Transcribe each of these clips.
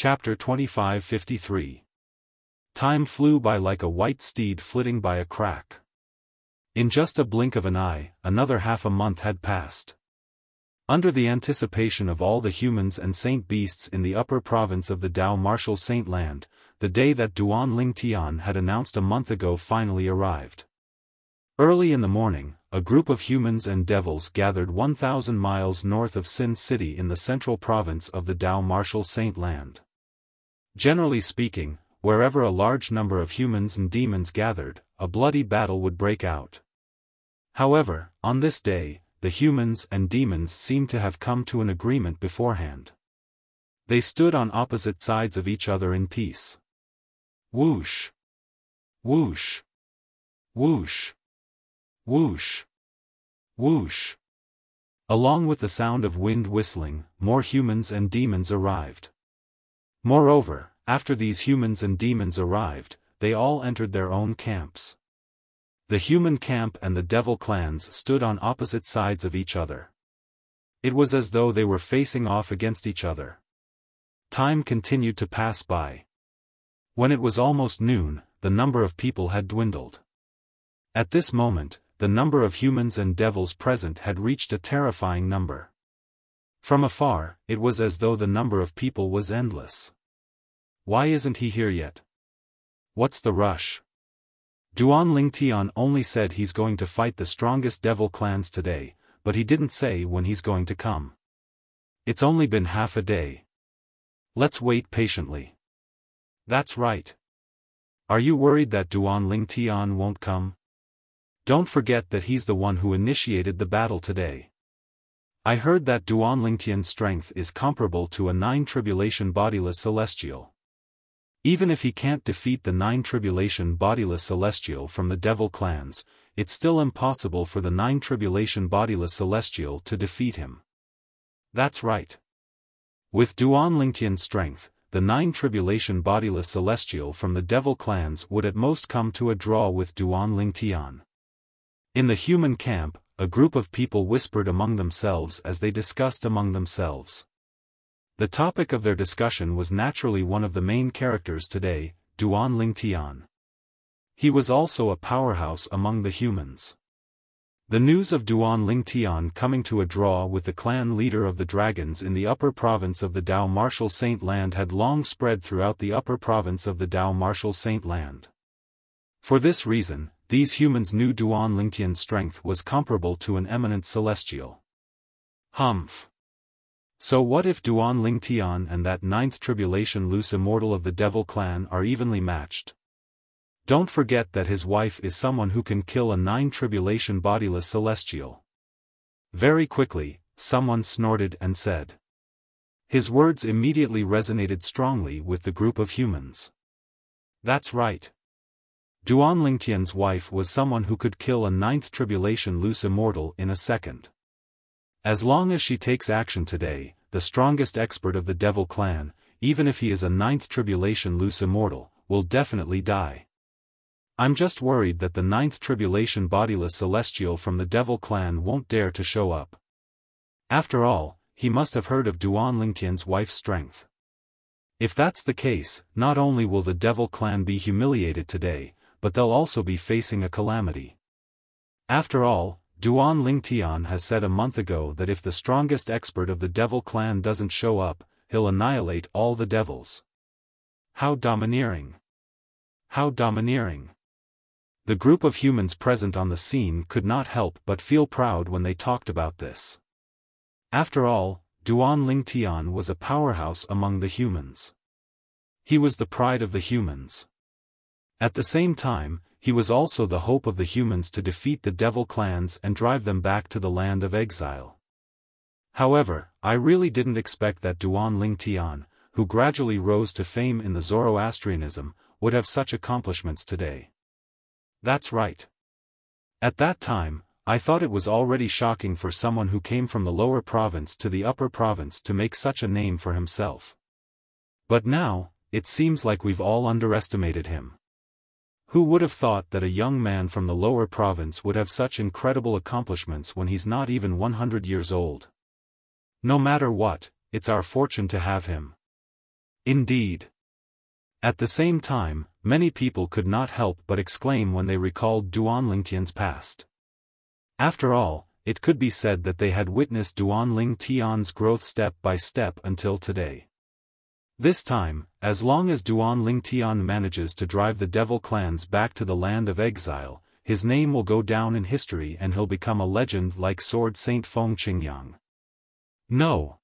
Chapter 2553. Time flew by like a white steed flitting by a crack. In just a blink of an eye, another half a month had passed. Under the anticipation of all the humans and saint beasts in the upper province of the Dao Martial Saint Land, the day that Duan Ling Tian had announced a month ago finally arrived. Early in the morning, a group of humans and devils gathered 1,000 miles north of Sin City in the central province of the Dao Martial Saint Land. Generally speaking, wherever a large number of humans and demons gathered, a bloody battle would break out. However, on this day, the humans and demons seemed to have come to an agreement beforehand. They stood on opposite sides of each other in peace. Whoosh! Whoosh! Whoosh! Whoosh! Whoosh! Along with the sound of wind whistling, more humans and demons arrived. Moreover, after these humans and demons arrived, they all entered their own camps. The human camp and the devil clans stood on opposite sides of each other. It was as though they were facing off against each other. Time continued to pass by. When it was almost noon, the number of people had dwindled. At this moment, the number of humans and devils present had reached a terrifying number. From afar, it was as though the number of people was endless. Why isn't he here yet? What's the rush? Duan Ling Tian only said he's going to fight the strongest devil clans today, but he didn't say when he's going to come. It's only been half a day. Let's wait patiently. That's right. Are you worried that Duan Ling Tian won't come? Don't forget that he's the one who initiated the battle today. I heard that Duan Ling Tian's strength is comparable to a 9 tribulation bodiless celestial. Even if he can't defeat the 9 tribulation bodiless celestial from the devil clans, it's still impossible for the 9 tribulation bodiless celestial to defeat him. That's right. With Duan Ling Tian's strength, the 9 tribulation bodiless celestial from the devil clans would at most come to a draw with Duan Ling Tian. In the human camp, a group of people whispered among themselves as they discussed among themselves. The topic of their discussion was naturally one of the main characters today, Duan Ling Tian. He was also a powerhouse among the humans. The news of Duan Ling Tian coming to a draw with the clan leader of the dragons in the upper province of the Dao Martial Saint Land had long spread throughout the upper province of the Dao Martial Saint Land. For this reason, these humans knew Duan Ling Tian's strength was comparable to an eminent celestial. Humph. So what if Duan Ling Tian and that 9th tribulation loose immortal of the devil clan are evenly matched? Don't forget that his wife is someone who can kill a 9 tribulation bodiless celestial. Very quickly, someone snorted and said. His words immediately resonated strongly with the group of humans. That's right. Duan Ling Tian's wife was someone who could kill a 9th tribulation loose immortal in a second. As long as she takes action today, the strongest expert of the devil clan, even if he is a 9th tribulation loose immortal, will definitely die. I'm just worried that the 9th tribulation bodiless celestial from the devil clan won't dare to show up. After all, he must have heard of Duan Ling Tian's wife's strength. If that's the case, not only will the devil clan be humiliated today, but they'll also be facing a calamity. After all, Duan Ling Tian has said a month ago that if the strongest expert of the devil clan doesn't show up, he'll annihilate all the devils. How domineering! How domineering! The group of humans present on the scene could not help but feel proud when they talked about this. After all, Duan Ling Tian was a powerhouse among the humans. He was the pride of the humans. At the same time, he was also the hope of the humans to defeat the devil clans and drive them back to the land of exile. However, I really didn't expect that Duan Ling Tian, who gradually rose to fame in the Zoroastrianism, would have such accomplishments today. That's right. At that time, I thought it was already shocking for someone who came from the lower province to the upper province to make such a name for himself. But now, it seems like we've all underestimated him. Who would have thought that a young man from the lower province would have such incredible accomplishments when he's not even 100 years old? No matter what, it's our fortune to have him. Indeed. At the same time, many people could not help but exclaim when they recalled Duan Lingtian's past. After all, it could be said that they had witnessed Duan Lingtian's growth step by step until today. This time, as long as Duan Lingtian manages to drive the devil clans back to the land of exile, his name will go down in history and he'll become a legend like Sword Saint Feng Qingyang. No.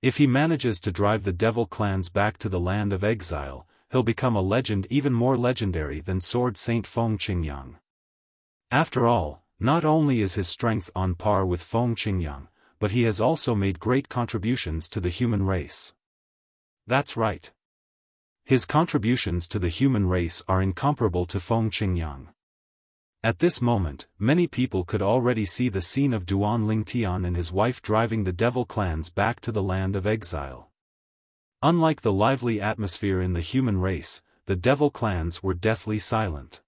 If he manages to drive the devil clans back to the land of exile, he'll become a legend even more legendary than Sword Saint Feng Qingyang. After all, not only is his strength on par with Feng Qingyang, but he has also made great contributions to the human race. That's right. His contributions to the human race are incomparable to Feng Qingyang. At this moment, many people could already see the scene of Duan Lingtian and his wife driving the devil clans back to the land of exile. Unlike the lively atmosphere in the human race, the devil clans were deathly silent.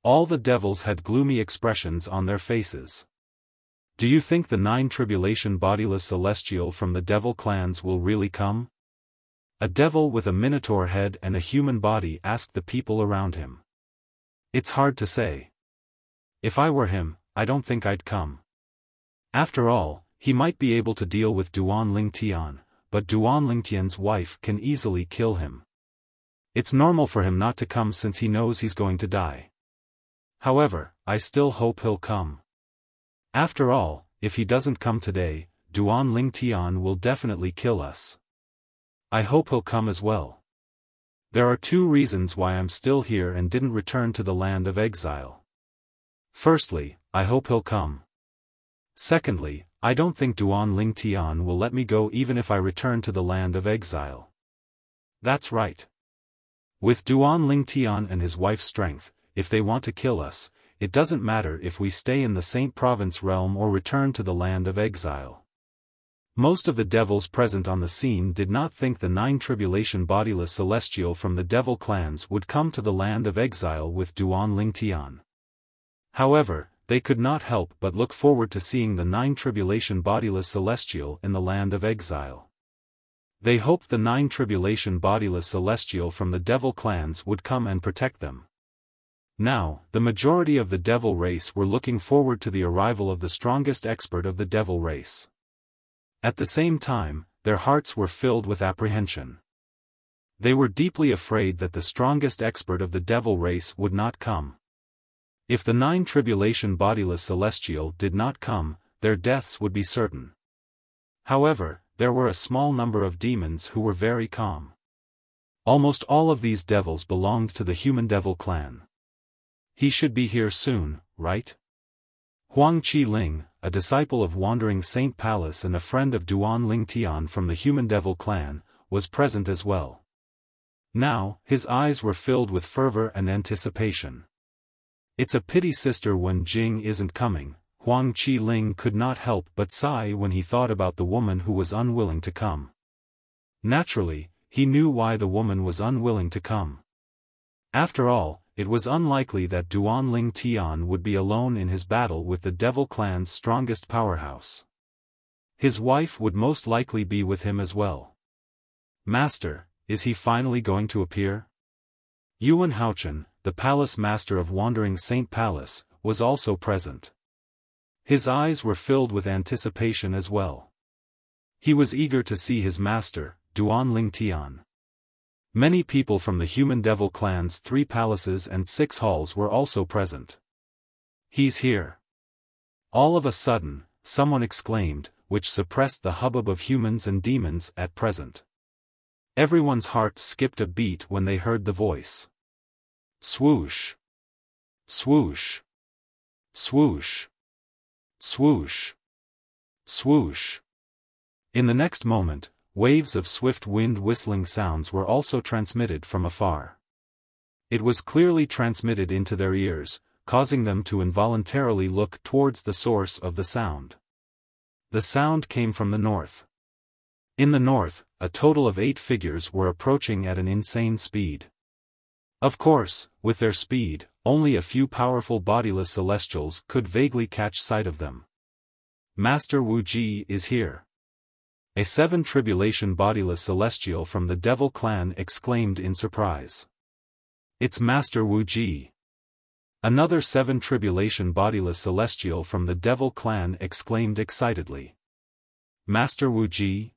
All the devils had gloomy expressions on their faces. Do you think the 9 tribulation bodiless celestial from the devil clans will really come? A devil with a minotaur head and a human body asked the people around him. It's hard to say. If I were him, I don't think I'd come. After all, he might be able to deal with Duan Lingtian, but Duan Lingtian's wife can easily kill him. It's normal for him not to come since he knows he's going to die. However, I still hope he'll come. After all, if he doesn't come today, Duan Lingtian will definitely kill us. I hope he'll come as well. There are 2 reasons why I'm still here and didn't return to the land of exile. Firstly, I hope he'll come. Secondly, I don't think Duan Lingtian will let me go even if I return to the land of exile. That's right. With Duan Lingtian and his wife's strength, if they want to kill us, it doesn't matter if we stay in the Saint Province realm or return to the land of exile. Most of the devils present on the scene did not think the 9 tribulation bodiless celestial from the devil clans would come to the land of exile with Duan Lingtian. However, they could not help but look forward to seeing the 9 tribulation bodiless celestial in the land of exile. They hoped the 9 tribulation bodiless celestial from the devil clans would come and protect them. Now, the majority of the devil race were looking forward to the arrival of the strongest expert of the devil race. At the same time, their hearts were filled with apprehension. They were deeply afraid that the strongest expert of the devil race would not come. If the 9 tribulation bodiless celestial did not come, their deaths would be certain. However, there were a small number of demons who were very calm. Almost all of these devils belonged to the human devil clan. He should be here soon, right? Huang Qi-ling, a disciple of Wandering Saint Palace and a friend of Duan Lingtian from the human devil clan, was present as well. Now, his eyes were filled with fervor and anticipation. It's a pity Sister Wen Jing isn't coming. Huang Qi-ling could not help but sigh when he thought about the woman who was unwilling to come. Naturally, he knew why the woman was unwilling to come. After all, it was unlikely that Duan Lingtian would be alone in his battle with the devil clan's strongest powerhouse. His wife would most likely be with him as well. Master, is he finally going to appear? Yuan Haochen, the palace master of Wandering Saint Palace, was also present. His eyes were filled with anticipation as well. He was eager to see his master, Duan Lingtian. Many people from the human devil clan's 3 palaces and 6 halls were also present. He's here. All of a sudden, someone exclaimed, which suppressed the hubbub of humans and demons at present. Everyone's heart skipped a beat when they heard the voice. Swoosh. Swoosh. Swoosh. Swoosh. Swoosh. In the next moment, waves of swift wind whistling sounds were also transmitted from afar. It was clearly transmitted into their ears, causing them to involuntarily look towards the source of the sound. The sound came from the north. In the north, a total of 8 figures were approaching at an insane speed. Of course, with their speed, only a few powerful bodiless celestials could vaguely catch sight of them. Master Wu Ji is here. A 7 tribulation bodiless celestial from the Devil clan exclaimed in surprise. It's Master Wuji. Another 7 tribulation bodiless celestial from the Devil clan exclaimed excitedly. Master Wuji?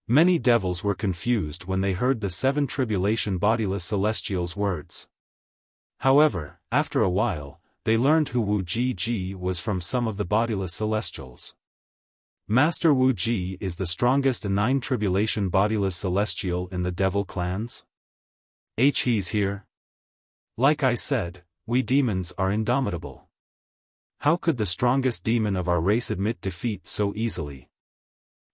Many devils were confused when they heard the 7 tribulation bodiless celestials' words. However, after a while, they learned who Wuji was from some of the bodiless celestials. Master Wuji is the strongest 9 tribulation bodiless celestial in the Devil clans? He's here? Like I said, we demons are indomitable. How could the strongest demon of our race admit defeat so easily?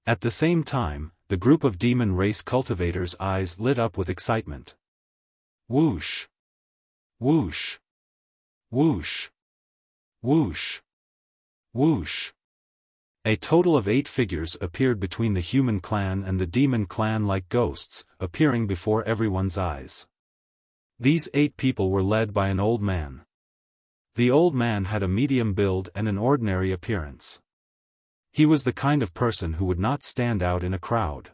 At the same time, the group of demon race cultivators' eyes lit up with excitement. Whoosh! Whoosh! Whoosh! Whoosh! Whoosh! A total of 8 figures appeared between the human clan and the demon clan like ghosts, appearing before everyone's eyes. These 8 people were led by an old man. The old man had a medium build and an ordinary appearance. He was the kind of person who would not stand out in a crowd.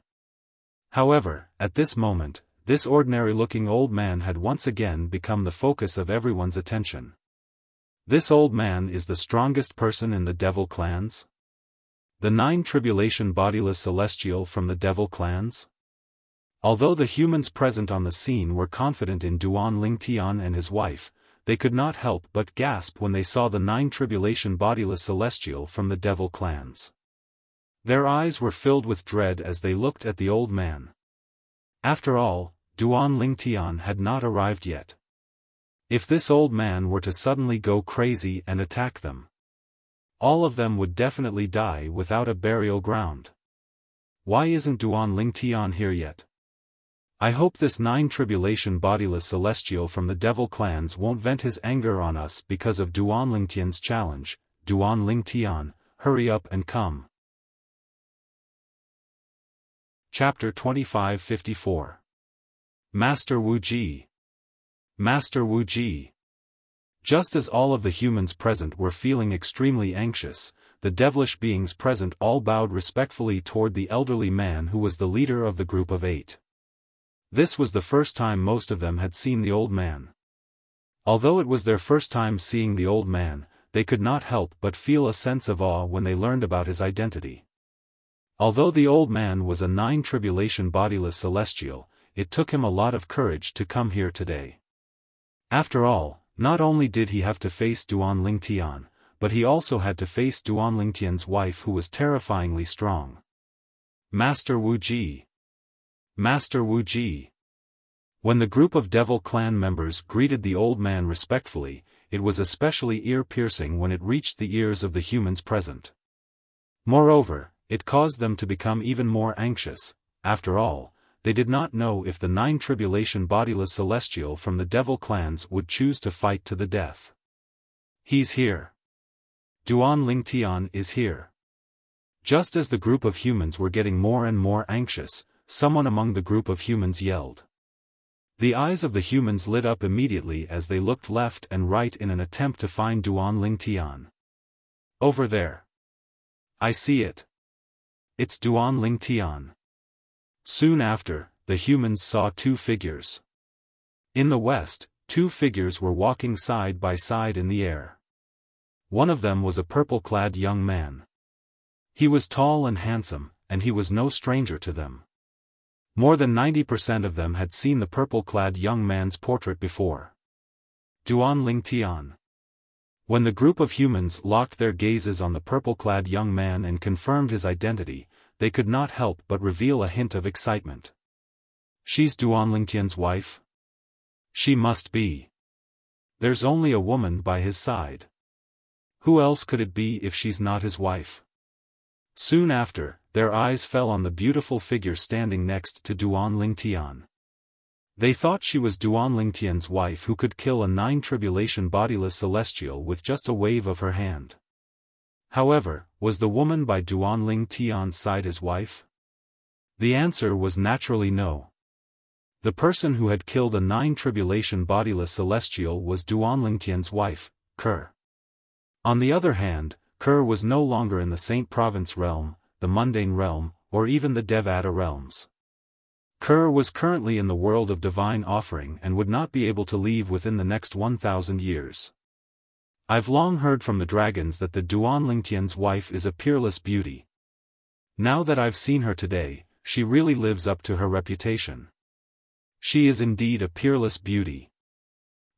However, at this moment, this ordinary-looking old man had once again become the focus of everyone's attention. This old man is the strongest person in the Devil clans? The 9 tribulation bodiless celestial from the Devil clans? Although the humans present on the scene were confident in Duan Lingtian and his wife, they could not help but gasp when they saw the 9 tribulation bodiless celestial from the Devil clans. Their eyes were filled with dread as they looked at the old man. After all, Duan Lingtian had not arrived yet. If this old man were to suddenly go crazy and attack them, all of them would definitely die without a burial ground. Why isn't Duan Lingtian here yet? I hope this 9 tribulation bodiless celestial from the Devil clans won't vent his anger on us because of Duan Lingtian's challenge. Duan Lingtian, hurry up and come. Chapter 2554. Master Wuji. Master Wuji. Just as all of the humans present were feeling extremely anxious, the devilish beings present all bowed respectfully toward the elderly man who was the leader of the group of 8. This was the first time most of them had seen the old man. Although it was their first time seeing the old man, they could not help but feel a sense of awe when they learned about his identity. Although the old man was a 9 tribulation bodiless celestial, it took him a lot of courage to come here today. After all, not only did he have to face Duan Lingtian, but he also had to face Duan Lingtian's wife who was terrifyingly strong. Master Wuji. Master Wuji. When the group of Devil clan members greeted the old man respectfully, it was especially ear-piercing when it reached the ears of the humans present. Moreover, it caused them to become even more anxious. After all, they did not know if the 9 tribulation bodiless celestial from the Devil clans would choose to fight to the death. He's here. Duan Lingtian is here. Just as the group of humans were getting more and more anxious, someone among the group of humans yelled. The eyes of the humans lit up immediately as they looked left and right in an attempt to find Duan Lingtian. Over there. I see it. It's Duan Lingtian. Soon after, the humans saw 2 figures. In the west, 2 figures were walking side by side in the air. One of them was a purple-clad young man. He was tall and handsome, and he was no stranger to them. More than 90% of them had seen the purple-clad young man's portrait before. Duan Lingtian. When the group of humans locked their gazes on the purple-clad young man and confirmed his identity, they could not help but reveal a hint of excitement. She's Duan Lingtian's wife? She must be. There's only a woman by his side. Who else could it be if she's not his wife? Soon after, their eyes fell on the beautiful figure standing next to Duan Lingtian. They thought she was Duan Lingtian's wife who could kill a 9 tribulation bodiless celestial with just a wave of her hand. However, was the woman by Duan Lingtian's side his wife? The answer was naturally no. The person who had killed a 9 tribulation bodiless celestial was Duan Lingtian's wife, Kerr. On the other hand, Kerr was no longer in the Saint Province realm, the mundane realm, or even the Devata realms. Kerr was currently in the world of divine offering and would not be able to leave within the next 1,000 years. I've long heard from the dragons that the Duanlingtian's wife is a peerless beauty. Now that I've seen her today, she really lives up to her reputation. She is indeed a peerless beauty.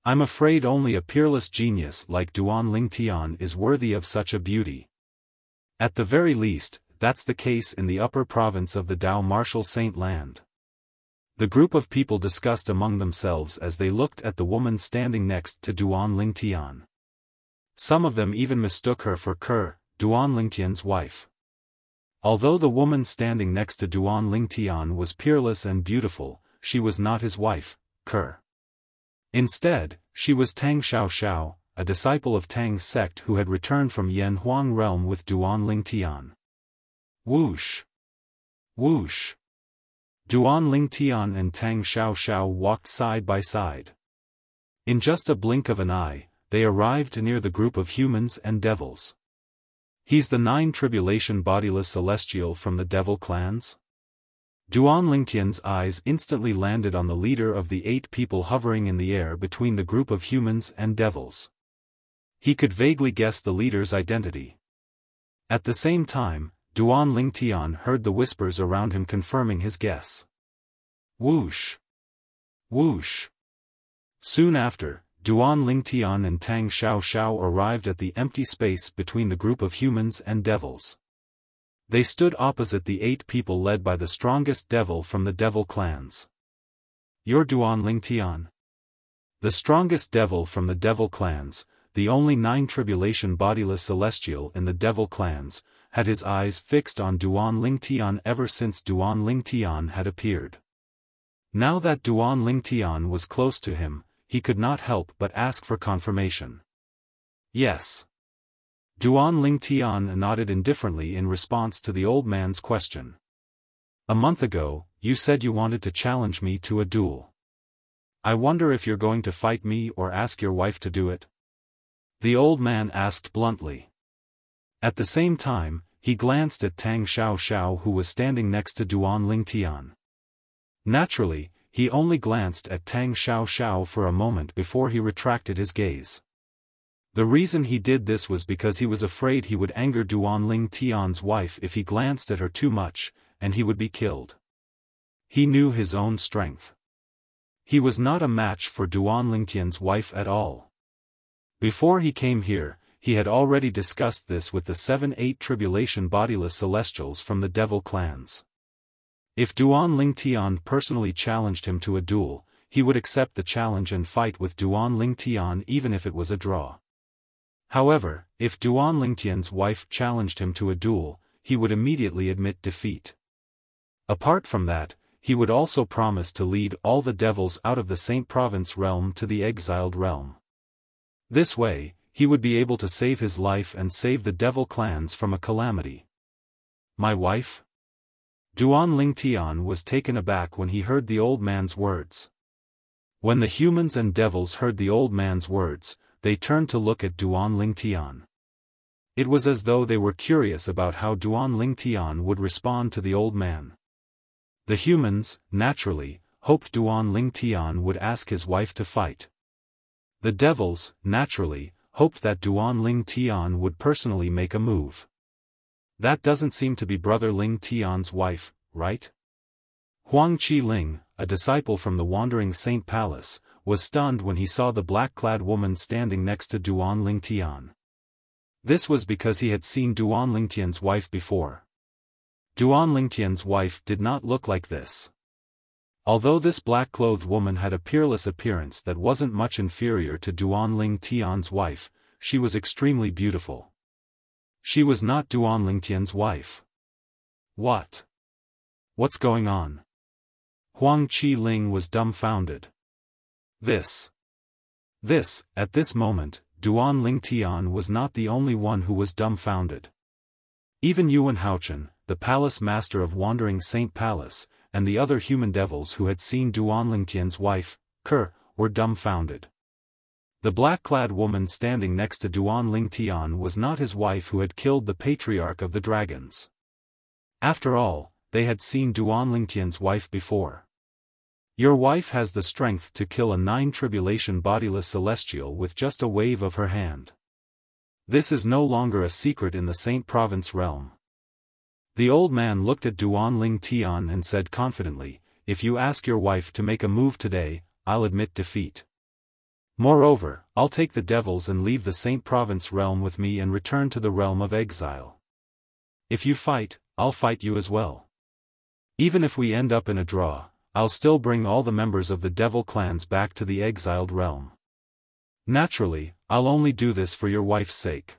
I'm afraid only a peerless genius like Duanlingtian is worthy of such a beauty. At the very least, that's the case in the upper province of the Dao Martial Saint Land. The group of people discussed among themselves as they looked at the woman standing next to Duanlingtian. Some of them even mistook her for Kerr, Duanlingtian's wife. Although the woman standing next to Duanlingtian was peerless and beautiful, she was not his wife, Kerr. Instead, she was Tang Xiaoxiao, a disciple of Tang's sect who had returned from Yanhuang realm with Duanlingtian. Whoosh! Whoosh! Duanlingtian and Tang Xiaoxiao walked side by side. In just a blink of an eye, they arrived near the group of humans and devils. He's the 9 tribulation bodiless celestial from the devil clans? Duanlingtian's eyes instantly landed on the leader of the 8 people hovering in the air between the group of humans and devils. He could vaguely guess the leader's identity. At the same time, Duanlingtian heard the whispers around him confirming his guess. Whoosh! Whoosh! Soon after, Duanlingtian and Tang Xiaoxiao arrived at the empty space between the group of humans and devils. They stood opposite the 8 people led by the strongest devil from the devil clans. You're Duanlingtian? The strongest devil from the devil clans, the only 9 tribulation bodiless celestial in the devil clans, had his eyes fixed on Duanlingtian ever since Duanlingtian had appeared. Now that Duanlingtian was close to him, he could not help but ask for confirmation. Yes. Duanlingtian nodded indifferently in response to the old man's question. A month ago, you said you wanted to challenge me to a duel. I wonder if you're going to fight me or ask your wife to do it? The old man asked bluntly. At the same time, he glanced at Tang Xiaoxiao who was standing next to Duanlingtian. Naturally, he only glanced at Tang Xiaoxiao for a moment before he retracted his gaze. The reason he did this was because he was afraid he would anger Duanlingtian's wife if he glanced at her too much, and he would be killed. He knew his own strength. He was not a match for Duanlingtian's wife at all. Before he came here, he had already discussed this with the 7-8 tribulation bodiless celestials from the devil clans. If Duanlingtian personally challenged him to a duel, he would accept the challenge and fight with Duanlingtian even if it was a draw. However, if Duanlingtian's wife challenged him to a duel, he would immediately admit defeat. Apart from that, he would also promise to lead all the devils out of the Saint Province realm to the exiled realm. This way, he would be able to save his life and save the devil clans from a calamity. My wife? Duanlingtian was taken aback when he heard the old man's words. When the humans and devils heard the old man's words, they turned to look at Duanlingtian. It was as though they were curious about how Duanlingtian would respond to the old man. The humans, naturally, hoped Duanlingtian would ask his wife to fight. The devils, naturally, hoped that Duanlingtian would personally make a move. That doesn't seem to be Brother Ling Tian's wife, right? Huang Qi Ling, a disciple from the Wandering Saint Palace, was stunned when he saw the black-clad woman standing next to Duanlingtian. This was because he had seen Duanlingtian's wife before. Duanlingtian's wife did not look like this. Although this black-clothed woman had a peerless appearance that wasn't much inferior to Duanlingtian's wife, she was extremely beautiful. She was not Duanlingtian's wife. What? What's going on? Huang Qi Ling was dumbfounded. At this moment, Duanlingtian was not the only one who was dumbfounded. Even Yuan Haochen, the palace master of Wandering Saint Palace, and the other human devils who had seen Duanlingtian's wife, Kerr, were dumbfounded. The black-clad woman standing next to Duanlingtian was not his wife who had killed the patriarch of the dragons. After all, they had seen Duan Lingtian's wife before. Your wife has the strength to kill a 9 bodiless celestial with just a wave of her hand. This is no longer a secret in the Saint Province realm. The old man looked at Duan Lingtian and said confidently, if you ask your wife to make a move today, I'll admit defeat. Moreover, I'll take the devils and leave the Saint Province realm with me and return to the realm of exile. If you fight, I'll fight you as well. Even if we end up in a draw, I'll still bring all the members of the devil clans back to the exiled realm. Naturally, I'll only do this for your wife's sake.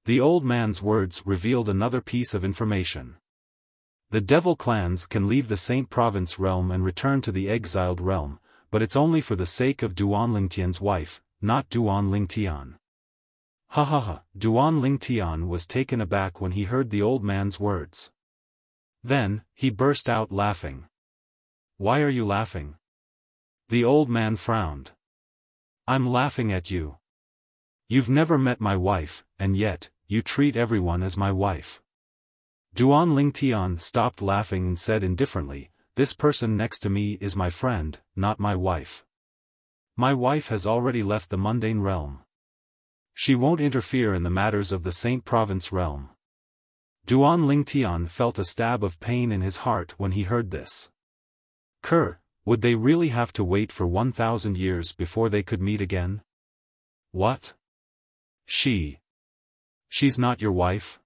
The old man's words revealed another piece of information. The devil clans can leave the Saint Province realm and return to the exiled realm, but it's only for the sake of Duan Lingtian's wife, not Duan Lingtian. Ha ha ha, Duan Lingtian was taken aback when he heard the old man's words. Then, he burst out laughing. Why are you laughing? The old man frowned. I'm laughing at you. You've never met my wife, and yet, you treat everyone as my wife. Duan Lingtian stopped laughing and said indifferently, this person next to me is my friend, not my wife. My wife has already left the mundane realm. She won't interfere in the matters of the Saint Province realm. Duan Lingtian felt a stab of pain in his heart when he heard this. Would they really have to wait for 1,000 years before they could meet again? What? She's not your wife?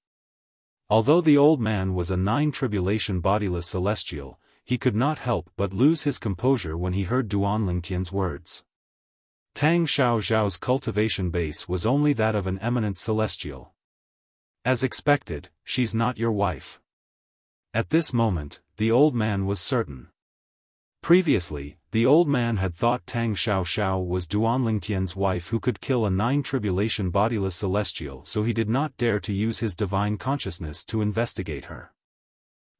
Although the old man was a 9 bodiless celestial, he could not help but lose his composure when he heard Duan Lingtian's words. Tang Xiao Zhao's cultivation base was only that of an eminent celestial. As expected, she's not your wife. At this moment, the old man was certain. Previously, the old man had thought Tang Xiao Xiao was Duan Lingtian's wife who could kill a 9 bodiless celestial, so he did not dare to use his divine consciousness to investigate her.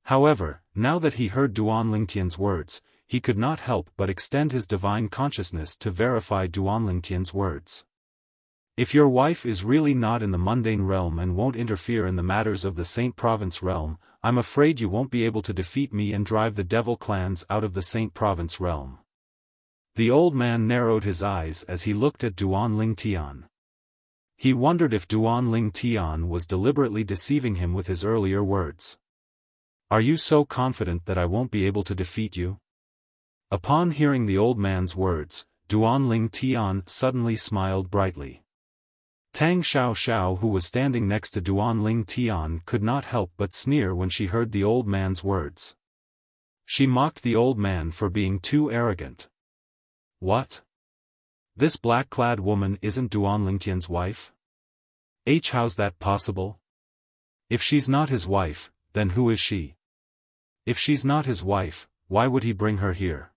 However, now that he heard Duan Lingtian's words, he could not help but extend his divine consciousness to verify Duan Lingtian's words. If your wife is really not in the mundane realm and won't interfere in the matters of the Saint Province realm, I'm afraid you won't be able to defeat me and drive the devil clans out of the Saint Province realm. The old man narrowed his eyes as he looked at Duan Lingtian. He wondered if Duan Lingtian was deliberately deceiving him with his earlier words. Are you so confident that I won't be able to defeat you? Upon hearing the old man's words, Duan Lingtian suddenly smiled brightly. Tang Xiao Xiao, who was standing next to Duan Lingtian, could not help but sneer when she heard the old man's words. She mocked the old man for being too arrogant. What? This black-clad woman isn't Duan Lingtian's wife? How's that possible? If she's not his wife, then who is she? If she's not his wife, why would he bring her here?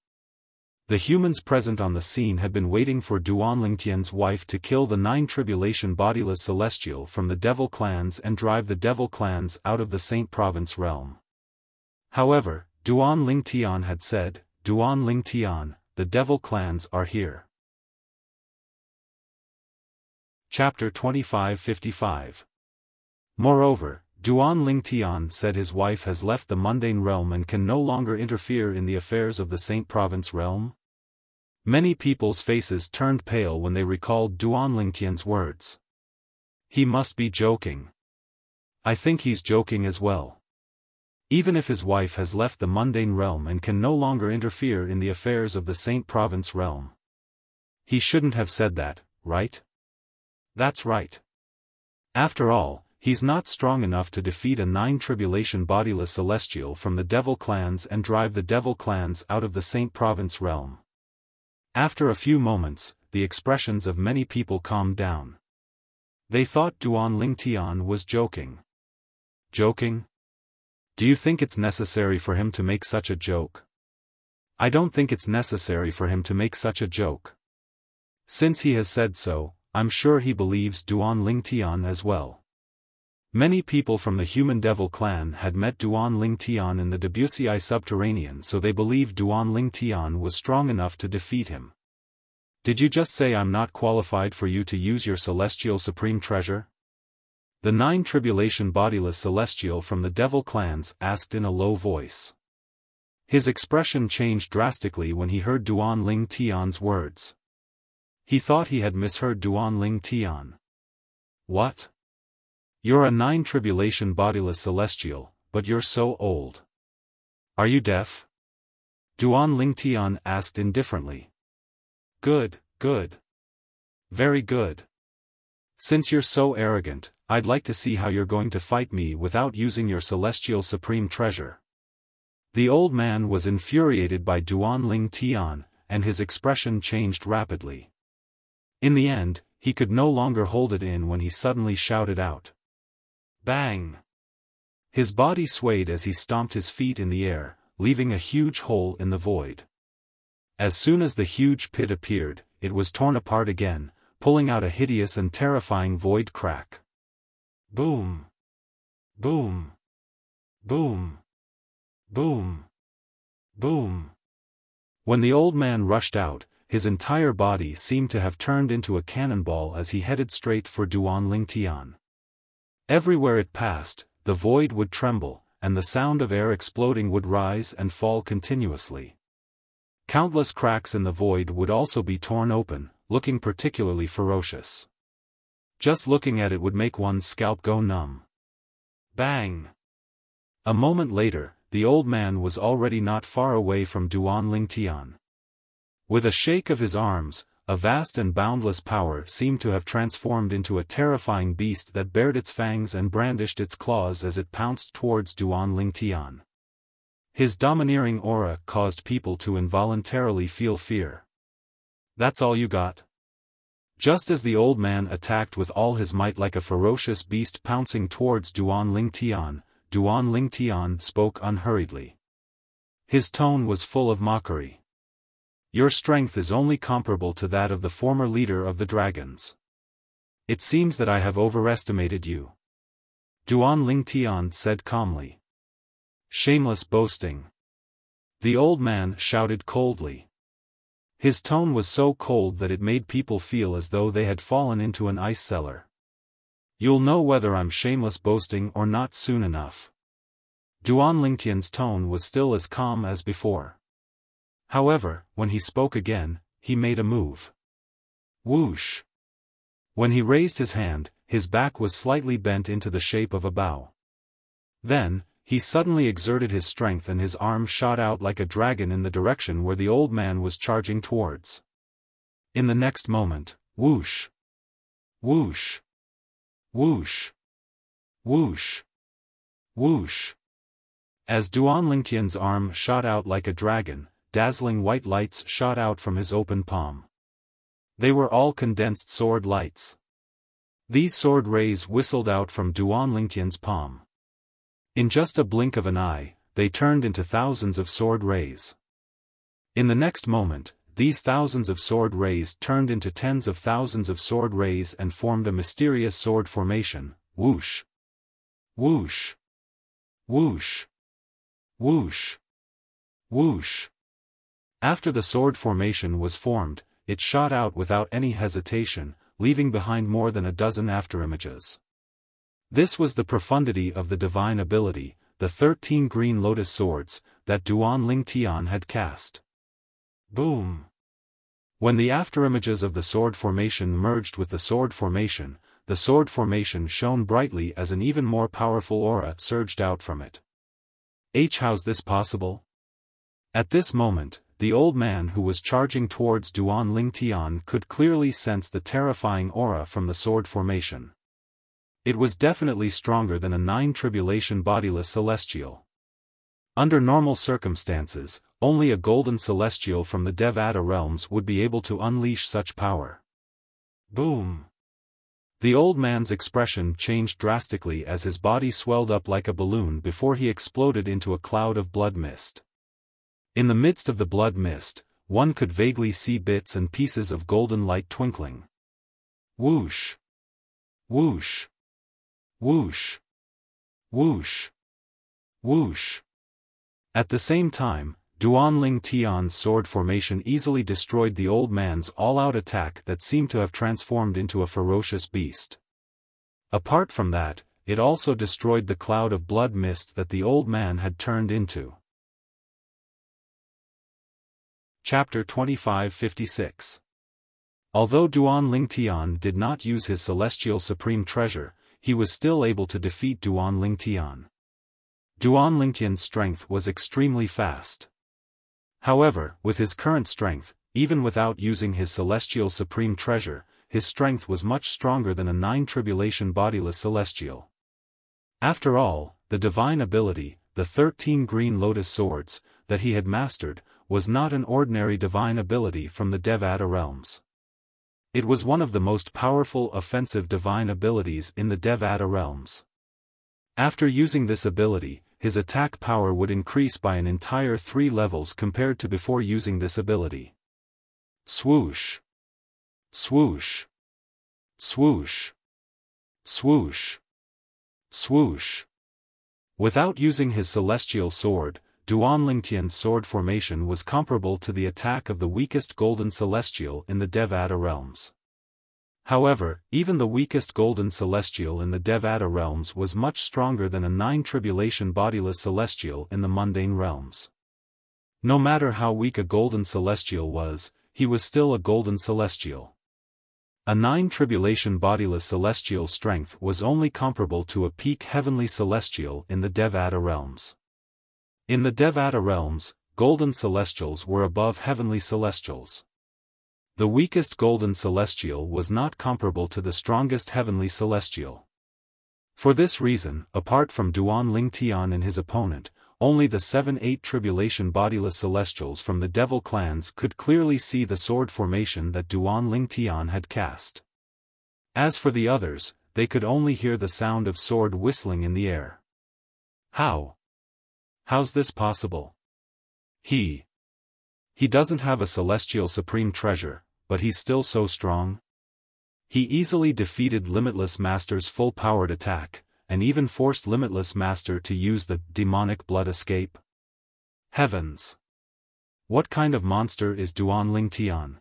The humans present on the scene had been waiting for Duan Lingtian's wife to kill the 9 bodiless celestial from the devil clans and drive the devil clans out of the Saint Province realm. However, Duan Lingtian had said, Duan Lingtian, the devil clans are here. Chapter 2555. Moreover, Duan Lingtian said his wife has left the mundane realm and can no longer interfere in the affairs of the Saint Province realm. Many people's faces turned pale when they recalled Duan Lingtian's words. He must be joking. I think he's joking as well. Even if his wife has left the mundane realm and can no longer interfere in the affairs of the Saint Province realm. He shouldn't have said that, right? That's right. After all, he's not strong enough to defeat a 9 bodiless celestial from the devil clans and drive the devil clans out of the Saint Province realm. After a few moments, the expressions of many people calmed down. They thought Duan Lingtian was joking. Joking? Do you think it's necessary for him to make such a joke? I don't think it's necessary for him to make such a joke. Since he has said so, I'm sure he believes Duan Lingtian as well. Many people from the human devil clan had met Duan Lingtian in the Debussy subterranean, so they believed Duan Lingtian was strong enough to defeat him. Did you just say I'm not qualified for you to use your celestial supreme treasure? The 9 tribulation bodiless celestial from the devil clans asked in a low voice. His expression changed drastically when he heard Duan Ling Tian's words. He thought he had misheard Duan Ling Tian. What? You're a 9 tribulation bodiless celestial, but you're so old. Are you deaf? Duan Ling Tian asked indifferently. Good, good. Very good. Since you're so arrogant, I'd like to see how you're going to fight me without using your celestial supreme treasure. The old man was infuriated by Duan Ling Tian, and his expression changed rapidly. In the end, he could no longer hold it in when he suddenly shouted out. Bang! His body swayed as he stomped his feet in the air, leaving a huge hole in the void. As soon as the huge pit appeared, it was torn apart again, pulling out a hideous and terrifying void crack. Boom! Boom! Boom! Boom! Boom! When the old man rushed out, his entire body seemed to have turned into a cannonball as he headed straight for Duan Ling Tian. Everywhere it passed, the void would tremble, and the sound of air exploding would rise and fall continuously. Countless cracks in the void would also be torn open, looking particularly ferocious. Just looking at it would make one's scalp go numb. Bang! A moment later, the old man was already not far away from Duan Ling Tian. With a shake of his arms, a vast and boundless power seemed to have transformed into a terrifying beast that bared its fangs and brandished its claws as it pounced towards Duan Ling Tian. His domineering aura caused people to involuntarily feel fear. That's all you got? Just as the old man attacked with all his might like a ferocious beast pouncing towards Duan Ling Tian spoke unhurriedly. His tone was full of mockery. Your strength is only comparable to that of the former leader of the dragons. It seems that I have overestimated you. Duan Ling Tian said calmly. Shameless boasting. The old man shouted coldly. His tone was so cold that it made people feel as though they had fallen into an ice cellar. You'll know whether I'm shameless boasting or not soon enough. Duan Ling Tian's tone was still as calm as before. However, when he spoke again, he made a move. Whoosh! When he raised his hand, his back was slightly bent into the shape of a bow. Then, he suddenly exerted his strength and his arm shot out like a dragon in the direction where the old man was charging towards. In the next moment, whoosh! Whoosh! Whoosh! Whoosh! Whoosh! As Duan Ling Tian's arm shot out like a dragon, dazzling white lights shot out from his open palm. They were all condensed sword lights. These sword rays whistled out from Duan Ling Tian's palm. In just a blink of an eye, they turned into thousands of sword rays. In the next moment, these thousands of sword rays turned into tens of thousands of sword rays and formed a mysterious sword formation, whoosh! Whoosh! Whoosh! Whoosh! Whoosh! After the sword formation was formed, it shot out without any hesitation, leaving behind more than a dozen afterimages. This was the profundity of the divine ability, the 13 green lotus swords, that Duan Ling Tian had cast. Boom! When the afterimages of the sword formation merged with the sword formation shone brightly as an even more powerful aura surged out from it. How's this possible? At this moment, the old man who was charging towards Duan Ling Tian could clearly sense the terrifying aura from the sword formation. It was definitely stronger than a 9 tribulation bodiless celestial. Under normal circumstances, only a golden celestial from the Devata realms would be able to unleash such power. Boom! The old man's expression changed drastically as his body swelled up like a balloon before he exploded into a cloud of blood mist. In the midst of the blood mist, one could vaguely see bits and pieces of golden light twinkling. Whoosh! Whoosh! Whoosh! Whoosh! Whoosh! At the same time, Duan Ling Tian's sword formation easily destroyed the old man's all-out attack that seemed to have transformed into a ferocious beast. Apart from that, it also destroyed the cloud of blood mist that the old man had turned into. Chapter 2556. Although Duan Lingtian did not use his celestial supreme treasure, he was still able to defeat Duan Lingtian. Duan Lingtian's strength was extremely fast. However, with his current strength, even without using his celestial supreme treasure, his strength was much stronger than a 9 tribulation bodiless celestial. After all, the divine ability, the 13 green lotus swords, that he had mastered, was not an ordinary divine ability from the Devata realms. It was one of the most powerful offensive divine abilities in the Devata realms. After using this ability, his attack power would increase by an entire 3 levels compared to before using this ability. Swoosh! Swoosh! Swoosh! Swoosh! Swoosh! Without using his celestial sword, Duan Lingtian's sword formation was comparable to the attack of the weakest golden celestial in the Devata realms. However, even the weakest golden celestial in the Devata realms was much stronger than a 9 tribulation bodiless celestial in the mundane realms. No matter how weak a golden celestial was, he was still a golden celestial. A 9 tribulation bodiless celestial strength was only comparable to a peak heavenly celestial in the Devata realms. In the Devata realms, golden celestials were above heavenly celestials. The weakest golden celestial was not comparable to the strongest heavenly celestial. For this reason, apart from Duan Lingtian and his opponent, only the 7-8 tribulation bodiless celestials from the devil clans could clearly see the sword formation that Duan Lingtian had cast. As for the others, they could only hear the sound of sword whistling in the air. How's this possible? He doesn't have a celestial supreme treasure, but he's still so strong. He easily defeated Limitless Master's full-powered attack, and even forced Limitless Master to use the demonic blood escape. Heavens! What kind of monster is Duan Lingtian?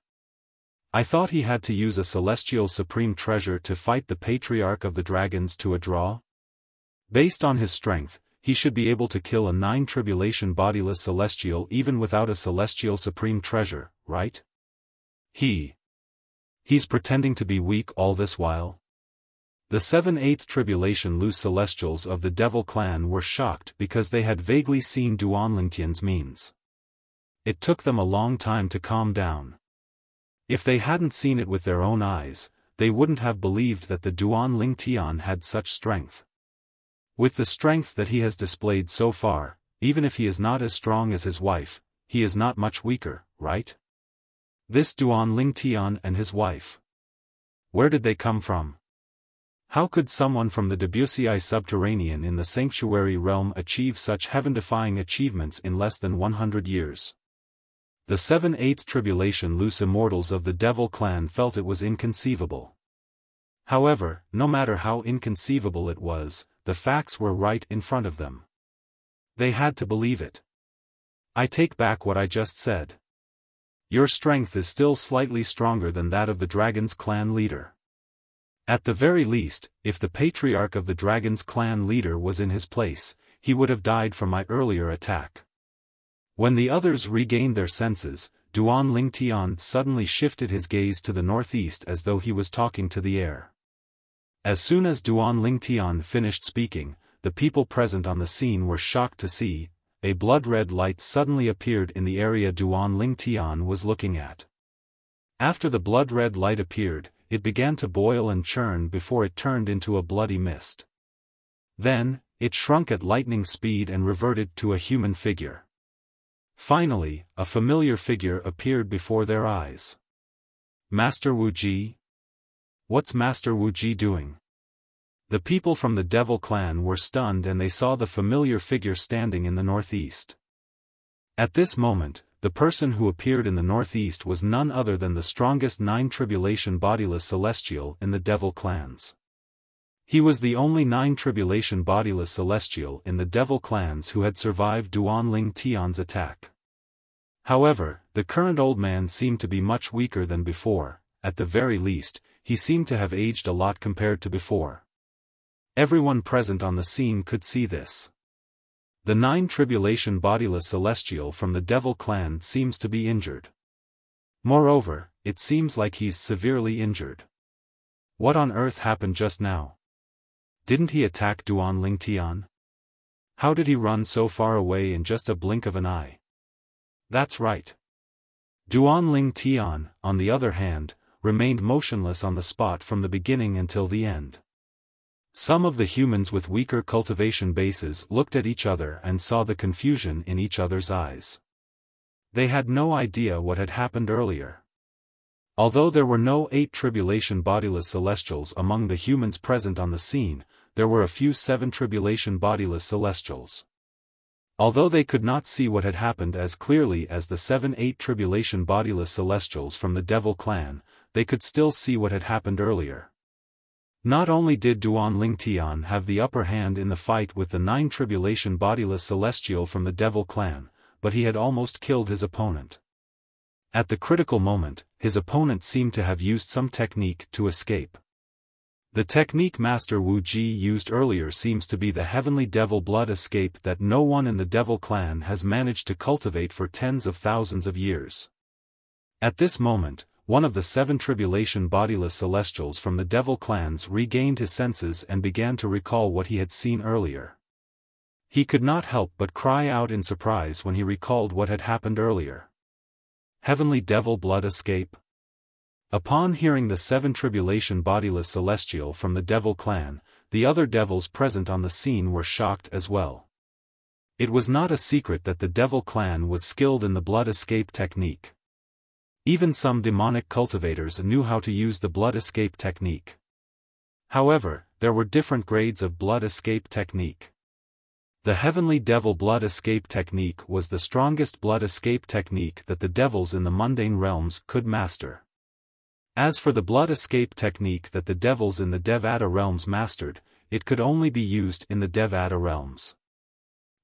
I thought he had to use a celestial supreme treasure to fight the Patriarch of the Dragons to a draw? Based on his strength, he should be able to kill a 9 tribulation bodiless celestial even without a celestial supreme treasure, right? He's pretending to be weak all this while? The 7/8 tribulation loose celestials of the devil clan were shocked because they had vaguely seen Duan Lingtian's means. It took them a long time to calm down. If they hadn't seen it with their own eyes, they wouldn't have believed that the Duan Lingtian had such strength. With the strength that he has displayed so far, even if he is not as strong as his wife, he is not much weaker, right? This Duan Lingtian and his wife. Where did they come from? How could someone from the Debussy subterranean in the sanctuary realm achieve such heaven-defying achievements in less than 100 years? The 7/8 tribulation loose immortals of the devil clan felt it was inconceivable. However, no matter how inconceivable it was, the facts were right in front of them. They had to believe it. I take back what I just said. Your strength is still slightly stronger than that of the Dragon's clan leader. At the very least, if the Patriarch of the Dragon's clan leader was in his place, he would have died from my earlier attack. When the others regained their senses, Duan Lingtian suddenly shifted his gaze to the northeast as though he was talking to the air. As soon as Duan Lingtian finished speaking, the people present on the scene were shocked to see a blood-red light suddenly appeared in the area Duan Lingtian was looking at. After the blood-red light appeared, it began to boil and churn before it turned into a bloody mist. Then, it shrunk at lightning speed and reverted to a human figure. Finally, a familiar figure appeared before their eyes. Master Wuji? What's Master Wuji doing? The people from the devil clan were stunned and they saw the familiar figure standing in the northeast. At this moment, the person who appeared in the northeast was none other than the strongest 9 tribulation bodiless celestial in the devil clans. He was the only 9 tribulation bodiless celestial in the devil clans who had survived Duan Lingtian's attack. However, the current old man seemed to be much weaker than before. At the very least, he seemed to have aged a lot compared to before. Everyone present on the scene could see this. The 9 tribulation bodiless celestial from the Devil clan seems to be injured. Moreover, it seems like he's severely injured. What on earth happened just now? Didn't he attack Duan Lingtian? How did he run so far away in just a blink of an eye? That's right. Duan Lingtian, on the other hand, remained motionless on the spot from the beginning until the end. Some of the humans with weaker cultivation bases looked at each other and saw the confusion in each other's eyes. They had no idea what had happened earlier. Although there were no 8 tribulation bodiless celestials among the humans present on the scene, there were a few 7 tribulation bodiless celestials. Although they could not see what had happened as clearly as the 7-8 tribulation bodiless celestials from the Devil clan, they could still see what had happened earlier. Not only did Duan Lingtian have the upper hand in the fight with the 9 tribulation bodiless celestial from the Devil clan, but he had almost killed his opponent. At the critical moment, his opponent seemed to have used some technique to escape. The technique Master Wu Ji used earlier seems to be the heavenly devil blood escape that no one in the Devil clan has managed to cultivate for tens of thousands of years. At this moment, one of the 7 tribulation bodiless celestials from the Devil clans regained his senses and began to recall what he had seen earlier. He could not help but cry out in surprise when he recalled what had happened earlier. Heavenly devil blood escape? Upon hearing the 7 tribulation bodiless celestial from the Devil clan, the other devils present on the scene were shocked as well. It was not a secret that the Devil clan was skilled in the blood escape technique. Even some demonic cultivators knew how to use the blood escape technique. However, there were different grades of blood escape technique. The heavenly devil blood escape technique was the strongest blood escape technique that the devils in the mundane realms could master. As for the blood escape technique that the devils in the Devata realms mastered, it could only be used in the Devata realms.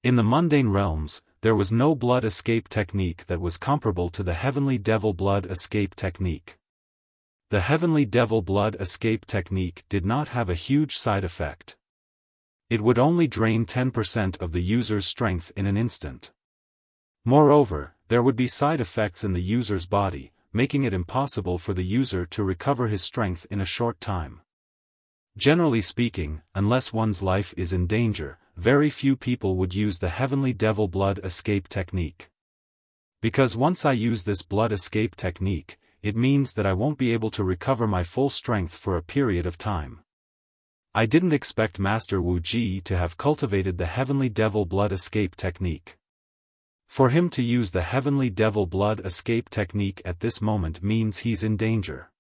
In the mundane realms, there was no blood escape technique that was comparable to the heavenly devil blood escape technique. The heavenly devil blood escape technique did not have a huge side effect. It would only drain 10% of the user's strength in an instant. Moreover, there would be side effects in the user's body, making it impossible for the user to recover his strength in a short time. Generally speaking, unless one's life is in danger, very few people would use the heavenly devil blood escape technique. Because once I use this blood escape technique, it means that I won't be able to recover my full strength for a period of time. I didn't expect Master Wu Ji to have cultivated the heavenly devil blood escape technique. For him to use the heavenly devil blood escape technique at this moment means he's in danger.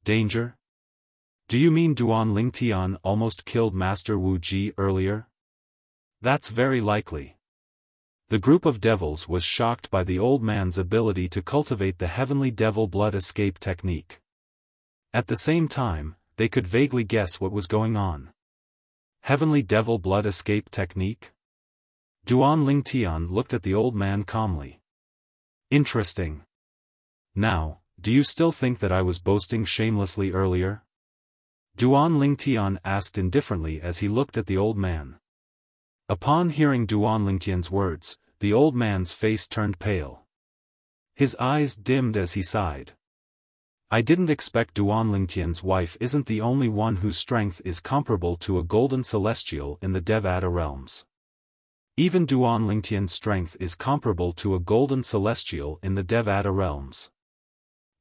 Danger? Do you mean Duan Lingtian almost killed Master Wu Ji earlier? That's very likely. The group of devils was shocked by the old man's ability to cultivate the heavenly devil blood escape technique. At the same time, they could vaguely guess what was going on. Heavenly devil blood escape technique? Duan Lingtian looked at the old man calmly. Interesting. Now, do you still think that I was boasting shamelessly earlier? Duan Lingtian asked indifferently as he looked at the old man. Upon hearing Duan Lingtian's words, the old man's face turned pale. His eyes dimmed as he sighed. I didn't expect Duan Lingtian's wife isn't the only one whose strength is comparable to a golden celestial in the Devata realms. Even Duan Lingtian's strength is comparable to a golden celestial in the Devata realms.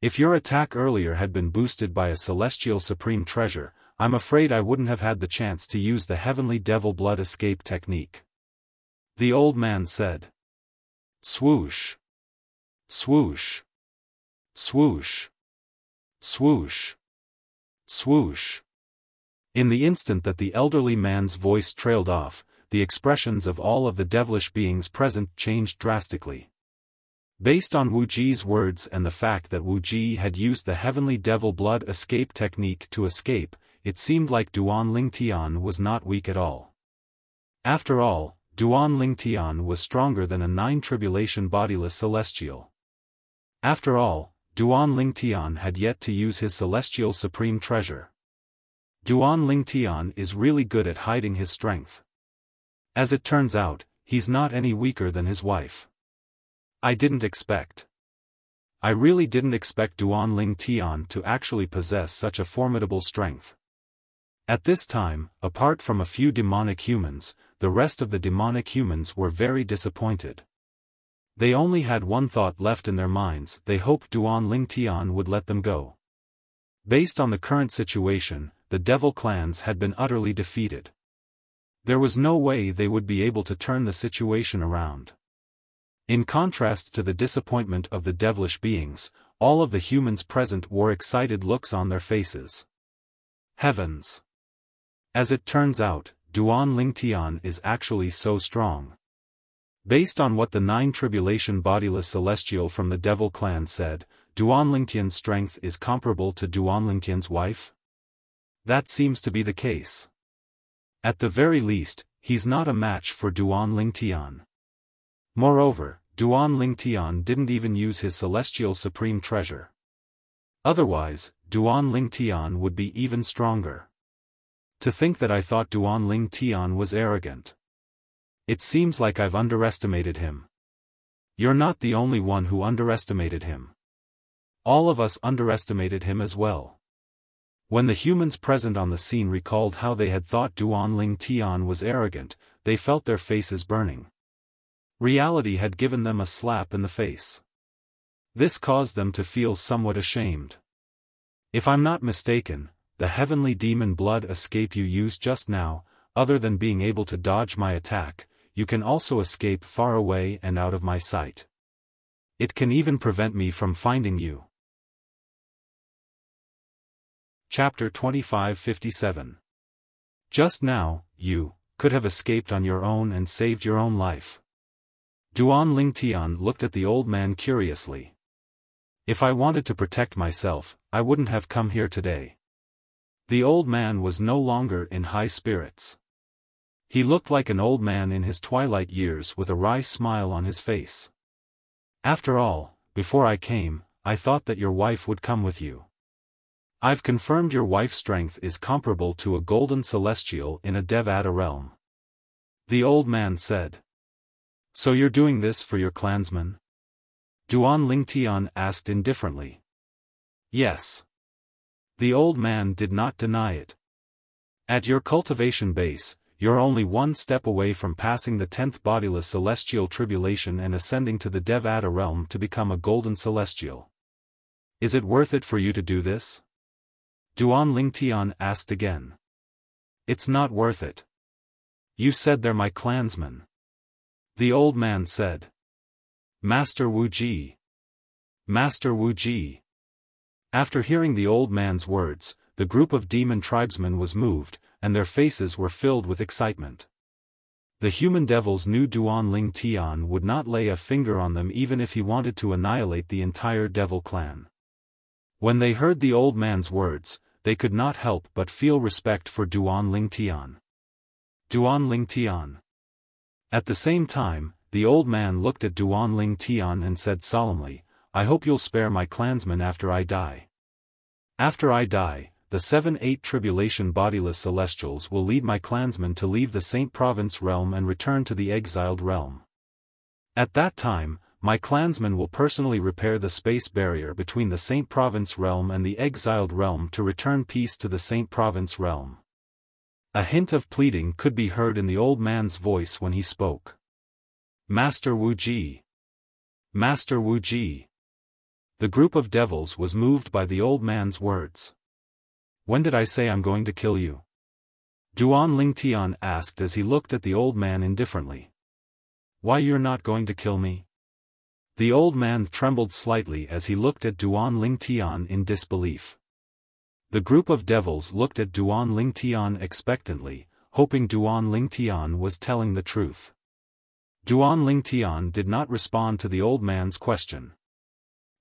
If your attack earlier had been boosted by a celestial supreme treasure, I'm afraid I wouldn't have had the chance to use the heavenly devil blood escape technique. The old man said. Swoosh. Swoosh. Swoosh. Swoosh. Swoosh. In the instant that the elderly man's voice trailed off, the expressions of all of the devilish beings present changed drastically. Based on Wu Ji's words and the fact that Wu Ji had used the heavenly devil blood escape technique to escape, it seemed like Duan Lingtian was not weak at all. After all, Duan Lingtian was stronger than a 9 tribulation bodiless celestial. After all, Duan Lingtian had yet to use his celestial supreme treasure. Duan Lingtian is really good at hiding his strength. As it turns out, he's not any weaker than his wife. I really didn't expect Duan Lingtian to actually possess such a formidable strength. At this time, apart from a few demonic humans, the rest of the demonic humans were very disappointed. They only had one thought left in their minds: they hoped Duan Lingtian would let them go. Based on the current situation, the devil clans had been utterly defeated. There was no way they would be able to turn the situation around. In contrast to the disappointment of the devilish beings, all of the humans present wore excited looks on their faces. Heavens! As it turns out, Duan Lingtian is actually so strong. Based on what the 9 tribulation bodiless celestial from the devil clan said, Duan Lingtian's strength is comparable to Duan Lingtian's wife? That seems to be the case. At the very least, he's not a match for Duan Lingtian. Moreover, Duan Lingtian didn't even use his celestial supreme treasure. Otherwise, Duan Lingtian would be even stronger. To think that I thought Duan Lingtian was arrogant. It seems like I've underestimated him. You're not the only one who underestimated him. All of us underestimated him as well. When the humans present on the scene recalled how they had thought Duan Lingtian was arrogant, they felt their faces burning. Reality had given them a slap in the face. This caused them to feel somewhat ashamed. If I'm not mistaken, the heavenly demon blood escape you used just now, other than being able to dodge my attack, you can also escape far away and out of my sight. It can even prevent me from finding you. Chapter 2557. Just now, you could have escaped on your own and saved your own life. Duan Lingtian looked at the old man curiously. If I wanted to protect myself, I wouldn't have come here today. The old man was no longer in high spirits. He looked like an old man in his twilight years with a wry smile on his face. After all, before I came, I thought that your wife would come with you. I've confirmed your wife's strength is comparable to a golden celestial in a Devata realm. The old man said. So you're doing this for your clansmen? Duan Lingtian asked indifferently. Yes. The old man did not deny it. At your cultivation base, you're only one step away from passing the 10th bodiless celestial tribulation and ascending to the Devata realm to become a golden celestial. Is it worth it for you to do this? Duan Lingtian asked again. It's not worth it. You said they're my clansmen. The old man said. Master Wuji. Master Wuji. After hearing the old man's words, the group of demon tribesmen was moved, and their faces were filled with excitement. The human devils knew Duan Lingtian would not lay a finger on them even if he wanted to annihilate the entire devil clan. When they heard the old man's words, they could not help but feel respect for Duan Lingtian. Duan Lingtian. At the same time, the old man looked at Duan Lingtian and said solemnly, I hope you'll spare my clansmen after I die. After I die, the 7-8 tribulation bodiless celestials will lead my clansmen to leave the Saint Province realm and return to the exiled realm. At that time, my clansmen will personally repair the space barrier between the Saint Province realm and the exiled realm to return peace to the Saint Province realm. A hint of pleading could be heard in the old man's voice when he spoke. Master Wuji. Master Wuji. The group of devils was moved by the old man's words. When did I say I'm going to kill you? Duan Lingtian asked as he looked at the old man indifferently. Why you're not going to kill me? The old man trembled slightly as he looked at Duan Lingtian in disbelief. The group of devils looked at Duan Lingtian expectantly, hoping Duan Lingtian was telling the truth. Duan Lingtian did not respond to the old man's question.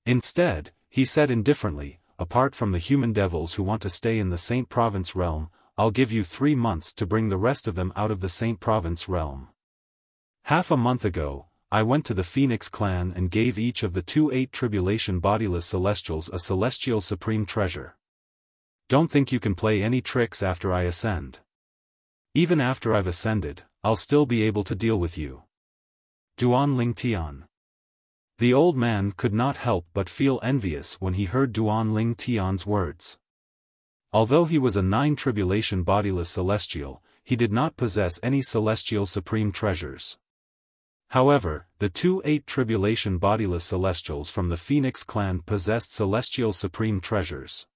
Instead, he said indifferently, apart from the human devils who want to stay in the Saint Province realm, I'll give you 3 months to bring the rest of them out of the Saint Province realm. Half a month ago, I went to the Phoenix clan and gave each of the 2-8 tribulation bodiless celestials a celestial supreme treasure. Don't think you can play any tricks after I ascend. Even after I've ascended, I'll still be able to deal with you. Duan Ling Tian. The old man could not help but feel envious when he heard Duan Ling Tian's words. Although he was a 9 tribulation bodiless celestial, he did not possess any celestial supreme treasures. However, the 2 8 tribulation bodiless celestials from the Phoenix clan possessed celestial supreme treasures.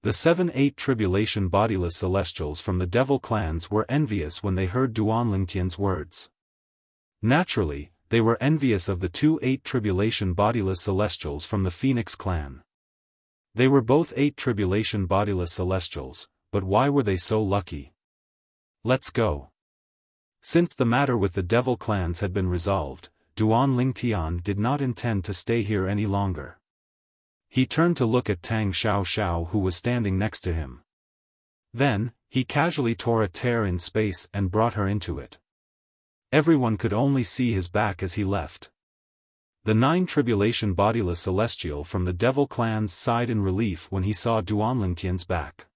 The 7 8 tribulation bodiless celestials from the devil clans were envious when they heard Duan Lingtian's words. Naturally, they were envious of the 2 8 tribulation bodiless celestials from the Phoenix clan. They were both 8 tribulation bodiless celestials, but why were they so lucky? Let's go. Since the matter with the devil clans had been resolved, Duan Lingtian did not intend to stay here any longer. He turned to look at Tang Xiao who was standing next to him. Then, he casually tore a tear in space and brought her into it. Everyone could only see his back as he left. The 9 tribulation bodiless celestial from the devil clans sighed in relief when he saw Duan Lingtian's back.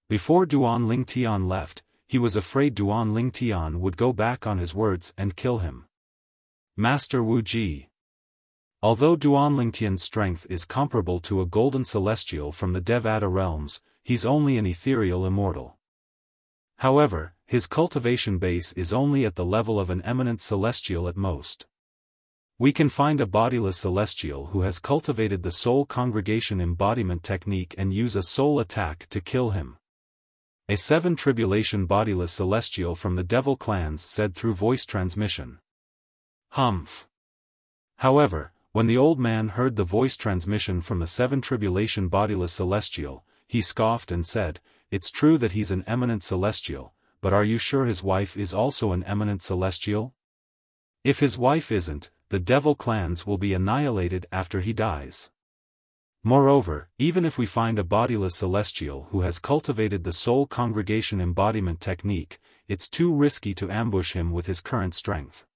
Before Duan Lingtian left, he was afraid Duan Lingtian would go back on his words and kill him. Master Wu Ji. Although Duan Lingtian's strength is comparable to a golden celestial from the Devata realms, he's only an ethereal immortal. However, his cultivation base is only at the level of an eminent celestial at most. We can find a bodiless celestial who has cultivated the soul congregation embodiment technique and use a soul attack to kill him. A 7 tribulation bodiless celestial from the devil clans said through voice transmission. Humph. However, when the old man heard the voice transmission from the 7 tribulation bodiless celestial, he scoffed and said, "It's true that he's an eminent celestial, but are you sure his wife is also an eminent celestial? If his wife isn't, the devil clans will be annihilated after he dies. Moreover, even if we find a bodiless celestial who has cultivated the soul congregation embodiment technique, it's too risky to ambush him with his current strength.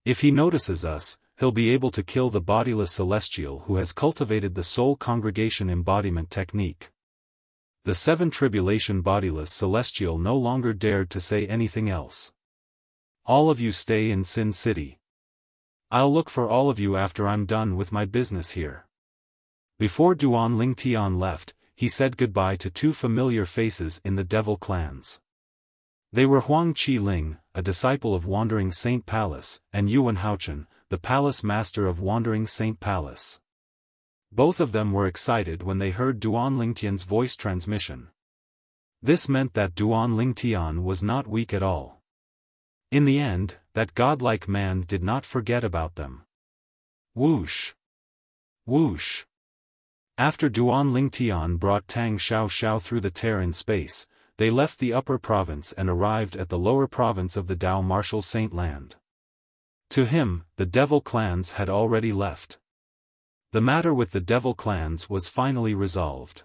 If he notices us, he'll be able to kill the bodiless celestial who has cultivated the soul congregation embodiment technique." The 7 tribulation bodiless celestial no longer dared to say anything else. "All of you stay in Sin City. I'll look for all of you after I'm done with my business here." Before Duan Lingtian left, he said goodbye to 2 familiar faces in the devil clans. They were Huang Qi-ling, a disciple of Wandering Saint Palace, and Yuan Haochen, the palace master of Wandering Saint Palace. Both of them were excited when they heard Duan Lingtian's voice transmission. This meant that Duan Lingtian was not weak at all. In the end, that godlike man did not forget about them. Whoosh! Whoosh! After Duan Lingtian brought Tang Xiao through the tear in space, they left the upper province and arrived at the lower province of the Dao Martial Saint Land. To him, the devil clans had already left. The matter with the devil clans was finally resolved.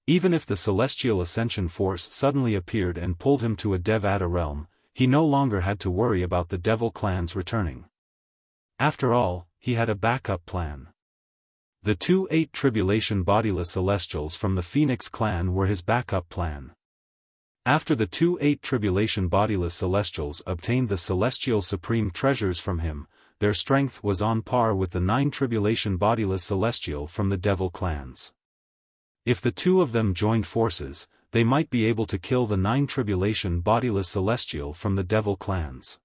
Even if the celestial ascension force suddenly appeared and pulled him to a Devata realm, he no longer had to worry about the devil clans returning. After all, he had a backup plan. The 2 8 tribulation bodiless celestials from the Phoenix clan were his backup plan. After the 2 8 tribulation bodiless celestials obtained the celestial supreme treasures from him, their strength was on par with the 9 tribulation bodiless celestial from the devil clans. If the 2 of them joined forces, they might be able to kill the 9 tribulation bodiless celestial from the devil clans.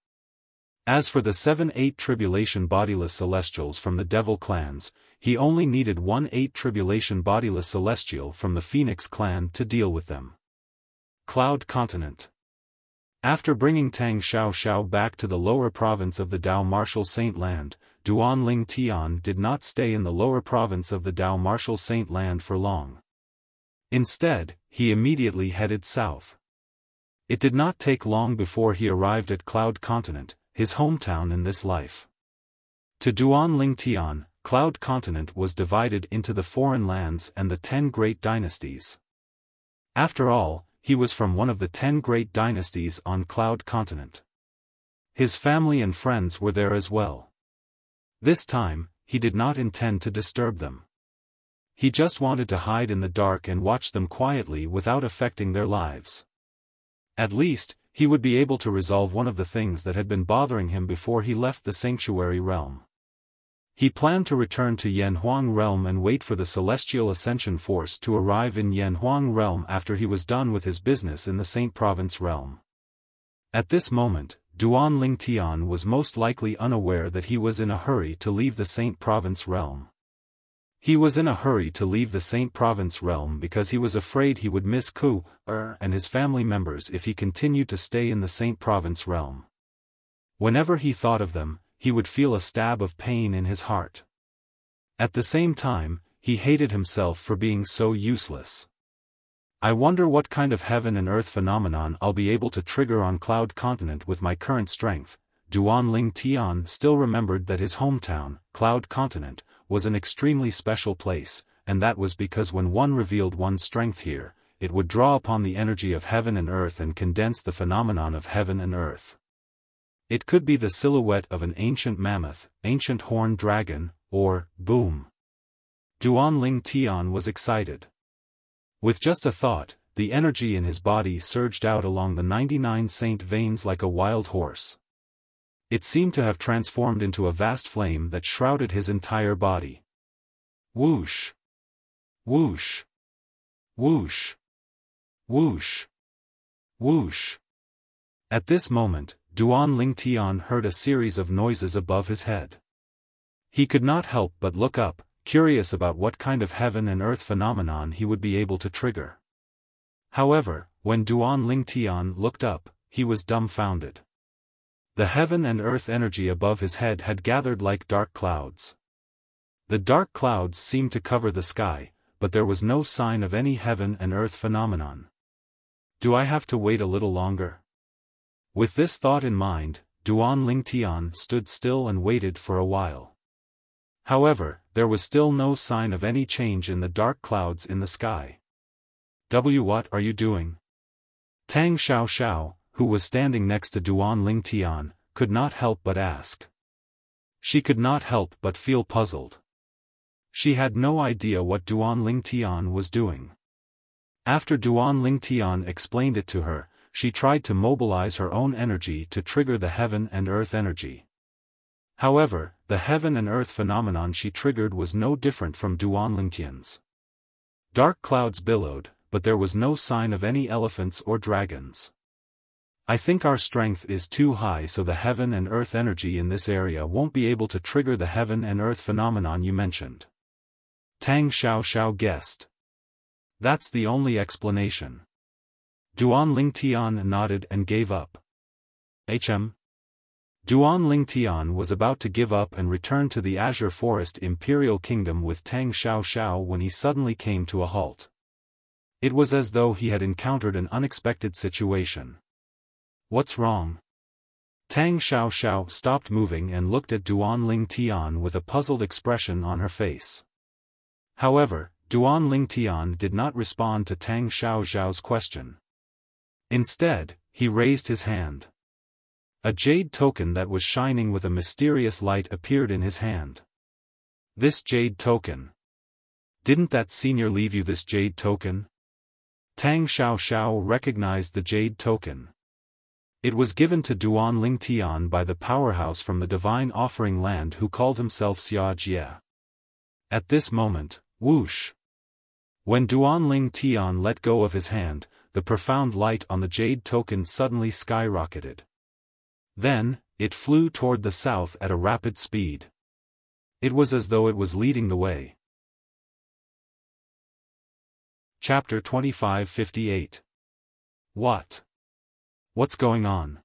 As for the 7 8 tribulation bodiless celestials from the devil clans, he only needed 1 8 tribulation bodiless celestial from the Phoenix clan to deal with them. Cloud Continent. After bringing Tang Xiao back to the lower province of the Dao Martial Saint Land, Duan Lingtian did not stay in the lower province of the Dao Martial Saint Land for long. Instead, he immediately headed south. It did not take long before he arrived at Cloud Continent, his hometown in this life. To Duan Lingtian, Cloud Continent was divided into the foreign lands and the 10 great dynasties. After all, he was from one of the 10 great dynasties on Cloud Continent. His family and friends were there as well. This time, he did not intend to disturb them. He just wanted to hide in the dark and watch them quietly without affecting their lives. At least, he would be able to resolve one of the things that had been bothering him before he left the sanctuary realm. He planned to return to Yanhuang realm and wait for the celestial ascension force to arrive in Yanhuang realm after he was done with his business in the Saint Province realm. At this moment, Duan Lingtian was most likely unaware that he was in a hurry to leave the Saint Province realm. He was in a hurry to leave the Saint Province realm because he was afraid he would miss Ku and his family members if he continued to stay in the Saint Province realm. Whenever he thought of them, he would feel a stab of pain in his heart. At the same time, he hated himself for being so useless. I wonder what kind of heaven and earth phenomenon I'll be able to trigger on Cloud Continent with my current strength. Duan Lingtian still remembered that his hometown, Cloud Continent, was an extremely special place, and that was because when one revealed one's strength here, it would draw upon the energy of heaven and earth and condense the phenomenon of heaven and earth. It could be the silhouette of an ancient mammoth, ancient horned dragon, or, boom. Duan Lingtian was excited. With just a thought, the energy in his body surged out along the 99 saint veins like a wild horse. It seemed to have transformed into a vast flame that shrouded his entire body. Whoosh! Whoosh! Whoosh! Whoosh! Whoosh! At this moment, Duan Lingtian heard a series of noises above his head. He could not help but look up, curious about what kind of heaven and earth phenomenon he would be able to trigger. However, when Duan Lingtian looked up, he was dumbfounded. The heaven and earth energy above his head had gathered like dark clouds. The dark clouds seemed to cover the sky, but there was no sign of any heaven and earth phenomenon. Do I have to wait a little longer? With this thought in mind, Duan Lingtian stood still and waited for a while. However, there was still no sign of any change in the dark clouds in the sky. What are you doing? Tang Xiaoxiao, who was standing next to Duan Lingtian, could not help but ask. She could not help but feel puzzled. She had no idea what Duan Lingtian was doing. After Duan Lingtian explained it to her, she tried to mobilize her own energy to trigger the heaven and earth energy. However, the heaven and earth phenomenon she triggered was no different from Duan Lingtian's. Dark clouds billowed, but there was no sign of any elephants or dragons. I think our strength is too high, so the heaven and earth energy in this area won't be able to trigger the heaven and earth phenomenon you mentioned. Tang Xiaoxiao guessed. That's the only explanation. Duan Lingtian nodded and gave up. Duan Lingtian was about to give up and return to the Azure Forest Imperial Kingdom with Tang Xiaoxiao when he suddenly came to a halt. It was as though he had encountered an unexpected situation. What's wrong? Tang Xiaoxiao stopped moving and looked at Duan Lingtian with a puzzled expression on her face. However, Duan Lingtian did not respond to Tang Xiaoxiao's question. Instead, he raised his hand. A jade token that was shining with a mysterious light appeared in his hand. This jade token. Didn't that senior leave you this jade token? Tang Xiaoxiao recognized the jade token. It was given to Duan Lingtian by the powerhouse from the Divine Offering Land who called himself Xia Jie. At this moment, whoosh! When Duan Lingtian let go of his hand, the profound light on the jade token suddenly skyrocketed. Then, it flew toward the south at a rapid speed. It was as though it was leading the way. Chapter 2558. What? What's going on?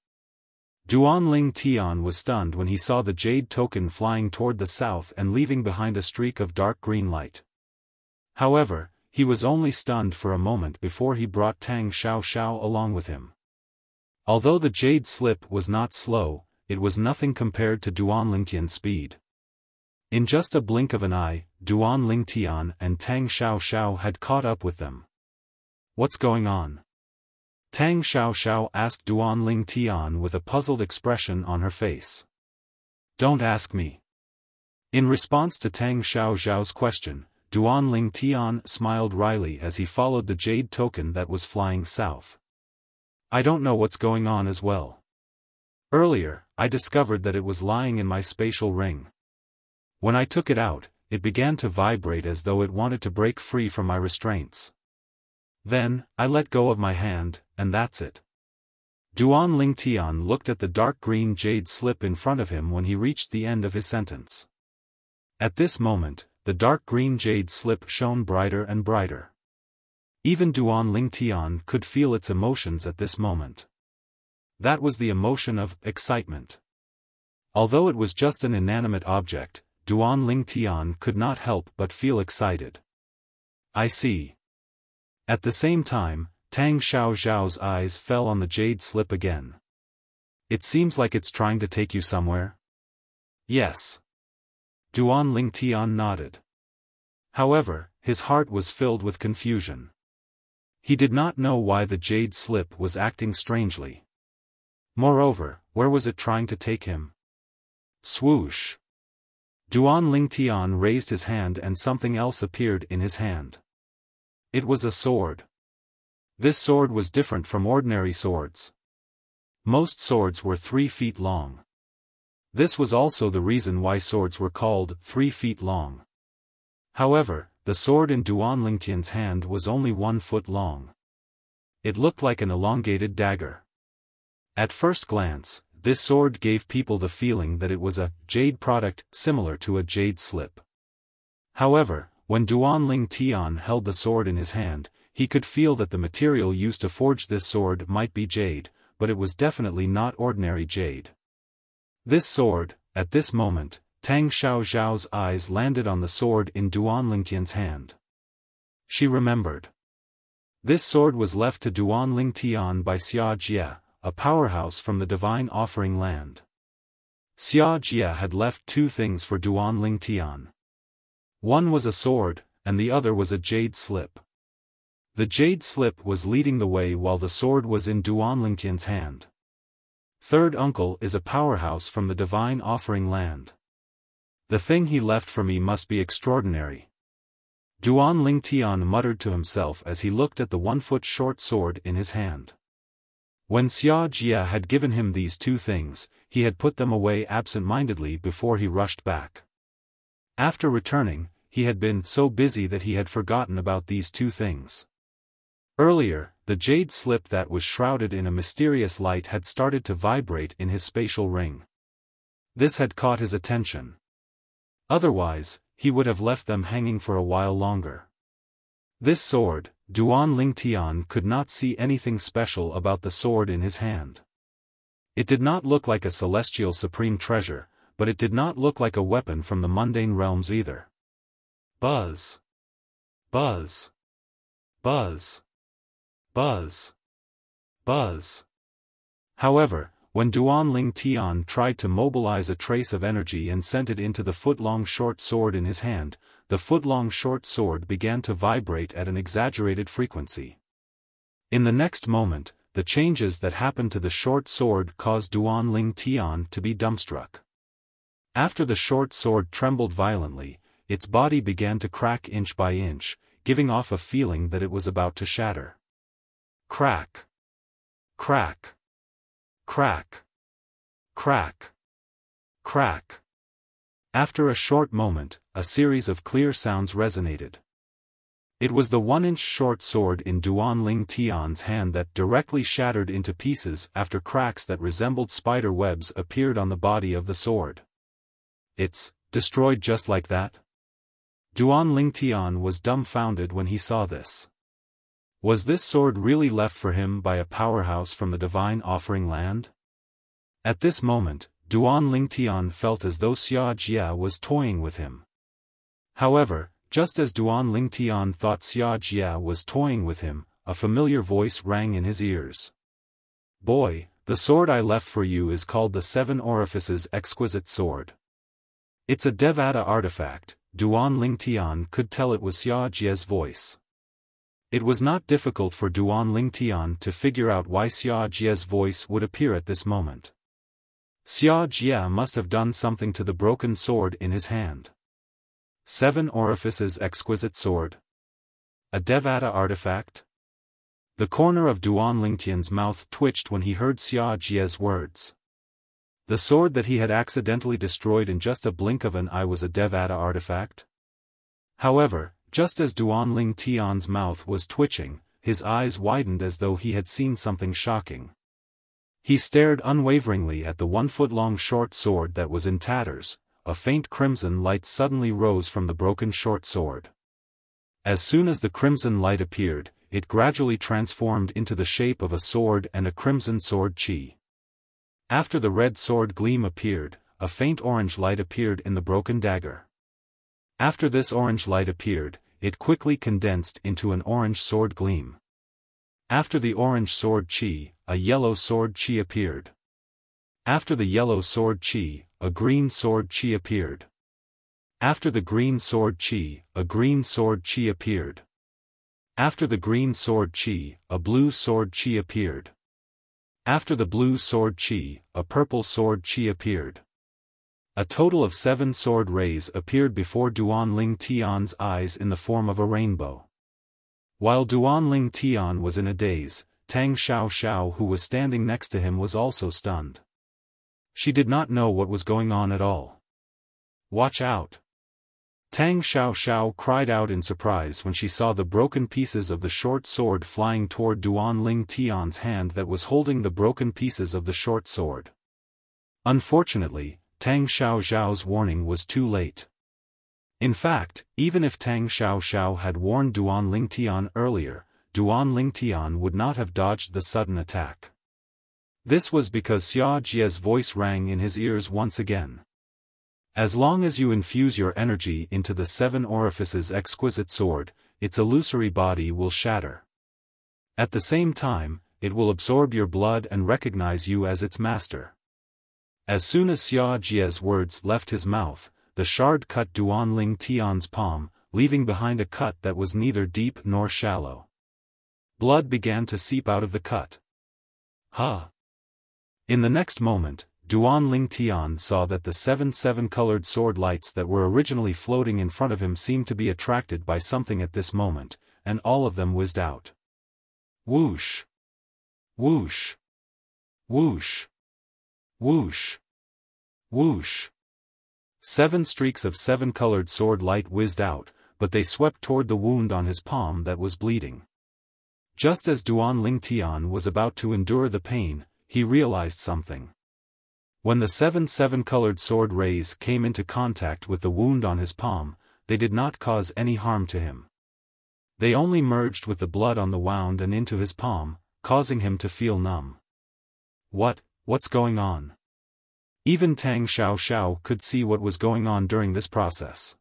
Duan Lingtian was stunned when he saw the jade token flying toward the south and leaving behind a streak of dark green light. However, he was only stunned for a moment before he brought Tang Xiaoxiao along with him. Although the jade slip was not slow, it was nothing compared to Duan Lingtian's speed. In just a blink of an eye, Duan Lingtian and Tang Xiaoxiao had caught up with them. What's going on? Tang Xiaoxiao asked Duan Lingtian with a puzzled expression on her face. Don't ask me. In response to Tang Xiaoxiao's question, Duan Ling Tian smiled wryly as he followed the jade token that was flying south. I don't know what's going on as well. Earlier, I discovered that it was lying in my spatial ring. When I took it out, it began to vibrate as though it wanted to break free from my restraints. Then, I let go of my hand, and that's it. Duan Ling Tian looked at the dark green jade slip in front of him when he reached the end of his sentence. At this moment, the dark green jade slip shone brighter and brighter. Even Duan Ling Tian could feel its emotions at this moment. That was the emotion of excitement. Although it was just an inanimate object, Duan Ling Tian could not help but feel excited. I see. At the same time, Tang Xiao Zhao's eyes fell on the jade slip again. It seems like it's trying to take you somewhere? Yes. Duan Ling Tian nodded. However, his heart was filled with confusion. He did not know why the jade slip was acting strangely. Moreover, where was it trying to take him? Swoosh! Duan Ling Tian raised his hand and something else appeared in his hand. It was a sword. This sword was different from ordinary swords. Most swords were 3 feet long. This was also the reason why swords were called 3 feet long. However, the sword in Duan Ling Tian's hand was only 1 foot long. It looked like an elongated dagger. At first glance, this sword gave people the feeling that it was a jade product similar to a jade slip. However, when Duan Ling Tian held the sword in his hand, he could feel that the material used to forge this sword might be jade, but it was definitely not ordinary jade. This sword, at this moment, Tang Xiao Zhao's eyes landed on the sword in Duan Ling Tian's hand. She remembered. This sword was left to Duan Ling Tian by Xia Jie, a powerhouse from the Divine Offering Land. Xia Jie had left 2 things for Duan Ling Tian. One was a sword, and the other was a jade slip. The jade slip was leading the way while the sword was in Duan Ling Tian's hand. Third uncle is a powerhouse from the Divine Offering Land. The thing he left for me must be extraordinary. Duan Ling Tian muttered to himself as he looked at the 1-foot short sword in his hand. When Xia Jie had given him these 2 things, he had put them away absent-mindedly before he rushed back. After returning, he had been so busy that he had forgotten about these 2 things. Earlier, the jade slip that was shrouded in a mysterious light had started to vibrate in his spatial ring. This had caught his attention. Otherwise, he would have left them hanging for a while longer. This sword, Duan Ling Tian could not see anything special about the sword in his hand. It did not look like a celestial supreme treasure, but it did not look like a weapon from the mundane realms either. Buzz. Buzz. Buzz. Buzz. Buzz. However, when Duan Ling Tian tried to mobilize a trace of energy and sent it into the foot-long short sword in his hand, the foot-long short sword began to vibrate at an exaggerated frequency. In the next moment, the changes that happened to the short sword caused Duan Ling Tian to be dumbstruck. After the short sword trembled violently, its body began to crack inch by inch, giving off a feeling that it was about to shatter. Crack. Crack. Crack. Crack. Crack. After a short moment, a series of clear sounds resonated. It was the 1-inch short sword in Duan Ling Tian's hand that directly shattered into pieces after cracks that resembled spider webs appeared on the body of the sword. It's destroyed just like that? Duan Ling Tian was dumbfounded when he saw this. Was this sword really left for him by a powerhouse from the Divine Offering Land? At this moment, Duan Ling Tian felt as though Xia Jie was toying with him. However, just as Duan Ling Tian thought Xia Jie was toying with him, a familiar voice rang in his ears. Boy, the sword I left for you is called the 7 Orifices Exquisite Sword. It's a Devata artifact. Duan Ling Tian could tell it was Xia Jie's voice. It was not difficult for Duan Ling Tian to figure out why Xia Jie's voice would appear at this moment. Xia Jie must have done something to the broken sword in his hand. 7 orifices exquisite sword. A Devata artifact? The corner of Duan Lingtian's mouth twitched when he heard Xia Jie's words. The sword that he had accidentally destroyed in just a blink of an eye was a Devata artifact? However, just as Duan Lingtian's mouth was twitching, his eyes widened as though he had seen something shocking. He stared unwaveringly at the 1-foot-long short sword that was in tatters. A faint crimson light suddenly rose from the broken short sword. As soon as the crimson light appeared, it gradually transformed into the shape of a sword and a crimson sword chi. After the red sword gleam appeared, a faint orange light appeared in the broken dagger. After this orange light appeared, it quickly condensed into an orange sword gleam. After the orange sword chi, a yellow sword chi appeared. After the yellow sword chi, a green sword chi appeared. After the green sword chi, a green sword chi appeared. After the green sword chi, a blue sword chi appeared. After the blue sword chi, a purple sword chi appeared. A total of 7 sword rays appeared before Duan Lingtian's eyes in the form of a rainbow. While Duan Lingtian was in a daze, Tang Xiaoxiao who was standing next to him was also stunned. She did not know what was going on at all. "Watch out!" Tang Xiaoxiao cried out in surprise when she saw the broken pieces of the short sword flying toward Duan Lingtian's hand that was holding the broken pieces of the short sword. Unfortunately, Tang Xiaoxiao's warning was too late. In fact, even if Tang Xiaoxiao had warned Duan Lingtian earlier, Duan Lingtian would not have dodged the sudden attack. This was because Xia Jie's voice rang in his ears once again. As long as you infuse your energy into the 7 orifices exquisite sword, its illusory body will shatter. At the same time, it will absorb your blood and recognize you as its master. As soon as Xia Jie's words left his mouth, the shard cut Duan Lingtian's palm, leaving behind a cut that was neither deep nor shallow. Blood began to seep out of the cut. Huh! In the next moment, Duan Lingtian saw that the 7 colored sword lights that were originally floating in front of him seemed to be attracted by something at this moment, and all of them whizzed out. Whoosh! Whoosh! Whoosh! Whoosh! Whoosh! 7 streaks of 7-colored sword light whizzed out, but they swept toward the wound on his palm that was bleeding. Just as Duan Lingtian was about to endure the pain, he realized something. When the 7 colored sword rays came into contact with the wound on his palm, they did not cause any harm to him. They only merged with the blood on the wound and into his palm, causing him to feel numb. What's going on? Even Tang Xiaoxiao could see what was going on during this process.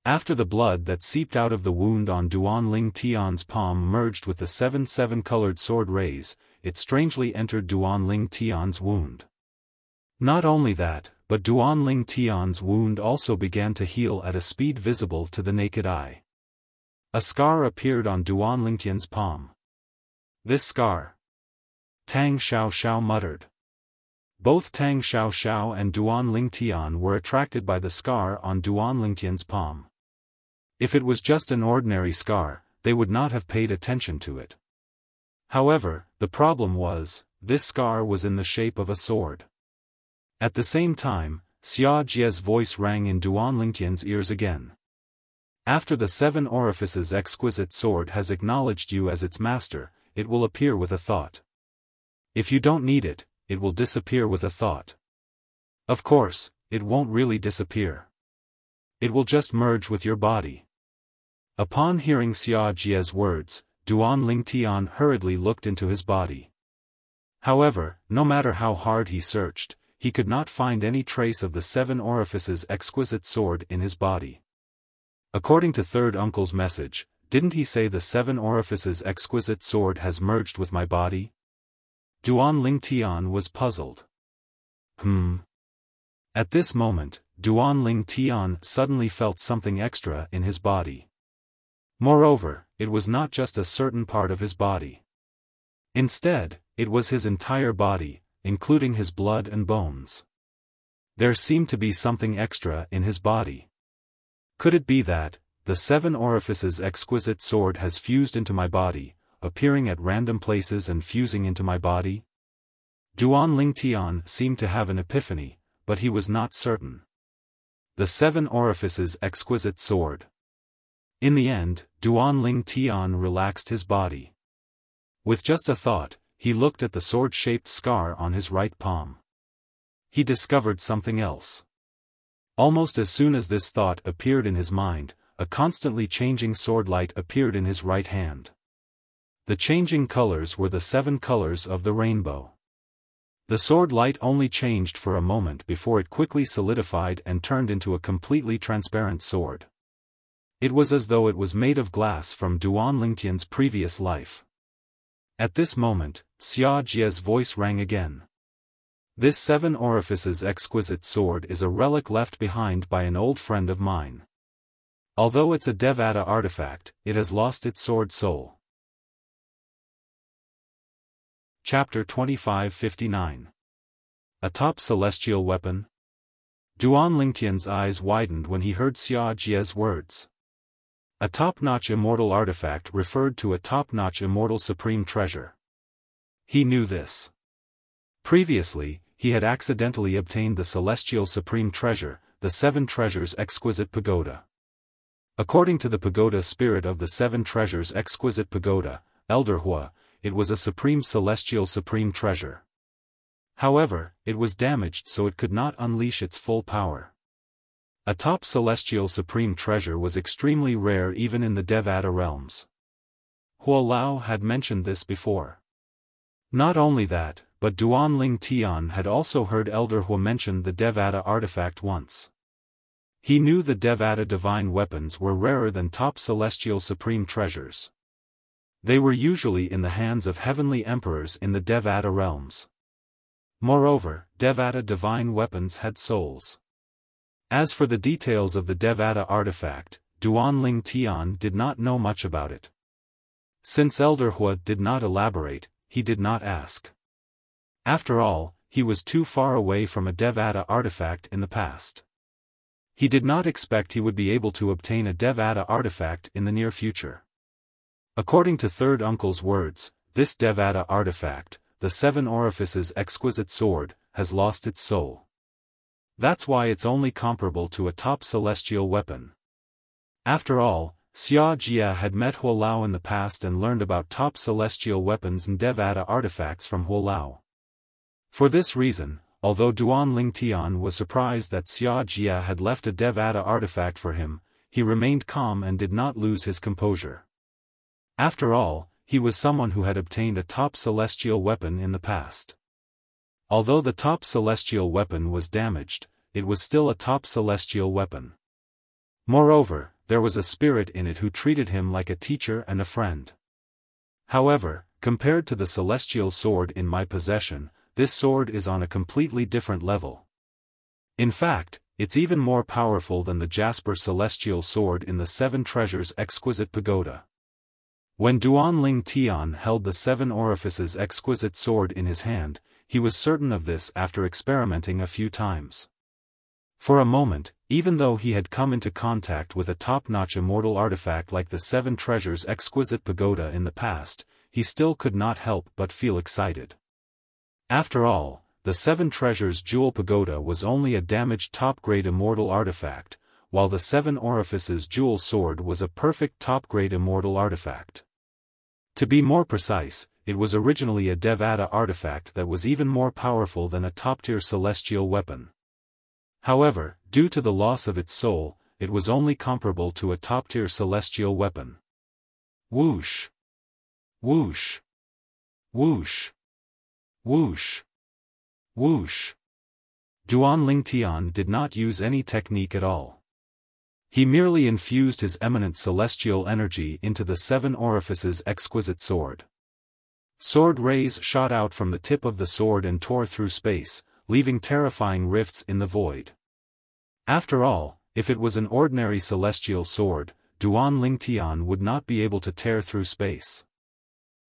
After the blood that seeped out of the wound on Duan Lingtian's palm merged with the 7 colored sword rays, it strangely entered Duan Lingtian's wound. Not only that, but Duan Lingtian's wound also began to heal at a speed visible to the naked eye. A scar appeared on Duan Lingtian's palm. "This scar," Tang Xiaoxiao muttered. Both Tang Xiaoxiao and Duan Lingtian were attracted by the scar on Duan Lingtian's palm. If it was just an ordinary scar, they would not have paid attention to it. However, the problem was, this scar was in the shape of a sword. At the same time, Xia Jie's voice rang in Duan Lingtian's ears again. After the 7 orifices exquisite sword has acknowledged you as its master, it will appear with a thought. If you don't need it, it will disappear with a thought. Of course, it won't really disappear. It will just merge with your body. Upon hearing Xia Jie's words, Duan Lingtian hurriedly looked into his body. However, no matter how hard he searched, he could not find any trace of the 7 orifices exquisite sword in his body. According to Third Uncle's message, didn't he say the 7 orifices exquisite sword has merged with my body? Duan Lingtian was puzzled. At this moment, Duan Lingtian suddenly felt something extra in his body. Moreover, it was not just a certain part of his body. Instead, it was his entire body, including his blood and bones. There seemed to be something extra in his body. Could it be that, the 7 orifices exquisite sword has fused into my body, appearing at random places and fusing into my body? Duan Ling Tian seemed to have an epiphany, but he was not certain. The 7 orifices exquisite sword. In the end, Duan Ling Tian relaxed his body. With just a thought, he looked at the sword-shaped scar on his right palm. He discovered something else. Almost as soon as this thought appeared in his mind, a constantly changing sword light appeared in his right hand. The changing colors were the 7 colors of the rainbow. The sword light only changed for a moment before it quickly solidified and turned into a completely transparent sword. It was as though it was made of glass from Duan Lingtian's previous life. At this moment, Xia Jie's voice rang again. This 7 orifices exquisite sword is a relic left behind by an old friend of mine. Although it's a Devata artifact, it has lost its sword soul. Chapter 2559. A top celestial weapon? Duan Lingtian's eyes widened when he heard Xia Jie's words. A top-notch immortal artifact referred to a top-notch immortal supreme treasure. He knew this. Previously, he had accidentally obtained the celestial supreme treasure, the 7 treasures exquisite pagoda. According to the pagoda spirit of the 7 treasures exquisite pagoda, Elder Hua, it was a supreme celestial supreme treasure. However, it was damaged so it could not unleash its full power. A top celestial supreme treasure was extremely rare even in the Devata realms. Hua Lao had mentioned this before. Not only that, but Duan Ling Tian had also heard Elder Hua mention the Devata artifact once. He knew the Devata divine weapons were rarer than top celestial supreme treasures. They were usually in the hands of heavenly emperors in the Devata realms. Moreover, Devata divine weapons had souls. As for the details of the Devata artifact, Duan Ling Tian did not know much about it. Since Elder Hua did not elaborate, he did not ask. After all, he was too far away from a Devata artifact in the past. He did not expect he would be able to obtain a Devata artifact in the near future. According to Third Uncle's words, this Devata artifact, the 7 orifices exquisite sword, has lost its soul. That's why it's only comparable to a top celestial weapon. After all, Xia Jie had met Hua Lao in the past and learned about top celestial weapons and Devata artifacts from Hua Lao. For this reason, although Duan Ling Tian was surprised that Xia Jie had left a Devata artifact for him, he remained calm and did not lose his composure. After all, he was someone who had obtained a top celestial weapon in the past. Although the top celestial weapon was damaged, it was still a top celestial weapon. Moreover, there was a spirit in it who treated him like a teacher and a friend. However, compared to the celestial sword in my possession, this sword is on a completely different level. In fact, it's even more powerful than the Jasper celestial sword in the 7 treasures exquisite pagoda. When Duan Ling Tian held the 7 orifices exquisite sword in his hand, he was certain of this after experimenting a few times. For a moment, even though he had come into contact with a top-notch immortal artifact like the 7 treasures exquisite pagoda in the past, he still could not help but feel excited. After all, the 7 treasures jewel pagoda was only a damaged top-grade immortal artifact, while the 7 orifices jewel sword was a perfect top-grade immortal artifact. To be more precise, it was originally a Devata artifact that was even more powerful than a top-tier celestial weapon. However, due to the loss of its soul, it was only comparable to a top-tier celestial weapon. Whoosh! Whoosh! Whoosh! Whoosh! Whoosh! Duan Ling Tian did not use any technique at all. He merely infused his eminent celestial energy into the 7 orifices exquisite sword. Sword rays shot out from the tip of the sword and tore through space, leaving terrifying rifts in the void. After all, if it was an ordinary celestial sword, Duan Ling Tian would not be able to tear through space.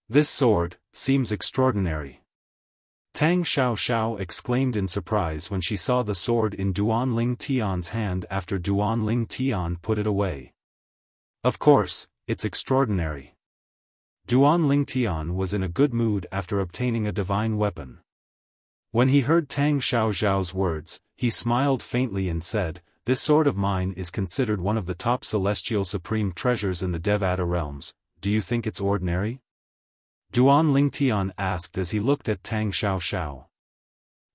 This sword seems extraordinary. Tang Xiao exclaimed in surprise when she saw the sword in Duan Ling Tian's hand after Duan Ling Tian put it away. Of course, it's extraordinary. Duan Ling Tian was in a good mood after obtaining a divine weapon. When he heard Tang Xiao's words, he smiled faintly and said, "This sword of mine is considered one of the top celestial supreme treasures in the Devata realms. Do you think it's ordinary?" Duan Ling Tian asked as he looked at Tang Xiao.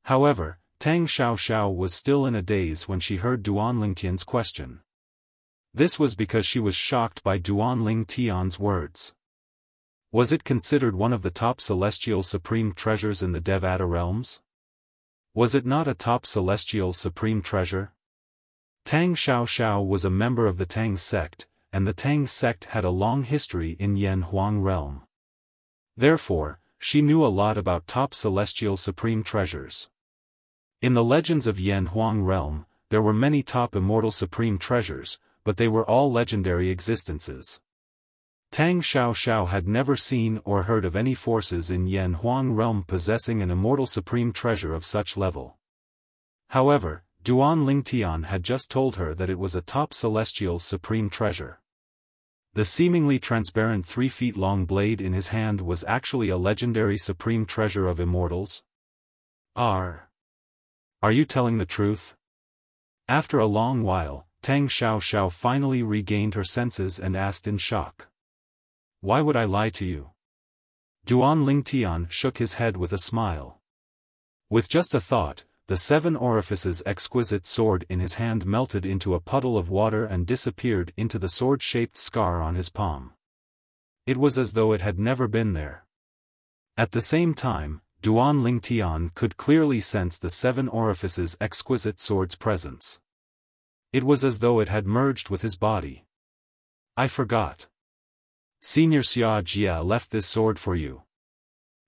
However, Tang Xiao was still in a daze when she heard Duan Ling Tian's question. This was because she was shocked by Duan Ling Tian's words. Was it considered one of the top celestial supreme treasures in the Devata realms? Was it not a top celestial supreme treasure? Tang Xiao was a member of the Tang sect, and the Tang sect had a long history in Yan Huang realm. Therefore, she knew a lot about top celestial supreme treasures. In the legends of Yan Huang realm, there were many top immortal supreme treasures, but they were all legendary existences. Tang Xiao had never seen or heard of any forces in Yan Huang realm possessing an immortal supreme treasure of such level. However, Duan Ling Tian had just told her that it was a top celestial supreme treasure. The seemingly transparent 3 feet long blade in his hand was actually a legendary supreme treasure of immortals? Are you telling the truth? After a long while, Tang Xiao finally regained her senses and asked in shock. "Why would I lie to you?" Duan Ling Tian shook his head with a smile. With just a thought, the 7 orifices exquisite sword in his hand melted into a puddle of water and disappeared into the sword-shaped scar on his palm. It was as though it had never been there. At the same time, Duan Ling Tian could clearly sense the 7 orifices exquisite sword's presence. It was as though it had merged with his body. "I forgot. Senior Xia left this sword for you."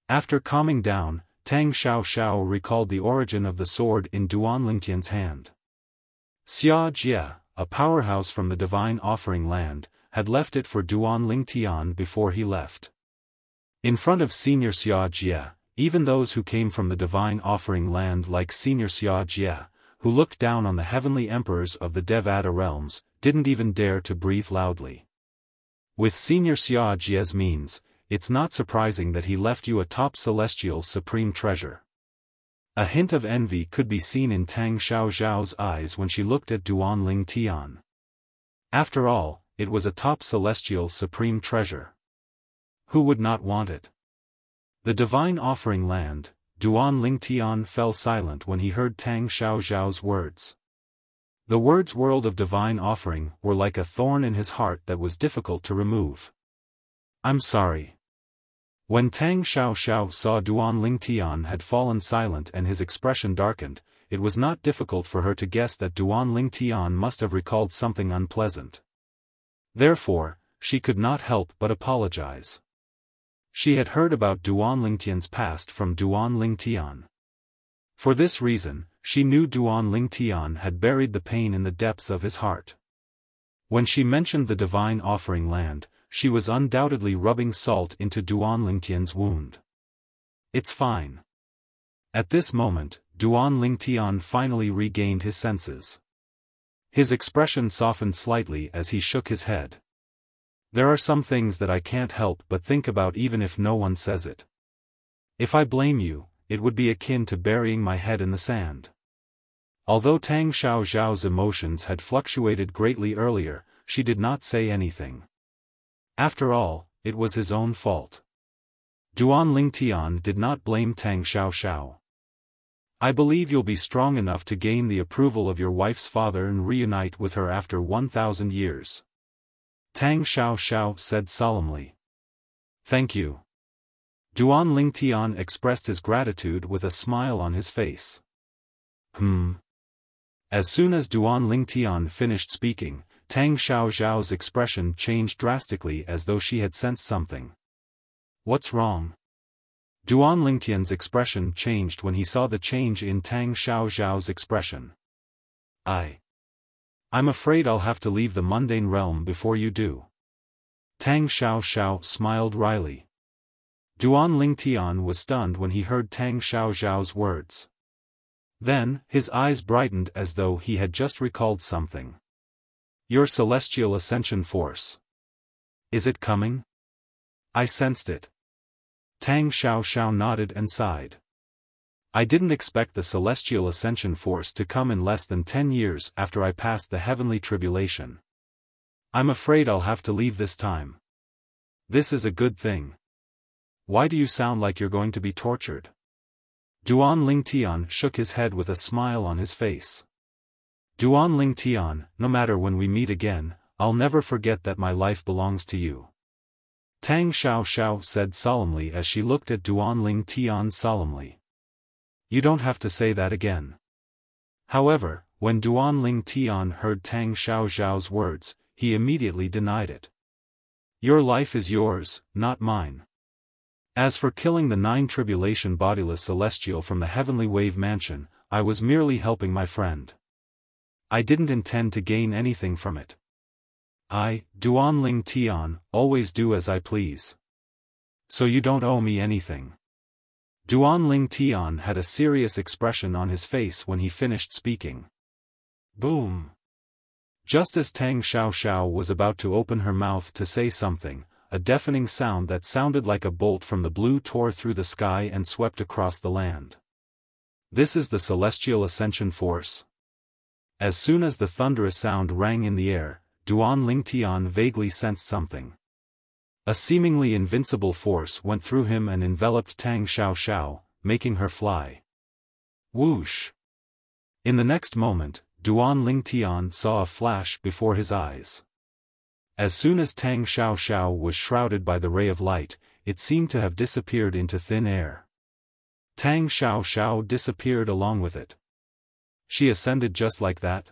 After calming down, Tang Xiao recalled the origin of the sword in Duan Ling Tian's hand. Xia, a powerhouse from the Divine Offering Land, had left it for Duan Ling Tian before he left. In front of Senior Xia, even those who came from the Divine Offering Land like Senior Xia, who looked down on the heavenly emperors of the Devata realms, didn't even dare to breathe loudly. With Senior Xia's means, it's not surprising that he left you a top celestial supreme treasure. A hint of envy could be seen in Tang Xiao's eyes when she looked at Duan Ling Tian. After all, it was a top celestial supreme treasure. Who would not want it? The Divine Offering Land, Duan Ling Tian fell silent when he heard Tang Xiao's words. The words "world of divine offering" were like a thorn in his heart that was difficult to remove. "I'm sorry." When Tang Xiao saw Duan Ling Tian had fallen silent and his expression darkened, it was not difficult for her to guess that Duan Ling Tian must have recalled something unpleasant. Therefore, she could not help but apologize. She had heard about Duan Ling Tian's past from Duan Ling Tian. For this reason, she knew Duan Ling Tian had buried the pain in the depths of his heart. When she mentioned the Divine Offering Land, she was undoubtedly rubbing salt into Duan Ling Tian's wound. "It's fine." At this moment, Duan Ling Tian finally regained his senses. His expression softened slightly as he shook his head. "There are some things that I can't help but think about even if no one says it. If I blame you, it would be akin to burying my head in the sand." Although Tang Xiao's emotions had fluctuated greatly earlier, she did not say anything. After all, it was his own fault. Duan Ling Tian did not blame Tang Xiao. "I believe you'll be strong enough to gain the approval of your wife's father and reunite with her after 1,000 years. Tang Xiao said solemnly. "Thank you." Duan Ling Tian expressed his gratitude with a smile on his face. As soon as Duan Ling Tian finished speaking, Tang Xiao's expression changed drastically as though she had sensed something. "What's wrong?" Duan Ling Tian's expression changed when he saw the change in Tang Xiao's expression. I'm afraid I'll have to leave the mundane realm before you do." Tang Xiao smiled wryly. Duan Lingtian was stunned when he heard Tang Xiaoxiao's words. Then, his eyes brightened as though he had just recalled something. Your celestial ascension force. Is it coming? I sensed it. Tang Xiaoxiao nodded and sighed. I didn't expect the celestial ascension force to come in less than 10 years after I passed the heavenly tribulation. I'm afraid I'll have to leave this time. This is a good thing. Why do you sound like you're going to be tortured? Duan Lingtian shook his head with a smile on his face. Duan Lingtian, no matter when we meet again, I'll never forget that my life belongs to you. Tang Xiaoxiao said solemnly as she looked at Duan Lingtian solemnly. You don't have to say that again. However, when Duan Lingtian heard Tang Xiaoxiao's words, he immediately denied it. Your life is yours, not mine. As for killing the 9 tribulation bodiless celestial from the heavenly wave mansion, I was merely helping my friend. I didn't intend to gain anything from it. I, Duan Lingtian, always do as I please. So you don't owe me anything. Duan Lingtian had a serious expression on his face when he finished speaking. Boom! Just as Tang Xiaoxiao was about to open her mouth to say something, a deafening sound that sounded like a bolt from the blue tore through the sky and swept across the land. This is the celestial ascension force. As soon as the thunderous sound rang in the air, Duan Lingtian vaguely sensed something. A seemingly invincible force went through him and enveloped Tang Xiaoxiao, making her fly. Whoosh! In the next moment, Duan Lingtian saw a flash before his eyes. As soon as Tang Xiaoxiao was shrouded by the ray of light, it seemed to have disappeared into thin air. Tang Xiaoxiao disappeared along with it. She ascended just like that?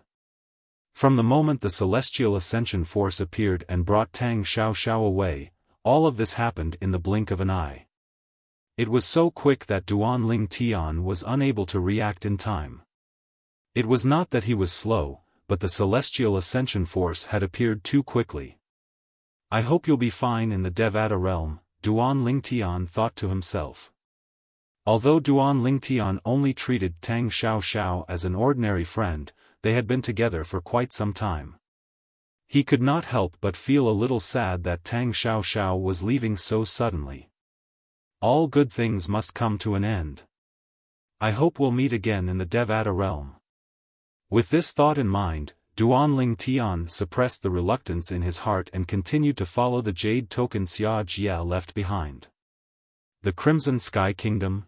From the moment the celestial ascension force appeared and brought Tang Xiaoxiao away, all of this happened in the blink of an eye. It was so quick that Duan Lingtian was unable to react in time. It was not that he was slow, but the celestial ascension force had appeared too quickly. I hope you'll be fine in the Devata realm, Duan Lingtian thought to himself. Although Duan Lingtian only treated Tang Xiaoxiao as an ordinary friend, they had been together for quite some time. He could not help but feel a little sad that Tang Xiaoxiao was leaving so suddenly. All good things must come to an end. I hope we'll meet again in the Devata realm. With this thought in mind, Duan Lingtian suppressed the reluctance in his heart and continued to follow the jade token Xia Jia left behind. The Crimson Sky Kingdom?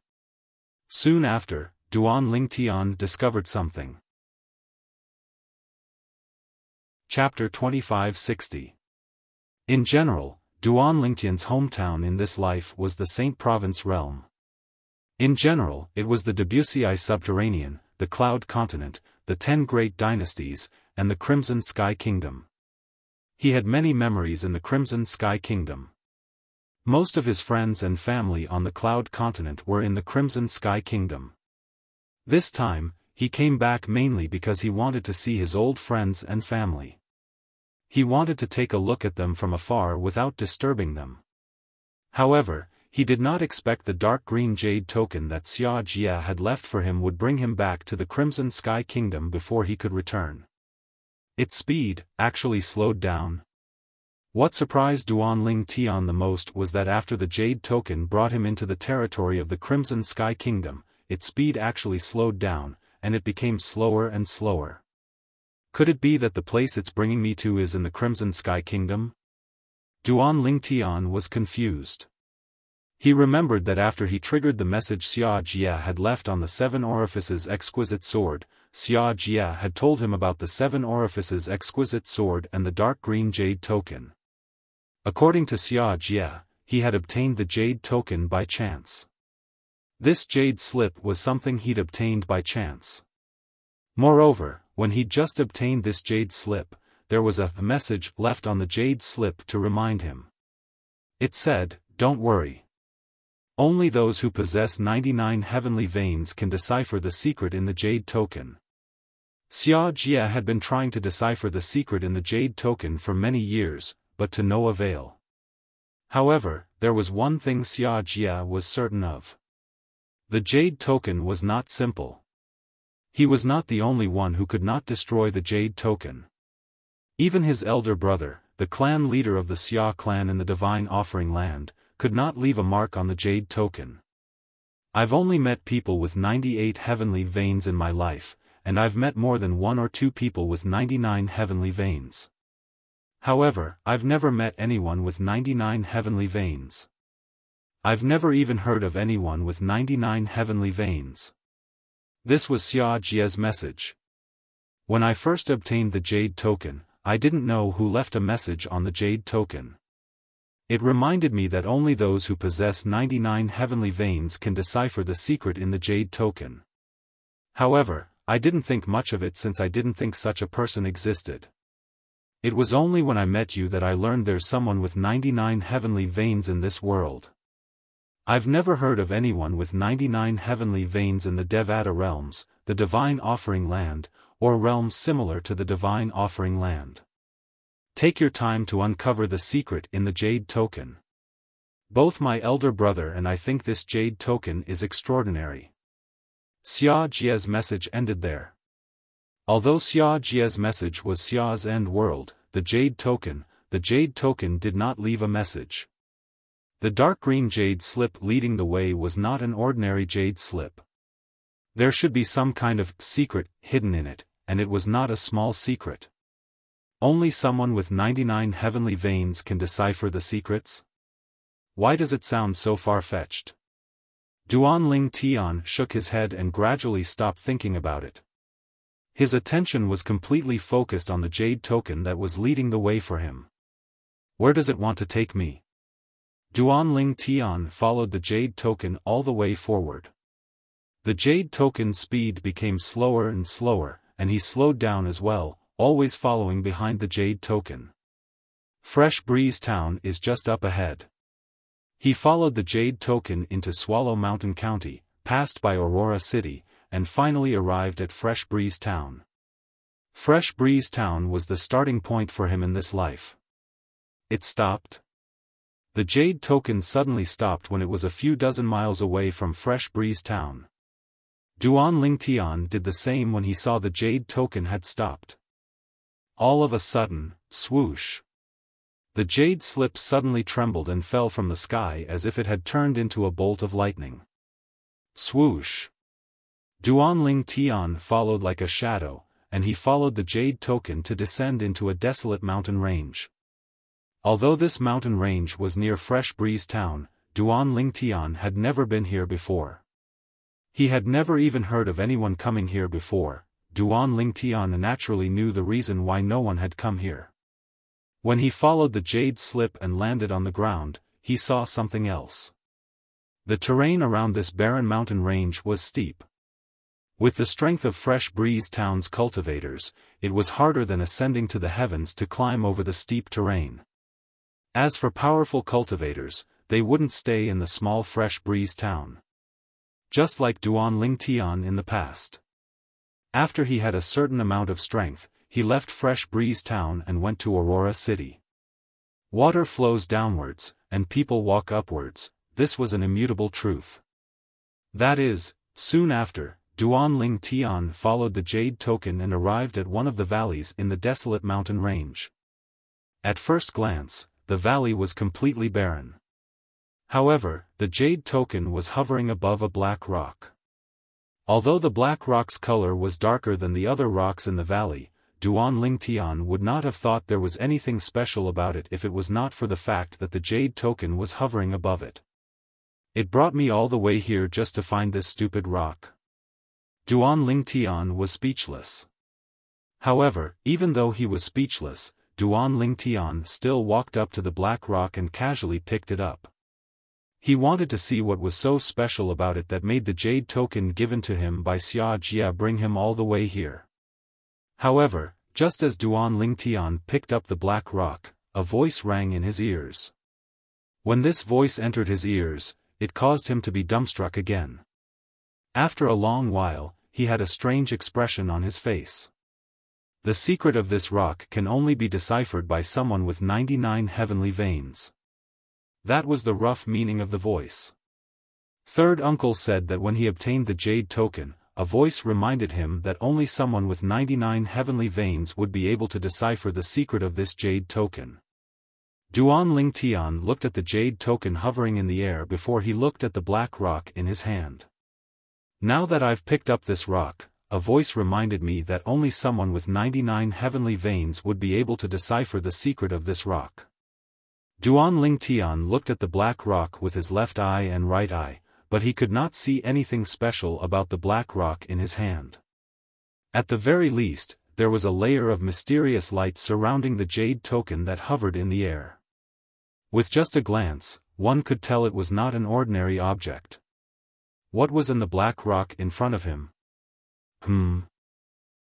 Soon after, Duan Lingtian discovered something. Chapter 2560. In general, Duan Lingtian's hometown in this life was the Saint Province realm. In general, it was the Debussy subterranean, the Cloud Continent, the 10 Great Dynasties, and the Crimson Sky Kingdom. He had many memories in the Crimson Sky Kingdom. Most of his friends and family on the Cloud Continent were in the Crimson Sky Kingdom. This time, he came back mainly because he wanted to see his old friends and family. He wanted to take a look at them from afar without disturbing them. However, he did not expect the dark green jade token that Xia Jia had left for him would bring him back to the Crimson Sky Kingdom before he could return. Its speed actually slowed down. What surprised Duan Lingtian the most was that after the jade token brought him into the territory of the Crimson Sky Kingdom, its speed actually slowed down, and it became slower and slower. Could it be that the place it's bringing me to is in the Crimson Sky Kingdom? Duan Lingtian was confused. He remembered that after he triggered the message Xia Jia had left on the 7 Orifices Exquisite Sword, Xia Jia had told him about the 7 Orifices Exquisite Sword and the dark green jade token. According to Xia Jia, he had obtained the jade token by chance. This jade slip was something he'd obtained by chance. Moreover, when he'd just obtained this jade slip, there was a message left on the jade slip to remind him. It said, "Don't worry. Only those who possess 99 heavenly veins can decipher the secret in the jade token." Xia Jia had been trying to decipher the secret in the jade token for many years, but to no avail. However, there was one thing Xia Jia was certain of. The jade token was not simple. He was not the only one who could not destroy the jade token. Even his elder brother, the clan leader of the Xia clan in the Divine Offering Land, could not leave a mark on the jade token. I've only met people with 98 heavenly veins in my life, and I've met more than 1 or 2 people with 99 heavenly veins. However, I've never met anyone with 99 heavenly veins. I've never even heard of anyone with 99 heavenly veins. This was Xia Jia's message. When I first obtained the jade token, I didn't know who left a message on the jade token. It reminded me that only those who possess 99 heavenly veins can decipher the secret in the jade token. However, I didn't think much of it since I didn't think such a person existed. It was only when I met you that I learned there's someone with 99 heavenly veins in this world. I've never heard of anyone with 99 heavenly veins in the Devata realms, the Divine Offering Land, or realms similar to the Divine Offering Land. Take your time to uncover the secret in the jade token. Both my elder brother and I think this jade token is extraordinary. Xia Jia's message ended there. Although Xia Jia's message was Xia's end world, the jade token did not leave a message. The dark green jade slip leading the way was not an ordinary jade slip. There should be some kind of secret hidden in it, and it was not a small secret. Only someone with 99 heavenly veins can decipher the secrets? Why does it sound so far-fetched? Duanling Tian shook his head and gradually stopped thinking about it. His attention was completely focused on the jade token that was leading the way for him. Where does it want to take me? Duanling Tian followed the jade token all the way forward. The jade token's speed became slower and slower, and he slowed down as well, always following behind the jade token. Fresh Breeze Town is just up ahead. He followed the jade token into Swallow Mountain County, passed by Aurora City, and finally arrived at Fresh Breeze Town. Fresh Breeze Town was the starting point for him in this life. It stopped. The jade token suddenly stopped when it was a few dozen miles away from Fresh Breeze Town. Duanling Tian did the same when he saw the jade token had stopped. All of a sudden, swoosh! The jade slip suddenly trembled and fell from the sky as if it had turned into a bolt of lightning. Swoosh! Duanling Tian followed like a shadow, and he followed the jade token to descend into a desolate mountain range. Although this mountain range was near Fresh Breeze Town, Duanling Tian had never been here before. He had never even heard of anyone coming here before. Duanling Tian naturally knew the reason why no one had come here. When he followed the jade slip and landed on the ground, he saw something else. The terrain around this barren mountain range was steep. With the strength of Fresh Breeze Town's cultivators, it was harder than ascending to the heavens to climb over the steep terrain. As for powerful cultivators, they wouldn't stay in the small Fresh Breeze Town. Just like Duanling Tian in the past. After he had a certain amount of strength, he left Fresh Breeze Town and went to Aurora City. Water flows downwards, and people walk upwards. This was an immutable truth. That is, soon after, Duanling Tian followed the jade token and arrived at one of the valleys in the desolate mountain range. At first glance, the valley was completely barren. However, the jade token was hovering above a black rock. Although the black rock's color was darker than the other rocks in the valley, Duanling Tian would not have thought there was anything special about it if it was not for the fact that the jade token was hovering above it. It brought me all the way here just to find this stupid rock. Duanling Tian was speechless. However, even though he was speechless, Duanling Tian still walked up to the black rock and casually picked it up. He wanted to see what was so special about it that made the jade token given to him by Xia Jia bring him all the way here. However, just as Duanling Tian picked up the black rock, a voice rang in his ears. When this voice entered his ears, it caused him to be dumbstruck again. After a long while, he had a strange expression on his face. The secret of this rock can only be deciphered by someone with 99 heavenly veins. That was the rough meaning of the voice. Third uncle said that when he obtained the jade token, a voice reminded him that only someone with 99 heavenly veins would be able to decipher the secret of this jade token. Duan Ling Tian looked at the jade token hovering in the air before he looked at the black rock in his hand. Now that I've picked up this rock, a voice reminded me that only someone with 99 heavenly veins would be able to decipher the secret of this rock. Duan Ling Tian looked at the black rock with his left eye and right eye, but he could not see anything special about the black rock in his hand. At the very least, there was a layer of mysterious light surrounding the jade token that hovered in the air. With just a glance, one could tell it was not an ordinary object. What was in the black rock in front of him?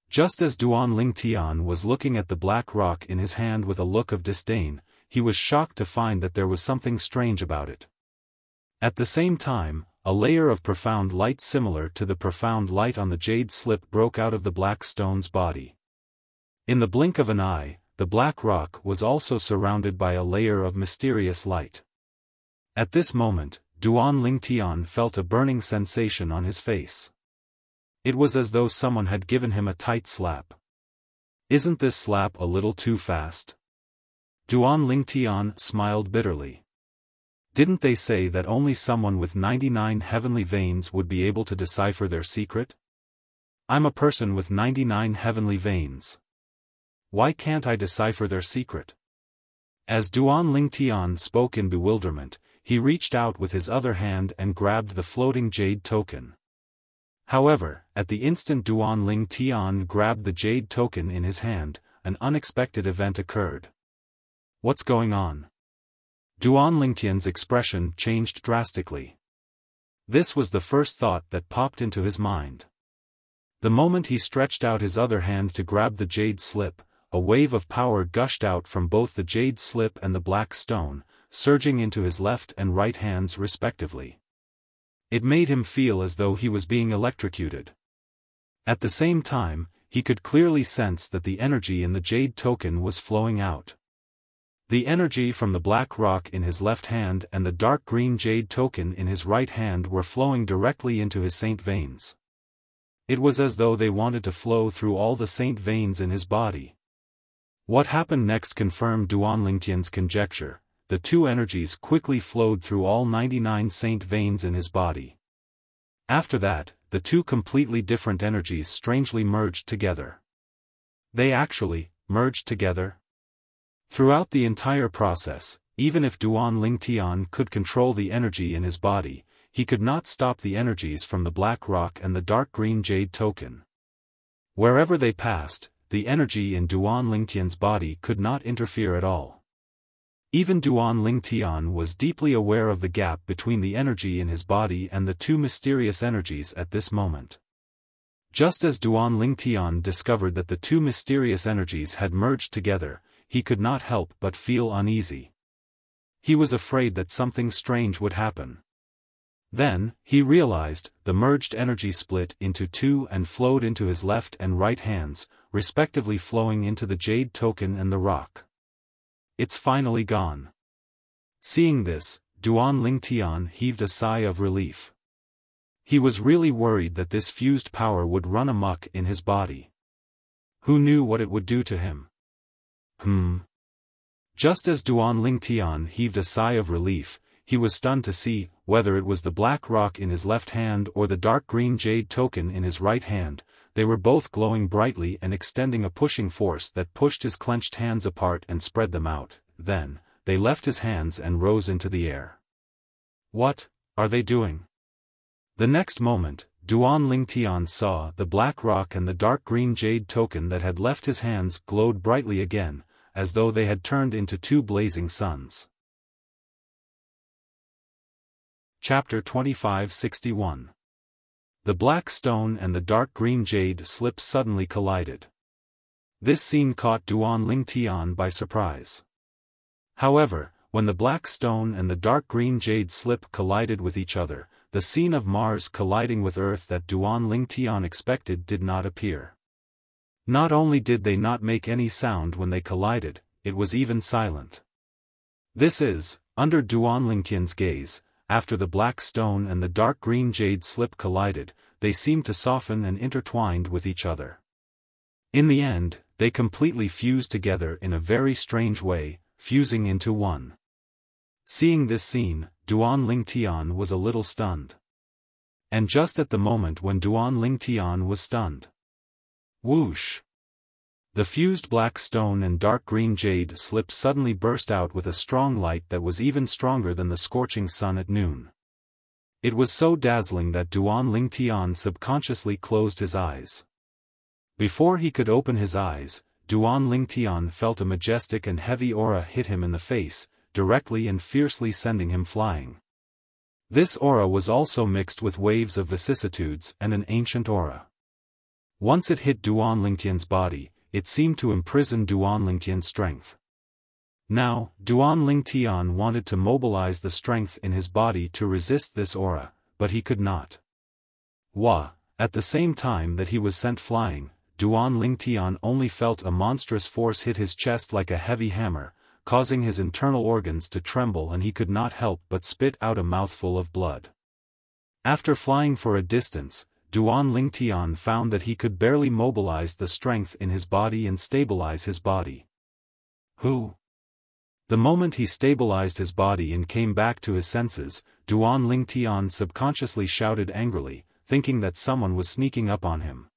Just as Duan Ling Tian was looking at the black rock in his hand with a look of disdain, he was shocked to find that there was something strange about it. At the same time, a layer of profound light similar to the profound light on the jade slip broke out of the black stone's body. In the blink of an eye, the black rock was also surrounded by a layer of mysterious light. At this moment, Duan Ling Tian felt a burning sensation on his face. It was as though someone had given him a tight slap. Isn't this slap a little too fast? Duan Ling Tian smiled bitterly. Didn't they say that only someone with 99 heavenly veins would be able to decipher their secret? I'm a person with 99 heavenly veins. Why can't I decipher their secret? As Duan Ling Tian spoke in bewilderment, he reached out with his other hand and grabbed the floating jade token. However, at the instant Duan Ling Tian grabbed the jade token in his hand, an unexpected event occurred. What's going on? Duan Ling Tian's expression changed drastically. This was the first thought that popped into his mind. The moment he stretched out his other hand to grab the jade slip, a wave of power gushed out from both the jade slip and the black stone, surging into his left and right hands respectively. It made him feel as though he was being electrocuted. At the same time, he could clearly sense that the energy in the jade token was flowing out. The energy from the black rock in his left hand and the dark green jade token in his right hand were flowing directly into his saint veins. It was as though they wanted to flow through all the saint veins in his body. What happened next confirmed Duan Ling Tian's conjecture. The two energies quickly flowed through all 99 saint veins in his body. After that, the two completely different energies strangely merged together. They actually merged together? Throughout the entire process, even if Duan Ling Tian could control the energy in his body, he could not stop the energies from the black rock and the dark green jade token. Wherever they passed, the energy in Duan Ling Tian's body could not interfere at all. Even Duan Ling Tian was deeply aware of the gap between the energy in his body and the two mysterious energies at this moment. Just as Duan Ling Tian discovered that the two mysterious energies had merged together, he could not help but feel uneasy. He was afraid that something strange would happen. Then, he realized, the merged energy split into two and flowed into his left and right hands, respectively flowing into the jade token and the rock. It's finally gone. Seeing this, Duan Ling Tian heaved a sigh of relief. He was really worried that this fused power would run amok in his body. Who knew what it would do to him? Just as Duan Ling Tian heaved a sigh of relief, he was stunned to see, whether it was the black rock in his left hand or the dark green jade token in his right hand, they were both glowing brightly and extending a pushing force that pushed his clenched hands apart and spread them out. Then, they left his hands and rose into the air. What are they doing? The next moment, Duan Ling Tian saw the black rock and the dark green jade token that had left his hands glowed brightly again, as though they had turned into two blazing suns. Chapter 2561. The black stone and the dark green jade slip suddenly collided. This scene caught Duan Ling Tian by surprise. However, when the black stone and the dark green jade slip collided with each other, the scene of Mars colliding with Earth that Duan Ling Tian expected did not appear. Not only did they not make any sound when they collided, it was even silent. This is Under Duan Lingtian's gaze, after the black stone and the dark green jade slip collided, they seemed to soften and intertwined with each other. In the end, they completely fused together in a very strange way, fusing into one. Seeing this scene, Duan Lingtian was a little stunned. And just at the moment when Duan Lingtian was stunned, whoosh! The fused black stone and dark green jade slip suddenly burst out with a strong light that was even stronger than the scorching sun at noon. It was so dazzling that Duan Lingtian subconsciously closed his eyes. Before he could open his eyes, Duan Lingtian felt a majestic and heavy aura hit him in the face, directly and fiercely sending him flying. This aura was also mixed with waves of vicissitudes and an ancient aura. Once it hit Duan Lingtian's body, it seemed to imprison Duan Lingtian's strength. Now, Duan Lingtian wanted to mobilize the strength in his body to resist this aura, but he could not. At the same time that he was sent flying, Duan Lingtian only felt a monstrous force hit his chest like a heavy hammer, causing his internal organs to tremble, and he could not help but spit out a mouthful of blood. After flying for a distance, Duan Lingtian found that he could barely mobilize the strength in his body and stabilize his body. The moment he stabilized his body and came back to his senses, Duan Lingtian subconsciously shouted angrily, thinking that someone was sneaking up on him.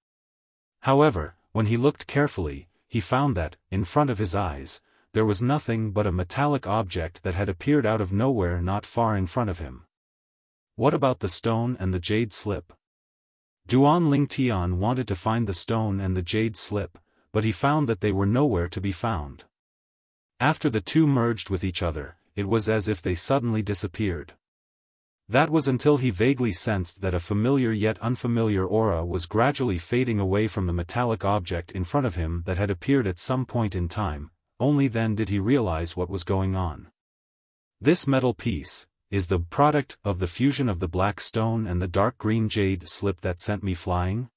However, when he looked carefully, he found that, in front of his eyes, there was nothing but a metallic object that had appeared out of nowhere not far in front of him. What about the stone and the jade slip? Duan Lingtian wanted to find the stone and the jade slip, but he found that they were nowhere to be found. After the two merged with each other, it was as if they suddenly disappeared. That was until he vaguely sensed that a familiar yet unfamiliar aura was gradually fading away from the metallic object in front of him that had appeared at some point in time. Only then did he realize what was going on. This metal piece is the product of the fusion of the black stone and the dark green jade slip that sent me flying?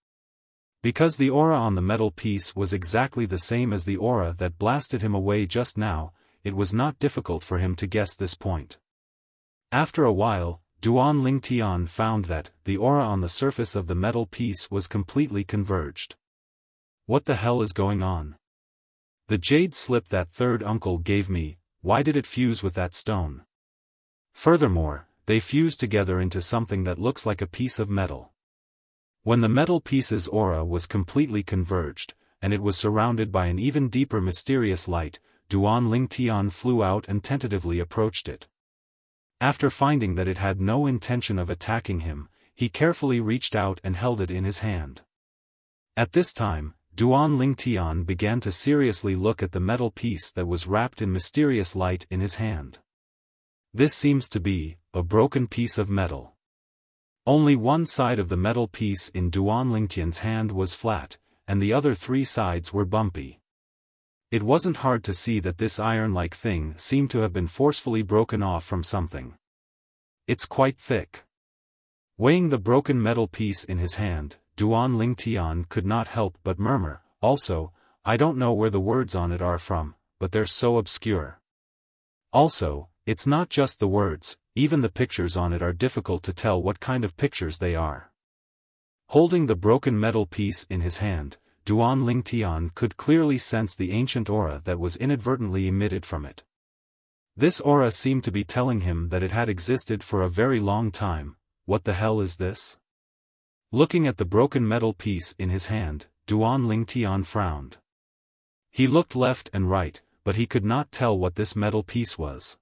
Because the aura on the metal piece was exactly the same as the aura that blasted him away just now, it was not difficult for him to guess this point. After a while, Duan Lingtian found that the aura on the surface of the metal piece was completely converged. What the hell is going on? The jade slip that third uncle gave me, why did it fuse with that stone? Furthermore, they fused together into something that looks like a piece of metal. When the metal piece's aura was completely converged, and it was surrounded by an even deeper mysterious light, Duan Lingtian flew out and tentatively approached it. After finding that it had no intention of attacking him, he carefully reached out and held it in his hand. At this time, Duan Lingtian began to seriously look at the metal piece that was wrapped in mysterious light in his hand. This seems to be a broken piece of metal. Only one side of the metal piece in Duan Lingtian's hand was flat, and the other three sides were bumpy. It wasn't hard to see that this iron-like thing seemed to have been forcefully broken off from something. It's quite thick. Weighing the broken metal piece in his hand, Duan Lingtian could not help but murmur, also, I don't know where the words on it are from, but they're so obscure. Also, it's not just the words, even the pictures on it are difficult to tell what kind of pictures they are. Holding the broken metal piece in his hand, Duan Lingtian could clearly sense the ancient aura that was inadvertently emitted from it. This aura seemed to be telling him that it had existed for a very long time. What the hell is this? Looking at the broken metal piece in his hand, Duan Lingtian frowned. He looked left and right, but he could not tell what this metal piece was.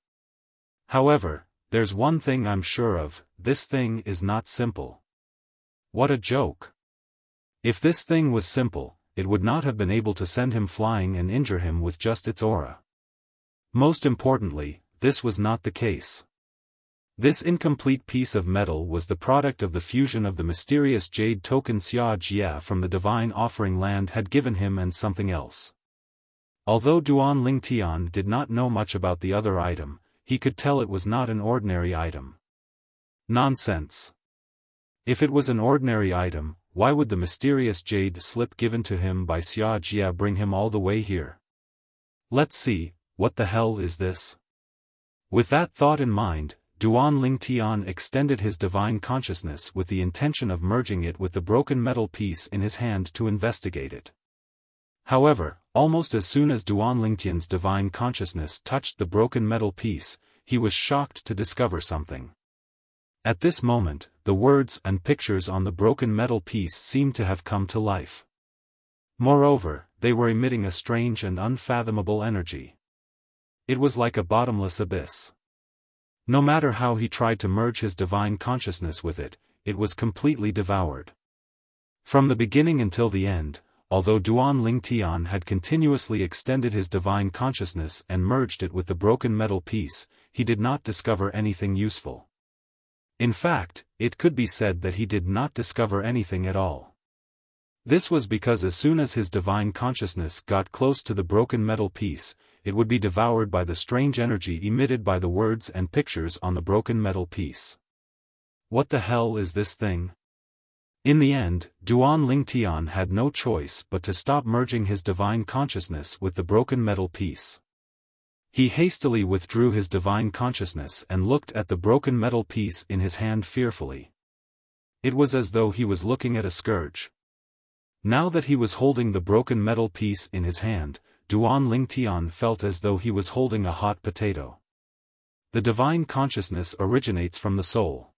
However, there's one thing I'm sure of, this thing is not simple. What a joke. If this thing was simple, it would not have been able to send him flying and injure him with just its aura. Most importantly, this was not the case. This incomplete piece of metal was the product of the fusion of the mysterious jade token Xia from the divine offering land had given him and something else. Although Duan Lingtian did not know much about the other item, he could tell it was not an ordinary item. Nonsense. If it was an ordinary item, why would the mysterious jade slip given to him by Xia bring him all the way here? Let's see, what the hell is this? With that thought in mind, Duan Ling Tian extended his divine consciousness with the intention of merging it with the broken metal piece in his hand to investigate it. However, almost as soon as Duan Lingtian's divine consciousness touched the broken metal piece, he was shocked to discover something. At this moment, the words and pictures on the broken metal piece seemed to have come to life. Moreover, they were emitting a strange and unfathomable energy. It was like a bottomless abyss. No matter how he tried to merge his divine consciousness with it, it was completely devoured. From the beginning until the end, although Duan Ling Tian had continuously extended his divine consciousness and merged it with the broken metal piece, he did not discover anything useful. In fact, it could be said that he did not discover anything at all. This was because as soon as his divine consciousness got close to the broken metal piece, it would be devoured by the strange energy emitted by the words and pictures on the broken metal piece. What the hell is this thing? In the end, Duan Ling Tian had no choice but to stop merging his divine consciousness with the broken metal piece. He hastily withdrew his divine consciousness and looked at the broken metal piece in his hand fearfully. It was as though he was looking at a scourge. Now that he was holding the broken metal piece in his hand, Duan Ling Tian felt as though he was holding a hot potato. The divine consciousness originates from the soul.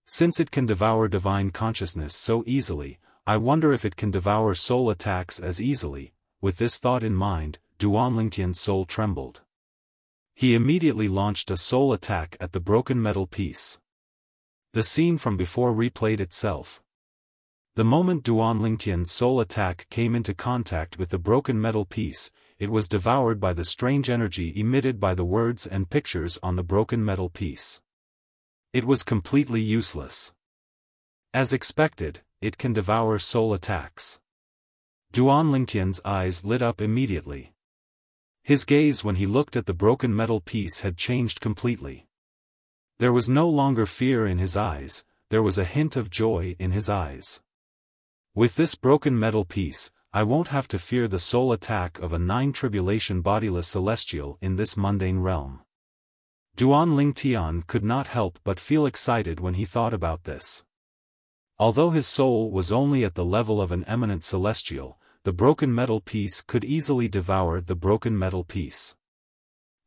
Since it can devour divine consciousness so easily, I wonder if it can devour soul attacks as easily. With this thought in mind, Duan Lingtian's soul trembled. He immediately launched a soul attack at the broken metal piece. The scene from before replayed itself. The moment Duan Lingtian's soul attack came into contact with the broken metal piece, it was devoured by the strange energy emitted by the words and pictures on the broken metal piece. It was completely useless. As expected, it can devour soul attacks. Duan Lingtian's eyes lit up immediately. His gaze when he looked at the broken metal piece had changed completely. There was no longer fear in his eyes, there was a hint of joy in his eyes. With this broken metal piece, I won't have to fear the soul attack of a nine-tribulation bodiless celestial in this mundane realm. Duan Ling Tian could not help but feel excited when he thought about this. Although his soul was only at the level of an eminent celestial, the broken metal piece could easily devour the broken metal piece.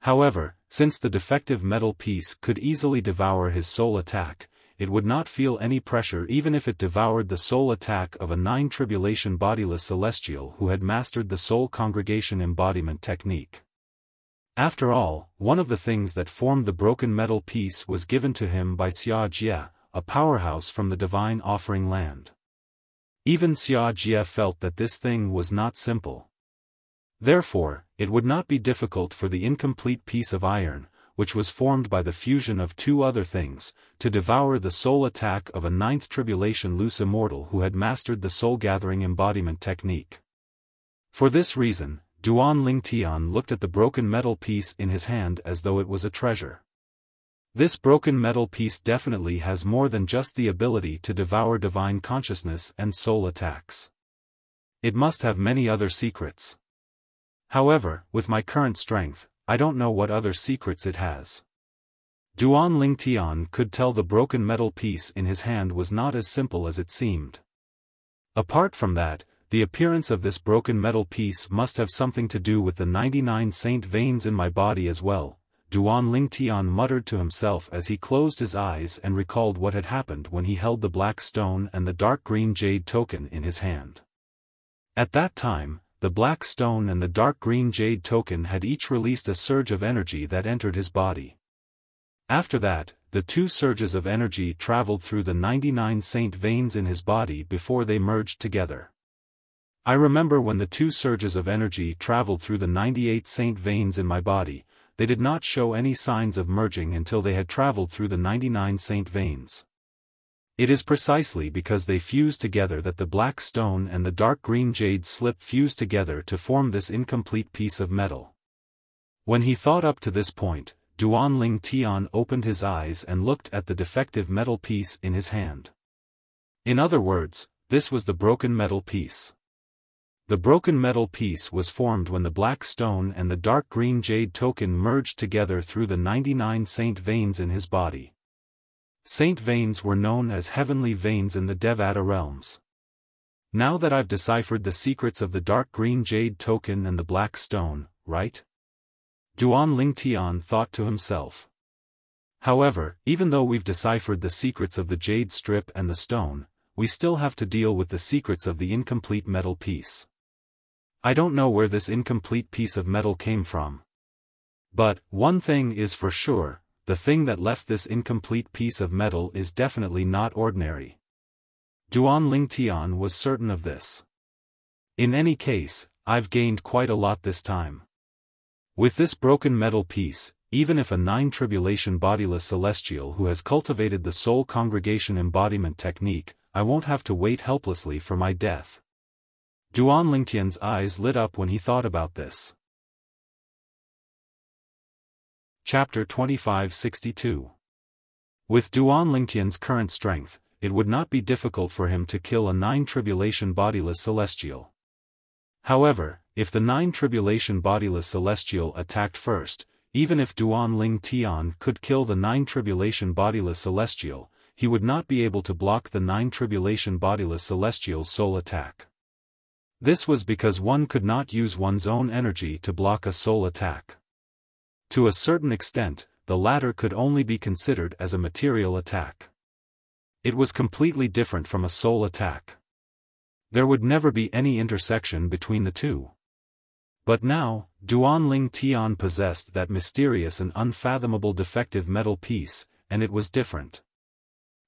However, since the defective metal piece could easily devour his soul attack, it would not feel any pressure even if it devoured the soul attack of a nine-tribulation bodiless celestial who had mastered the soul congregation embodiment technique. After all, one of the things that formed the broken metal piece was given to him by Xia Jie, a powerhouse from the divine offering land. Even Xia Jie felt that this thing was not simple. Therefore, it would not be difficult for the incomplete piece of iron, which was formed by the fusion of two other things, to devour the soul attack of a ninth tribulation loose immortal who had mastered the soul-gathering embodiment technique. For this reason, Duan Ling Tian looked at the broken metal piece in his hand as though it was a treasure. This broken metal piece definitely has more than just the ability to devour divine consciousness and soul attacks. It must have many other secrets. However, with my current strength, I don't know what other secrets it has. Duan Ling Tian could tell the broken metal piece in his hand was not as simple as it seemed. Apart from that, the appearance of this broken metal piece must have something to do with the 99 saint veins in my body as well, Duan Ling Tian muttered to himself as he closed his eyes and recalled what had happened when he held the black stone and the dark green jade token in his hand. At that time, the black stone and the dark green jade token had each released a surge of energy that entered his body. After that, the two surges of energy traveled through the 99 saint veins in his body before they merged together. I remember when the two surges of energy traveled through the 98 saint veins in my body, they did not show any signs of merging until they had traveled through the 99 saint veins. It is precisely because they fused together that the black stone and the dark green jade slip fused together to form this incomplete piece of metal. When he thought up to this point, Duan Ling Tian opened his eyes and looked at the defective metal piece in his hand. In other words, this was the broken metal piece. The broken metal piece was formed when the black stone and the dark green jade token merged together through the 99 saint veins in his body. Saint veins were known as heavenly veins in the Devata realms. Now that I've deciphered the secrets of the dark green jade token and the black stone, right? Duan Lingtian thought to himself. However, even though we've deciphered the secrets of the jade strip and the stone, we still have to deal with the secrets of the incomplete metal piece. I don't know where this incomplete piece of metal came from. But, one thing is for sure, the thing that left this incomplete piece of metal is definitely not ordinary. Duan Lingtian was certain of this. In any case, I've gained quite a lot this time. With this broken metal piece, even if a 9 tribulation bodiless celestial who has cultivated the soul congregation embodiment technique, I won't have to wait helplessly for my death. Duan Lingtian's eyes lit up when he thought about this. Chapter 2562. With Duan Lingtian's current strength, it would not be difficult for him to kill a 9 tribulation bodiless celestial. However, if the 9 tribulation bodiless celestial attacked first, even if Duan Lingtian could kill the 9 tribulation bodiless celestial, he would not be able to block the 9 tribulation bodiless celestial's soul attack. This was because one could not use one's own energy to block a soul attack. To a certain extent, the latter could only be considered as a material attack. It was completely different from a soul attack. There would never be any intersection between the two. But now, Duan Lingtian possessed that mysterious and unfathomable defective metal piece, and it was different.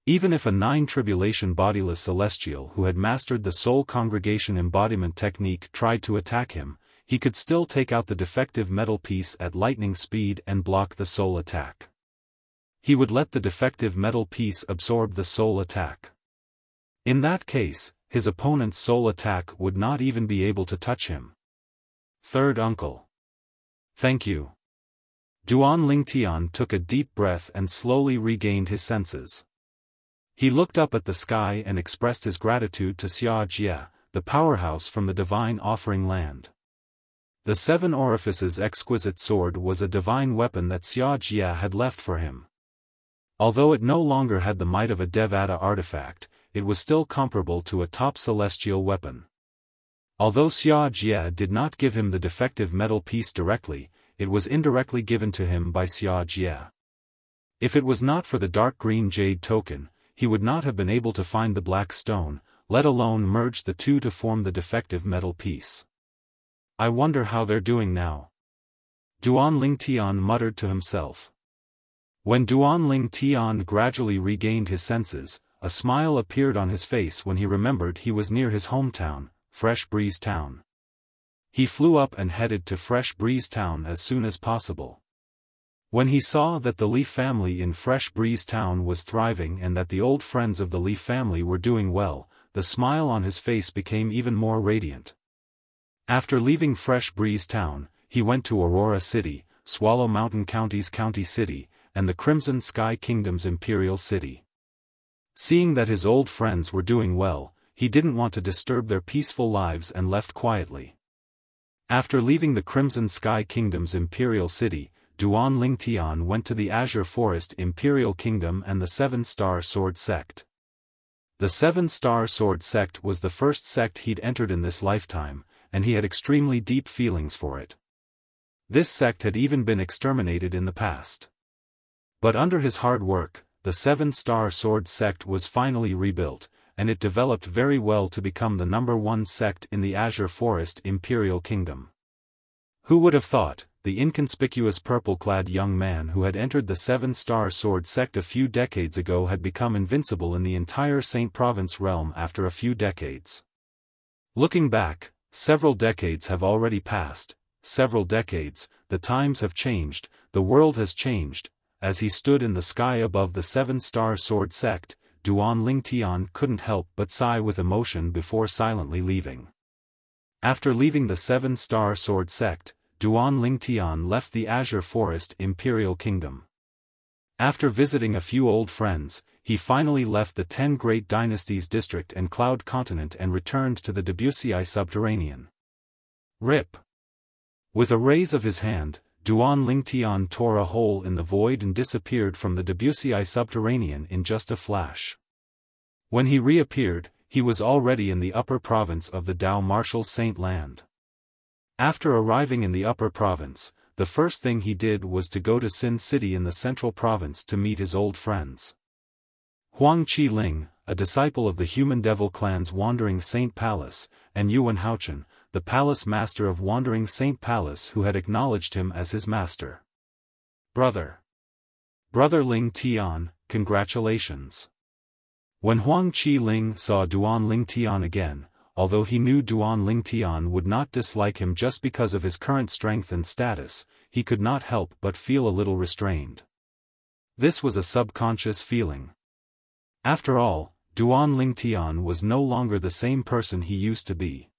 Even if a 9 tribulation bodiless celestial who had mastered the soul congregation embodiment technique tried to attack him, he could still take out the defective metal piece at lightning speed and block the soul attack. He would let the defective metal piece absorb the soul attack. In that case, his opponent's soul attack would not even be able to touch him. Third uncle. Thank you. Duan Lingtian took a deep breath and slowly regained his senses. He looked up at the sky and expressed his gratitude to Xiaofan, the powerhouse from the divine offering land. The 7 orifices exquisite sword was a divine weapon that Xiaofan had left for him. Although it no longer had the might of a Devata artifact, it was still comparable to a top celestial weapon. Although Xiaofan did not give him the defective metal piece directly, it was indirectly given to him by Xiaofan. If it was not for the dark green jade token, he would not have been able to find the black stone, let alone merge the two to form the defective metal piece. I wonder how they're doing now. Duan Lingtian muttered to himself. When Duan Lingtian gradually regained his senses, a smile appeared on his face when he remembered he was near his hometown, Fresh Breeze Town. He flew up and headed to Fresh Breeze Town as soon as possible. When he saw that the Leaf family in Fresh Breeze Town was thriving and that the old friends of the Leaf family were doing well, the smile on his face became even more radiant. After leaving Fresh Breeze Town, he went to Aurora City, Swallow Mountain County's county city, and the Crimson Sky Kingdom's imperial city. Seeing that his old friends were doing well, he didn't want to disturb their peaceful lives and left quietly. After leaving the Crimson Sky Kingdom's imperial city, Duan Lingtian went to the Azure Forest Imperial Kingdom and the 7-Star Sword Sect. The 7-Star Sword Sect was the first sect he'd entered in this lifetime, and he had extremely deep feelings for it. This sect had even been exterminated in the past. But under his hard work, the 7-Star Sword Sect was finally rebuilt, and it developed very well to become the #1 sect in the Azure Forest Imperial Kingdom. Who would have thought, the inconspicuous purple-clad young man who had entered the 7-Star Sword Sect a few decades ago had become invincible in the entire Saint Province realm after a few decades. Looking back, several decades have already passed, several decades, the times have changed, the world has changed. As he stood in the sky above the 7-Star Sword Sect, Duan Lingtian couldn't help but sigh with emotion before silently leaving. After leaving the 7-Star Sword Sect, Duan Lingtian left the Azure Forest Imperial Kingdom. After visiting a few old friends, he finally left the 10 Great Dynasties district and Cloud Continent and returned to the Wuxia subterranean. Rip. With a raise of his hand, Duan Lingtian tore a hole in the void and disappeared from the Wuxia subterranean in just a flash. When he reappeared, he was already in the upper province of the Dao Martial Saint Land. After arriving in the upper province, the first thing he did was to go to Sin City in the central province to meet his old friends. Huang Qi-ling, a disciple of the Human Devil clan's Wandering Saint Palace, and Yuan Haochen, the palace master of Wandering Saint Palace who had acknowledged him as his master. Brother Ling Tian, congratulations. When Huang Qi-ling saw Duan Ling Tian again, although he knew Duan Ling Tian would not dislike him just because of his current strength and status, he could not help but feel a little restrained. This was a subconscious feeling. After all, Duan Ling Tian was no longer the same person he used to be.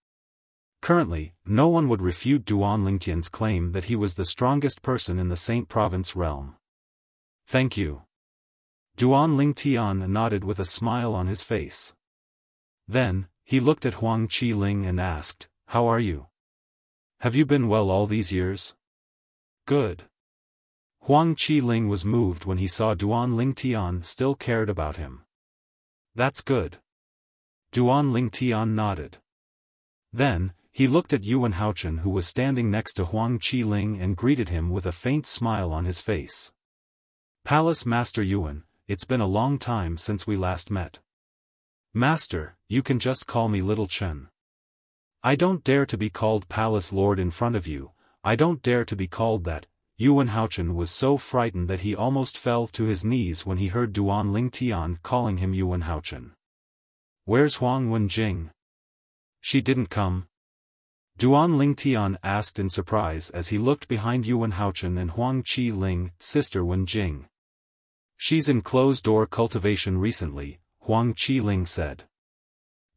Currently, no one would refute Duan Ling Tian's claim that he was the strongest person in the Saint Province realm. Thank you. Duan Ling Tian nodded with a smile on his face. Then, he looked at Huang Qi-ling and asked, "How are you? Have you been well all these years?" "Good." Huang Qi-ling was moved when he saw Duan Ling Tian still cared about him. "That's good." Duan Ling Tian nodded. Then, he looked at Yuan Haochen who was standing next to Huang Qi-ling and greeted him with a faint smile on his face. "Palace Master Yuan, it's been a long time since we last met." "Master, you can just call me Little Chen. I don't dare to be called Palace Lord in front of you, I don't dare to be called that." Yuan Haochen was so frightened that he almost fell to his knees when he heard Duan Ling Tian calling him Yuan Haochen. "Where's Huang Wenjing? She didn't come?" Duan Ling Tian asked in surprise as he looked behind Yuan Haochen and Huang Qi-ling, sister Wenjing. "She's in closed-door cultivation recently," Huang Qi-ling said.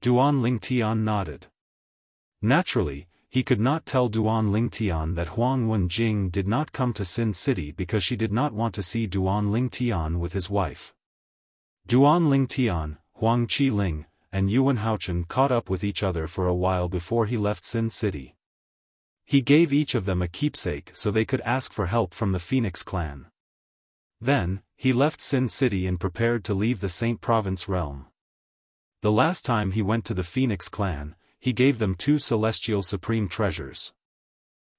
Duan Ling Tian nodded. Naturally, he could not tell Duan Ling Tian that Huang Wenjing did not come to Sin City because she did not want to see Duan Ling Tian with his wife. Duan Ling Tian, Huang Qi-ling, and Yuan Haochen caught up with each other for a while before he left Sin City. He gave each of them a keepsake so they could ask for help from the Phoenix clan. Then, he left Sin City and prepared to leave the Saint Province realm. The last time he went to the Phoenix clan, he gave them 2 celestial supreme treasures.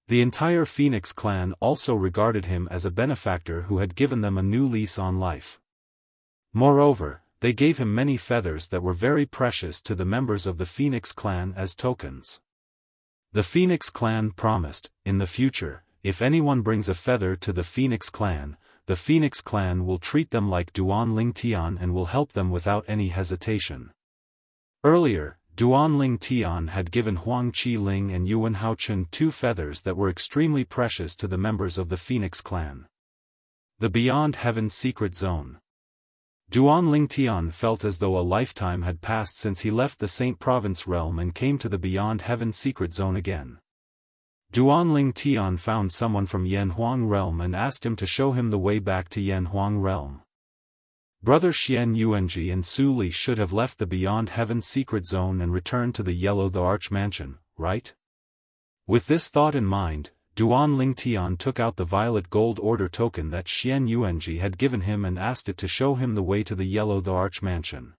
The entire Phoenix clan also regarded him as a benefactor who had given them a new lease on life. Moreover, they gave him many feathers that were very precious to the members of the Phoenix clan as tokens. The Phoenix clan promised, in the future, if anyone brings a feather to the Phoenix clan will treat them like Duan Ling Tian and will help them without any hesitation. Earlier, Duan Ling Tian had given Huang Qi-ling and Yuan Haochen 2 feathers that were extremely precious to the members of the Phoenix clan. The Beyond Heaven Secret Zone. Duan Ling Tian felt as though a lifetime had passed since he left the Saint Province realm and came to the Beyond Heaven Secret Zone again. Duan Ling Tian found someone from Yanhuang realm and asked him to show him the way back to Yanhuang realm. Brother Xian Yuanji and Su Li should have left the Beyond Heaven Secret Zone and returned to the Yellow the Arch Mansion, right? With this thought in mind, Duan Ling Tian took out the violet gold order token that Xian Yuanji had given him and asked it to show him the way to the Yellow the Arch Mansion.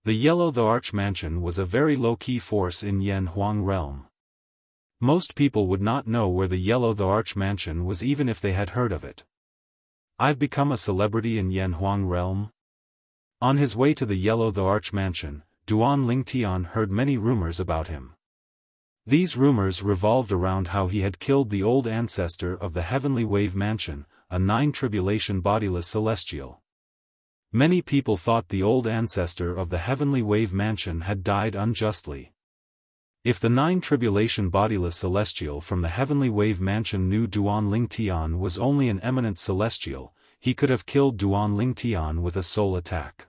The Yellow the Arch Mansion was a very low-key force in Yanhuang realm. Most people would not know where the Yellow the Arch Mansion was even if they had heard of it. "I've become a celebrity in Yanhuang realm?" On his way to the Yellow the Arch Mansion, Duan Ling Tian heard many rumors about him. These rumors revolved around how he had killed the old ancestor of the Heavenly Wave Mansion, a 9-tribulation bodiless celestial. Many people thought the old ancestor of the Heavenly Wave Mansion had died unjustly. If the 9-tribulation bodiless celestial from the Heavenly Wave Mansion knew Duan Ling Tian was only an eminent celestial, he could have killed Duan Ling Tian with a soul attack.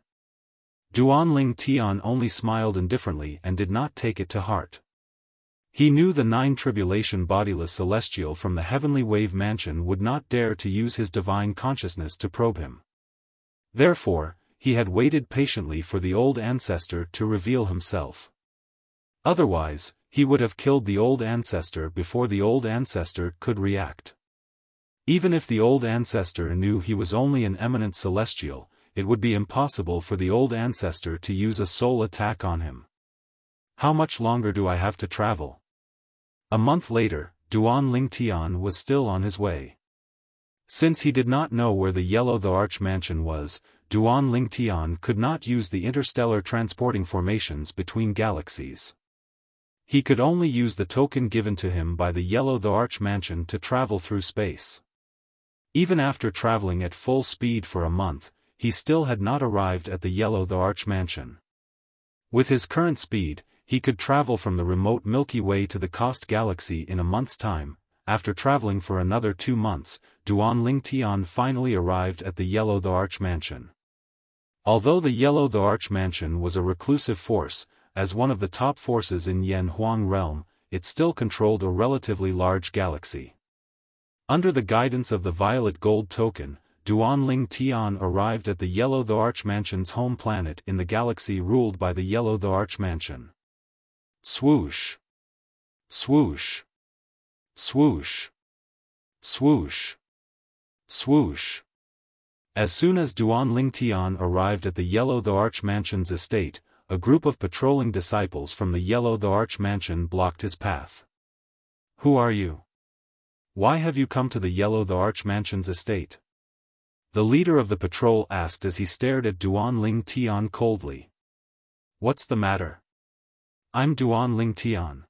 Duan Ling Tian only smiled indifferently and did not take it to heart. He knew the nine tribulation bodiless celestial from the heavenly wave mansion would not dare to use his divine consciousness to probe him. Therefore, he had waited patiently for the old ancestor to reveal himself. Otherwise, he would have killed the old ancestor before the old ancestor could react. Even if the old ancestor knew he was only an eminent celestial, it would be impossible for the old ancestor to use a soul attack on him. How much longer do I have to travel? A month later, Duan Ling Tian was still on his way. Since he did not know where the Yellow the Arch mansion was, Duan Ling Tian could not use the interstellar transporting formations between galaxies. He could only use the token given to him by the Yellow the Arch mansion to travel through space. Even after traveling at full speed for a month, he still had not arrived at the Yellow the Arch mansion. With his current speed, he could travel from the remote Milky Way to the Coast Galaxy in a month's time. After traveling for another 2 months, Duan Ling Tian finally arrived at the Yellow the Arch mansion. Although the Yellow the Arch mansion was a reclusive force, as one of the top forces in Yan Huang realm, it still controlled a relatively large galaxy. Under the guidance of the Violet Gold token, Duan Ling Tian arrived at the Yellow the Arch mansion's home planet in the galaxy ruled by the Yellow the Arch mansion. Swoosh! Swoosh! Swoosh! Swoosh! Swoosh! As soon as Duan Ling Tian arrived at the Yellow the Arch mansion's estate, a group of patrolling disciples from the Yellow the Arch mansion blocked his path. Who are you? Why have you come to the Yellow the Arch mansion's estate? The leader of the patrol asked as he stared at Duan Ling Tian coldly. What's the matter? I'm Duan Ling Tian.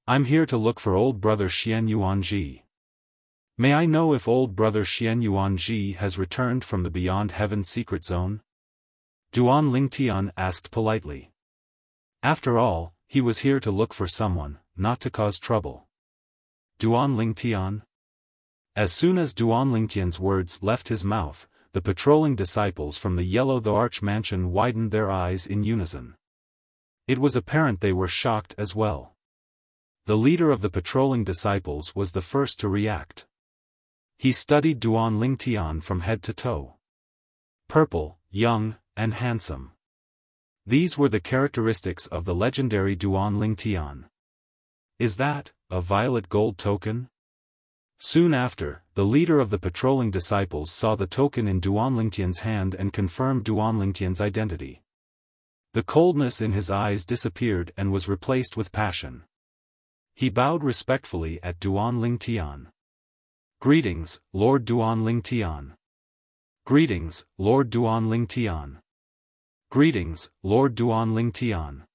I'm here to look for old brother Xian Yuanji. May I know if old brother Xian Yuanji has returned from the Beyond Heaven secret zone? Duan Ling Tian asked politely. After all, he was here to look for someone, not to cause trouble. Duan Ling Tian? As soon as Duan Ling Tian's words left his mouth, the patrolling disciples from the Yellow the Arch mansion widened their eyes in unison. It was apparent they were shocked as well. The leader of the patrolling disciples was the first to react. He studied Duan Ling Tian from head to toe. Purple, young, and handsome. These were the characteristics of the legendary Duan Ling Tian. Is that a violet gold token? Soon after, the leader of the patrolling disciples saw the token in Duan Ling Tian's hand and confirmed Duan Ling Tian's identity. The coldness in his eyes disappeared and was replaced with passion. He bowed respectfully at Duan Ling Tian. Greetings, Lord Duan Ling Tian. Greetings, Lord Duan Ling Tian. Greetings, Lord Duan Ling Tian.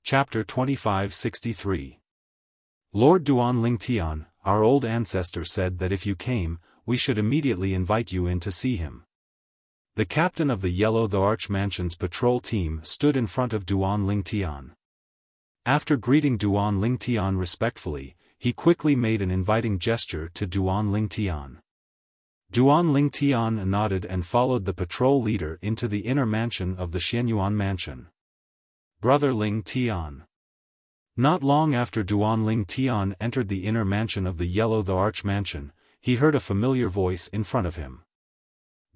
Chapter 2563. Lord Duan Ling Tian, our old ancestor said that if you came, we should immediately invite you in to see him. The captain of the Yellow the Arch mansion's patrol team stood in front of Duan Ling Tian. After greeting Duan Ling Tian respectfully, he quickly made an inviting gesture to Duan Ling Tian. Duan Ling Tian nodded and followed the patrol leader into the inner mansion of the Xianyuan mansion. Brother Ling Tian. Not long after Duan Ling Tian entered the inner mansion of the Yellow the Arch mansion, he heard a familiar voice in front of him.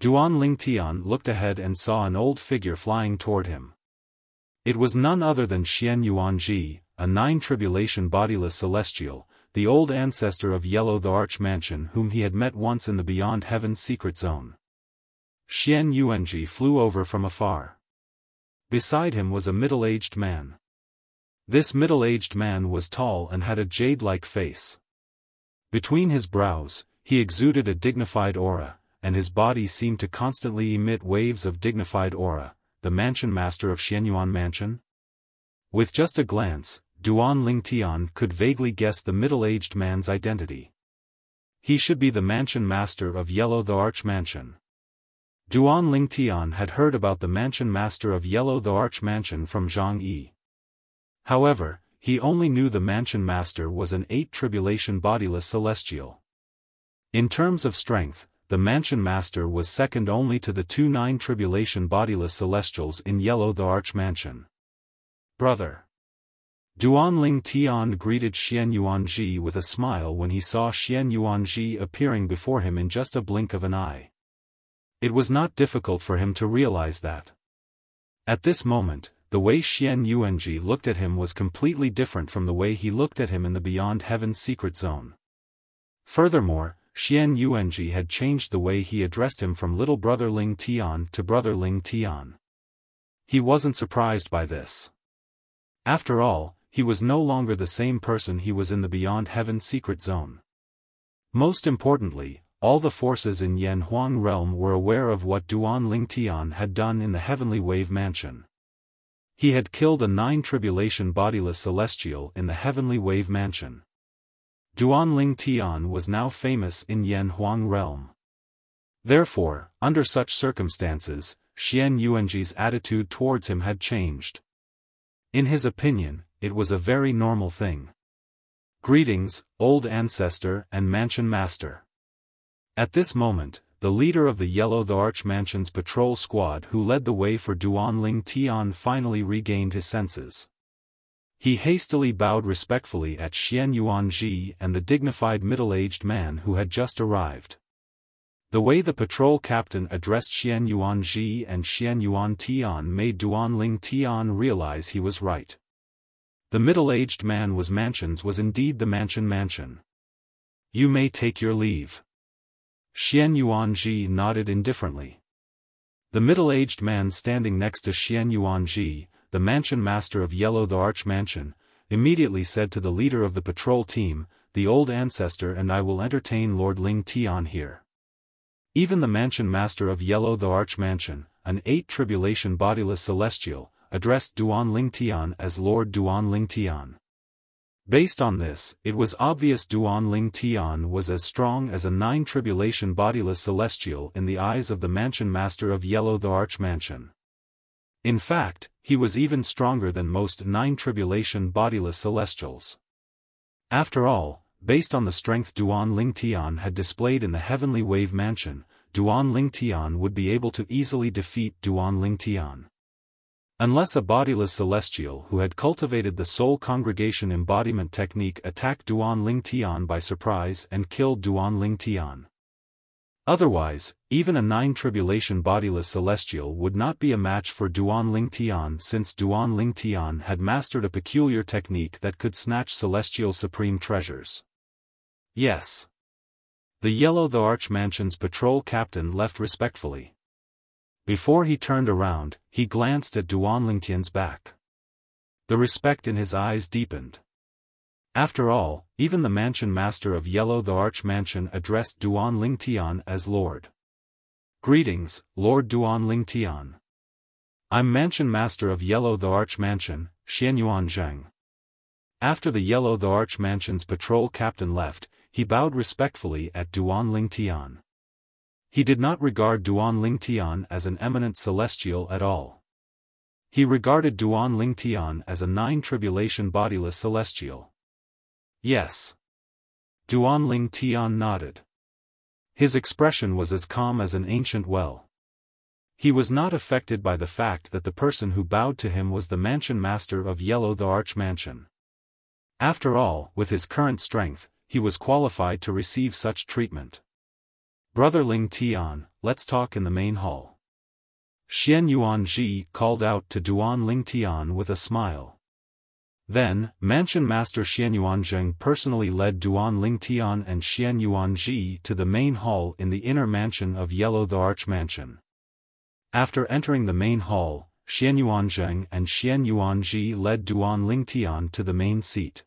Duan Ling Tian looked ahead and saw an old figure flying toward him. It was none other than Xian Yuanji, a nine-tribulation bodiless celestial, the old ancestor of Yellow the Arch mansion whom he had met once in the Beyond Heaven secret zone. Xian Yuanji flew over from afar. Beside him was a middle-aged man. This middle-aged man was tall and had a jade-like face. Between his brows, he exuded a dignified aura, and his body seemed to constantly emit waves of dignified aura. The mansion master of Xianyuan mansion? With just a glance, Duan Ling Tian could vaguely guess the middle-aged man's identity. He should be the mansion master of Yellow the Arch mansion. Duan Ling Tian had heard about the mansion master of Yellow the Arch mansion from Zhang Yi. However, he only knew the mansion master was an 8-tribulation bodiless celestial. In terms of strength, the mansion master was second only to the 2 9-tribulation bodiless celestials in Yellow the Arch mansion. brother. Duanling Tian greeted Xian Yuanji with a smile when he saw Xian Yuanji appearing before him in just a blink of an eye. It was not difficult for him to realize that. At this moment, the way Xian Yuanji looked at him was completely different from the way he looked at him in the Beyond Heaven's secret zone. Furthermore, Xian Yuanji had changed the way he addressed him from little brother Ling Tian to brother Ling Tian. He wasn't surprised by this. After all, he was no longer the same person he was in the Beyond Heaven's secret zone. Most importantly, all the forces in Yanhuang realm were aware of what Duanling Tian had done in the Heavenly Wave Mansion. He had killed a 9-tribulation bodiless celestial in the Heavenly Wave Mansion. Duanling Tian was now famous in Yanhuang realm. Therefore, under such circumstances, Xian Yuanji's attitude towards him had changed. In his opinion, it was a very normal thing. Greetings, old ancestor and mansion master. At this moment, the leader of the Yellow the Arch Mansion's patrol squad who led the way for Duanling Tian finally regained his senses. He hastily bowed respectfully at Xian Yuanji and the dignified middle-aged man who had just arrived. The way the patrol captain addressed Xian Yuanji and Xian Yuan Tian made Duanling Tian realize he was right. The middle-aged man was indeed the mansion. You may take your leave. Xian Yuanji nodded indifferently. The middle-aged man standing next to Xian Yuanji, the mansion master of Yellow the Arch Mansion, immediately said to the leader of the patrol team, "The old ancestor and I will entertain Lord Ling Tian here." Even the mansion master of Yellow the Arch Mansion, an 8-tribulation bodiless celestial, addressed Duanling Tian as Lord Duanling Tian. Based on this, it was obvious Duanling Tian was as strong as a 9-tribulation bodiless celestial in the eyes of the mansion master of Yellow the Arch Mansion. In fact, he was even stronger than most 9-tribulation bodiless celestials. After all, based on the strength Duanling Tian had displayed in the Heavenly Wave Mansion, Duanling Tian would be able to easily defeat Duanling Tian. Unless a bodiless celestial who had cultivated the soul congregation embodiment technique attacked Duanling Tian by surprise and killed Duanling Tian. Otherwise, even a 9-tribulation bodiless celestial would not be a match for Duanling Tian since Duanling Tian had mastered a peculiar technique that could snatch celestial supreme treasures. Yes. The Yellow the Arch Mansion's patrol captain left respectfully. Before he turned around, he glanced at Duanling Tian's back. The respect in his eyes deepened. After all, even the mansion master of Yellow the Arch Mansion addressed Duanling Tian as Lord. Greetings, Lord Duanling Tian. I'm mansion master of Yellow the Arch Mansion, Xian Yuanzheng. After the Yellow the Arch Mansion's patrol captain left, he bowed respectfully at Duanling Tian. He did not regard Duanling Tian as an eminent celestial at all. He regarded Duanling Tian as a 9-tribulation bodiless celestial. Yes. Duanling Tian nodded. His expression was as calm as an ancient well. He was not affected by the fact that the person who bowed to him was the mansion master of Yellow the Arch Mansion. After all, with his current strength, he was qualified to receive such treatment. Brother Ling Tian, let's talk in the main hall. Xian Yuanji called out to Duanling Tian with a smile. Then, Mansion Master Xian Yuanzheng personally led Duanling Tian and Xian Yuanji to the main hall in the inner mansion of Yellow the Arch Mansion. After entering the main hall, Xian Yuanzheng and Xian Yuanji led Duanling Tian to the main seat.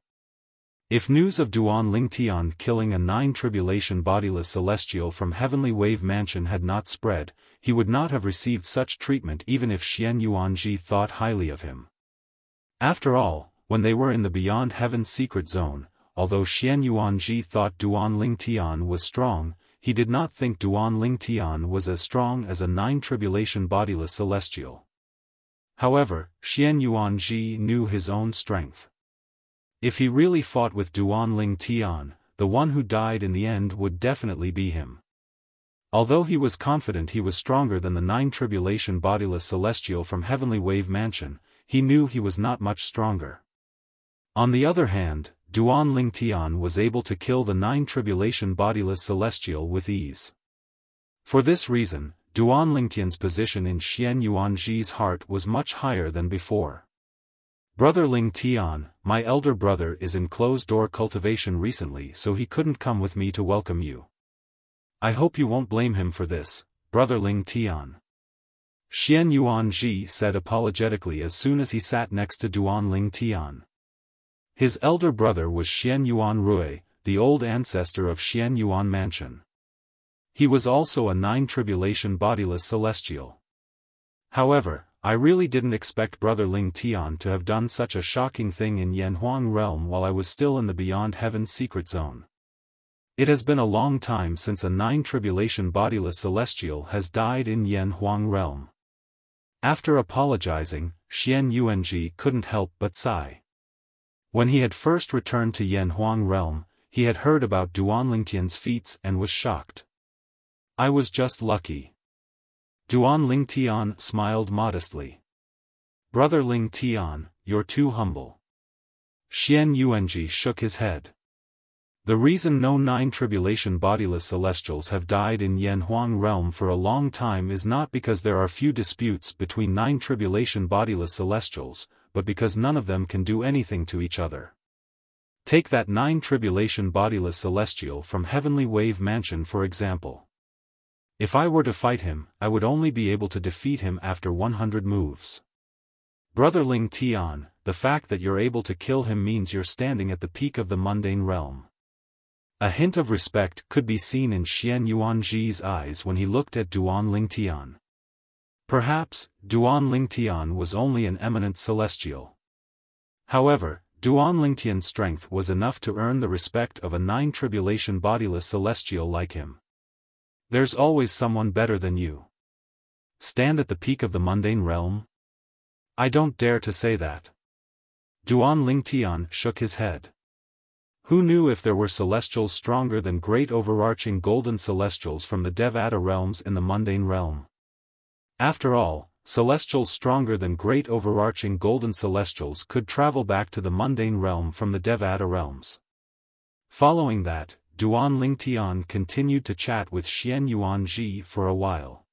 If news of Duanling Tian killing a 9-tribulation bodiless celestial from Heavenly Wave Mansion had not spread, he would not have received such treatment even if Xian Yuanji thought highly of him. After all, when they were in the Beyond Heaven's secret zone, although Xian Yuanji thought Duanling Tian was strong, he did not think Duanling Tian was as strong as a 9-tribulation bodiless celestial. However, Xian Yuanji knew his own strength. If he really fought with Duanling Tian, the one who died in the end would definitely be him. Although he was confident he was stronger than the 9-tribulation bodiless celestial from Heavenly Wave Mansion, he knew he was not much stronger. On the other hand, Duan Lingtian was able to kill the 9 tribulation bodiless celestial with ease. For this reason, Duan Lingtian's position in Xian Yuanji's heart was much higher than before. Brother Lingtian, my elder brother is in closed-door cultivation recently, so he couldn't come with me to welcome you. I hope you won't blame him for this, Brother Lingtian. Xian Yuanji said apologetically as soon as he sat next to Duan Lingtian. His elder brother was Xian Yuan Rui, the old ancestor of Xian Yuan Mansion. He was also a 9 tribulation bodiless celestial. However, I really didn't expect Brother Lingtian to have done such a shocking thing in Yanhuang realm while I was still in the Beyond Heaven secret zone. It has been a long time since a 9 tribulation bodiless celestial has died in Yanhuang realm. After apologizing, Xian Yuanji couldn't help but sigh. When he had first returned to Yanhuang realm, he had heard about Duan Lingtian's feats and was shocked. I was just lucky. Duan Lingtian smiled modestly. Brother Lingtian, you're too humble. Xian Yuanji shook his head. The reason no 9 tribulation bodiless celestials have died in Yanhuang realm for a long time is not because there are few disputes between 9 tribulation bodiless celestials, but because none of them can do anything to each other. Take that 9 tribulation bodiless celestial from Heavenly Wave Mansion for example. If I were to fight him, I would only be able to defeat him after 100 moves. Brother Lingtian, the fact that you're able to kill him means you're standing at the peak of the mundane realm. A hint of respect could be seen in Xian Yuanji's eyes when he looked at Duan Lingtian. Perhaps, Duan Lingtian was only an eminent celestial. However, Duan Lingtian's strength was enough to earn the respect of a 9 tribulation bodiless celestial like him. There's always someone better than you. Stand at the peak of the mundane realm? I don't dare to say that. Duan Lingtian shook his head. Who knew if there were celestials stronger than great overarching golden celestials from the Devata realms in the mundane realm? After all, celestials stronger than great overarching golden celestials could travel back to the mundane realm from the Devata realms. Following that, Duan Lingtian continued to chat with Xian Yuanji for a while.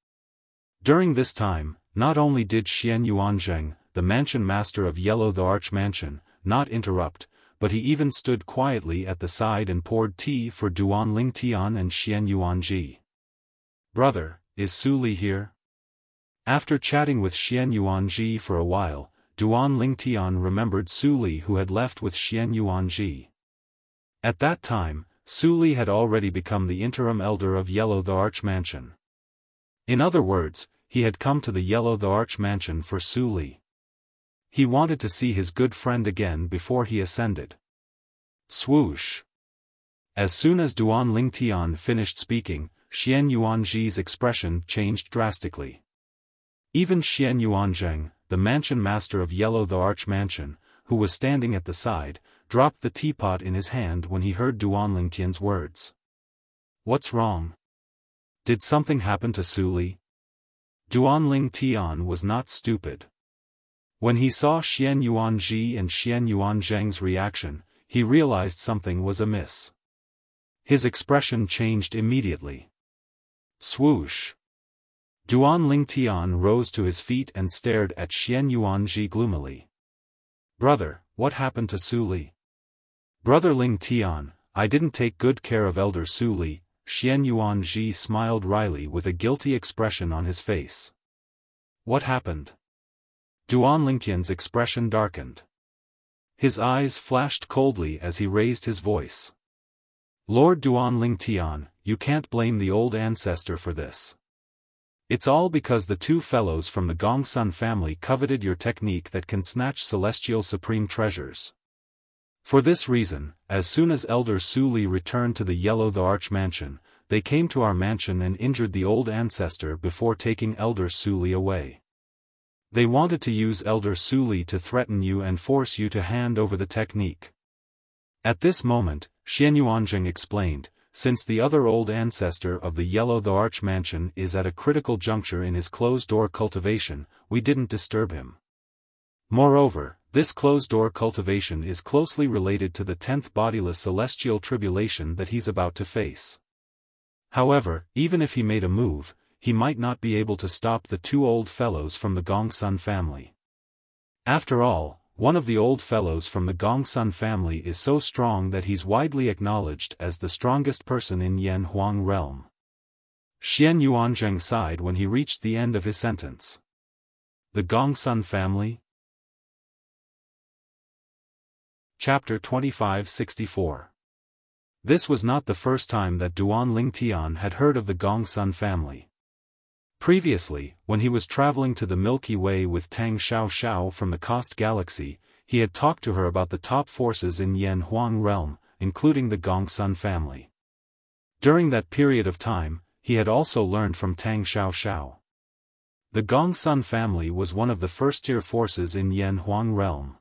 During this time, not only did Xian Yuanzheng, the mansion master of Yellow the Arch Mansion, not interrupt, but he even stood quietly at the side and poured tea for Duan Lingtian and Xian Yuanji. Brother, is Su Li here? After chatting with Xian Yuanji for a while, Duan Lingtian remembered Su Li who had left with Xian Yuanji. At that time, Su Li had already become the interim elder of Yellow the Arch Mansion. In other words, he had come to the Yellow the Arch Mansion for Su Li. He wanted to see his good friend again before he ascended. Swoosh! As soon as Duan Lingtian finished speaking, Xian Yuanji's expression changed drastically. Even Xian Yuanzheng, the mansion master of Yellow the Arch Mansion, who was standing at the side, dropped the teapot in his hand when he heard Duan Lingtian's words. What's wrong? Did something happen to Su Li? Duan Lingtian was not stupid. When he saw Xian Yuanji and Xian Yuanzheng's reaction, he realized something was amiss. His expression changed immediately. Swoosh! Duan Lingtian rose to his feet and stared at Xian Yuanji gloomily. Brother, what happened to Su Li? Brother Lingtian, I didn't take good care of Elder Su Li. Xian Yuanji smiled wryly with a guilty expression on his face. What happened? Duan Lingtian's expression darkened. His eyes flashed coldly as he raised his voice. Lord Duan Lingtian, you can't blame the old ancestor for this. It's all because the 2 fellows from the Gongsun family coveted your technique that can snatch celestial supreme treasures. For this reason, as soon as Elder Su Li returned to the Yellow the Arch Mansion, they came to our mansion and injured the old ancestor before taking Elder Su Li away. They wanted to use Elder Su Li to threaten you and force you to hand over the technique. At this moment, Xian Yuanzheng explained, since the other old ancestor of the Yellow the Arch Mansion is at a critical juncture in his closed-door cultivation, we didn't disturb him. Moreover, this closed-door cultivation is closely related to the 10th bodiless celestial tribulation that he's about to face. However, even if he made a move, he might not be able to stop the two old fellows from the Gongsun family. After all, one of the old fellows from the Gongsun family is so strong that he's widely acknowledged as the strongest person in Yan Huang realm. Xian Yuanzheng sighed when he reached the end of his sentence. The Gongsun family? Chapter 2564. This was not the first time that Duan Lingtian had heard of the Gongsun family. Previously, when he was traveling to the Milky Way with Tang Xiao from the Cost Galaxy, he had talked to her about the top forces in Yan Huang realm, including the Gongsun family. During that period of time, he had also learned from Tang Xiao. The Gongsun family was one of the first-tier forces in Yan Huang realm.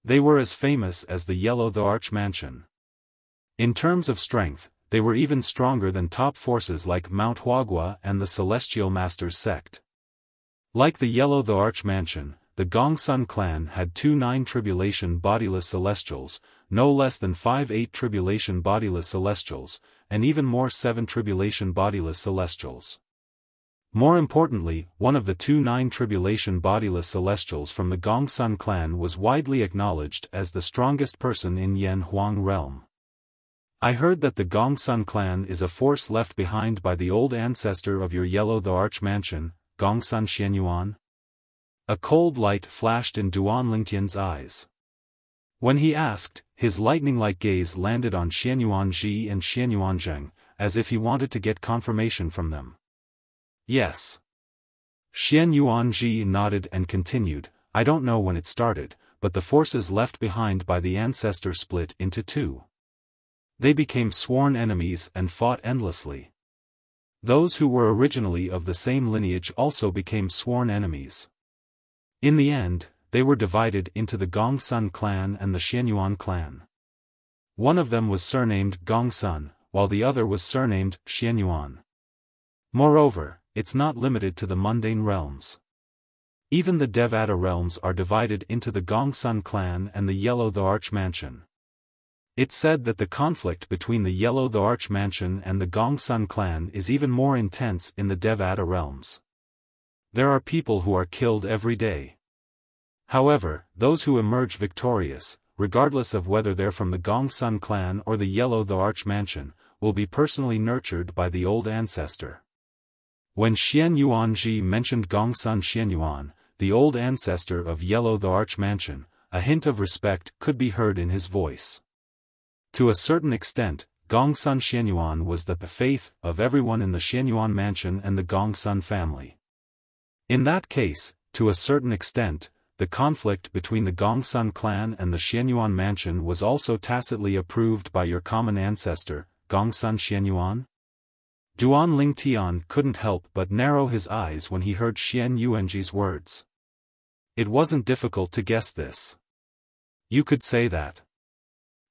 They were as famous as the Yellow the Arch Mansion. In terms of strength, they were even stronger than top forces like Mount Huagua and the Celestial Masters sect. Like the Yellow the Arch Mansion, the Gongsun clan had 2 9-tribulation bodiless celestials, no less than 5 8-tribulation bodiless celestials, and even more 7-tribulation bodiless celestials. More importantly, one of the 2 9-tribulation bodiless celestials from the Gongsun clan was widely acknowledged as the strongest person in Yan Huang realm. I heard that the Gongsun clan is a force left behind by the old ancestor of your Yellow the Arch Mansion, Gongsun Xianyuan? A cold light flashed in Duan Lingtian's eyes. When he asked, his lightning-like gaze landed on Xianyuan Ji and Xianyuan Zheng, as if he wanted to get confirmation from them. Yes. Xianyuan Ji nodded and continued, I don't know when it started, but the forces left behind by the ancestor split into 2. They became sworn enemies and fought endlessly. Those who were originally of the same lineage also became sworn enemies. In the end, they were divided into the Gongsun clan and the Xianyuan clan. One of them was surnamed Gongsun, while the other was surnamed Xianyuan. Moreover, it's not limited to the mundane realms. Even the Devata realms are divided into the Gongsun clan and the Yellow the Arch Mansion. It's said that the conflict between the Yellow the Arch Mansion and the Gongsun clan is even more intense in the Devata realms. There are people who are killed every day. However, those who emerge victorious, regardless of whether they're from the Gongsun clan or the Yellow the Arch Mansion, will be personally nurtured by the old ancestor. When Xianyuan Ji mentioned Gongsun Xianyuan, the old ancestor of Yellow the Arch Mansion, a hint of respect could be heard in his voice. To a certain extent, Gongsun Xianyuan was the faith of everyone in the Xianyuan mansion and the Gongsun family. In that case, to a certain extent, the conflict between the Gongsun clan and the Xianyuan mansion was also tacitly approved by your common ancestor, Gongsun Xianyuan? Duan Lingtian couldn't help but narrow his eyes when he heard Xian Yuanji's words. It wasn't difficult to guess this. You could say that.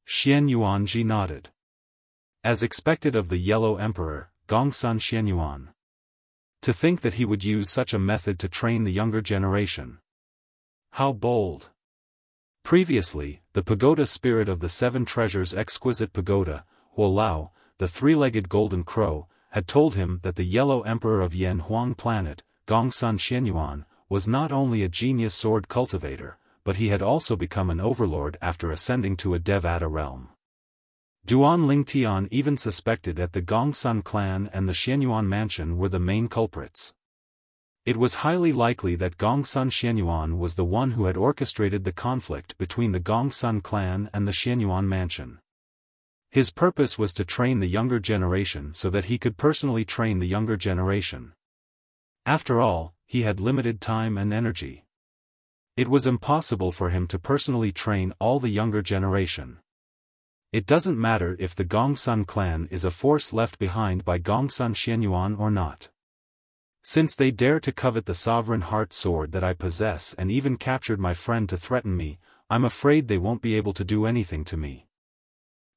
Xian Yuanji nodded. As expected of the Yellow Emperor, Gongsun Xianyuan. To think that he would use such a method to train the younger generation. How bold. Previously, the pagoda spirit of the 7 treasures exquisite pagoda, Huolao, the 3-legged golden crow, had told him that the Yellow Emperor of Yan Huang planet, Gongsun Xianyuan, was not only a genius sword cultivator, but he had also become an overlord after ascending to a Devata realm. Duan Lingtian even suspected that the Gongsun clan and the Xianyuan mansion were the main culprits. It was highly likely that Gongsun Xianyuan was the one who had orchestrated the conflict between the Gongsun clan and the Xianyuan mansion. His purpose was to train the younger generation so that he could personally train the younger generation. After all, he had limited time and energy. It was impossible for him to personally train all the younger generation. It doesn't matter if the Gongsun clan is a force left behind by Gongsun Xianyuan or not. Since they dare to covet the sovereign heart sword that I possess and even captured my friend to threaten me, I'm afraid they won't be able to do anything to me.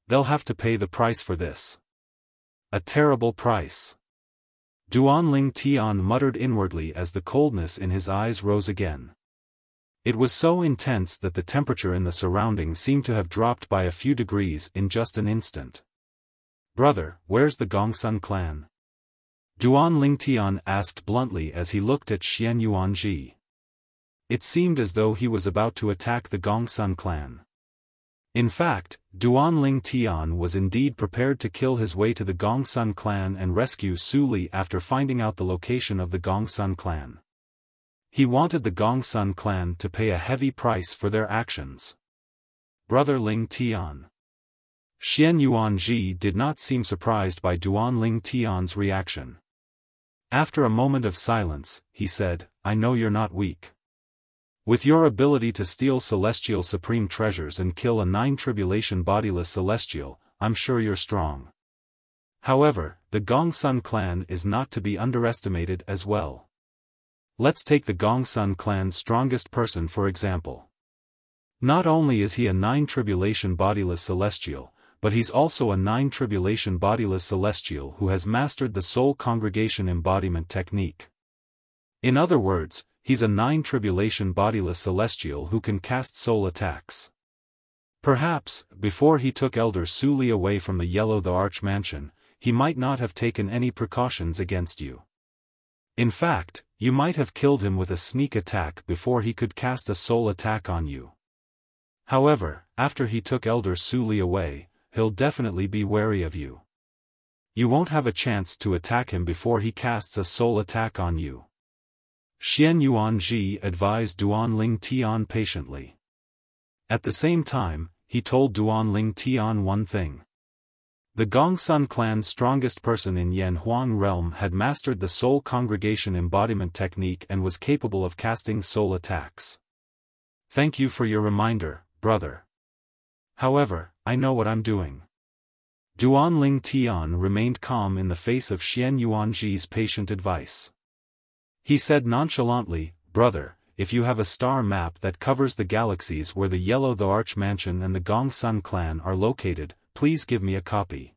They'll have to pay the price for this. A terrible price. Duan Lingtian muttered inwardly as the coldness in his eyes rose again. It was so intense that the temperature in the surroundings seemed to have dropped by a few degrees in just an instant. "Brother, where's the Gongsun clan?" Duan Lingtian asked bluntly as he looked at Xian Yuanji. It seemed as though he was about to attack the Gongsun clan. In fact, Duan Lingtian was indeed prepared to kill his way to the Gongsun clan and rescue Su Li after finding out the location of the Gongsun clan. He wanted the Gongsun clan to pay a heavy price for their actions. "Brother Ling Tian." Xian Yuanji did not seem surprised by Duan Ling Tian's reaction. After a moment of silence, he said, "I know you're not weak. With your ability to steal celestial supreme treasures and kill a 9 bodiless celestial, I'm sure you're strong. However, the Gongsun clan is not to be underestimated as well. Let's take the Gongsun clan's strongest person for example. Not only is he a 9 bodiless celestial, but he's also a 9 bodiless celestial who has mastered the soul congregation embodiment technique. In other words, he's a 9 bodiless celestial who can cast soul attacks. Perhaps, before he took Elder Su Li away from the Yellow the Arch Mansion, he might not have taken any precautions against you. In fact, you might have killed him with a sneak attack before he could cast a soul attack on you. However, after he took Elder Su Li away, he'll definitely be wary of you. You won't have a chance to attack him before he casts a soul attack on you." Xian Yuanji advised Duan Ling Tian patiently. At the same time, he told Duan Ling Tian one thing. The Gongsun clan's strongest person in Yanhuang realm had mastered the soul congregation embodiment technique and was capable of casting soul attacks. "Thank you for your reminder, brother. However, I know what I'm doing." Duan Ling Tian remained calm in the face of Xian Yuanji's patient advice. He said nonchalantly, "Brother, if you have a star map that covers the galaxies where the Yellow the Arch Mansion and the Gongsun clan are located, please give me a copy."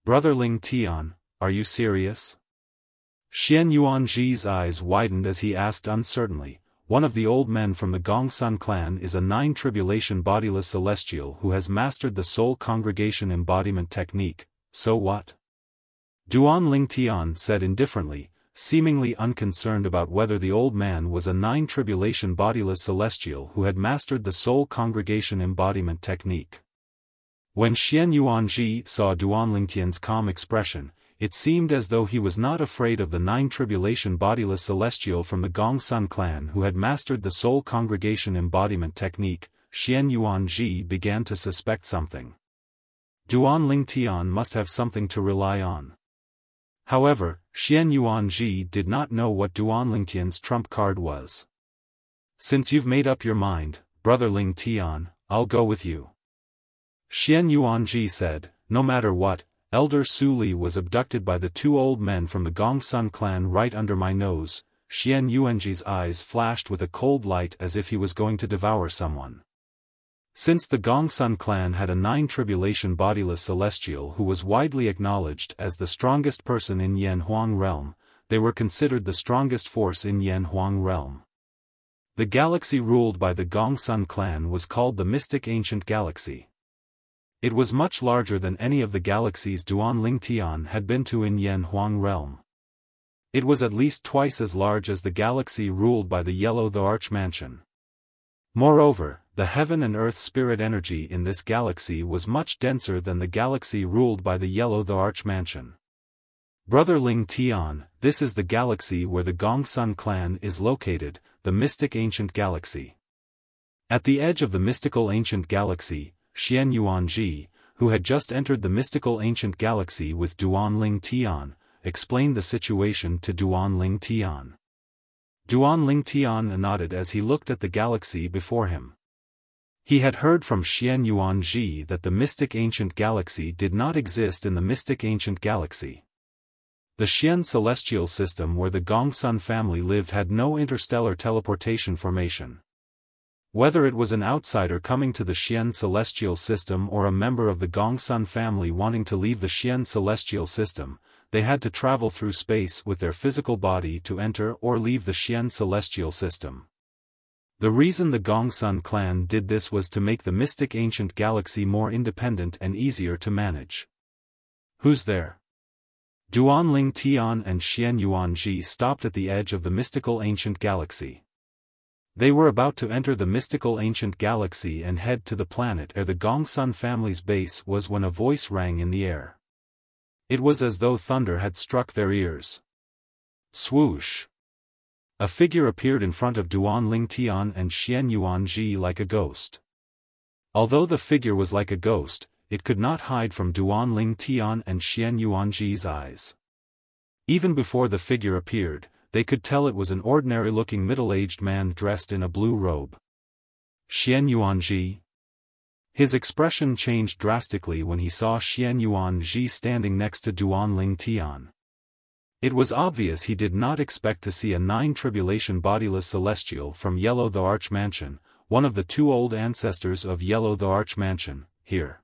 "Brother Ling Tian, are you serious?" Xian Yuanji's eyes widened as he asked uncertainly. "One of the old men from the Gongsun clan is a 9 bodiless celestial who has mastered the soul congregation embodiment technique, so what?" Duan Ling Tian said indifferently, seemingly unconcerned about whether the old man was a 9 bodiless celestial who had mastered the soul congregation embodiment technique. When Xian Yuanji saw Duan Lingtian's calm expression, it seemed as though he was not afraid of the 9 bodiless celestial from the Gongsun clan who had mastered the soul congregation embodiment technique. Xian Yuanji began to suspect something. Duan Lingtian must have something to rely on. However, Xian Yuanji did not know what Duan Lingtian's trump card was. "Since you've made up your mind, brother Ling Tian, I'll go with you." Xian Yuanji said, "No matter what, Elder Su Li was abducted by the 2 old men from the Gongsun clan right under my nose." Xian Yuanji's eyes flashed with a cold light as if he was going to devour someone. Since the Gongsun clan had a 9 bodiless celestial who was widely acknowledged as the strongest person in Yanhuang realm, they were considered the strongest force in Yanhuang realm. The galaxy ruled by the Gongsun clan was called the Mystic Ancient Galaxy. It was much larger than any of the galaxies Duan Lingtian had been to in Yanhuang realm. It was at least twice as large as the galaxy ruled by the Yellow the Arch Mansion. Moreover, the heaven and earth spirit energy in this galaxy was much denser than the galaxy ruled by the Yellow the Arch Mansion. "Brother Ling Tian, this is the galaxy where the Gongsun clan is located, the Mystic Ancient Galaxy." At the edge of the mystical ancient galaxy, Xian Yuanji, who had just entered the mystical ancient galaxy with Duan Ling Tian, explained the situation to Duan Ling Tian. Duan Ling Tian nodded as he looked at the galaxy before him. He had heard from Xian Yuanji that the mystic ancient galaxy did not exist in the mystic ancient galaxy. The Xian celestial system where the Gongsun family lived had no interstellar teleportation formation. Whether it was an outsider coming to the Xian celestial system or a member of the Gongsun family wanting to leave the Xian celestial system, they had to travel through space with their physical body to enter or leave the Xian celestial system. The reason the Gongsun clan did this was to make the mystic ancient galaxy more independent and easier to manage. Who's there? Duanling Tian and Xian Yuanji stopped at the edge of the mystical ancient galaxy. They were about to enter the mystical ancient galaxy and head to the planet where the Gongsun family's base was when a voice rang in the air. It was as though thunder had struck their ears. Swoosh! A figure appeared in front of Duanling Tian and Xian Yuanji like a ghost. Although the figure was like a ghost, it could not hide from Duanling Tian and Xian Yuanji's eyes. Even before the figure appeared, they could tell it was an ordinary-looking middle-aged man dressed in a blue robe. Xian Yuanji? His expression changed drastically when he saw Xian Yuanji standing next to Duanling Tian. It was obvious he did not expect to see a nine-tribulation bodiless celestial from Yellow the Archmansion, one of the two old ancestors of Yellow the Archmansion, here.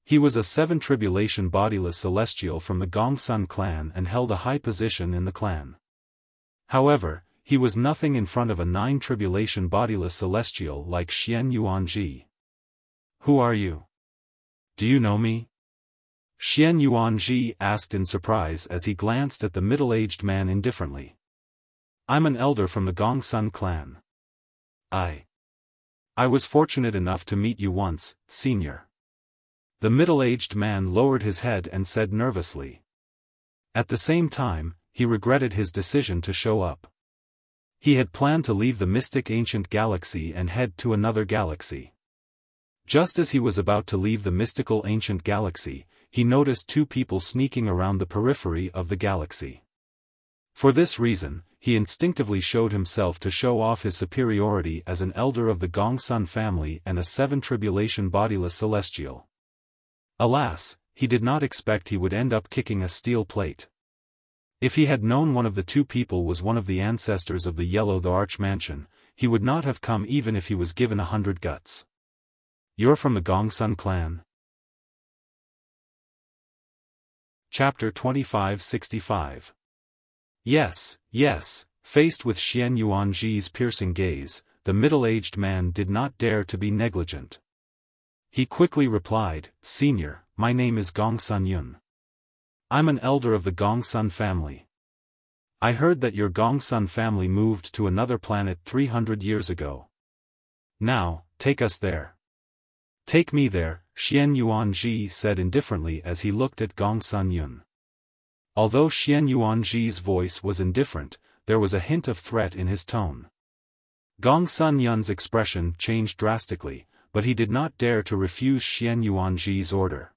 He was a seven-tribulation bodiless celestial from the Gongsun clan and held a high position in the clan. However, he was nothing in front of a nine-tribulation bodiless celestial like Xian Yuanji. Who are you? Do you know me? Xian Yuanji asked in surprise as he glanced at the middle-aged man indifferently. I'm an elder from the Gongsun clan. I was fortunate enough to meet you once, senior. The middle-aged man lowered his head and said nervously. At the same time, he regretted his decision to show up. He had planned to leave the mystic ancient galaxy and head to another galaxy. Just as he was about to leave the mystical ancient galaxy, he noticed two people sneaking around the periphery of the galaxy. For this reason, he instinctively showed himself to show off his superiority as an elder of the Gongsun family and a seven-tribulation bodiless celestial. Alas, he did not expect he would end up kicking a steel plate. If he had known one of the two people was one of the ancestors of the Yellow the Archmansion, he would not have come even if he was given 100 guts. You're from the Gongsun clan? Chapter 2565. Yes, yes, faced with Xian Yuanji's piercing gaze, the middle-aged man did not dare to be negligent. He quickly replied, Senior, my name is Gongsun Yun. I'm an elder of the Gongsun family. I heard that your Gongsun family moved to another planet 300 years ago. Now, take us there. Take me there, Xian Yuanji said indifferently as he looked at Gongsun Yun. Although Xian Yuanji's voice was indifferent, there was a hint of threat in his tone. Gongsun Yun's expression changed drastically, but he did not dare to refuse Xian Yuanji's order.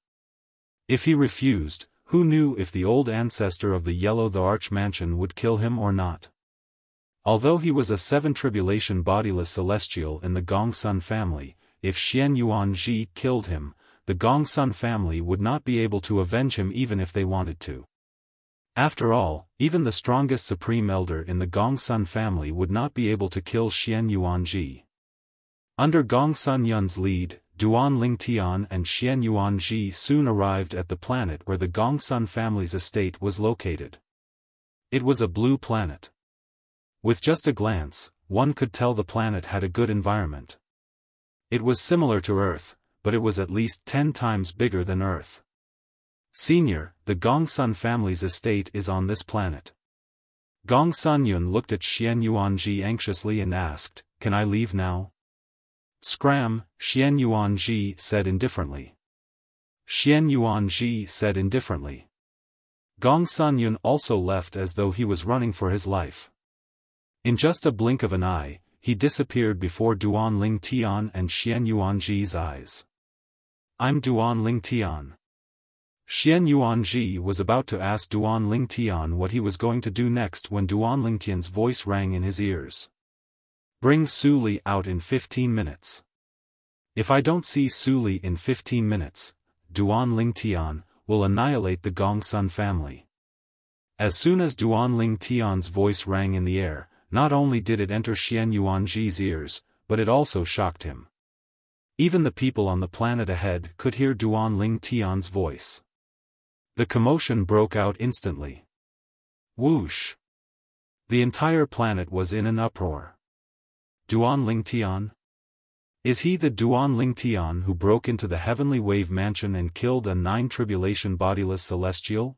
If he refused, who knew if the old ancestor of the Yellow the Archmansion would kill him or not? Although he was a seven-tribulation bodiless celestial in the Gongsun family, if Xian Yuanji killed him, the Gongsun family would not be able to avenge him even if they wanted to. After all, even the strongest supreme elder in the Gongsun family would not be able to kill Xian Yuanji. Under Gongsun Yun's lead, Duanling Tian and Xian Yuanji soon arrived at the planet where the Gongsun family's estate was located. It was a blue planet. With just a glance, one could tell the planet had a good environment. It was similar to Earth, but it was at least 10 times bigger than Earth. Senior, the Gongsun family's estate is on this planet. Gongsun Yun looked at Xian Yuanji anxiously and asked, Can I leave now? Scram, Xian Yuanji said indifferently. Xian Yuanji said indifferently. Gongsun Yun also left as though he was running for his life. In just a blink of an eye, he disappeared before Duanling Tian and Xian Yuanji's eyes. I'm Duanling Tian. Xian Yuanji was about to ask Duanling Tian what he was going to do next when Duanling Tian's voice rang in his ears. Bring Su Li out in 15 minutes. If I don't see Su Li in 15 minutes, Duanling Tian will annihilate the Gongsun family. As soon as Duanling Tian's voice rang in the air, not only did it enter Xian Yuanji's ears, but it also shocked him. Even the people on the planet ahead could hear Duanling Tian's voice. The commotion broke out instantly. Whoosh! The entire planet was in an uproar. Duan Ling Tian? Is he the Duan Ling Tian who broke into the Heavenly Wave Mansion and killed a 9-tribulation bodiless celestial?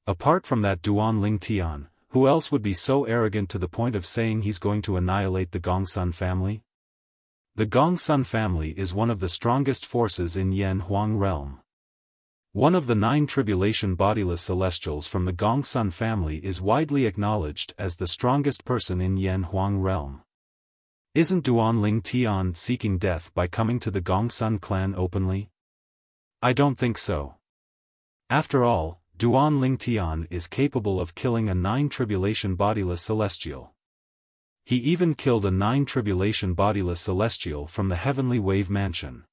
Apart from that Duan Ling Tian, who else would be so arrogant to the point of saying he's going to annihilate the Gongsun family? The Gongsun family is one of the strongest forces in Yan Huang realm. One of the 9-tribulation bodiless celestials from the Gongsun family is widely acknowledged as the strongest person in Yan Huang realm. Isn't Duan Ling Tian seeking death by coming to the Gongsun clan openly? I don't think so. After all, Duan Ling Tian is capable of killing a 9-tribulation bodiless celestial. He even killed a 9-tribulation bodiless celestial from the Heavenly Wave Mansion.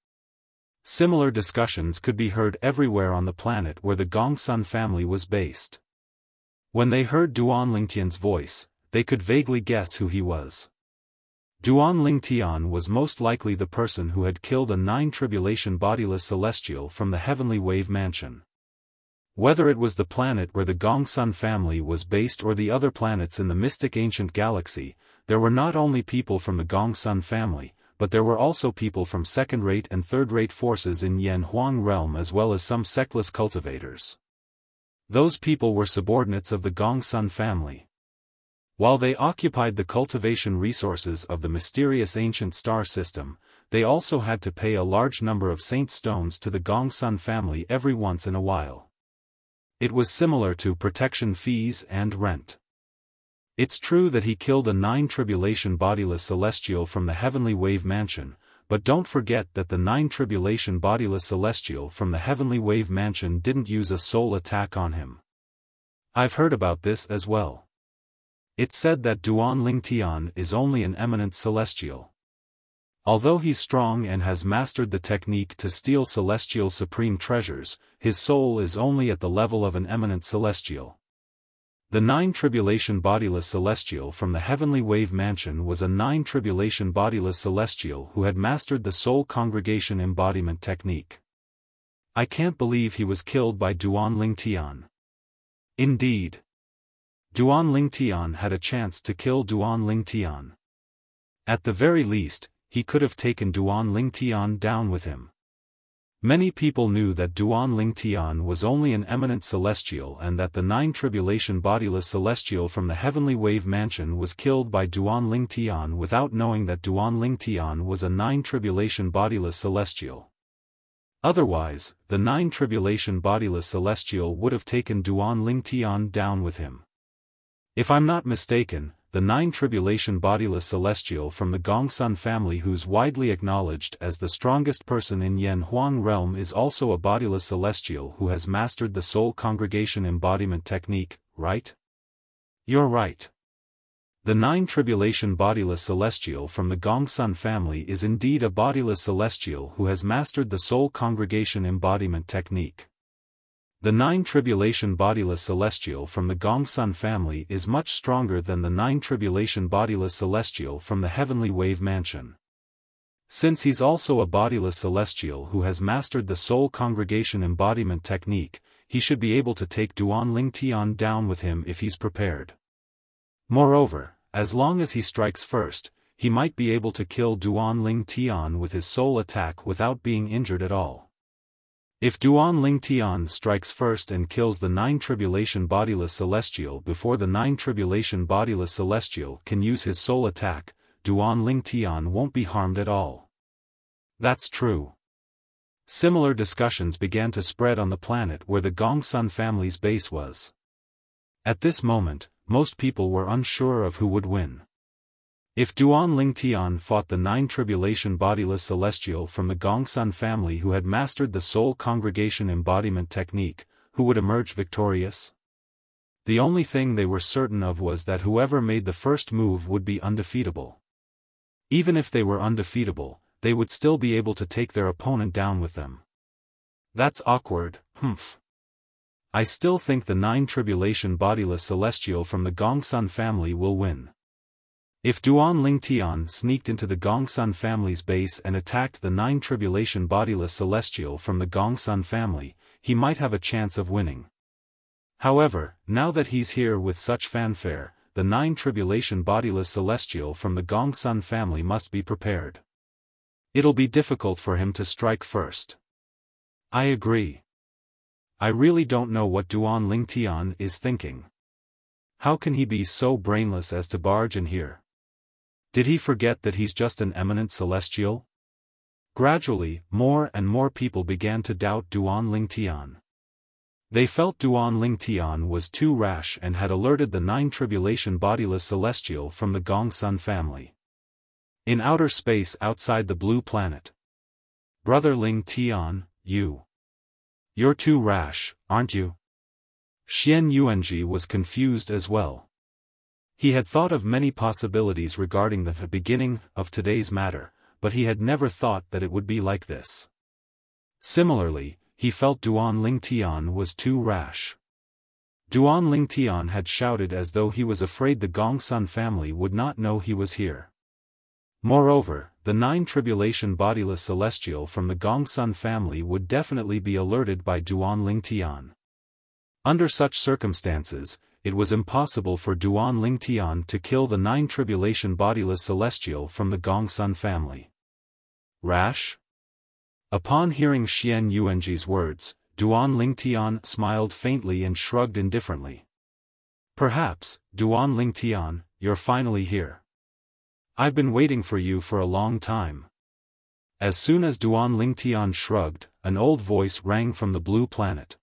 Similar discussions could be heard everywhere on the planet where the Gongsun family was based. When they heard Duan Ling Tian's voice, they could vaguely guess who he was. Duan Ling Tian was most likely the person who had killed a 9-tribulation bodiless celestial from the Heavenly Wave Mansion. Whether it was the planet where the Gongsun family was based or the other planets in the mystic ancient galaxy, there were not only people from the Gongsun family, but there were also people from second-rate and third-rate forces in Yan Huang realm as well as some sectless cultivators. Those people were subordinates of the Gongsun family. While they occupied the cultivation resources of the mysterious ancient star system, they also had to pay a large number of saint stones to the Gongsun family every once in a while. It was similar to protection fees and rent. It's true that he killed a 9-tribulation bodiless celestial from the Heavenly Wave Mansion, but don't forget that the 9-tribulation bodiless celestial from the Heavenly Wave Mansion didn't use a soul attack on him. I've heard about this as well. It's said that Duan Ling Tian is only an eminent celestial. Although he's strong and has mastered the technique to steal celestial supreme treasures, his soul is only at the level of an eminent celestial. The 9-tribulation bodiless celestial from the Heavenly Wave Mansion was a 9-tribulation bodiless celestial who had mastered the soul congregation embodiment technique. I can't believe he was killed by Duan Ling Tian. Indeed. Duan Ling Tian had a chance to kill Duan Ling Tian. At the very least, he could have taken Duan Ling Tian down with him. Many people knew that Duan Ling Tian was only an eminent celestial and that the 9-tribulation bodiless celestial from the Heavenly Wave Mansion was killed by Duan Ling Tian without knowing that Duan Ling Tian was a 9-tribulation bodiless celestial. Otherwise, the 9-tribulation bodiless celestial would have taken Duan Ling Tian down with him. If I'm not mistaken, the 9-tribulation bodiless celestial from the Gongsun family who's widely acknowledged as the strongest person in Yan Huang realm is also a bodiless celestial who has mastered the soul congregation embodiment technique, right? You're right. The 9-tribulation bodiless celestial from the Gongsun family is indeed a bodiless celestial who has mastered the soul congregation embodiment technique. The 9-tribulation bodiless celestial from the Gongsun family is much stronger than the 9-tribulation bodiless celestial from the Heavenly Wave Mansion. Since he's also a bodiless celestial who has mastered the soul congregation embodiment technique, he should be able to take Duan Ling Tian down with him if he's prepared. Moreover, as long as he strikes first, he might be able to kill Duan Ling Tian with his soul attack without being injured at all. If Duan Ling Tian strikes first and kills the 9-tribulation bodiless celestial before the 9-tribulation bodiless celestial can use his soul attack, Duan Ling Tian won't be harmed at all. That's true. Similar discussions began to spread on the planet where the Gongsun family's base was. At this moment, most people were unsure of who would win. If Duan Ling Tian fought the 9-tribulation bodiless celestial from the Gongsun family who had mastered the soul congregation embodiment technique, who would emerge victorious? The only thing they were certain of was that whoever made the first move would be undefeatable. Even if they were undefeatable, they would still be able to take their opponent down with them. That's awkward, humph. I still think the 9-tribulation bodiless celestial from the Gongsun family will win. If Duan Ling Tian sneaked into the Gongsun family's base and attacked the 9-tribulation bodiless celestial from the Gongsun family, he might have a chance of winning. However, now that he's here with such fanfare, the 9 tribulation bodiless celestial from the Gongsun family must be prepared. It'll be difficult for him to strike first. I agree. I really don't know what Duan Lingtian is thinking. How can he be so brainless as to barge in here? Did he forget that he's just an eminent celestial? Gradually, more and more people began to doubt Duan Lingtian. They felt Duan Lingtian was too rash and had alerted the 9 tribulation bodiless celestial from the Gongsun family. In outer space outside the blue planet. Brother Lingtian, you're too rash, aren't you? Xian Yuanji was confused as well. He had thought of many possibilities regarding the beginning of today's matter, but he had never thought that it would be like this. Similarly, he felt Duan Lingtian was too rash. Duan Lingtian had shouted as though he was afraid the Gongsun family would not know he was here. Moreover, the 9 tribulation bodiless celestial from the Gongsun family would definitely be alerted by Duan Lingtian. Under such circumstances, it was impossible for Duan Lingtian to kill the 9 tribulation bodiless celestial from the Gongsun family. Rash? Upon hearing Xian Yuanji's words, Duan Lingtian smiled faintly and shrugged indifferently. Perhaps, Duan Lingtian, you're finally here. I've been waiting for you for a long time. As soon as Duan Lingtian shrugged, an old voice rang from the blue planet.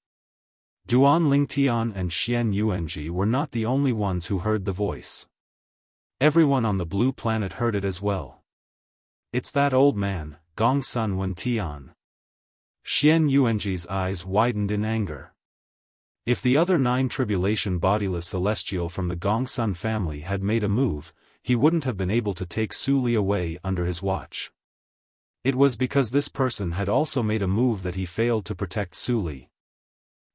Duan Lingtian and Xian Yuanji were not the only ones who heard the voice. Everyone on the blue planet heard it as well. It's that old man, Gongsun Wentian. Xian Yuanji's eyes widened in anger. If the other 9 tribulation bodiless celestial from the Gongsun family had made a move, he wouldn't have been able to take Su Li away under his watch. It was because this person had also made a move that he failed to protect Su Li.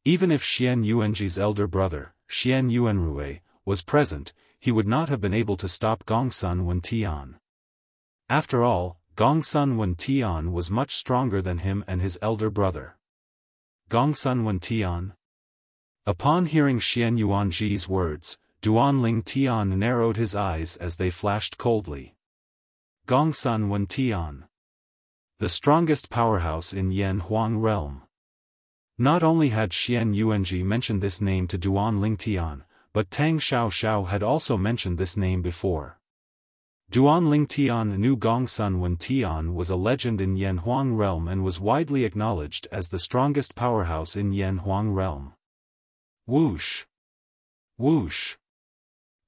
Even if Xian Yuanji's elder brother, Xian Yuanrui, was present, he would not have been able to stop Gongsun Wentian. After all, Gongsun Wentian was much stronger than him and his elder brother. Gongsun Wentian? Upon hearing Xian Yuanji's words, Duan Lingtian narrowed his eyes as they flashed coldly. Gongsun Wentian. The strongest powerhouse in Yanhuang realm. Not only had Xian Yuanji mentioned this name to Duan Lingtian, but Tang Xiaoxiao had also mentioned this name before. Duan Lingtian knew Gongsun Wentian was a legend in Yanhuang realm and was widely acknowledged as the strongest powerhouse in Yanhuang realm. Whoosh! Whoosh!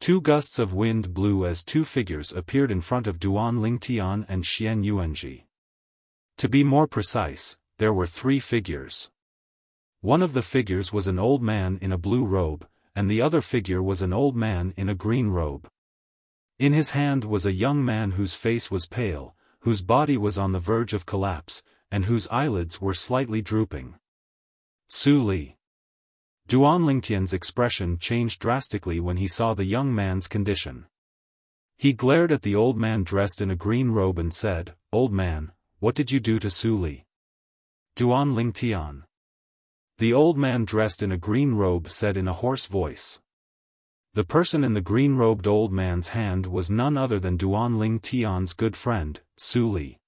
2 gusts of wind blew as 2 figures appeared in front of Duan Lingtian and Xian Yuanji. To be more precise, there were 3 figures. One of the figures was an old man in a blue robe, and the other figure was an old man in a green robe. In his hand was a young man whose face was pale, whose body was on the verge of collapse, and whose eyelids were slightly drooping. Su Li. Duan Lingtian's expression changed drastically when he saw the young man's condition. He glared at the old man dressed in a green robe and said, "Old man, what did you do to Su Li?" Duan Lingtian. The old man dressed in a green robe said in a hoarse voice. The person in the green-robed old man's hand was none other than Duan Lingtian's good friend, Su Li.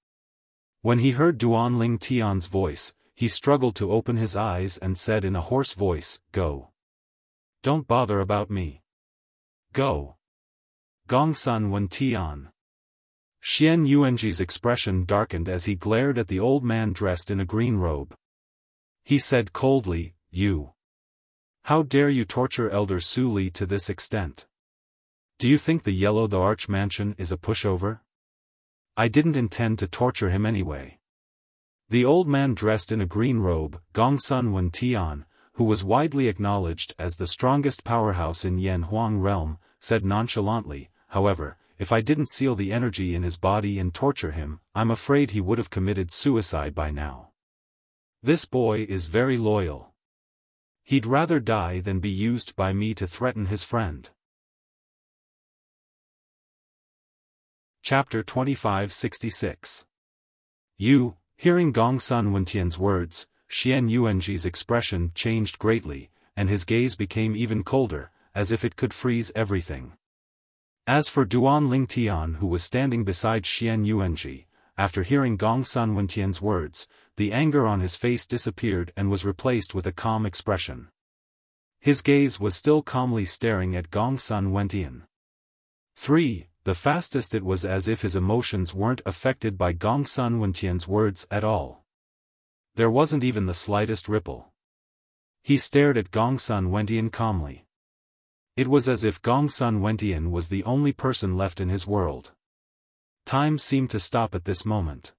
When he heard Duan Lingtian's voice, he struggled to open his eyes and said in a hoarse voice, "Go. Don't bother about me. Go." Gongsun Wentian. Xian Yuanji's expression darkened as he glared at the old man dressed in a green robe. He said coldly, "You. How dare you torture Elder Su Li to this extent? Do you think the Yellow the Arch mansion is a pushover? I didn't intend to torture him anyway." The old man dressed in a green robe, Gongsun Wentian, who was widely acknowledged as the strongest powerhouse in Yanhuang realm, said nonchalantly, "However, if I didn't seal the energy in his body and torture him, I'm afraid he would have committed suicide by now. This boy is very loyal. He'd rather die than be used by me to threaten his friend." Chapter 2566. Hearing Gongsun Wentian's words, Xian Yuanji's expression changed greatly, and his gaze became even colder, as if it could freeze everything. As for Duan Lingtian, who was standing beside Xian Yuanji, after hearing Gongsun Wentian's words, the anger on his face disappeared and was replaced with a calm expression. His gaze was still calmly staring at Gongsun Wentian. 3. The fastest it was as if his emotions weren't affected by Gongsun Wentian's words at all. There wasn't even the slightest ripple. He stared at Gongsun Wentian calmly. It was as if Gongsun Wentian was the only person left in his world. Time seemed to stop at this moment.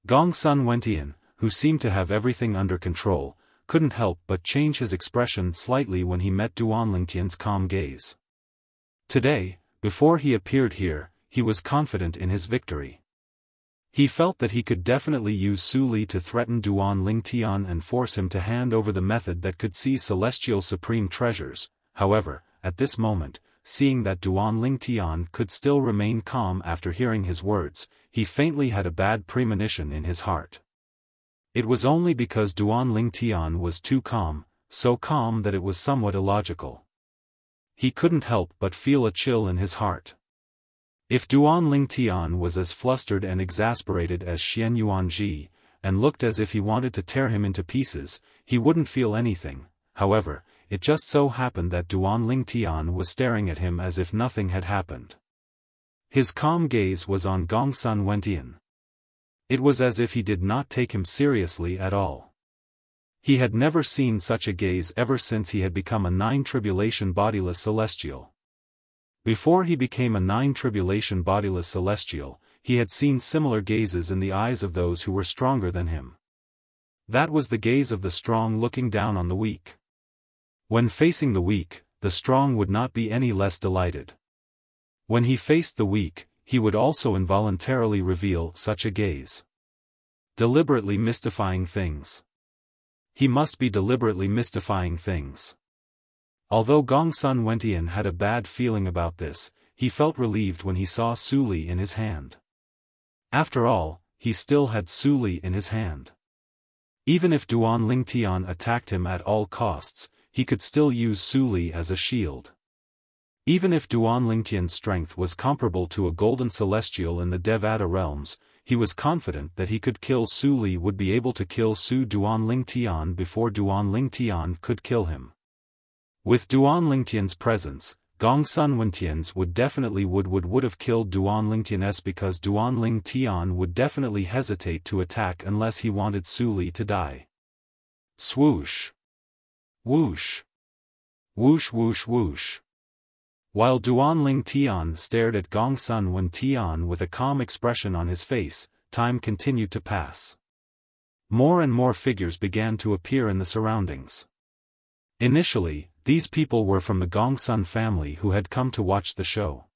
Gongsun Wentian, who seemed to have everything under control, couldn't help but change his expression slightly when he met Duan Lingtian's calm gaze. Today, before he appeared here, he was confident in his victory. He felt that he could definitely use Su Li to threaten Duan Lingtian and force him to hand over the method that could see celestial supreme treasures. However, at this moment, seeing that Duan Lingtian could still remain calm after hearing his words, he faintly had a bad premonition in his heart. It was only because Duan Lingtian was too calm, so calm that it was somewhat illogical. He couldn't help but feel a chill in his heart. If Duan Lingtian was as flustered and exasperated as Xian Yuanji, and looked as if he wanted to tear him into pieces, he wouldn't feel anything. However, it just so happened that Duan Lingtian was staring at him as if nothing had happened. His calm gaze was on Gongsun Wentian. It was as if he did not take him seriously at all. He had never seen such a gaze ever since he had become a nine-tribulation bodiless celestial. Before he became a nine-tribulation bodiless celestial, he had seen similar gazes in the eyes of those who were stronger than him. That was the gaze of the strong looking down on the weak. When facing the weak, the strong would not be any less delighted. When he faced the weak, he would also involuntarily reveal such a gaze. Deliberately mystifying things. He must be deliberately mystifying things. Although Gongsun Wentian had a bad feeling about this, he felt relieved when he saw Su Li in his hand. After all, he still had Su Li in his hand. Even if Duan Lingtian attacked him at all costs, he could still use Su Li as a shield. Even if Duan Lingtian's strength was comparable to a golden celestial in the Devata realms, he was confident that he could kill Su Li would be able to kill Duan Lingtian before Duan Lingtian could kill him. With Duan Lingtian's presence, Gongsun Wentian's would definitely would have killed Duan Lingtian's because Duan Lingtian would definitely hesitate to attack unless he wanted Su Li to die. Swoosh. Whoosh. Whoosh whoosh whoosh. While Duan Lingtian stared at Gongsun Wentian with a calm expression on his face, time continued to pass. More and more figures began to appear in the surroundings. Initially, these people were from the Gongsun family who had come to watch the show.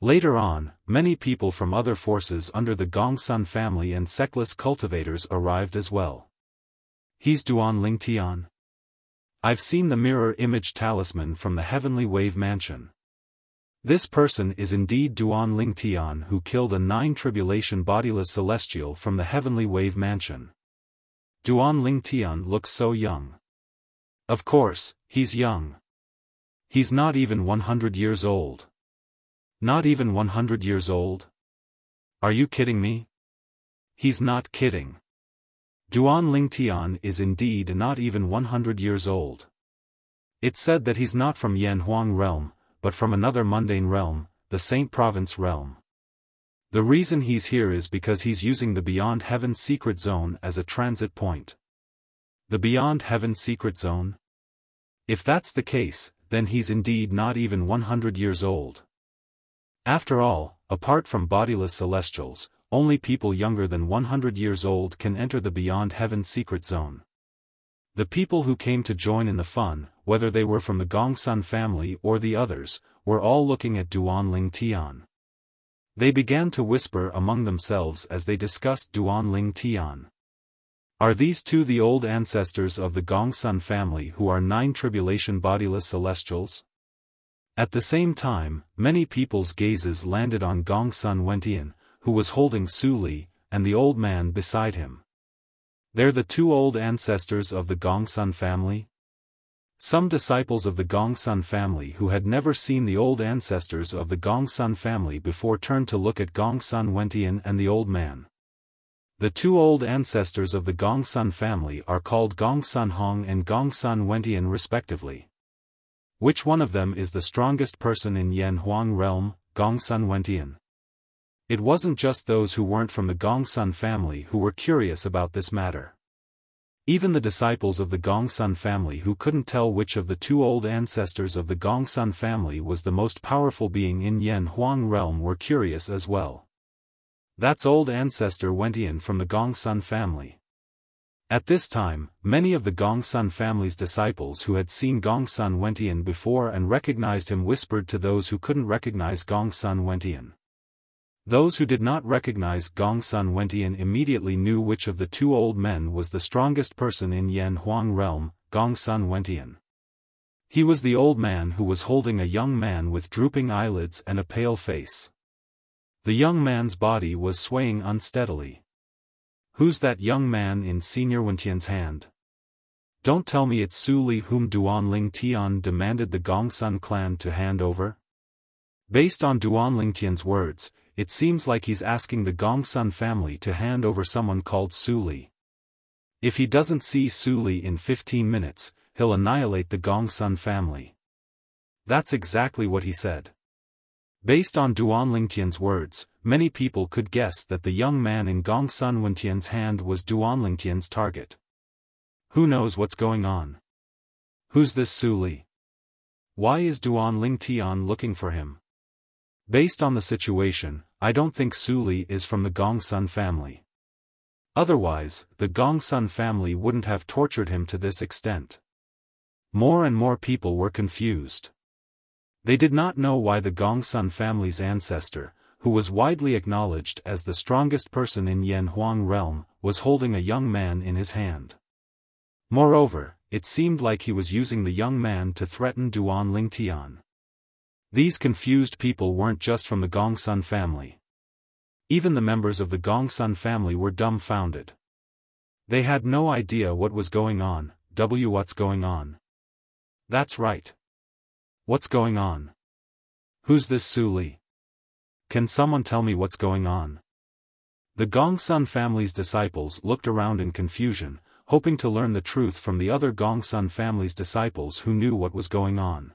Later on, many people from other forces under the Gongsun family and sectless cultivators arrived as well. He's Duan Lingtian. I've seen the mirror image talisman from the Heavenly Wave Mansion. This person is indeed Duan Lingtian who killed a nine-tribulation bodiless celestial from the Heavenly Wave Mansion. Duan Lingtian looks so young. Of course, he's young. He's not even 100 years old. Not even 100 years old? Are you kidding me? He's not kidding. Duan Lingtian is indeed not even 100 years old. It's said that he's not from Yanhuang realm, but from another mundane realm, the Saint Province realm. The reason he's here is because he's using the Beyond Heaven Secret Zone as a transit point. The Beyond Heaven Secret Zone? If that's the case, then he's indeed not even 100 years old. After all, apart from bodiless celestials, only people younger than 100 years old can enter the Beyond Heaven Secret Zone. The people who came to join in the fun, whether they were from the Gongsun family or the others, were all looking at Duan Lingtian. They began to whisper among themselves as they discussed Duan Lingtian. Are these two the old ancestors of the Gongsun family who are nine-tribulation bodiless celestials? At the same time, many people's gazes landed on Gongsun Wentian, who was holding Su Li, and the old man beside him. They're the two old ancestors of the Gongsun family? Some disciples of the Gongsun family who had never seen the old ancestors of the Gongsun family before turned to look at Gongsun Wentian and the old man. The two old ancestors of the Gongsun family are called Gongsun Hong and Gongsun Wentian respectively. Which one of them is the strongest person in Yan Huang realm, Gongsun Wentian? It wasn't just those who weren't from the Gongsun family who were curious about this matter. Even the disciples of the Gongsun family who couldn't tell which of the two old ancestors of the Gongsun family was the most powerful being in Yan Huang realm were curious as well. That's old ancestor Wentian from the Gongsun family. At this time, many of the Gongsun family's disciples who had seen Gongsun Wentian before and recognized him whispered to those who couldn't recognize Gongsun Wentian. Those who did not recognize Gongsun Wentian immediately knew which of the two old men was the strongest person in Yan Huang realm, Gongsun Wentian. He was the old man who was holding a young man with drooping eyelids and a pale face. The young man's body was swaying unsteadily. Who's that young man in Senior Wentian's hand? Don't tell me it's Su Li whom Duan Tian demanded the Gongsun clan to hand over? Based on Duan Tian's words, it seems like he's asking the Gongsun family to hand over someone called Su Li. If he doesn't see Su Li in 15 minutes, he'll annihilate the Gongsun family. That's exactly what he said. Based on Duan Tian's words, many people could guess that the young man in Gongsun Wentian's hand was Duan Tian's target. Who knows what's going on? Who's this Su Li? Why is Duan Tian looking for him? Based on the situation, I don't think Su Li is from the Gongsun family. Otherwise, the Gongsun family wouldn't have tortured him to this extent. More and more people were confused. They did not know why the Gongsun family's ancestor, who was widely acknowledged as the strongest person in Yan Huang realm, was holding a young man in his hand. Moreover, it seemed like he was using the young man to threaten Duan Tian. These confused people weren't just from the Gongsun family. Even the members of the Gongsun family were dumbfounded. They had no idea what was going on. What's going on? That's right. What's going on? Who's this Su Li? Can someone tell me what's going on? The Gongsun family's disciples looked around in confusion, hoping to learn the truth from the other Gongsun family's disciples who knew what was going on.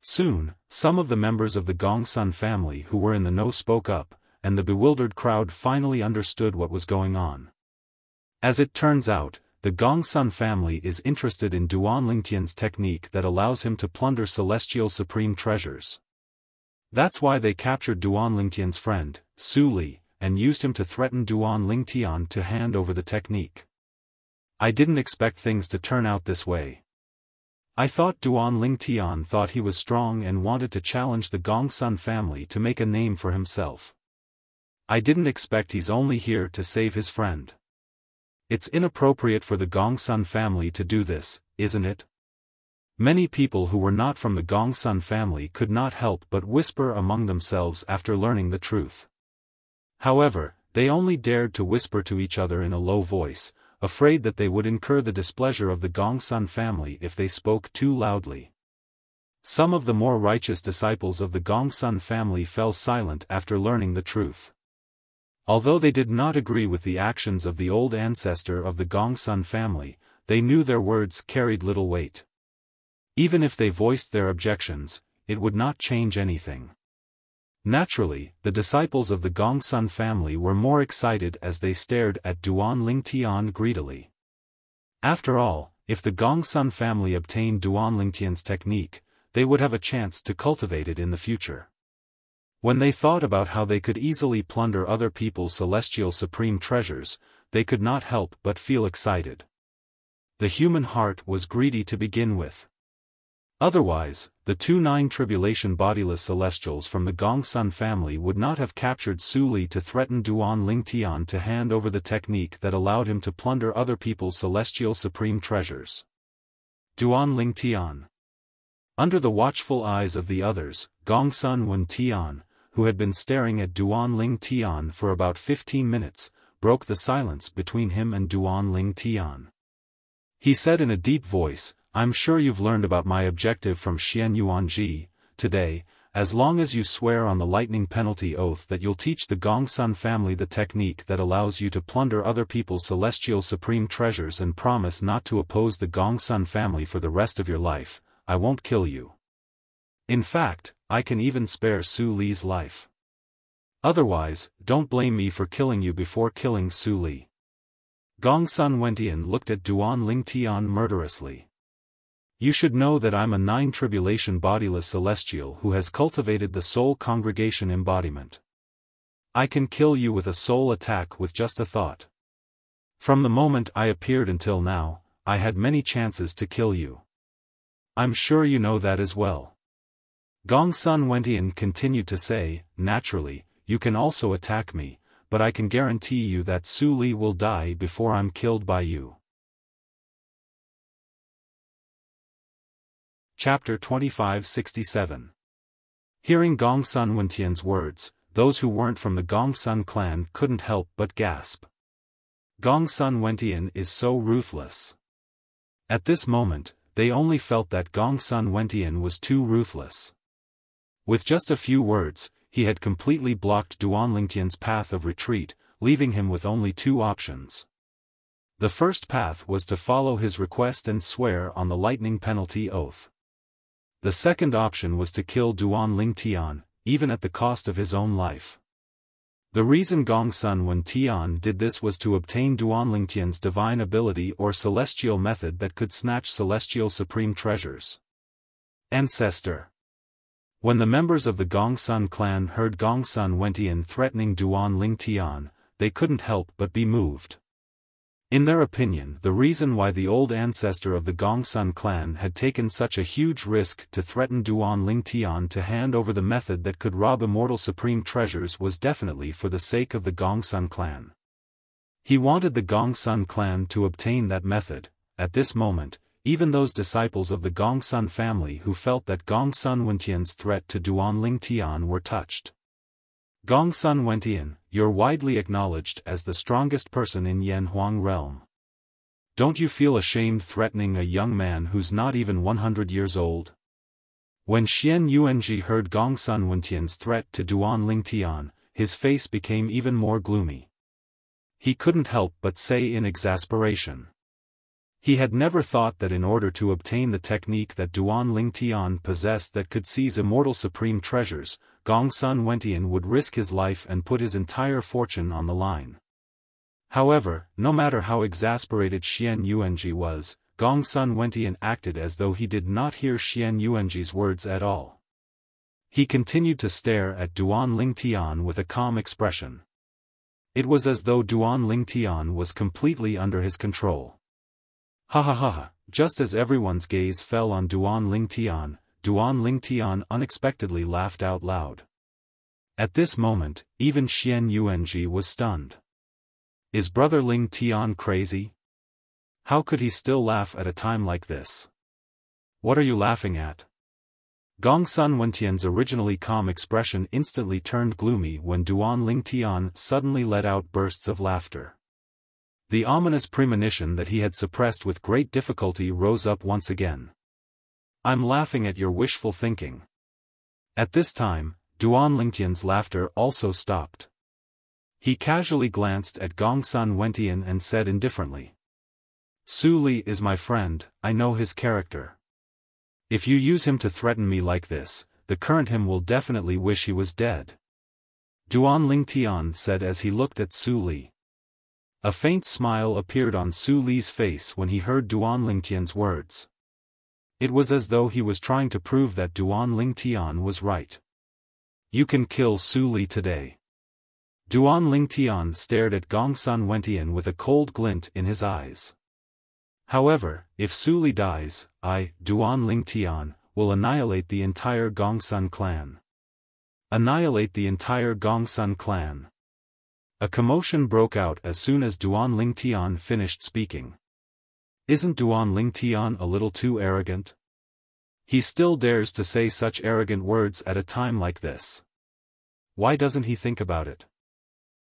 Soon, some of the members of the Gongsun family who were in the know spoke up, and the bewildered crowd finally understood what was going on. As it turns out, the Gongsun family is interested in Duan Tian's technique that allows him to plunder celestial supreme treasures. That's why they captured Duan Tian's friend, Su Li, and used him to threaten Duan Tian to hand over the technique. I didn't expect things to turn out this way. I thought Duan Tian thought he was strong and wanted to challenge the Gongsun family to make a name for himself. I didn't expect he's only here to save his friend. It's inappropriate for the Gongsun family to do this, isn't it? Many people who were not from the Gongsun family could not help but whisper among themselves after learning the truth. However, they only dared to whisper to each other in a low voice, afraid that they would incur the displeasure of the Gongsun family if they spoke too loudly. Some of the more righteous disciples of the Gongsun family fell silent after learning the truth. Although they did not agree with the actions of the old ancestor of the Gongsun family, they knew their words carried little weight. Even if they voiced their objections, it would not change anything. Naturally, the disciples of the Gongsun family were more excited as they stared at Duan Tian greedily. After all, if the Gongsun family obtained Duan Tian's technique, they would have a chance to cultivate it in the future. When they thought about how they could easily plunder other people's celestial supreme treasures, they could not help but feel excited. The human heart was greedy to begin with. Otherwise, the 2-9 tribulation bodiless celestials from the Gongsun family would not have captured Su Li to threaten Duan Tian to hand over the technique that allowed him to plunder other people's celestial supreme treasures. Duan Tian. Under the watchful eyes of the others, Gongsun Wentian, who had been staring at Duan Tian for about 15 minutes, broke the silence between him and Duan Tian. He said in a deep voice, I'm sure you've learned about my objective from Xian Yuanji today, as long as you swear on the lightning penalty oath that you'll teach the Gongsun family the technique that allows you to plunder other people's celestial supreme treasures and promise not to oppose the Gongsun family for the rest of your life, I won't kill you. In fact, I can even spare Su Li's life. Otherwise, don't blame me for killing you before killing Su Li. Gongsun Wentian looked at Duan Lingtian murderously. You should know that I'm a nine-tribulation bodiless celestial who has cultivated the soul congregation embodiment. I can kill you with a soul attack with just a thought. From the moment I appeared until now, I had many chances to kill you. I'm sure you know that as well. Gongsun Wentian continued to say, naturally, you can also attack me, but I can guarantee you that Su Li will die before I'm killed by you. Chapter 2567. Hearing Gongsun Wentian's words, those who weren't from the Gongsun clan couldn't help but gasp. Gongsun Wentian is so ruthless. At this moment, they only felt that Gongsun Wentian was too ruthless. With just a few words, he had completely blocked Duan Lingtian's path of retreat, leaving him with only two options. The first path was to follow his request and swear on the lightning penalty oath. The second option was to kill Duan Lingtian, even at the cost of his own life. The reason Gongsun Wentian did this was to obtain Duan Lingtian's divine ability or celestial method that could snatch celestial supreme treasures. Ancestor. When the members of the Gongsun clan heard Gongsun Wentian threatening Duan Lingtian, they couldn't help but be moved. In their opinion, the reason why the old ancestor of the Gongsun clan had taken such a huge risk to threaten Duan Lingtian to hand over the method that could rob immortal supreme treasures was definitely for the sake of the Gongsun clan. He wanted the Gongsun clan to obtain that method. At this moment, even those disciples of the Gongsun family who felt that Gongsun Wentian's threat to Duan Lingtian were touched. Gongsun Wentian, you're widely acknowledged as the strongest person in Yanhuang realm. Don't you feel ashamed threatening a young man who's not even 100 years old? When Xian Yuanji heard Gongsun Wentian's threat to Duan Lingtian, his face became even more gloomy. He couldn't help but say in exasperation. He had never thought that in order to obtain the technique that Duan Lingtian possessed that could seize immortal supreme treasures, Gongsun Wentian would risk his life and put his entire fortune on the line. However, no matter how exasperated Xian Yuanji was, Gongsun Wentian acted as though he did not hear Xian Yuanji's words at all. He continued to stare at Duan Lingtian with a calm expression. It was as though Duan Lingtian was completely under his control. Ha ha ha ha, just as everyone's gaze fell on Duan Lingtian unexpectedly laughed out loud. At this moment, even Xian Yuanji was stunned. Is brother Lingtian crazy? How could he still laugh at a time like this? What are you laughing at? Gongsun Wentian's originally calm expression instantly turned gloomy when Duan Lingtian suddenly let out bursts of laughter. The ominous premonition that he had suppressed with great difficulty rose up once again. I'm laughing at your wishful thinking. At this time, Duan Lingtian's laughter also stopped. He casually glanced at Gongsun Wentian and said indifferently. Su Li is my friend, I know his character. If you use him to threaten me like this, the current him will definitely wish he was dead. Duan Lingtian said as he looked at Su Li. A faint smile appeared on Su Li's face when he heard Duan Lingtian's words. It was as though he was trying to prove that Duan Lingtian was right. You can kill Su Li today. Duan Lingtian stared at Gongsun Wentian with a cold glint in his eyes. However, if Su Li dies, I, Duan Lingtian, will annihilate the entire Gongsun clan. Annihilate the entire Gongsun clan. A commotion broke out as soon as Duan Lingtian finished speaking. Isn't Duan Lingtian a little too arrogant? He still dares to say such arrogant words at a time like this. Why doesn't he think about it?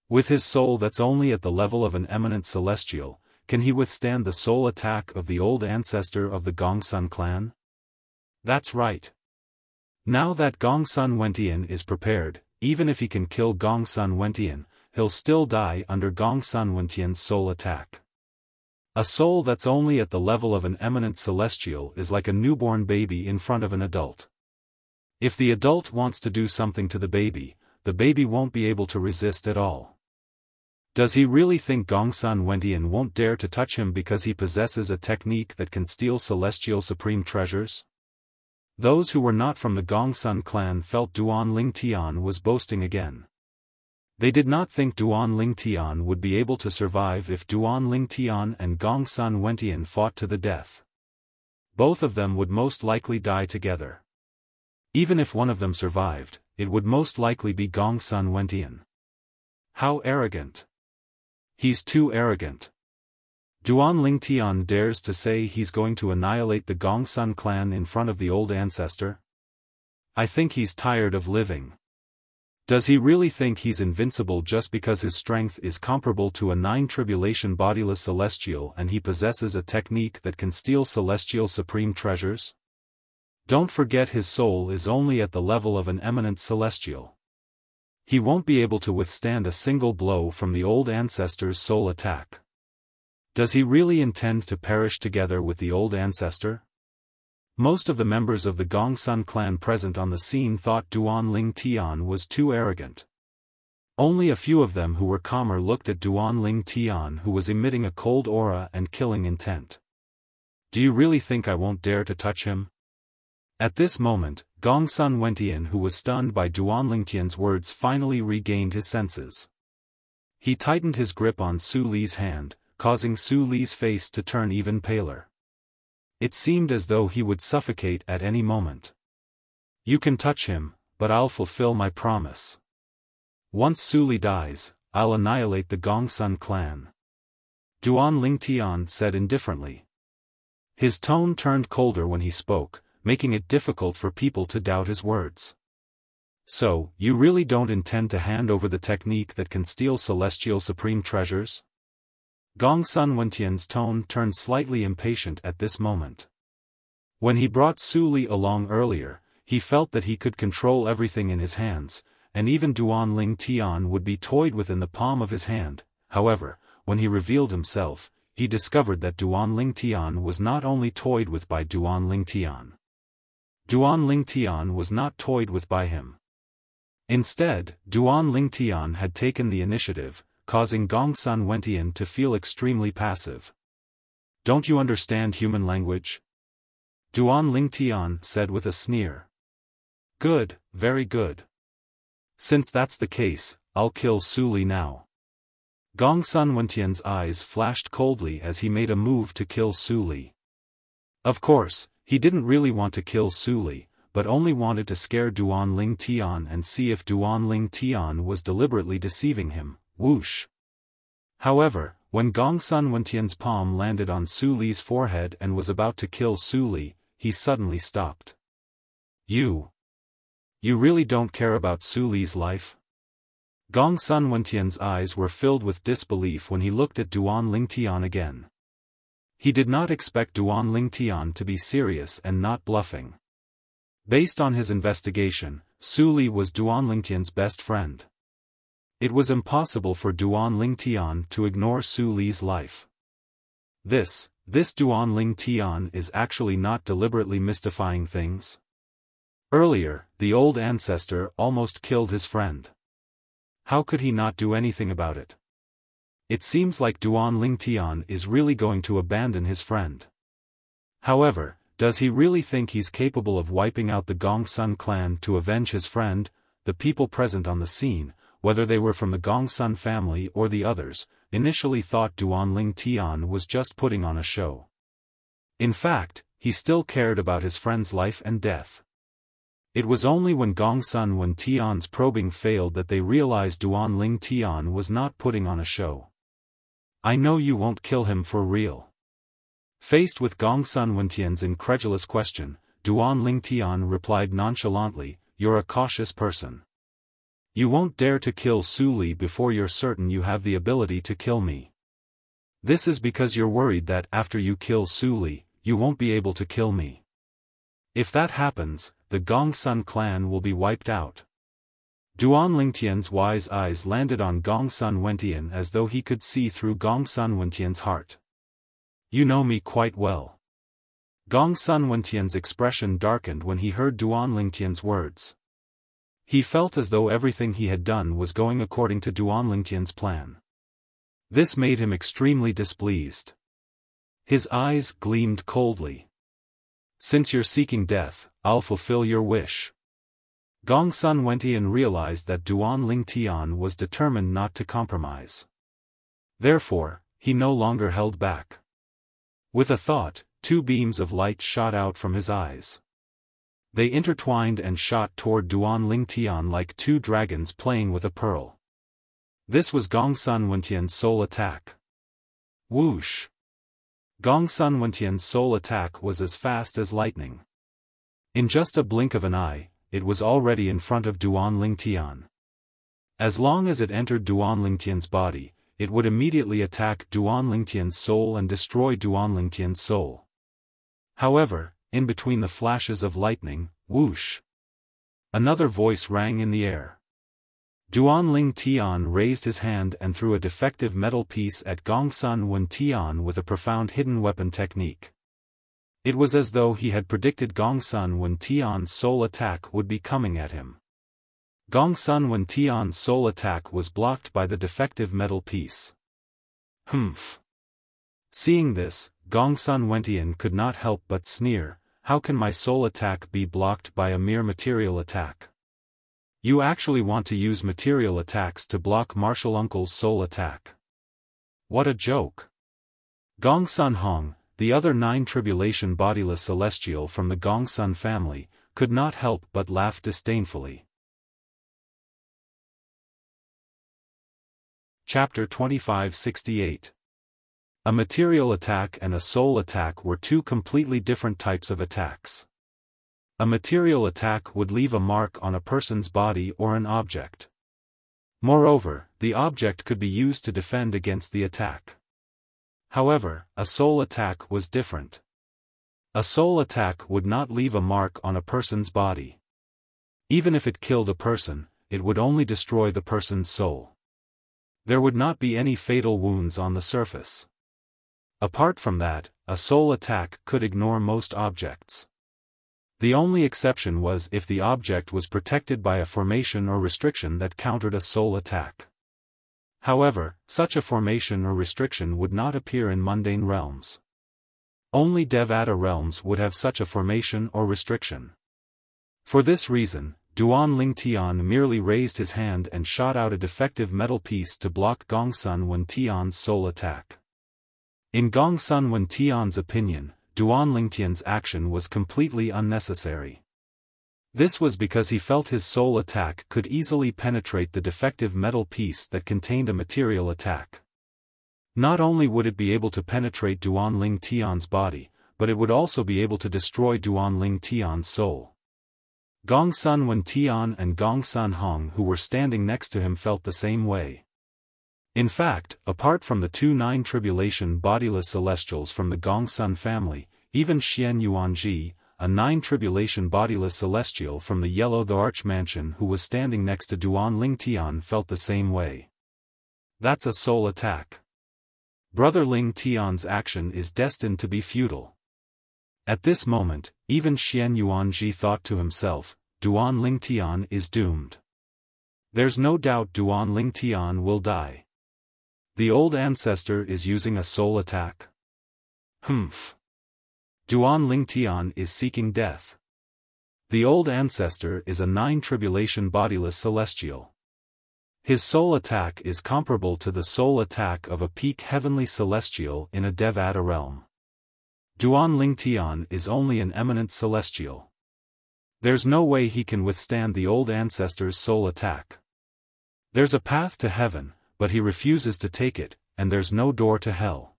With his soul that's only at the level of an eminent celestial, can he withstand the soul attack of the old ancestor of the Gongsun clan? That's right. Now that Gongsun Wentian is prepared, even if he can kill Gongsun Wentian, he'll still die under Gongsun Wentian's soul attack. A soul that's only at the level of an eminent celestial is like a newborn baby in front of an adult. If the adult wants to do something to the baby won't be able to resist at all. Does he really think Gongsun Wentian won't dare to touch him because he possesses a technique that can steal celestial supreme treasures? Those who were not from the Gongsun clan felt Duan Lingtian was boasting again. They did not think Duan Lingtian would be able to survive if Duan Lingtian and Gongsun Wentian fought to the death. Both of them would most likely die together. Even if one of them survived, it would most likely be Gongsun Wentian. How arrogant! He's too arrogant. Duan Lingtian dares to say he's going to annihilate the Gongsun clan in front of the old ancestor? I think he's tired of living. Does he really think he's invincible just because his strength is comparable to a 9 bodiless celestial and he possesses a technique that can steal celestial supreme treasures? Don't forget his soul is only at the level of an eminent celestial. He won't be able to withstand a single blow from the old ancestor's soul attack. Does he really intend to perish together with the old ancestor? Most of the members of the Gongsun clan present on the scene thought Duan Lingtian was too arrogant. Only a few of them who were calmer looked at Duan Lingtian, who was emitting a cold aura and killing intent. Do you really think I won't dare to touch him? At this moment, Gongsun Wentian, who was stunned by Duan Lingtian's words, finally regained his senses. He tightened his grip on Su Li's hand, causing Su Li's face to turn even paler. It seemed as though he would suffocate at any moment. You can touch him, but I'll fulfill my promise. Once Su Li dies, I'll annihilate the Gongsun clan. Duan Lingtian said indifferently. His tone turned colder when he spoke, making it difficult for people to doubt his words. So, you really don't intend to hand over the technique that can steal celestial supreme treasures? Gongsun Wentian's tone turned slightly impatient at this moment. When he brought Su Li along earlier, he felt that he could control everything in his hands, and even Duan Lingtian would be toyed with in the palm of his hand. However, when he revealed himself, he discovered that Duan Lingtian was not only toyed with by Duan Lingtian. Duan Lingtian was not toyed with by him. Instead, Duan Lingtian had taken the initiative, causing Gongsun Wentian to feel extremely passive. Don't you understand human language? Duan Lingtian said with a sneer. Good, very good. Since that's the case, I'll kill Su Li now. Gongsun Wentian's eyes flashed coldly as he made a move to kill Su Li. Of course, he didn't really want to kill Su Li, but only wanted to scare Duan Lingtian and see if Duan Lingtian was deliberately deceiving him. Whoosh. However, when Gongsun Wentian's palm landed on Su Li's forehead and was about to kill Su Li, he suddenly stopped. You really don't care about Su Li's life? Gongsun Wentian's eyes were filled with disbelief when he looked at Duan Lingtian again. He did not expect Duan Lingtian to be serious and not bluffing. Based on his investigation, Su Li was Duan Lingtian's best friend. It was impossible for Duan Lingtian to ignore Su Li's life. This Duan Lingtian is actually not deliberately mystifying things. Earlier, the old ancestor almost killed his friend. How could he not do anything about it? It seems like Duan Lingtian is really going to abandon his friend. However, does he really think he's capable of wiping out the Gongsun clan to avenge his friend? The people present on the scene, whether they were from the Gongsun family or the others, initially thought Duan Lingtian was just putting on a show. In fact, he still cared about his friend's life and death. It was only when Gongsun Wentian's probing failed that they realized Duan Lingtian was not putting on a show. I know you won't kill him for real. Faced with Gongsun Wentian's incredulous question, Duan Lingtian replied nonchalantly, "You're a cautious person. You won't dare to kill Su Li before you're certain you have the ability to kill me." This is because you're worried that after you kill Su Li, you won't be able to kill me. If that happens, the Gongsun clan will be wiped out. Duan Lingtian's wise eyes landed on Gongsun Wentian as though he could see through Gongsun Wentian's heart. You know me quite well. Gongsun Wentian's expression darkened when he heard Duan Lingtian's words. He felt as though everything he had done was going according to Duan Lingtian's plan. This made him extremely displeased. His eyes gleamed coldly. Since you're seeking death, I'll fulfill your wish. Gongsun Wentian realized that Duan Lingtian was determined not to compromise. Therefore, he no longer held back. With a thought, two beams of light shot out from his eyes. They intertwined and shot toward Duan Lingtian like two dragons playing with a pearl. This was Gongsun Wentian's soul attack. Whoosh! Gongsun Wentian's soul attack was as fast as lightning. In just a blink of an eye, it was already in front of Duan Lingtian. As long as it entered Duan Lingtian's body, it would immediately attack Duan Lingtian's soul and destroy Duan Lingtian's soul. However, in between the flashes of lightning, whoosh! Another voice rang in the air. Duan Lingtian raised his hand and threw a defective metal piece at Gongsun Wentian with a profound hidden weapon technique. It was as though he had predicted Gongsun Wentian's soul attack would be coming at him. Gongsun Wentian's soul attack was blocked by the defective metal piece. Humph! Seeing this, Gongsun Wentian could not help but sneer, how can my soul attack be blocked by a mere material attack? You actually want to use material attacks to block Martial Uncle's soul attack. What a joke! Gongsun Hong, the other 9 tribulation bodiless celestial from the Gongsun family, could not help but laugh disdainfully. Chapter 2568. A material attack and a soul attack were two completely different types of attacks. A material attack would leave a mark on a person's body or an object. Moreover, the object could be used to defend against the attack. However, a soul attack was different. A soul attack would not leave a mark on a person's body. Even if it killed a person, it would only destroy the person's soul. There would not be any fatal wounds on the surface. Apart from that, a soul attack could ignore most objects. The only exception was if the object was protected by a formation or restriction that countered a soul attack. However, such a formation or restriction would not appear in mundane realms. Only Devata realms would have such a formation or restriction. For this reason, Duan Lingtian merely raised his hand and shot out a defective metal piece to block Gongsun Wentian's soul attack. In Gongsun Wentian's opinion, Duan Lingtian's action was completely unnecessary. This was because he felt his soul attack could easily penetrate the defective metal piece that contained a material attack. Not only would it be able to penetrate Duan Lingtian's body, but it would also be able to destroy Duan Lingtian's soul. Gongsun Wentian and Gongsun Hong who were standing next to him felt the same way. In fact, apart from the 2 9 tribulation bodiless celestials from the Gongsun family, even Xian Yuanji, a 9 tribulation bodiless celestial from the Yellow the Arch Mansion who was standing next to Duan Lingtian felt the same way. That's a soul attack. Brother Lingtian's action is destined to be futile. At this moment, even Xian Yuanji thought to himself, Duan Lingtian is doomed. There's no doubt Duan Lingtian will die. The old ancestor is using a soul attack. Humph. Duan Lingtian is seeking death. The old ancestor is a 9 tribulation bodiless celestial. His soul attack is comparable to the soul attack of a peak heavenly celestial in a Devata realm. Duan Lingtian is only an eminent celestial. There's no way he can withstand the old ancestor's soul attack. There's a path to heaven, but he refuses to take it, and there's no door to hell.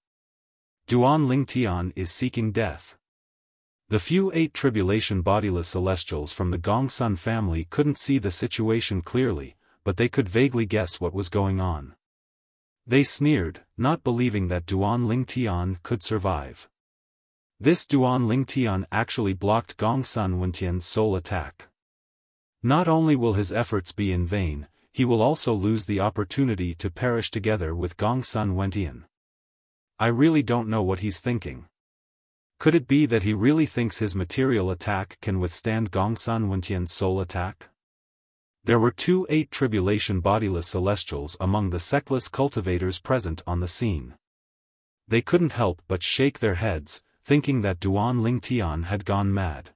Duan Lingtian is seeking death. The few 8 tribulation bodiless celestials from the Gongsun family couldn't see the situation clearly, but they could vaguely guess what was going on. They sneered, not believing that Duan Lingtian could survive. This Duan Lingtian actually blocked Gongsun Wentian's soul attack. Not only will his efforts be in vain, he will also lose the opportunity to perish together with Gongsun Wentian. I really don't know what he's thinking. Could it be that he really thinks his material attack can withstand Gongsun Wentian's soul attack? There were 2 8 tribulation bodiless celestials among the sectless cultivators present on the scene. They couldn't help but shake their heads, thinking that Duan Lingtian had gone mad.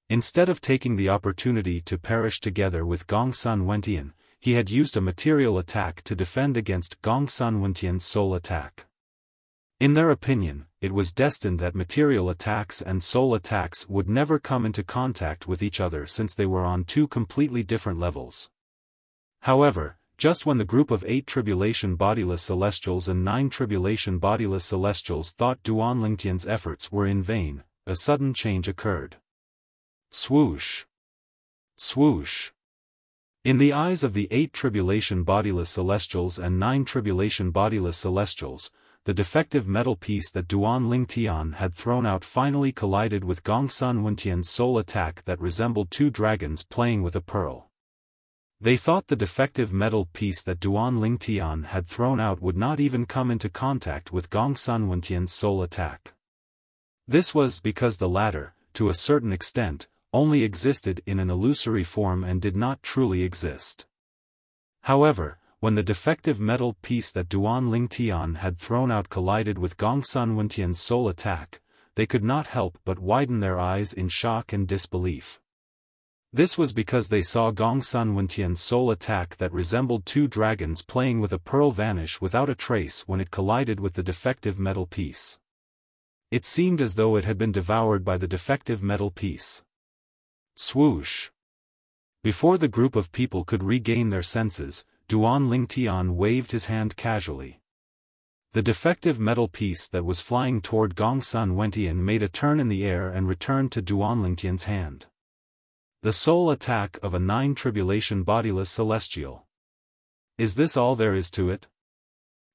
Instead of taking the opportunity to perish together with Gongsun Wentian, he had used a material attack to defend against Gongsun Wentian's soul attack. In their opinion, it was destined that material attacks and soul attacks would never come into contact with each other since they were on 2 completely different levels. However, just when the group of 8 tribulation bodiless celestials and 9 tribulation bodiless celestials thought Duan Lingtian's efforts were in vain, a sudden change occurred. Swoosh! Swoosh! In the eyes of the 8 tribulation bodiless celestials and 9 tribulation bodiless celestials, the defective metal piece that Duan Lingtian had thrown out finally collided with Gongsun Wentian's soul attack that resembled 2 dragons playing with a pearl. They thought the defective metal piece that Duan Lingtian had thrown out would not even come into contact with Gongsun Wentian's soul attack. This was because the latter, to a certain extent, only existed in an illusory form and did not truly exist. However, when the defective metal piece that Duan Lingtian had thrown out collided with Gongsun Wentian's soul attack, they could not help but widen their eyes in shock and disbelief. This was because they saw Gongsun Wentian's soul attack that resembled 2 dragons playing with a pearl vanish without a trace when it collided with the defective metal piece. It seemed as though it had been devoured by the defective metal piece. Swoosh! Before the group of people could regain their senses, Duan Lingtian waved his hand casually. The defective metal piece that was flying toward Gongsun Wentian made a turn in the air and returned to Duan Lingtian's hand. The soul attack of a 9 tribulation bodiless celestial. Is this all there is to it?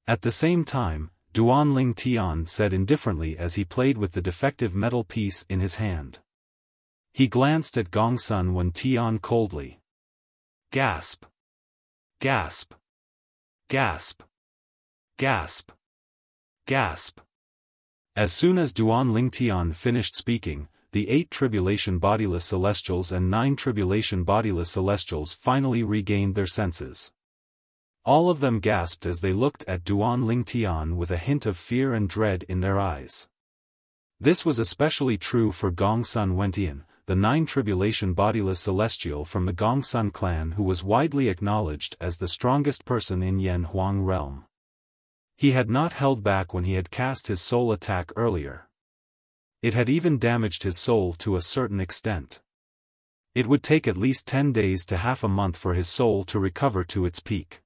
At the same time, Duan Lingtian said indifferently as he played with the defective metal piece in his hand. He glanced at Gongsun Wentian coldly. Gasp! Gasp! Gasp! Gasp! Gasp! As soon as Duan Lingtian finished speaking, the 8 tribulation bodiless celestials and 9 tribulation bodiless celestials finally regained their senses. All of them gasped as they looked at Duan Lingtian with a hint of fear and dread in their eyes. This was especially true for Gongsun Wentian, the 9 tribulation bodiless celestial from the Gongsun clan who was widely acknowledged as the strongest person in Yan Huang realm. He had not held back when he had cast his soul attack earlier. It had even damaged his soul to a certain extent. It would take at least 10 days to half a month for his soul to recover to its peak.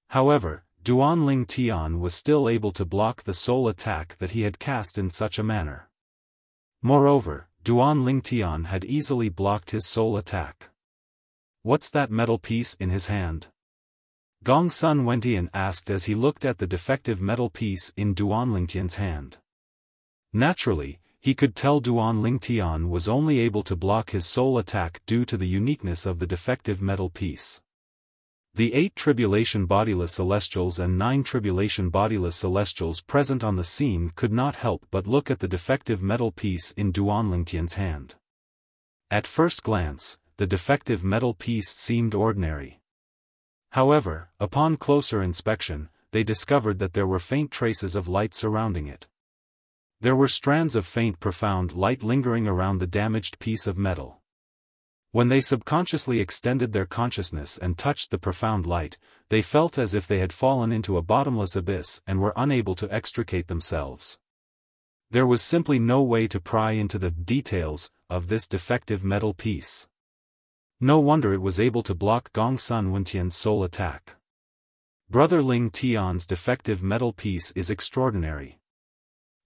However, Duan Lingtian was still able to block the soul attack that he had cast in such a manner. Moreover, Duan Lingtian had easily blocked his soul attack. What's that metal piece in his hand? Gongsun Wentian asked as he looked at the defective metal piece in Duan Lingtian's hand. Naturally, he could tell Duan Lingtian was only able to block his soul attack due to the uniqueness of the defective metal piece. The 8 tribulation bodiless celestials and 9 tribulation bodiless celestials present on the scene could not help but look at the defective metal piece in Duan Lingtian's hand. At first glance, the defective metal piece seemed ordinary. However, upon closer inspection, they discovered that there were faint traces of light surrounding it. There were strands of faint profound light lingering around the damaged piece of metal. When they subconsciously extended their consciousness and touched the profound light, they felt as if they had fallen into a bottomless abyss and were unable to extricate themselves. There was simply no way to pry into the details of this defective metal piece. No wonder it was able to block Gongsun Wentian's soul attack. Brother Ling Tian's defective metal piece is extraordinary.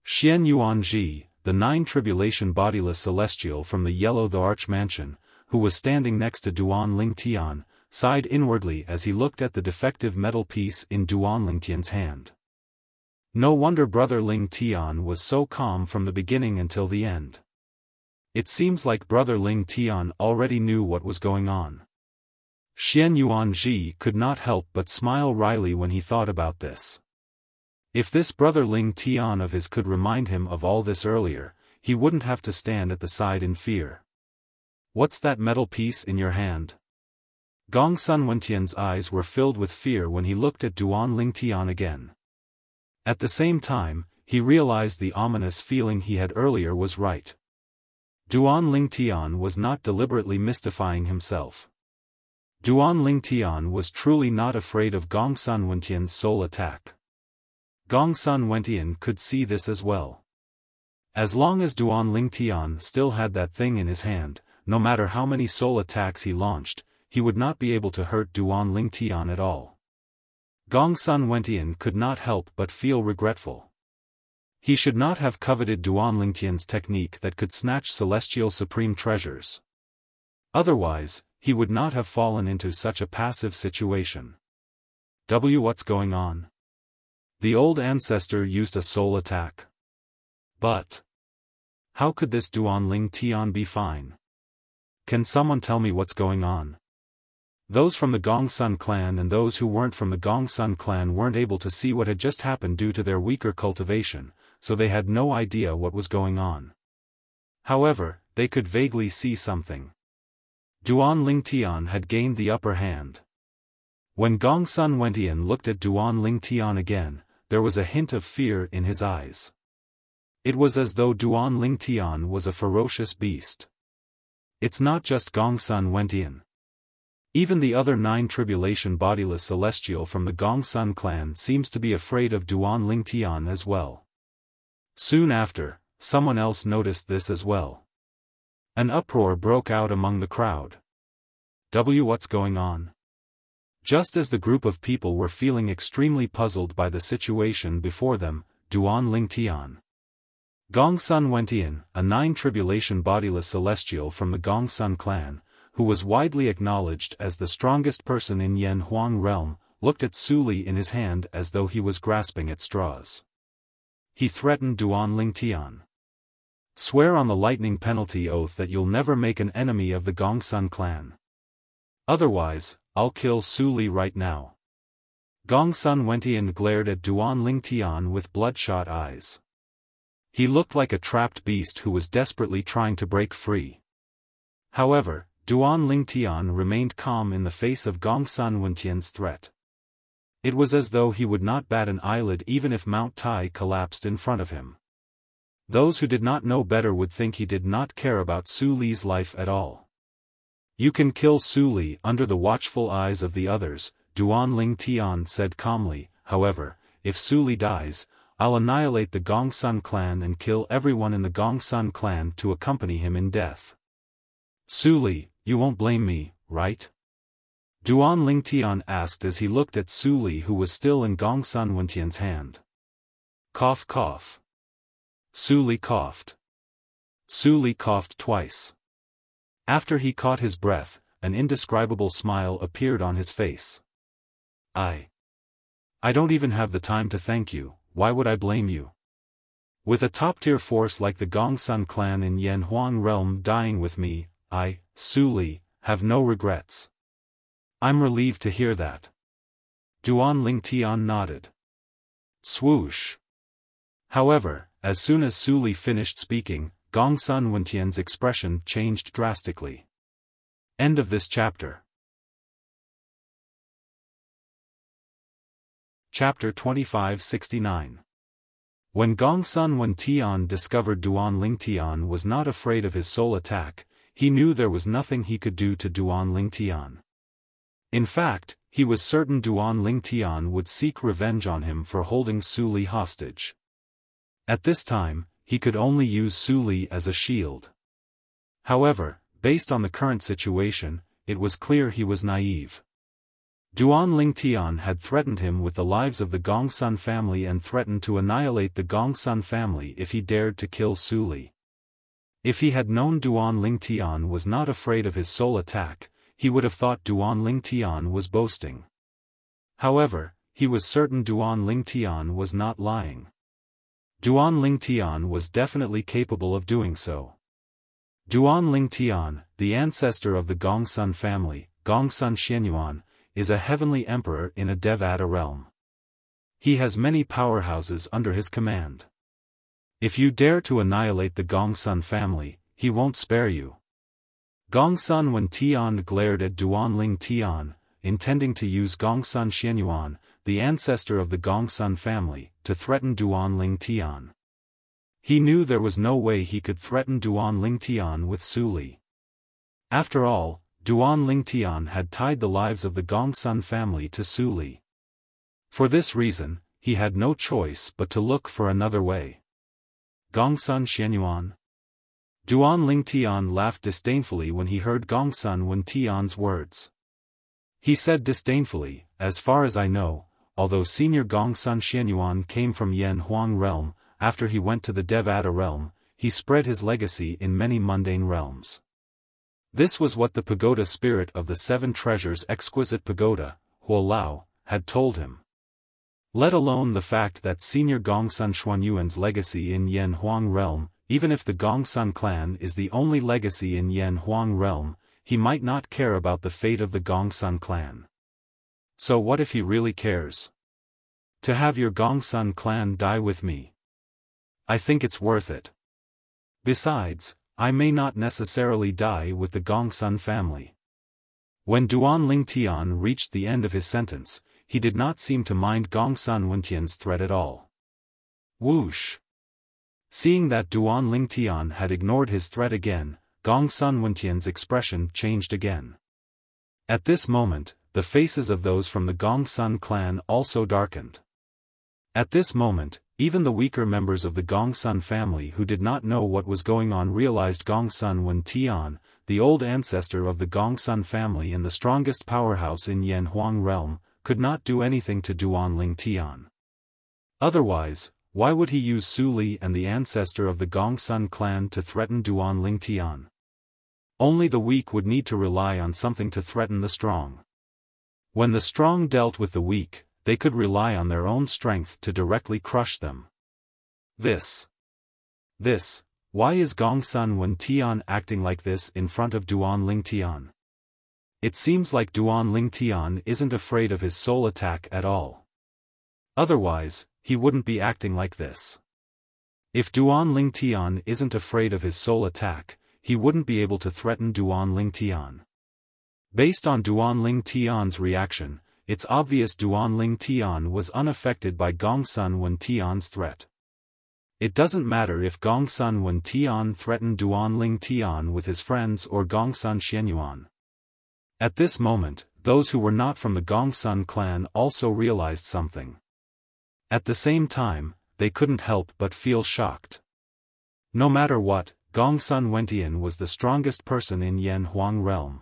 Xian Yuanji, the 9 tribulation bodiless celestial from the Yellow the Arch Mansion, who was standing next to Duan Lingtian, sighed inwardly as he looked at the defective metal piece in Duan Lingtian's hand. No wonder Brother Ling Tian was so calm from the beginning until the end. It seems like Brother Ling Tian already knew what was going on. Xian Yuanji could not help but smile wryly when he thought about this. If this Brother Ling Tian of his could remind him of all this earlier, he wouldn't have to stand at the side in fear. What's that metal piece in your hand? Gongsun Wentian's eyes were filled with fear when he looked at Duan Lingtian again. At the same time, he realized the ominous feeling he had earlier was right. Duan Lingtian was not deliberately mystifying himself. Duan Lingtian was truly not afraid of Gongsun Wentian's soul attack. Gongsun Wentian could see this as well. As long as Duan Lingtian still had that thing in his hand, no matter how many soul attacks he launched, he would not be able to hurt Duan Lingtian at all. Gongsun Wentian could not help but feel regretful. He should not have coveted Duan Lingtian's technique that could snatch celestial supreme treasures. Otherwise, he would not have fallen into such a passive situation. What's going on? The old ancestor used a soul attack. But how could this Duan Lingtian be fine? Can someone tell me what's going on? Those from the Gongsun clan and those who weren't from the Gongsun clan weren't able to see what had just happened due to their weaker cultivation, so they had no idea what was going on. However, they could vaguely see something. Duan Lingtian had gained the upper hand. When Gongsun Wentian looked at Duan Lingtian again, there was a hint of fear in his eyes. It was as though Duan Lingtian was a ferocious beast. It's not just Gongsun Wentian. Even the other 9 tribulation bodiless celestial from the Gongsun clan seems to be afraid of Duan Lingtian as well. Soon after, someone else noticed this as well. An uproar broke out among the crowd. What's going on? Just as the group of people were feeling extremely puzzled by the situation before them, Duan Lingtian, Gongsun Wentian, a 9 tribulation bodiless celestial from the Gongsun clan, who was widely acknowledged as the strongest person in Yanhuang realm, looked at Suli in his hand as though he was grasping at straws. He threatened Duan Lingtian. Swear on the lightning penalty oath that you'll never make an enemy of the Gongsun clan. Otherwise, I'll kill Suli right now. Gongsun Wentian glared at Duan Lingtian with bloodshot eyes. He looked like a trapped beast who was desperately trying to break free. However, Duan Lingtian remained calm in the face of Gongsun Wentian's threat. It was as though he would not bat an eyelid even if Mount Tai collapsed in front of him. Those who did not know better would think he did not care about Su Li's life at all. You can kill Su Li under the watchful eyes of the others, Duan Lingtian said calmly. However, if Su Li dies, I'll annihilate the Gongsun clan and kill everyone in the Gongsun clan to accompany him in death. Su Li, you won't blame me, right? Duan Lingtian asked as he looked at Su Li, who was still in Gongsun Wentian's hand. Cough cough. Su Li coughed. Su Li coughed twice. After he caught his breath, an indescribable smile appeared on his face. I don't even have the time to thank you, why would I blame you? With a top-tier force like the Gongsun clan in Yanhuang realm dying with me, I, Su Li, have no regrets. I'm relieved to hear that. Duan Lingtian nodded. Swoosh. However, as soon as Su Li finished speaking, Gongsun Wentian's expression changed drastically. End of this chapter. Chapter 2569. When Gongsun Wentian discovered Duan Lingtian was not afraid of his soul attack, he knew there was nothing he could do to Duan Lingtian. In fact, he was certain Duan Lingtian would seek revenge on him for holding Su Li hostage. At this time, he could only use Su Li as a shield. However, based on the current situation, it was clear he was naive. Duan Lingtian had threatened him with the lives of the Gongsun family and threatened to annihilate the Gongsun family if he dared to kill Su Li. If he had known Duan Lingtian was not afraid of his soul attack, he would have thought Duan Ling Tian was boasting. However, he was certain Duan Ling Tian was not lying. Duan Ling Tian was definitely capable of doing so. Duan Ling Tian, the ancestor of the Gongsun family, Gongsun Xianyuan, is a heavenly emperor in a Devata realm. He has many powerhouses under his command. If you dare to annihilate the Gongsun family, he won't spare you. Gongsun Wen Tian glared at Duan Ling Tian, intending to use Gongsun Xianyuan, the ancestor of the Gongsun family, to threaten Duan Ling Tian. He knew there was no way he could threaten Duan Ling Tian with Su Li. After all, Duan Ling Tian had tied the lives of the Gongsun family to Su Li. For this reason, he had no choice but to look for another way. Gongsun Xianyuan? Duan Ling Tian laughed disdainfully when he heard Gongsun Wen Tian's words. He said disdainfully, as far as I know, although senior Gongsun Xianyuan came from Yan Huang realm, after he went to the Devata realm, he spread his legacy in many mundane realms. This was what the pagoda spirit of the Seven Treasures exquisite pagoda, Huo Lao, had told him. Let alone the fact that senior Gongsun Xuanyuan's legacy in Yan Huang realm, even if the Gongsun clan is the only legacy in Yan Huang realm, he might not care about the fate of the Gongsun clan. So what if he really cares? To have your Gongsun clan die with me. I think it's worth it. Besides, I may not necessarily die with the Gongsun family. When Duan Ling Tian reached the end of his sentence, he did not seem to mind Gongsun Wentian's threat at all. Whoosh! Seeing that Duan Ling Tian had ignored his threat again, Gongsun Wentian's expression changed again. At this moment, the faces of those from the Gongsun clan also darkened. At this moment, even the weaker members of the Gongsun family who did not know what was going on realized Gongsun Wen Tian, the old ancestor of the Gongsun family and the strongest powerhouse in Yan Huang realm, could not do anything to Duan Ling Tian. Otherwise, why would he use Su Li and the ancestor of the Gongsun clan to threaten Duan Ling Tian? Only the weak would need to rely on something to threaten the strong. When the strong dealt with the weak, they could rely on their own strength to directly crush them. Why is Gongsun Wen Tian acting like this in front of Duan Ling Tian? It seems like Duan Ling Tian isn't afraid of his soul attack at all. Otherwise, he wouldn't be acting like this. If Duan Ling Tian isn't afraid of his soul attack, he wouldn't be able to threaten Duan Ling Tian. Based on Duan Ling Tian's reaction, it's obvious Duan Ling Tian was unaffected by Gongsun Wen Tian's threat. It doesn't matter if Gongsun Wen Tian threatened Duan Ling Tian with his friends or Gongsun Xianyuan. At this moment, those who were not from the Gongsun clan also realized something. At the same time, they couldn't help but feel shocked. No matter what, Gongsun Wentian was the strongest person in Yan Huang realm.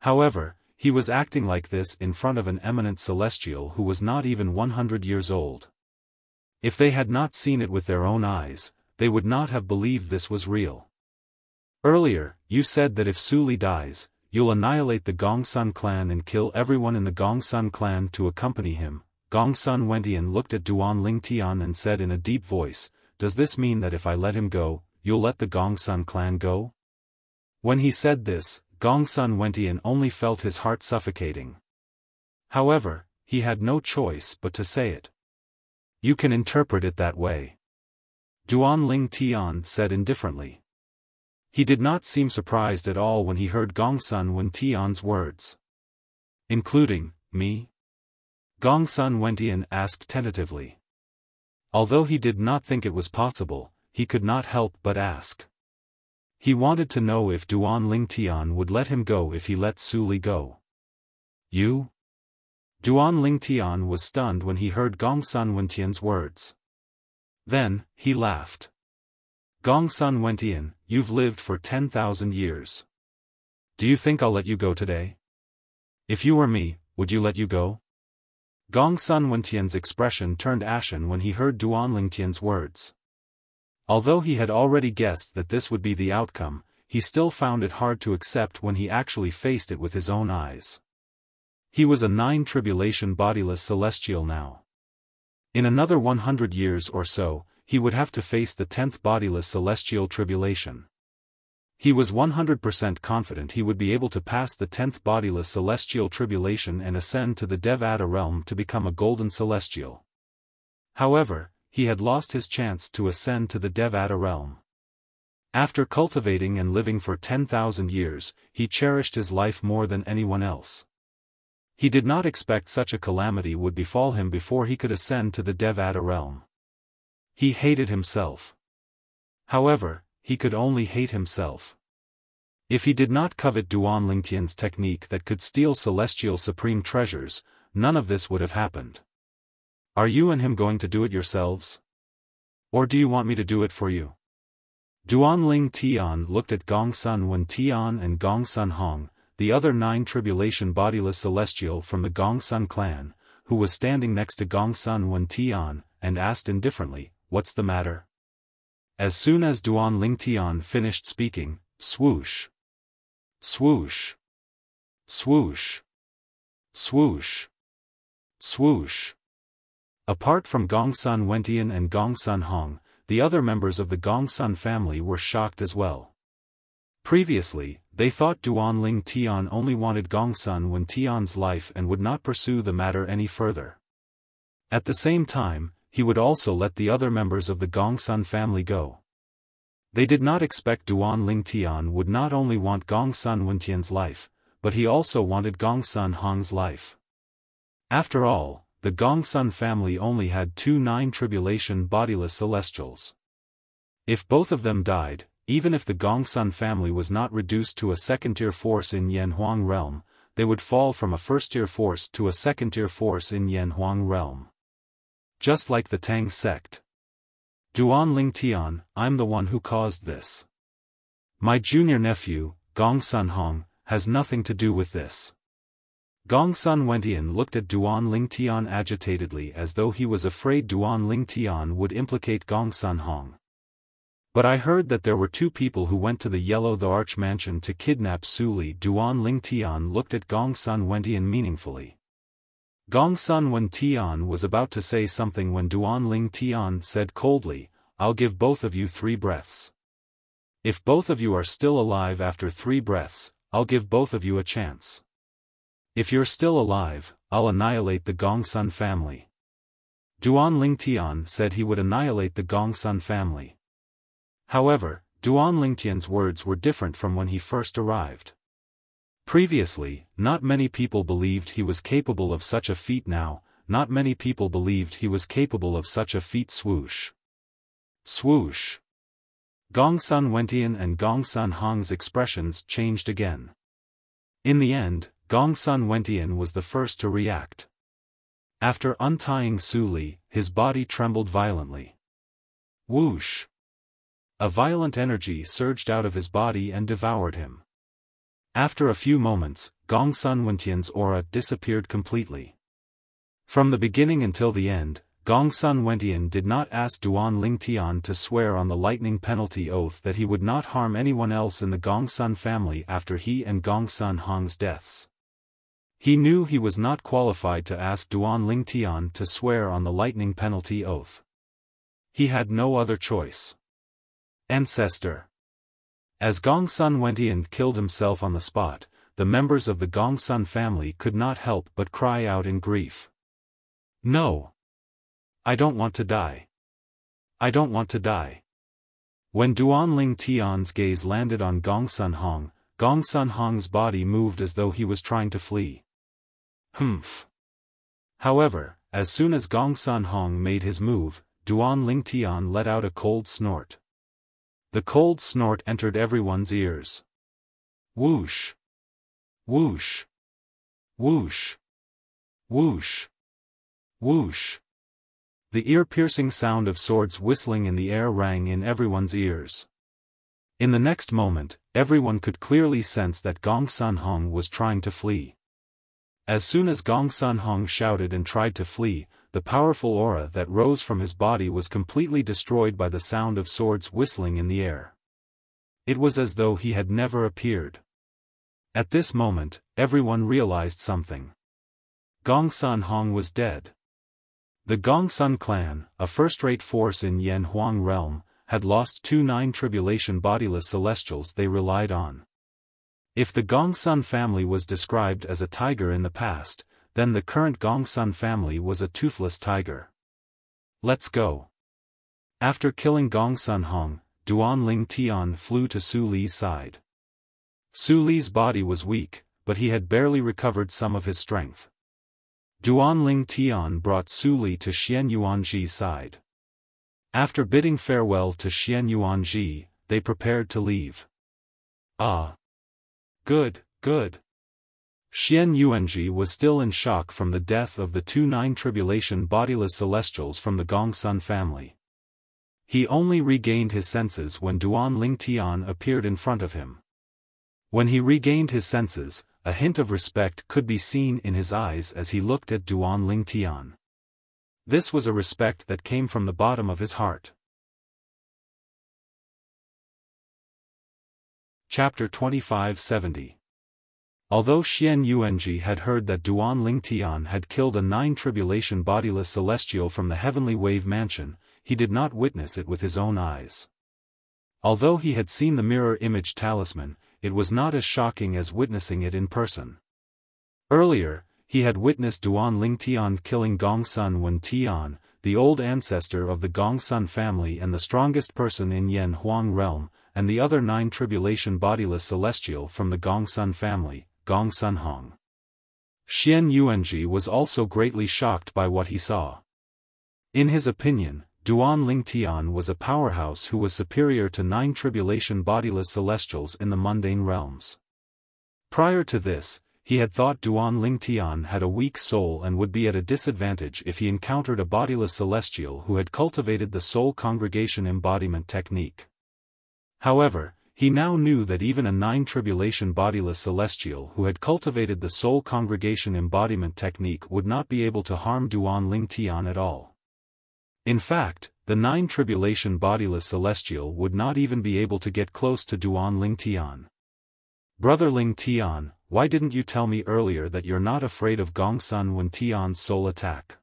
However, he was acting like this in front of an eminent celestial who was not even 100 years old. If they had not seen it with their own eyes, they would not have believed this was real. Earlier, you said that if Su Li dies, you'll annihilate the Gongsun clan and kill everyone in the Gongsun clan to accompany him. Gongsun Wentian looked at Duan Ling Tian and said in a deep voice, "Does this mean that if I let him go, you'll let the Gongsun clan go?" When he said this, Gongsun Wentian only felt his heart suffocating. However, he had no choice but to say it. You can interpret it that way. Duan Ling Tian said indifferently. He did not seem surprised at all when he heard Gongsun Wen Tian's words. Including me? Gongsun Wentian asked tentatively. Although he did not think it was possible, he could not help but ask. He wanted to know if Duan Ling Tian would let him go if he let Su Li go. You? Duan Ling Tian was stunned when he heard Gongsun Wentian's words. Then, he laughed. Gongsun Wentian, you've lived for 10,000 years. Do you think I'll let you go today? If you were me, would you let you go? Gongsun Wentian's expression turned ashen when he heard Duan Ling Tian's words. Although he had already guessed that this would be the outcome, he still found it hard to accept when he actually faced it with his own eyes. He was a 9 tribulation bodiless celestial now. In another 100 years or so, he would have to face the 10th bodiless celestial tribulation. He was 100% confident he would be able to pass the 10th bodiless celestial tribulation and ascend to the Devata realm to become a golden celestial. However, he had lost his chance to ascend to the Devata realm. After cultivating and living for 10,000 years, he cherished his life more than anyone else. He did not expect such a calamity would befall him before he could ascend to the Devata realm. He hated himself. However, he could only hate himself. If he did not covet Duan Lingtian's technique that could steal celestial supreme treasures, none of this would have happened. Are you and him going to do it yourselves? Or do you want me to do it for you? Duan Ling Tian looked at Gong Sun Wen Tian and Gong Sun Hong, the other 9 tribulation bodiless celestial from the Gong Sun clan, who was standing next to Gong Sun Wen Tian, and asked indifferently, "What's the matter?" As soon as Duan Ling Tian finished speaking, swoosh, swoosh, swoosh, swoosh, swoosh. Apart from Gong Sun Wentian and Gong Sun Hong, the other members of the Gong Sun family were shocked as well. Previously, they thought Duan Ling Tian only wanted Gong Sun Wen Tian's life and would not pursue the matter any further. At the same time, he would also let the other members of the Gong Sun family go. They did not expect Duan Ling Tian would not only want Gong Sun Wentian's life, but he also wanted Gong Sun Hong's life. After all, the Gong Sun family only had 2 9-tribulation bodiless celestials. If both of them died, even if the Gong Sun family was not reduced to a second-tier force in Yanhuang realm, they would fall from a first-tier force to a second-tier force in Yanhuang realm. Just like the Tang sect. Duan Ling Tian, I'm the one who caused this. My junior nephew, Gong Sun Hong, has nothing to do with this. Gong Sun Wentian looked at Duan Ling Tian agitatedly as though he was afraid Duan Ling Tian would implicate Gong Sun Hong. But I heard that there were 2 people who went to the Yellow the Arch mansion to kidnap Su Li. Duan Ling Tian looked at Gong Sun Wentian meaningfully. Gong Sun Wen Tian was about to say something when Duan Ling Tian said coldly, "I'll give both of you 3 breaths. If both of you are still alive after 3 breaths, I'll give both of you a chance. If you're still alive, I'll annihilate the Gong Sun family." Duan Ling Tian said he would annihilate the Gong Sun family. However, Duan Ling Tian's words were different from when he first arrived. Previously, not many people believed he was capable of such a feat. Now, not many people believed he was capable of such a feat. Swoosh. Swoosh. Gong Sun Wentian and Gong Sun Hong's expressions changed again. In the end, Gong Sun Wentian was the first to react. After untying Su Li, his body trembled violently. Whoosh. A violent energy surged out of his body and devoured him. After a few moments, Gong Sun Wentian's aura disappeared completely. From the beginning until the end, Gong Sun Wentian did not ask Duan Ling Tian to swear on the lightning penalty oath that he would not harm anyone else in the Gong Sun family after he and Gong Sun Hong's deaths. He knew he was not qualified to ask Duan Ling Tian to swear on the lightning penalty oath. He had no other choice. Ancestor. As Gong Sun Wentian killed himself on the spot, the members of the Gong Sun family could not help but cry out in grief. No. I don't want to die. I don't want to die. When Duan Ling Tian's gaze landed on Gong Sun Hong, Gong Sun Hong's body moved as though he was trying to flee. Humph. However, as soon as Gong Sun Hong made his move, Duan Ling Tian let out a cold snort. The cold snort entered everyone's ears. Whoosh. Whoosh. Whoosh. Whoosh. Whoosh. The ear-piercing sound of swords whistling in the air rang in everyone's ears. In the next moment, everyone could clearly sense that Gong Sun Hong was trying to flee. As soon as Gong Sun Hong shouted and tried to flee, the powerful aura that rose from his body was completely destroyed by the sound of swords whistling in the air. It was as though he had never appeared. At this moment, everyone realized something. Gongsun Hong was dead. The Gongsun clan, a first-rate force in Yanhuang realm, had lost 2 9-tribulation bodiless celestials they relied on. If the Gongsun family was described as a tiger in the past, then the current Gongsun family was a toothless tiger. Let's go. After killing Gongsun Hong, Duan Ling Tian flew to Su Li's side. Su Li's body was weak, but he had barely recovered some of his strength. Duan Ling Tian brought Su Li to Xian Yuanji's side. After bidding farewell to Xian Yuanji, they prepared to leave. Ah! Good, good. Xian Yuanji was still in shock from the death of the 2 9-tribulation bodiless celestials from the Gongsun family. He only regained his senses when Duan Ling Tian appeared in front of him. When he regained his senses, a hint of respect could be seen in his eyes as he looked at Duan Ling Tian. This was a respect that came from the bottom of his heart. Chapter 2570. Although Xian Yuanji had heard that Duan Ling Tian had killed a 9-tribulation bodiless celestial from the heavenly wave mansion, he did not witness it with his own eyes. Although he had seen the mirror image talisman, it was not as shocking as witnessing it in person. Earlier, he had witnessed Duan Ling Tian killing Gongsun Wen Tian, the old ancestor of the Gongsun family and the strongest person in Yanhuang realm, and the other 9-tribulation bodiless celestial from the Gongsun family, Gongsun Hong. Xian Yuanji was also greatly shocked by what he saw. In his opinion, Duan Ling Tian was a powerhouse who was superior to 9-tribulation bodiless celestials in the mundane realms. Prior to this, he had thought Duan Ling Tian had a weak soul and would be at a disadvantage if he encountered a bodiless celestial who had cultivated the soul congregation embodiment technique. However, he now knew that even a 9-tribulation bodiless celestial who had cultivated the soul congregation embodiment technique would not be able to harm Duan Ling Tian at all. In fact, the 9-tribulation bodiless celestial would not even be able to get close to Duan Ling Tian. Brother Ling Tian, why didn't you tell me earlier that you're not afraid of Gongsun Wen Tian's soul attack?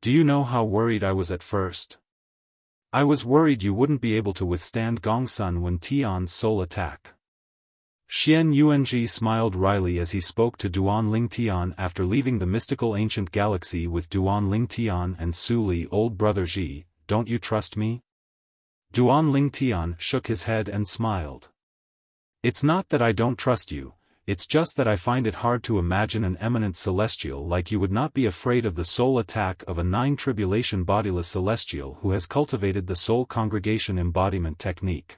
Do you know how worried I was at first? I was worried you wouldn't be able to withstand Gongsun Wen Tian's soul attack. Xian Yuanji smiled wryly as he spoke to Duan Ling Tian after leaving the mystical ancient galaxy with Duan Ling Tian and Su Li. Old brother Ji, don't you trust me? Duan Ling Tian shook his head and smiled. It's not that I don't trust you, it's just that I find it hard to imagine an eminent celestial like you would not be afraid of the soul attack of a 9-tribulation bodiless celestial who has cultivated the soul congregation embodiment technique.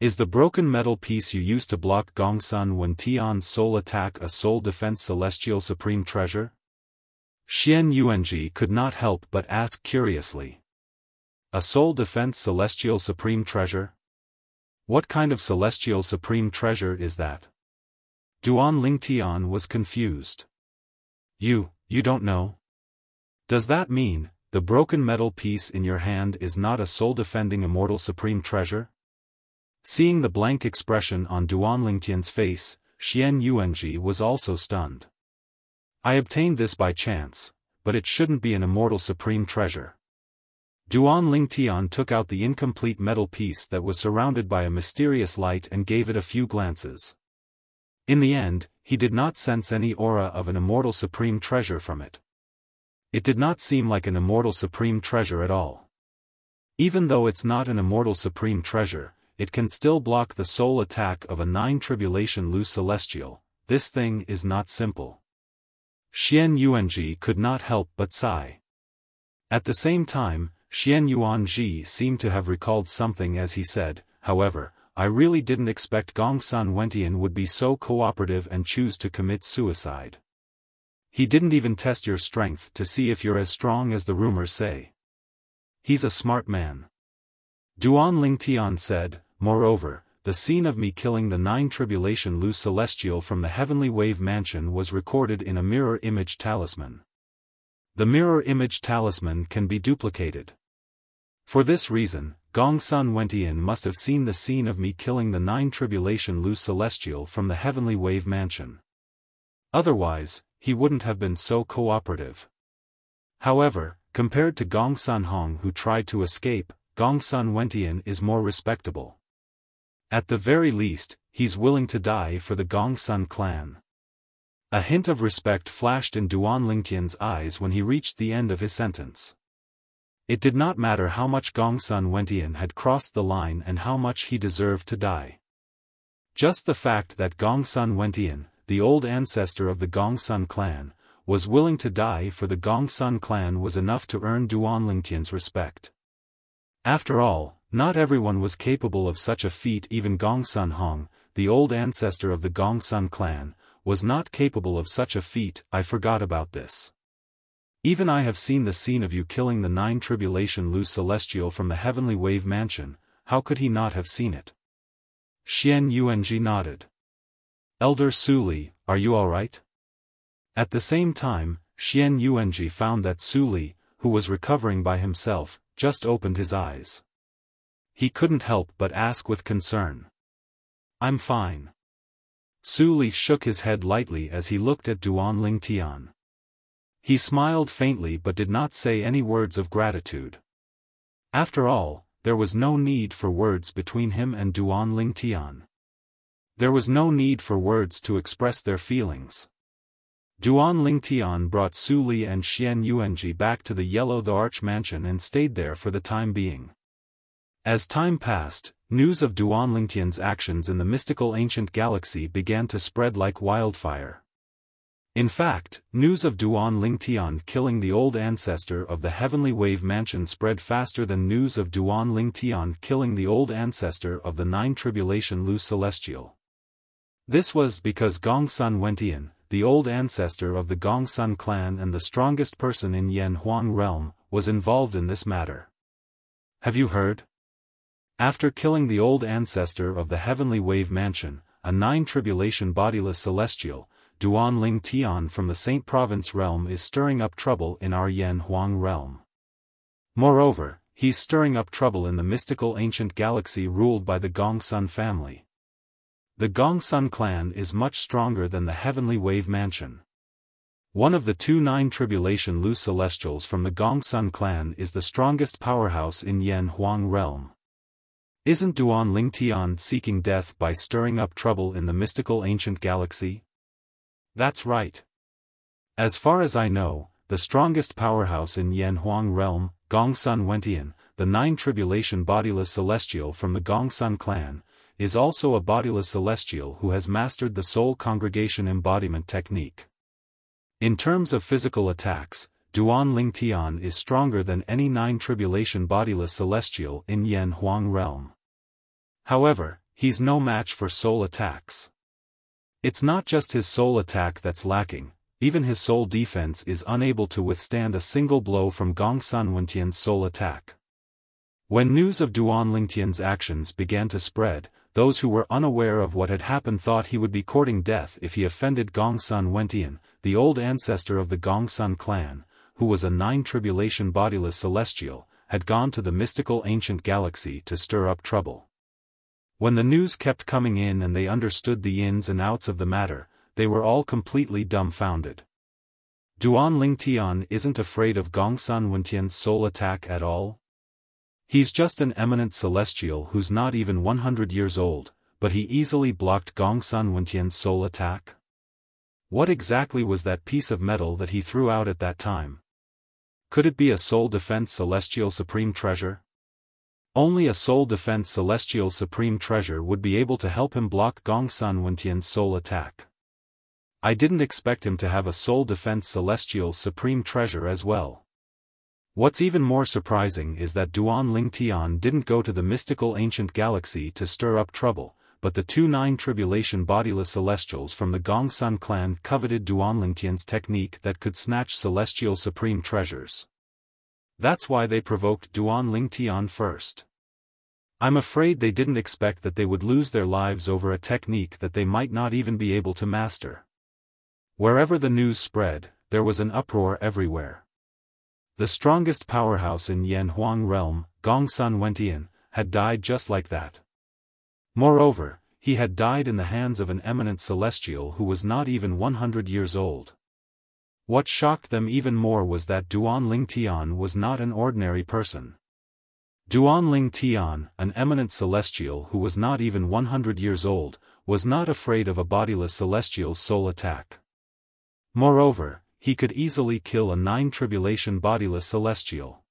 Is the broken metal piece you used to block Gongsun Wen Tian's soul attack a soul defense celestial supreme treasure? Xian Yuanji could not help but ask curiously. A soul defense celestial supreme treasure? What kind of celestial supreme treasure is that? Duan Ling Tian was confused. You don't know? Does that mean, the broken metal piece in your hand is not a soul-defending immortal supreme treasure? Seeing the blank expression on Duan Ling Tian's face, Xian Yuanji was also stunned. I obtained this by chance, but it shouldn't be an immortal supreme treasure. Duan Ling Tian took out the incomplete metal piece that was surrounded by a mysterious light and gave it a few glances. In the end, he did not sense any aura of an immortal supreme treasure from it. It did not seem like an immortal supreme treasure at all. Even though it's not an immortal supreme treasure, it can still block the soul attack of a 9-tribulation loose celestial. This thing is not simple. Xian Yuanji could not help but sigh. At the same time, Xian Yuanji seemed to have recalled something as he said, however, I really didn't expect Gongsun Wen Tian would be so cooperative and choose to commit suicide. He didn't even test your strength to see if you're as strong as the rumors say. He's a smart man. Duan Ling Tian said, moreover, the scene of me killing the 9-tribulation loose celestial from the heavenly wave mansion was recorded in a mirror image talisman. The mirror image talisman can be duplicated. For this reason, Gong Sun Wentian must have seen the scene of me killing the 9 Tribulation Lu Celestial from the Heavenly Wave Mansion. Otherwise, he wouldn't have been so cooperative. However, compared to Gong Sun Hong who tried to escape, Gong Sun Wentian is more respectable. At the very least, he's willing to die for the Gong Sun clan. A hint of respect flashed in Duan Lingtian's eyes when he reached the end of his sentence. It did not matter how much Gong Sun Wentian had crossed the line and how much he deserved to die. Just the fact that Gong Sun Wentian, the old ancestor of the Gong Sun clan, was willing to die for the Gong Sun clan was enough to earn Duan Lingtian's respect. After all, not everyone was capable of such a feat. Even Gong Sun Hong, the old ancestor of the Gong Sun clan, was not capable of such a feat. I forgot about this. Even I have seen the scene of you killing the 9 Tribulation Lu Celestial from the Heavenly Wave Mansion. How could he not have seen it? Xian Yuanji nodded. Elder Su Li, are you alright? At the same time, Xian Yuanji found that Su Li, who was recovering by himself, just opened his eyes. He couldn't help but ask with concern. I'm fine. Su Li shook his head lightly as he looked at Duan Lingtian. He smiled faintly but did not say any words of gratitude. After all, there was no need for words between him and Duan Lingtian. There was no need for words to express their feelings. Duan Lingtian brought Su Li and Xian Yuanji back to the Yellow the Arch mansion and stayed there for the time being. As time passed, news of Duan Lingtian's actions in the mystical ancient galaxy began to spread like wildfire. In fact, news of Duan Lingtian killing the old ancestor of the Heavenly Wave Mansion spread faster than news of Duan Lingtian killing the old ancestor of the 9 Tribulation Lu Celestial. This was because Gong Sun Wentian, the old ancestor of the Gong Sun clan and the strongest person in Yan Huang realm, was involved in this matter. Have you heard? After killing the old ancestor of the Heavenly Wave Mansion, a 9 Tribulation bodiless celestial, Duan Lingtian from the Saint Province realm is stirring up trouble in our Yan Huang realm. Moreover, he's stirring up trouble in the mystical ancient galaxy ruled by the Gong Sun family. The Gong Sun clan is much stronger than the Heavenly Wave Mansion. One of the 2 9 Tribulation Lu Celestials from the Gong Sun clan is the strongest powerhouse in Yan Huang realm. Isn't Duan Lingtian seeking death by stirring up trouble in the mystical ancient galaxy? That's right. As far as I know, the strongest powerhouse in Yan Huang realm, Gong Sun Wentian, the 9 Tribulation bodiless celestial from the Gong Sun clan, is also a bodiless celestial who has mastered the soul congregation embodiment technique. In terms of physical attacks, Duan Lingtian is stronger than any 9 Tribulation bodiless celestial in Yan Huang realm. However, he's no match for soul attacks. It's not just his soul attack that's lacking, even his soul defense is unable to withstand a single blow from Gong Sun Wentian's soul attack. When news of Duan Lingtian's actions began to spread, those who were unaware of what had happened thought he would be courting death if he offended Gong Sun Wentian, the old ancestor of the Gong Sun clan, who was a 9 Tribulation bodiless celestial, had gone to the mystical ancient galaxy to stir up trouble. When the news kept coming in and they understood the ins and outs of the matter, they were all completely dumbfounded. Duan Lingtian isn't afraid of Gong Sun Wentian's soul attack at all? He's just an eminent celestial who's not even 100 years old, but he easily blocked Gong Sun Wentian's soul attack? What exactly was that piece of metal that he threw out at that time? Could it be a soul defense celestial supreme treasure? Only a soul defense celestial supreme treasure would be able to help him block Gong Sun Wentian's soul attack. I didn't expect him to have a soul defense celestial supreme treasure as well. What's even more surprising is that Duan Lingtian didn't go to the mystical ancient galaxy to stir up trouble, but the 2 9 Tribulation bodiless celestials from the Gong Sun clan coveted Duan Lingtian's technique that could snatch celestial supreme treasures. That's why they provoked Duan Lingtian first. I'm afraid they didn't expect that they would lose their lives over a technique that they might not even be able to master. Wherever the news spread, there was an uproar everywhere. The strongest powerhouse in Yan Huang realm, Gong Sun Wentian, had died just like that. Moreover, he had died in the hands of an eminent celestial who was not even 100 years old. What shocked them even more was that Duan Tian was not an ordinary person. Duan Tian, an eminent celestial who was not even 100 years old, was not afraid of a bodiless celestial's soul attack. Moreover, he could easily kill a 9-tribulation bodiless celestial.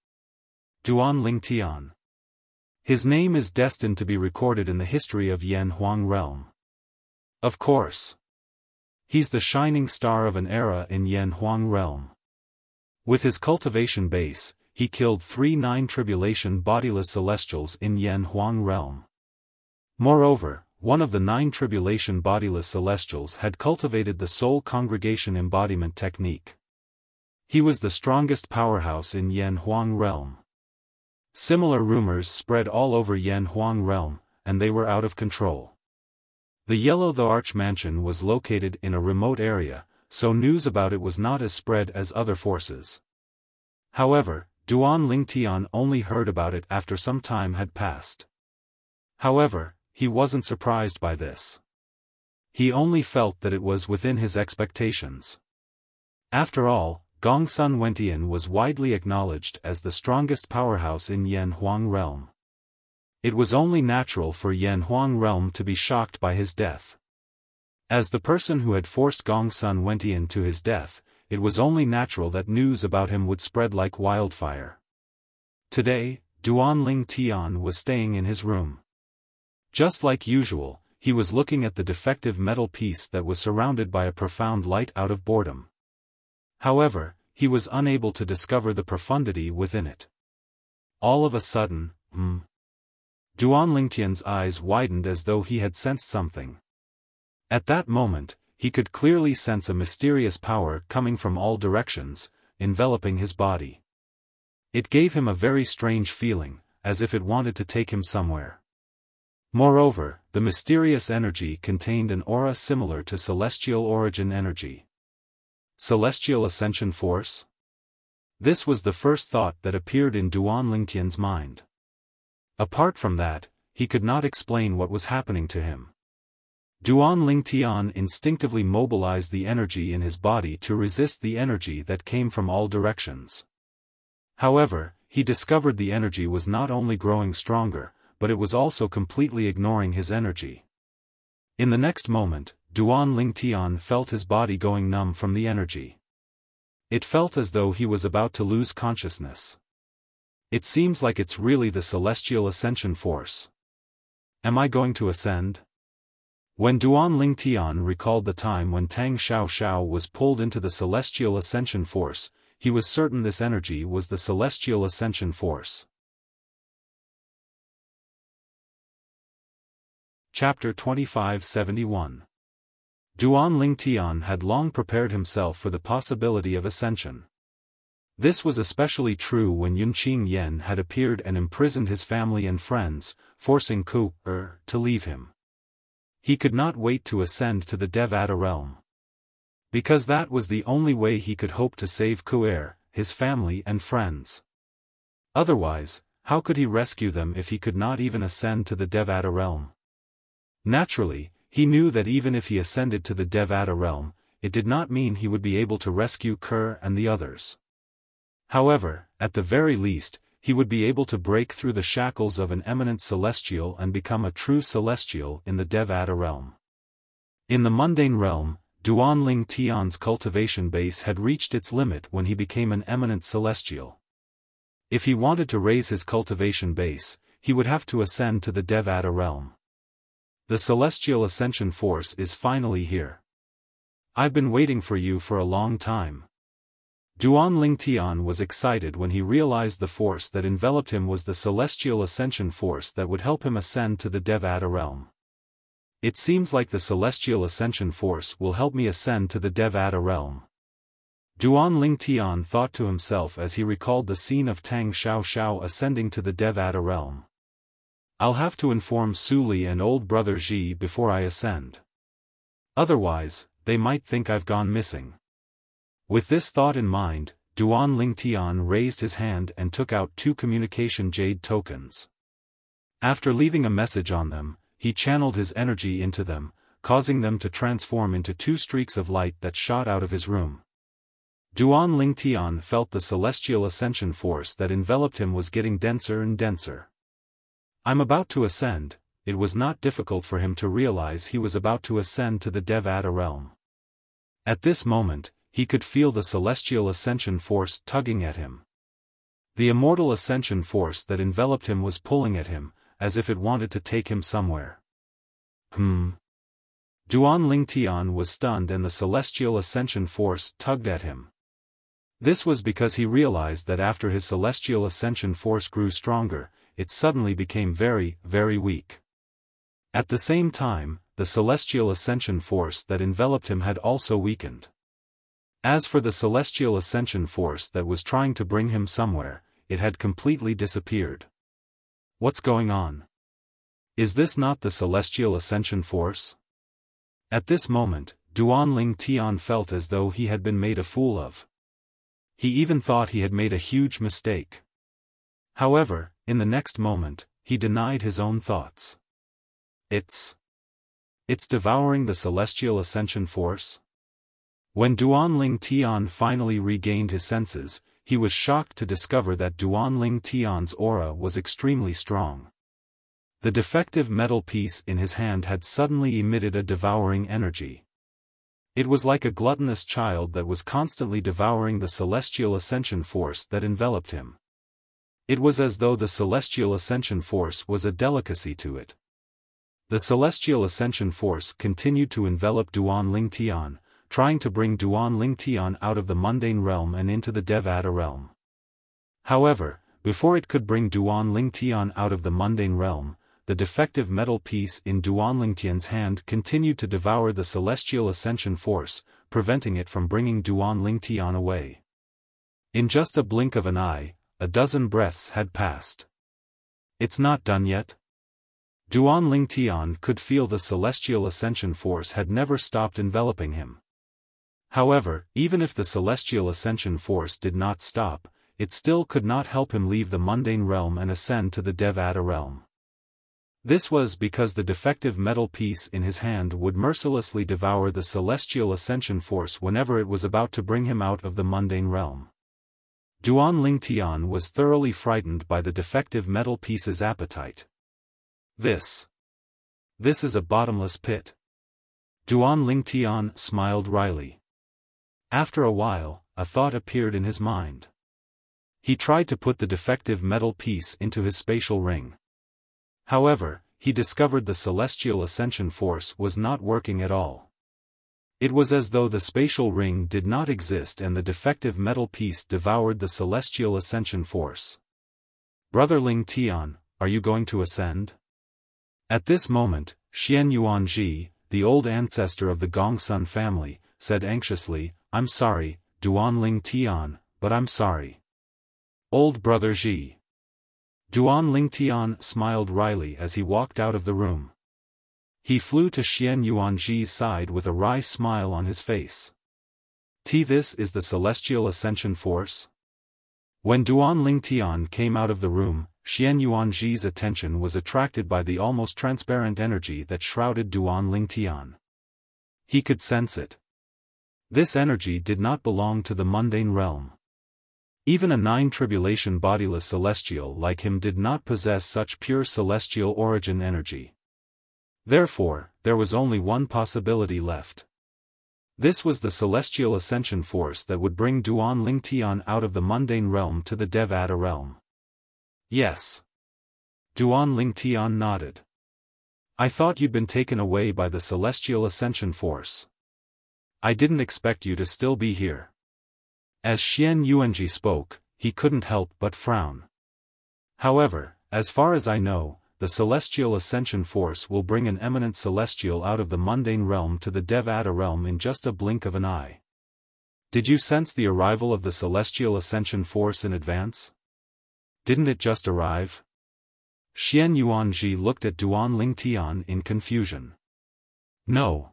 Duan Tian. His name is destined to be recorded in the history of Yan Huang realm. Of course. He's the shining star of an era in Yan Huang realm. With his cultivation base, he killed 3 9-tribulation bodiless celestials in Yan Huang realm. Moreover, one of the 9-tribulation bodiless celestials had cultivated the soul congregation embodiment technique. He was the strongest powerhouse in Yan Huang realm. Similar rumors spread all over Yan Huang realm, and they were out of control. The Yellow the Arch mansion was located in a remote area, so news about it was not as spread as other forces. However, Duan Tian only heard about it after some time had passed. However, he wasn't surprised by this. He only felt that it was within his expectations. After all, Gongsun Wentian was widely acknowledged as the strongest powerhouse in Yan Huang realm. It was only natural for Yan Huang realm to be shocked by his death. As the person who had forced Gongsun Wentian to his death, it was only natural that news about him would spread like wildfire. Today, Duan Tian was staying in his room. Just like usual, he was looking at the defective metal piece that was surrounded by a profound light out of boredom. However, he was unable to discover the profundity within it. All of a sudden, Duan Tian's eyes widened as though he had sensed something. At that moment, he could clearly sense a mysterious power coming from all directions, enveloping his body. It gave him a very strange feeling, as if it wanted to take him somewhere. Moreover, the mysterious energy contained an aura similar to celestial origin energy. Celestial Ascension Force? This was the first thought that appeared in Duan Tian's mind. Apart from that, he could not explain what was happening to him. Duan Tian instinctively mobilized the energy in his body to resist the energy that came from all directions. However, he discovered the energy was not only growing stronger, but it was also completely ignoring his energy. In the next moment, Duan Tian felt his body going numb from the energy. It felt as though he was about to lose consciousness. It seems like it's really the Celestial Ascension Force. Am I going to ascend? When Duan Tian recalled the time when Tang Xiao was pulled into the Celestial Ascension Force, he was certain this energy was the Celestial Ascension Force. Chapter 2571. Duan Tian had long prepared himself for the possibility of ascension. This was especially true when Yunqing Yen had appeared and imprisoned his family and friends, forcing Ku-er to leave him. He could not wait to ascend to the Devata realm. Because that was the only way he could hope to save Ku-er, his family and friends. Otherwise, how could he rescue them if he could not even ascend to the Devata realm? Naturally, he knew that even if he ascended to the Devata realm, it did not mean he would be able to rescue Kur and the others. However, at the very least, he would be able to break through the shackles of an eminent celestial and become a true celestial in the Devata realm. In the mundane realm, Duan Tian's cultivation base had reached its limit when he became an eminent celestial. If he wanted to raise his cultivation base, he would have to ascend to the Devata realm. The Celestial Ascension Force is finally here. I've been waiting for you for a long time. Duan Tian was excited when he realized the force that enveloped him was the Celestial Ascension Force that would help him ascend to the Devata realm. It seems like the Celestial Ascension Force will help me ascend to the Devata realm. Duan Tian thought to himself as he recalled the scene of Tang Xiao ascending to the Devata realm. I'll have to inform Su Li and old brother Ji before I ascend. Otherwise, they might think I've gone missing. With this thought in mind, Duan Tian raised his hand and took out 2 communication jade tokens. After leaving a message on them, he channeled his energy into them, causing them to transform into two streaks of light that shot out of his room. Duan Lingtian felt the celestial ascension force that enveloped him was getting denser and denser. I'm about to ascend. It was not difficult for him to realize he was about to ascend to the Devata realm. At this moment, he could feel the celestial ascension force tugging at him. The immortal ascension force that enveloped him was pulling at him, as if it wanted to take him somewhere. Duan Lingtian was stunned and the celestial ascension force tugged at him. This was because he realized that after his celestial ascension force grew stronger, it suddenly became very, very weak. At the same time, the celestial ascension force that enveloped him had also weakened. As for the celestial ascension force that was trying to bring him somewhere, it had completely disappeared. What's going on? Is this not the celestial ascension force? At this moment, Duan Lingtian felt as though he had been made a fool of. He even thought he had made a huge mistake. However, in the next moment, he denied his own thoughts. It's devouring the celestial ascension force? When Duan Lingtian finally regained his senses, he was shocked to discover that Duan Lingtian's aura was extremely strong. The defective metal piece in his hand had suddenly emitted a devouring energy. It was like a gluttonous child that was constantly devouring the celestial ascension force that enveloped him. It was as though the celestial ascension force was a delicacy to it. The celestial ascension force continued to envelop Duan Lingtian, trying to bring Duan Lingtian out of the mundane realm and into the Devata realm. However, before it could bring Duan Lingtian out of the mundane realm, the defective metal piece in Duan Lingtian's hand continued to devour the celestial ascension force, preventing it from bringing Duan Lingtian away. In just a blink of an eye, a dozen breaths had passed. It's not done yet? Duan Lingtian could feel the celestial ascension force had never stopped enveloping him. However, even if the celestial ascension force did not stop, it still could not help him leave the mundane realm and ascend to the Devata realm. This was because the defective metal piece in his hand would mercilessly devour the celestial ascension force whenever it was about to bring him out of the mundane realm. Duan Lingtian was thoroughly frightened by the defective metal piece's appetite. This is a bottomless pit. Duan Lingtian smiled wryly. After a while, a thought appeared in his mind. He tried to put the defective metal piece into his spatial ring. However, he discovered the celestial ascension force was not working at all. It was as though the spatial ring did not exist and the defective metal piece devoured the celestial ascension force. Brother Lingtian, are you going to ascend? At this moment, Xian Yuanji, the old ancestor of the Gongsun family, said anxiously, I'm sorry, Duan Lingtian, but I'm sorry. Old brother Ji. Duan Lingtian smiled wryly as he walked out of the room. He flew to Xian Yuanji's side with a wry smile on his face. This is the celestial ascension force? When Duan Lingtian came out of the room, Xian Yuanji's attention was attracted by the almost transparent energy that shrouded Duan Lingtian. He could sense it. This energy did not belong to the mundane realm. Even a nine-tribulation bodiless celestial like him did not possess such pure celestial origin energy. Therefore, there was only one possibility left. This was the celestial ascension force that would bring Duan Lingtian out of the mundane realm to the Devata realm. Yes. Duan Lingtian nodded. I thought you'd been taken away by the celestial ascension force. I didn't expect you to still be here. As Xian Yuanji spoke, he couldn't help but frown. However, as far as I know, the celestial ascension force will bring an eminent celestial out of the mundane realm to the Devata realm in just a blink of an eye. Did you sense the arrival of the celestial ascension force in advance? Didn't it just arrive? Xian Yuanji looked at Duan Lingtian in confusion. No.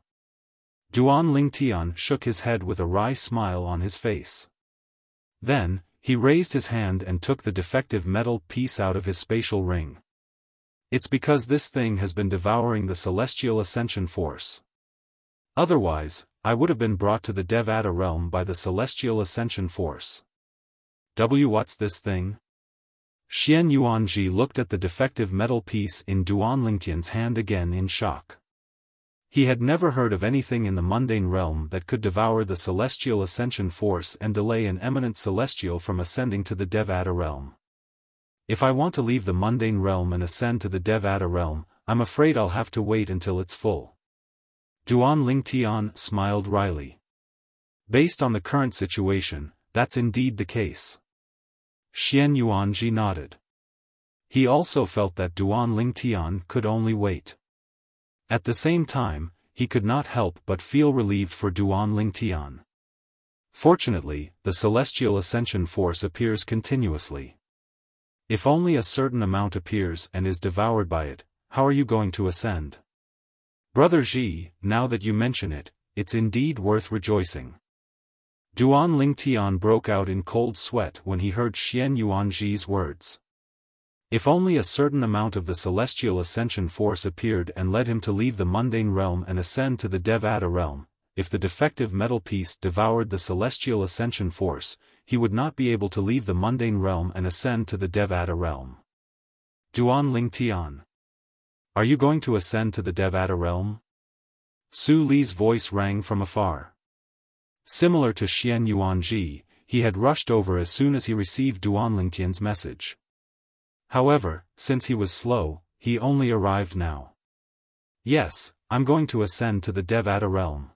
Duan Lingtian shook his head with a wry smile on his face. Then, he raised his hand and took the defective metal piece out of his spatial ring. It's because this thing has been devouring the celestial ascension force. Otherwise, I would have been brought to the Devata realm by the celestial ascension force. What's this thing? Xian Yuanji looked at the defective metal piece in Duan Lingtian's hand again in shock. He had never heard of anything in the mundane realm that could devour the celestial ascension force and delay an eminent celestial from ascending to the Devata realm. If I want to leave the mundane realm and ascend to the Devata realm, I'm afraid I'll have to wait until it's full. Duan Lingtian smiled wryly. Based on the current situation, that's indeed the case. Xian Yuanji nodded. He also felt that Duan Lingtian could only wait. At the same time, he could not help but feel relieved for Duan Lingtian. Fortunately, the celestial ascension force appears continuously. If only a certain amount appears and is devoured by it, how are you going to ascend? Brother Ji, now that you mention it, it's indeed worth rejoicing. Duan Lingtian broke out in cold sweat when he heard Xian Yuanji's words. If only a certain amount of the celestial ascension force appeared and led him to leave the mundane realm and ascend to the Devata realm, if the defective metal piece devoured the celestial ascension force, he would not be able to leave the mundane realm and ascend to the Devata realm. Duan Lingtian. Are you going to ascend to the Devata realm? Su Li's voice rang from afar. Similar to Xian Yuanji, he had rushed over as soon as he received Duan Lingtian's message. However, since he was slow, he only arrived now. Yes, I'm going to ascend to the Devata realm.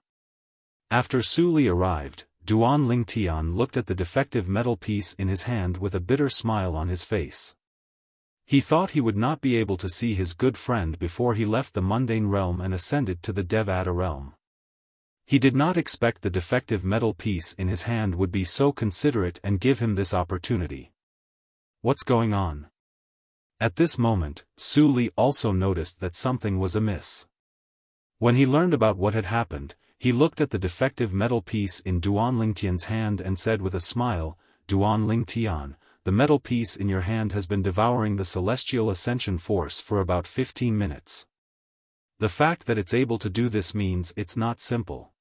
After Su Li arrived, Duan Lingtian looked at the defective metal piece in his hand with a bitter smile on his face. He thought he would not be able to see his good friend before he left the mundane realm and ascended to the Devata realm. He did not expect the defective metal piece in his hand would be so considerate and give him this opportunity. What's going on? At this moment, Su Li also noticed that something was amiss. When he learned about what had happened, he looked at the defective metal piece in Duan Lingtian's hand and said with a smile, Duan Lingtian, the metal piece in your hand has been devouring the celestial ascension force for about 15 minutes. The fact that it's able to do this means it's not simple.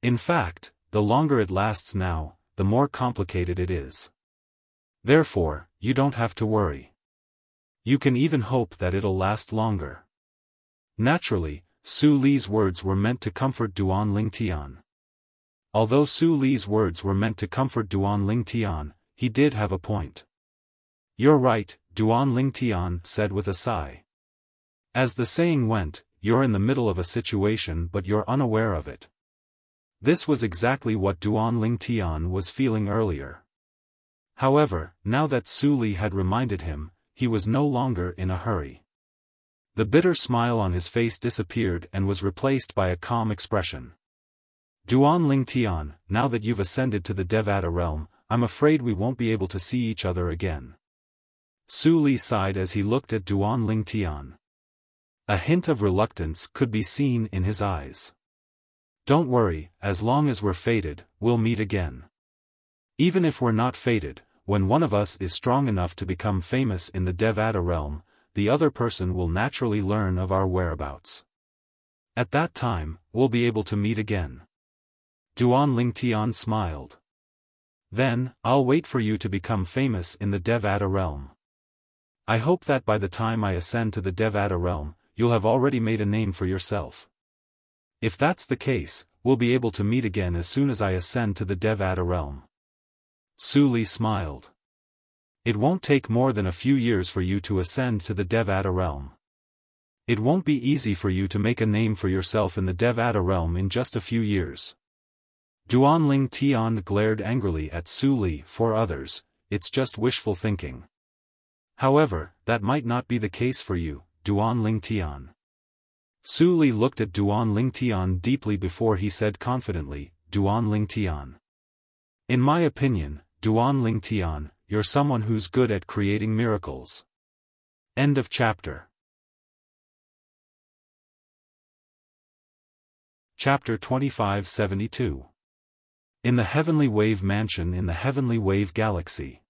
In fact, the longer it lasts now, the more complicated it is. Therefore, you don't have to worry. You can even hope that it'll last longer. Naturally, Su Li's words were meant to comfort Duan Lingtian. Although Su Li's words were meant to comfort Duan Lingtian, he did have a point. You're right, Duan Lingtian said with a sigh. As the saying went, you're in the middle of a situation but you're unaware of it. This was exactly what Duan Lingtian was feeling earlier. However, now that Su Li had reminded him, he was no longer in a hurry. The bitter smile on his face disappeared and was replaced by a calm expression. Duan Lingtian, now that you've ascended to the Devata realm, I'm afraid we won't be able to see each other again. Su Li sighed as he looked at Duan Lingtian. A hint of reluctance could be seen in his eyes. Don't worry, as long as we're fated, we'll meet again. Even if we're not fated, when one of us is strong enough to become famous in the Devata realm, the other person will naturally learn of our whereabouts. At that time, we'll be able to meet again. Duan Lingtian smiled. Then, I'll wait for you to become famous in the Devata realm. I hope that by the time I ascend to the Devata realm, you'll have already made a name for yourself. If that's the case, we'll be able to meet again as soon as I ascend to the Devata realm. Su Li smiled. It won't take more than a few years for you to ascend to the Devata realm. It won't be easy for you to make a name for yourself in the Devata realm in just a few years. Duan Lingtian glared angrily at Su Li. For others, it's just wishful thinking. However, that might not be the case for you, Duan Lingtian. Su Li looked at Duan Lingtian deeply before he said confidently, Duan Lingtian. In my opinion, Duan Lingtian, you're someone who's good at creating miracles. End of chapter. Chapter 2572. In the Heavenly Wave Mansion in the Heavenly Wave Galaxy.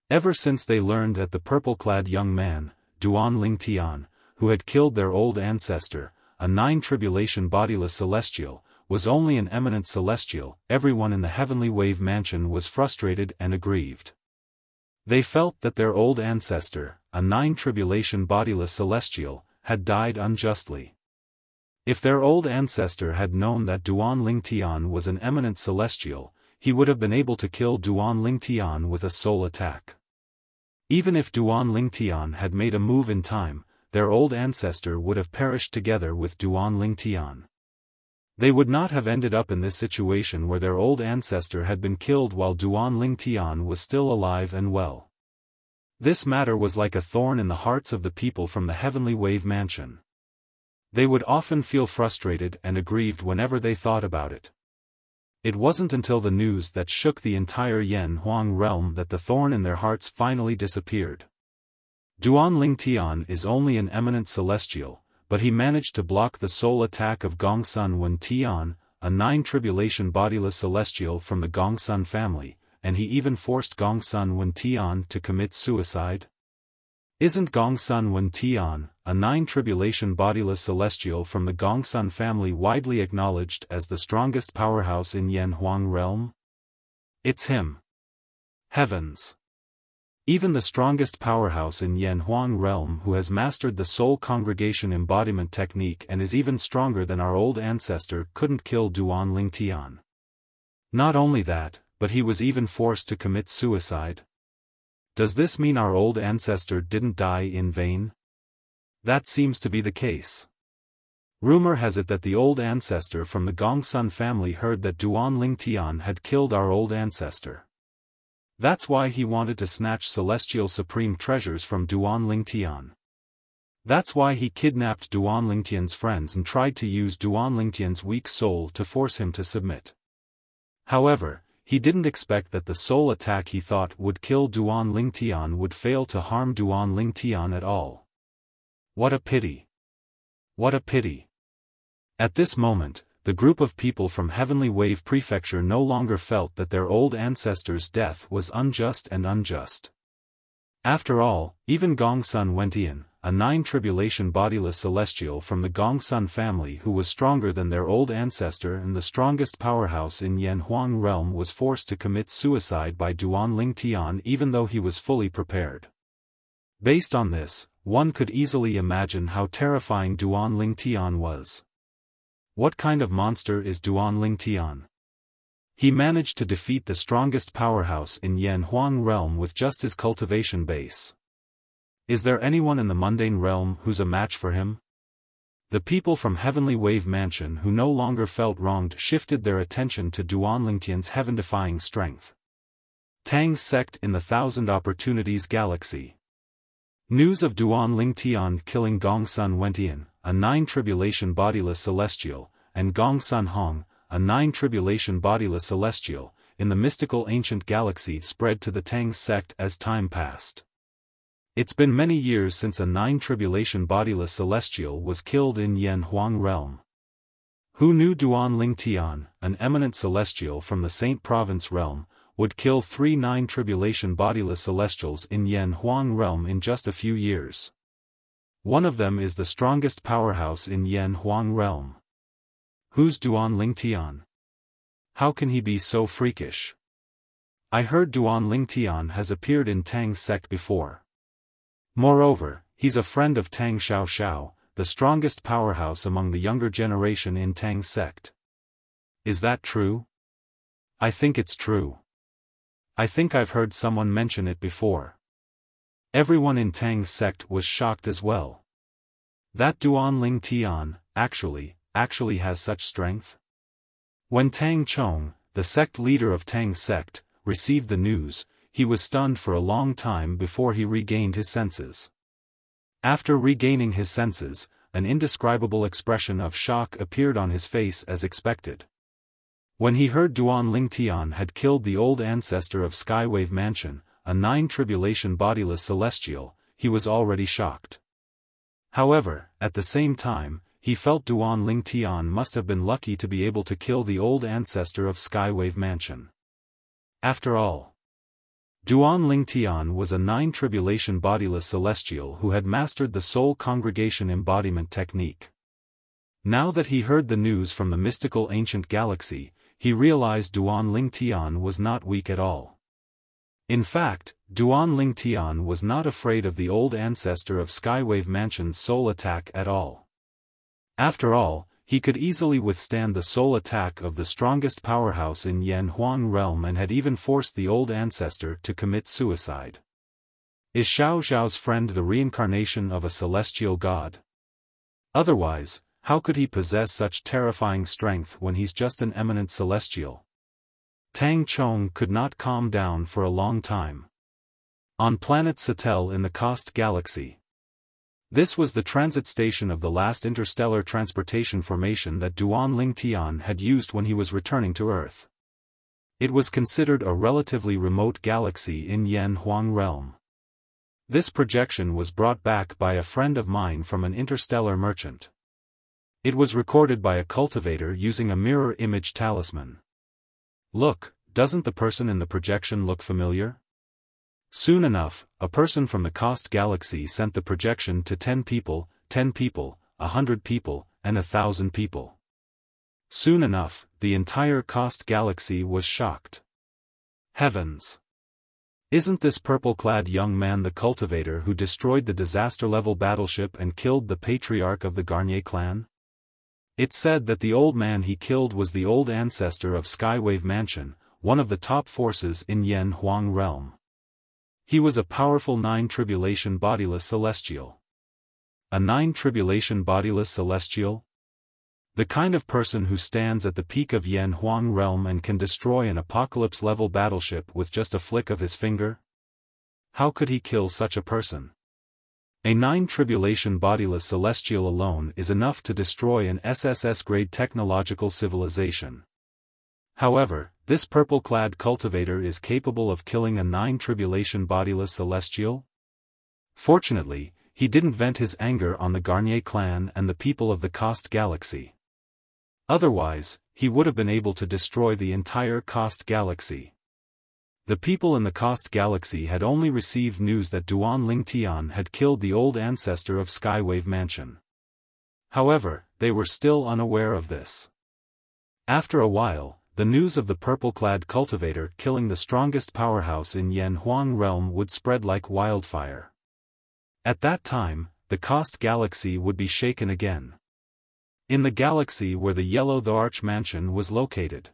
Ever since they learned that the purple-clad young man, Duan Ling Tian, who had killed their old ancestor, a 9-tribulation bodiless celestial, was only an eminent celestial. Everyone in the heavenly wave mansion was frustrated and aggrieved. They felt that their old ancestor, a 9-tribulation bodiless celestial, had died unjustly. If their old ancestor had known that Duan Ling Tian was an eminent celestial, he would have been able to kill Duan Ling Tian with a soul attack. Even if Duan Ling Tian had made a move in time, their old ancestor would have perished together with Duan Ling Tian. They would not have ended up in this situation where their old ancestor had been killed while Duan Ling Tian was still alive and well. This matter was like a thorn in the hearts of the people from the heavenly wave mansion. They would often feel frustrated and aggrieved whenever they thought about it. It wasn't until the news that shook the entire Yan Huang realm that the thorn in their hearts finally disappeared. Duan Ling Tian is only an eminent celestial, but he managed to block the soul attack of Gongsun Wen Tian, a 9-tribulation bodiless celestial from the Gongsun family, and he even forced Gongsun Wen Tian to commit suicide? Isn't Gongsun Wen Tian, a 9-tribulation bodiless celestial from the Gongsun family, widely acknowledged as the strongest powerhouse in Yan Huang realm? It's him. Heavens! Even the strongest powerhouse in Yan Huang realm, who has mastered the soul congregation embodiment technique and is even stronger than our old ancestor, couldn't kill Duan Ling Tian. Not only that, but he was even forced to commit suicide. Does this mean our old ancestor didn't die in vain? That seems to be the case. Rumor has it that the old ancestor from the Gongsun family heard that Duan Ling Tian had killed our old ancestor. That's why he wanted to snatch celestial supreme treasures from Duan Ling Tian. That's why he kidnapped Duan Ling Tian's friends and tried to use Duan Ling Tian's weak soul to force him to submit. However, he didn't expect that the soul attack he thought would kill Duan Ling Tian would fail to harm Duan Ling Tian at all. What a pity! What a pity! At this moment, the group of people from Heavenly Wave Prefecture no longer felt that their old ancestor's death was unjust and unjust. After all, even Gongsun Wentian, a 9-tribulation bodiless celestial from the Gongsun family who was stronger than their old ancestor and the strongest powerhouse in Yan Huang realm, was forced to commit suicide by Duan Ling Tian even though he was fully prepared. Based on this, one could easily imagine how terrifying Duan Ling Tian was. What kind of monster is Duan Ling Tian? He managed to defeat the strongest powerhouse in Yan Huang realm with just his cultivation base. Is there anyone in the mundane realm who's a match for him? The people from Heavenly Wave Mansion who no longer felt wronged shifted their attention to Duan Ling Tian's heaven-defying strength. Tang's sect in the Thousand Opportunities Galaxy. News of Duan Ling Tian killing Gongsun Wentian, a 9-tribulation bodiless celestial, and Gongsun Hong, a 9-tribulation bodiless celestial, in the mystical ancient galaxy spread to the Tang sect as time passed. It's been many years since a 9-tribulation bodiless celestial was killed in Yan Huang realm. Who knew Duan Ling Tian, an eminent celestial from the Saint Province realm, would kill 3 9-tribulation bodiless celestials in Yan Huang realm in just a few years? One of them is the strongest powerhouse in Yan Huang realm. Who's Duan Ling Tian? How can he be so freakish? I heard Duan Ling Tian has appeared in Tang's sect before. Moreover, he's a friend of Tang Xiao, the strongest powerhouse among the younger generation in Tang's sect. Is that true? I think it's true. I think I've heard someone mention it before. Everyone in Tang's sect was shocked as well. That Duan Ling Tian, actually has such strength? When Tang Chong, the sect leader of Tang's sect, received the news, he was stunned for a long time before he regained his senses. After regaining his senses, an indescribable expression of shock appeared on his face as expected. When he heard Duan Ling Tian had killed the old ancestor of Skywave Mansion, a 9-tribulation bodiless celestial, he was already shocked. However, at the same time, he felt Duan Ling Tian must have been lucky to be able to kill the old ancestor of Skywave Mansion. After all, Duan Lingtian was a nine-tribulation bodiless celestial who had mastered the soul congregation embodiment technique. Now that he heard the news from the mystical ancient galaxy, he realized Duan Lingtian was not weak at all. In fact, Duan Lingtian was not afraid of the old ancestor of Skywave Mansion's soul attack at all. After all, he could easily withstand the soul attack of the strongest powerhouse in Yan Huang realm and had even forced the old ancestor to commit suicide. Is Xiao Zhao's friend the reincarnation of a celestial god? Otherwise, how could he possess such terrifying strength when he's just an eminent celestial? Tang Chong could not calm down for a long time. On planet Satel in the Kost galaxy. This was the transit station of the last interstellar transportation formation that Duan Lingtian had used when he was returning to Earth. It was considered a relatively remote galaxy in Yan Huang realm. This projection was brought back by a friend of mine from an interstellar merchant. It was recorded by a cultivator using a mirror image talisman. Look, doesn't the person in the projection look familiar? Soon enough, a person from the Kost galaxy sent the projection to 10 people, 100 people, and 1,000 people. Soon enough, the entire Kost galaxy was shocked. Heavens! Isn't this purple-clad young man the cultivator who destroyed the disaster-level battleship and killed the patriarch of the Garnier clan? It said that the old man he killed was the old ancestor of Skywave Mansion, one of the top forces in Yan Huang realm. He was a powerful nine-tribulation bodiless celestial. A nine-tribulation bodiless celestial? The kind of person who stands at the peak of Yan Huang realm and can destroy an apocalypse-level battleship with just a flick of his finger? How could he kill such a person? A nine-tribulation bodiless celestial alone is enough to destroy an SSS-grade technological civilization. However, this purple-clad cultivator is capable of killing a nine-tribulation bodiless celestial? Fortunately, he didn't vent his anger on the Garnier clan and the people of the Kost galaxy. Otherwise, he would have been able to destroy the entire Kost galaxy. The people in the Kost galaxy had only received news that Duan Lingtian had killed the old ancestor of Skywave Mansion. However, they were still unaware of this. After a while, the news of the purple-clad cultivator killing the strongest powerhouse in Yan Huang realm would spread like wildfire. At that time, the Kost galaxy would be shaken again. In the galaxy where the Yellow the Arch Mansion was located.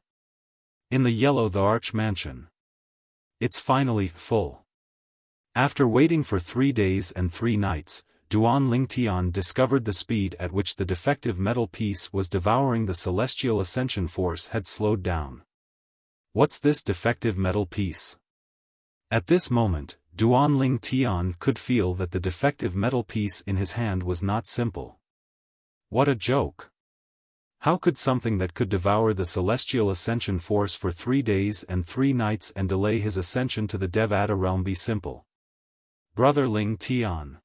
In the Yellow the Arch Mansion. It's finally full. After waiting for 3 days and 3 nights, Duan Lingtian discovered the speed at which the defective metal piece was devouring the celestial ascension force had slowed down. What's this defective metal piece? At this moment, Duan Lingtian could feel that the defective metal piece in his hand was not simple. What a joke! How could something that could devour the celestial ascension force for 3 days and 3 nights and delay his ascension to the Devata realm be simple? Brother Lingtian.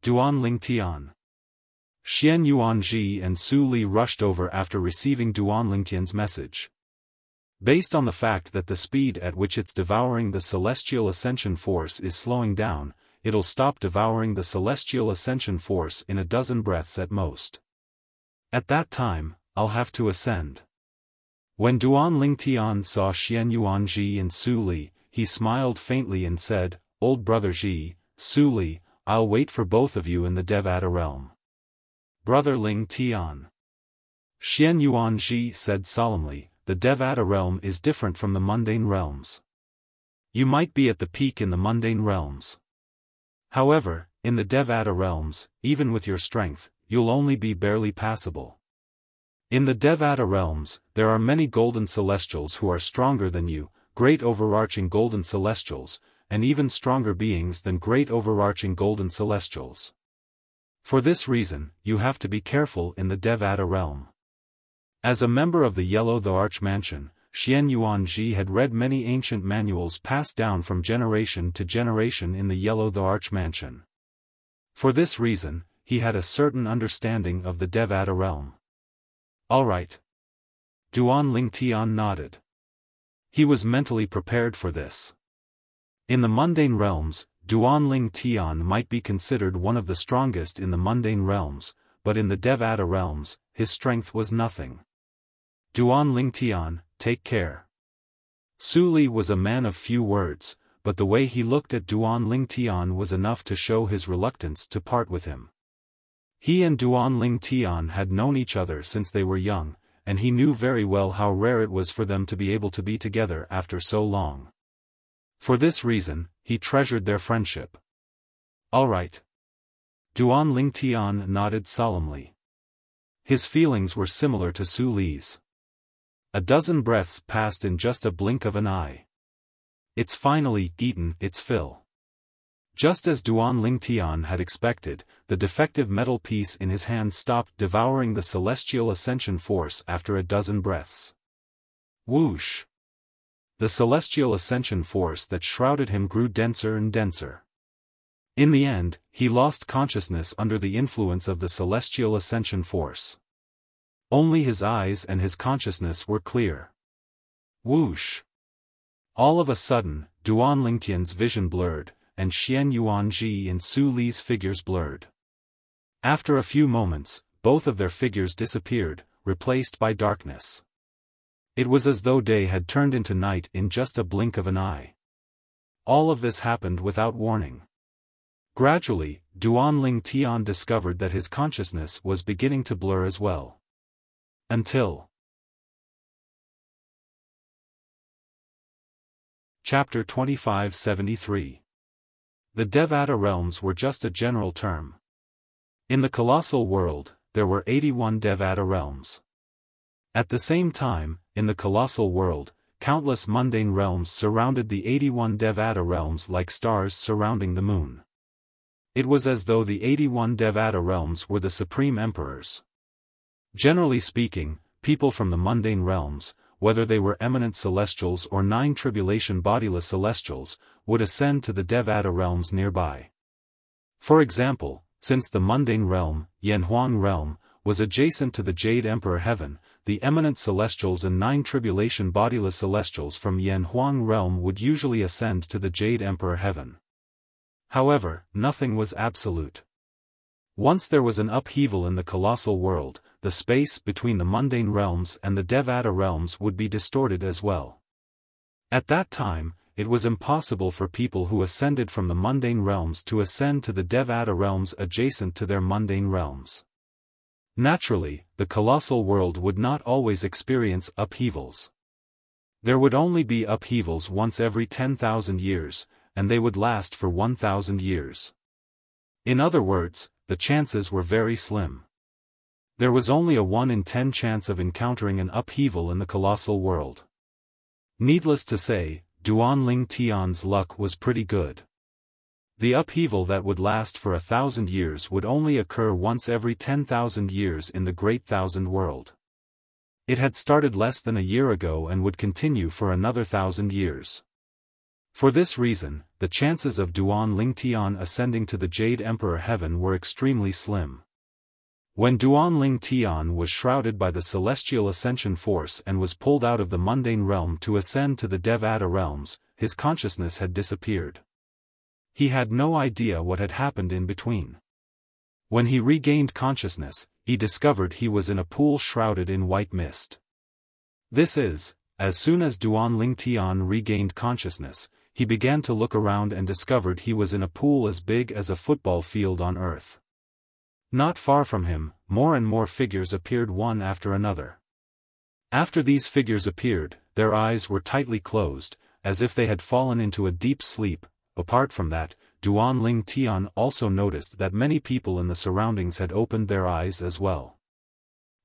Duan Lingtian. Xian Yuanji and Su Li rushed over after receiving Duan Lingtian's message. Based on the fact that the speed at which it's devouring the celestial ascension force is slowing down, it'll stop devouring the celestial ascension force in a dozen breaths at most. At that time, I'll have to ascend. When Duan Lingtian saw Xian Yuanji and Su Li, he smiled faintly and said, "Old brother Ji, Su Li, I'll wait for both of you in the Devata realm." Brother Lingtian. Xian Yuanji said solemnly, "The Devata realm is different from the mundane realms. You might be at the peak in the mundane realms. However, in the Devata realms, even with your strength, you'll only be barely passable. In the Devata realms, there are many golden celestials who are stronger than you, great overarching golden celestials, and even stronger beings than great overarching golden celestials. For this reason, you have to be careful in the Devata realm." As a member of the Yellow the Arch Mansion, Xian Yuanji had read many ancient manuals passed down from generation to generation in the Yellow the Arch Mansion. For this reason, he had a certain understanding of the Devata realm. All right. Duan Lingtian nodded. He was mentally prepared for this. In the mundane realms, Duanling Tian might be considered one of the strongest in the mundane realms, but in the Devata realms, his strength was nothing. Duanling Tian, take care. Su Li was a man of few words, but the way he looked at Duanling Tian was enough to show his reluctance to part with him. He and Duanling Tian had known each other since they were young, and he knew very well how rare it was for them to be able to be together after so long. For this reason, he treasured their friendship. All right. Duanling Tian nodded solemnly. His feelings were similar to Su Li's. A dozen breaths passed in just a blink of an eye. It's finally eaten its fill. Just as Duanling Tian had expected, the defective metal piece in his hand stopped devouring the celestial ascension force after a dozen breaths. Whoosh! The celestial ascension force that shrouded him grew denser and denser. In the end, he lost consciousness under the influence of the celestial ascension force. Only his eyes and his consciousness were clear. Whoosh! All of a sudden, Duanling Tian's vision blurred, and Xian Yuanji and Su Li's figures blurred. After a few moments, both of their figures disappeared, replaced by darkness. It was as though day had turned into night in just a blink of an eye. All of this happened without warning. Gradually, Duanling Tian discovered that his consciousness was beginning to blur as well. Until Chapter 2573. The Devata realms were just a general term. In the colossal world, there were 81 Devata realms. At the same time, in the colossal world, countless mundane realms surrounded the 81 Devata realms like stars surrounding the moon. It was as though the 81 Devata realms were the supreme emperors. Generally speaking, people from the mundane realms, whether they were eminent celestials or nine tribulation bodiless celestials, would ascend to the Devata realms nearby. For example, since the mundane realm, Yanhuang realm, was adjacent to the Jade Emperor Heaven, the eminent celestials and nine tribulation bodiless celestials from Yanhuang realm would usually ascend to the Jade Emperor Heaven. However, nothing was absolute. Once there was an upheaval in the colossal world, the space between the mundane realms and the Devata realms would be distorted as well. At that time, it was impossible for people who ascended from the mundane realms to ascend to the Devata realms adjacent to their mundane realms. Naturally, the colossal world would not always experience upheavals. There would only be upheavals once every 10,000 years, and they would last for 1,000 years. In other words, the chances were very slim. There was only a 1 in 10 chance of encountering an upheaval in the colossal world. Needless to say, Duanling Tian's luck was pretty good. The upheaval that would last for 1,000 years would only occur once every 10,000 years in the Great Thousand World. It had started less than a year ago and would continue for another 1,000 years. For this reason, the chances of Duanling Tian ascending to the Jade Emperor Heaven were extremely slim. When Duanling Tian was shrouded by the celestial ascension force and was pulled out of the mundane realm to ascend to the Devata realms, his consciousness had disappeared. He had no idea what had happened in between. When he regained consciousness, he discovered he was in a pool shrouded in white mist. This is, as soon as Duanling Tian regained consciousness, he began to look around and discovered he was in a pool as big as a football field on Earth. Not far from him, more and more figures appeared one after another. After these figures appeared, their eyes were tightly closed, as if they had fallen into a deep sleep. Apart from that, Duanling Tian also noticed that many people in the surroundings had opened their eyes as well.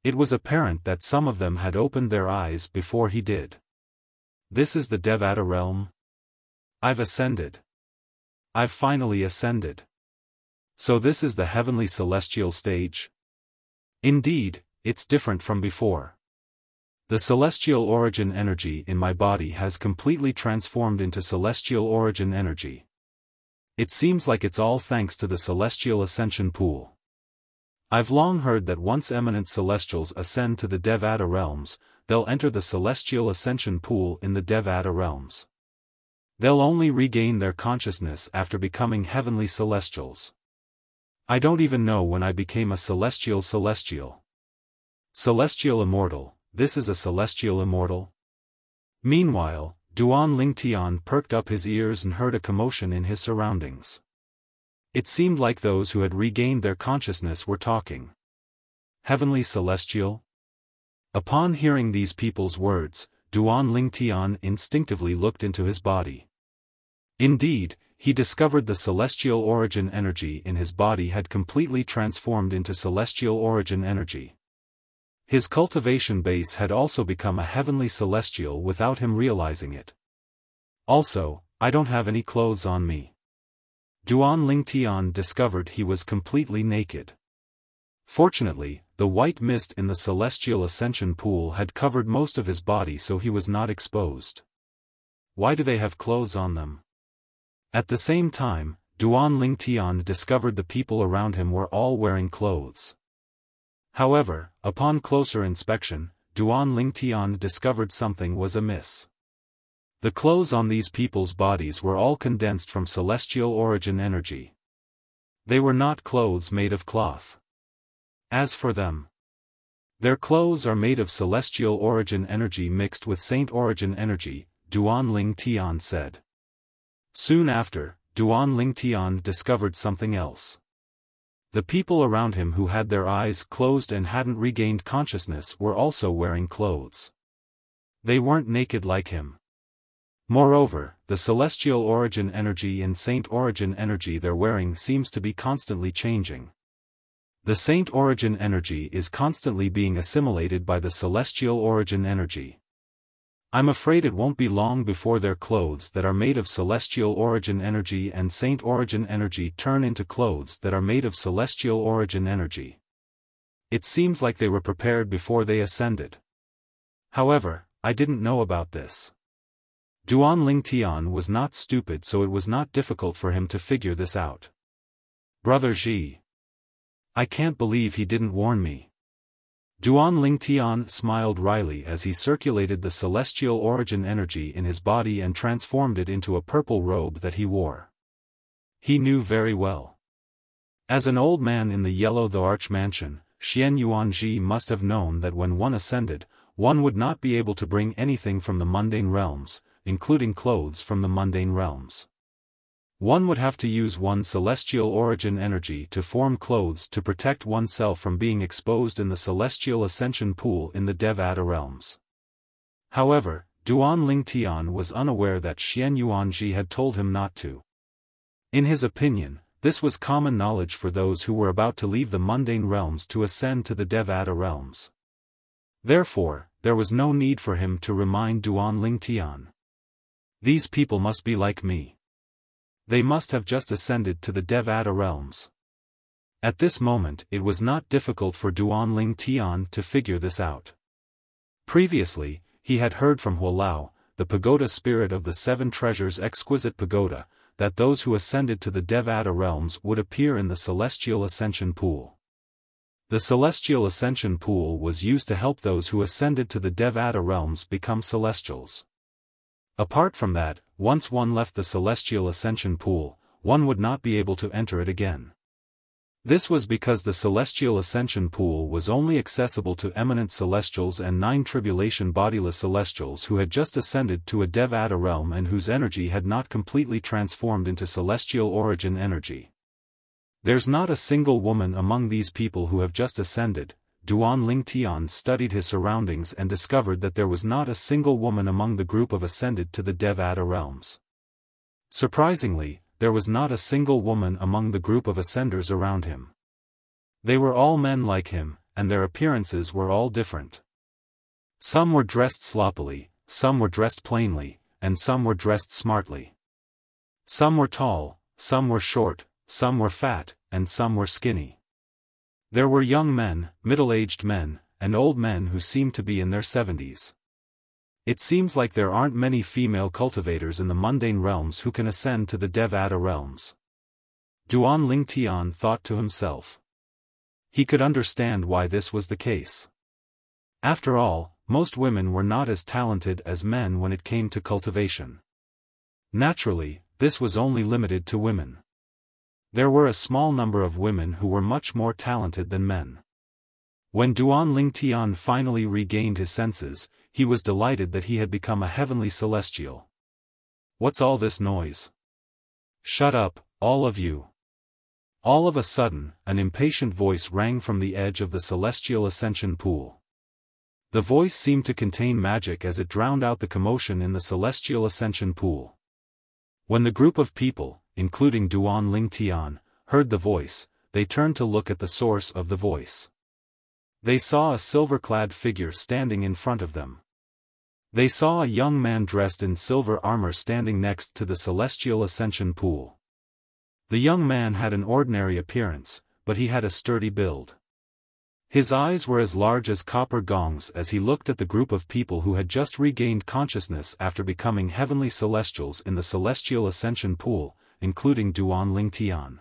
It was apparent that some of them had opened their eyes before he did. This is the Devata realm? I've ascended. I've finally ascended. So this is the heavenly celestial stage? Indeed, it's different from before. The celestial origin energy in my body has completely transformed into celestial origin energy. It seems like it's all thanks to the celestial ascension pool. I've long heard that once eminent celestials ascend to the Devata realms, they'll enter the celestial ascension pool in the Devata realms. They'll only regain their consciousness after becoming heavenly celestials. I don't even know when I became a celestial. Celestial immortal, this is a celestial immortal? Meanwhile, Duan Lingtian perked up his ears and heard a commotion in his surroundings. It seemed like those who had regained their consciousness were talking. Heavenly celestial? Upon hearing these people's words, Duan Lingtian instinctively looked into his body. Indeed, he discovered the celestial origin energy in his body had completely transformed into celestial origin energy. His cultivation base had also become a heavenly celestial without him realizing it. Also, I don't have any clothes on me. Duan Lingtian discovered he was completely naked. Fortunately, the white mist in the celestial ascension pool had covered most of his body, so he was not exposed. Why do they have clothes on them? At the same time, Duan Lingtian discovered the people around him were all wearing clothes. However, upon closer inspection, Duan Lingtian discovered something was amiss. The clothes on these people's bodies were all condensed from celestial origin energy. They were not clothes made of cloth. As for them, their clothes are made of celestial origin energy mixed with saint origin energy, Duan Lingtian said. Soon after, Duan Lingtian discovered something else. The people around him who had their eyes closed and hadn't regained consciousness were also wearing clothes. They weren't naked like him. Moreover, the celestial origin energy and saint origin energy they're wearing seems to be constantly changing. The saint origin energy is constantly being assimilated by the celestial origin energy. I'm afraid it won't be long before their clothes that are made of celestial origin energy and saint origin energy turn into clothes that are made of celestial origin energy. It seems like they were prepared before they ascended. However, I didn't know about this. Duan Lingtian was not stupid, so it was not difficult for him to figure this out. Brother Ji. I can't believe he didn't warn me. Duan Lingtian smiled wryly as he circulated the celestial origin energy in his body and transformed it into a purple robe that he wore. He knew very well. As an old man in the Yellow the Arch mansion, Xian Yuanji must have known that when one ascended, one would not be able to bring anything from the mundane realms, including clothes from the mundane realms. One would have to use one's celestial origin energy to form clothes to protect oneself from being exposed in the celestial ascension pool in the Devata realms. However, Duan Lingtian was unaware that Xian Yuanji had told him not to. In his opinion, this was common knowledge for those who were about to leave the mundane realms to ascend to the Devata realms. Therefore, there was no need for him to remind Duan Lingtian. These people must be like me. They must have just ascended to the Devata realms. At this moment it was not difficult for Duan Lingtian to figure this out. Previously, he had heard from Huolao, the pagoda spirit of the seven treasures exquisite pagoda, that those who ascended to the Devata realms would appear in the celestial ascension pool. The celestial ascension pool was used to help those who ascended to the Devata realms become celestials. Apart from that, once one left the celestial ascension pool, one would not be able to enter it again. This was because the celestial ascension pool was only accessible to eminent celestials and 9 tribulation bodiless celestials who had just ascended to a Devata realm and whose energy had not completely transformed into celestial origin energy. There's not a single woman among these people who have just ascended. Duan Lingtian studied his surroundings and discovered that there was not a single woman among the group of ascended to the Devata realms. Surprisingly, there was not a single woman among the group of ascenders around him. They were all men like him, and their appearances were all different. Some were dressed sloppily, some were dressed plainly, and some were dressed smartly. Some were tall, some were short, some were fat, and some were skinny. There were young men, middle-aged men, and old men who seemed to be in their 70s. It seems like there aren't many female cultivators in the mundane realms who can ascend to the Devata realms. Duan Lingtian thought to himself. He could understand why this was the case. After all, most women were not as talented as men when it came to cultivation. Naturally, this was only limited to women. There were a small number of women who were much more talented than men. When Duan Lingtian finally regained his senses, he was delighted that he had become a heavenly celestial. What's all this noise? Shut up, all of you. All of a sudden, an impatient voice rang from the edge of the celestial ascension pool. The voice seemed to contain magic as it drowned out the commotion in the celestial ascension pool. When the group of people, including Duan Lingtian, heard the voice, they turned to look at the source of the voice. They saw a silver-clad figure standing in front of them. They saw a young man dressed in silver armor standing next to the celestial ascension pool. The young man had an ordinary appearance, but he had a sturdy build. His eyes were as large as copper gongs as he looked at the group of people who had just regained consciousness after becoming heavenly celestials in the celestial ascension pool, including Duan Lingtian.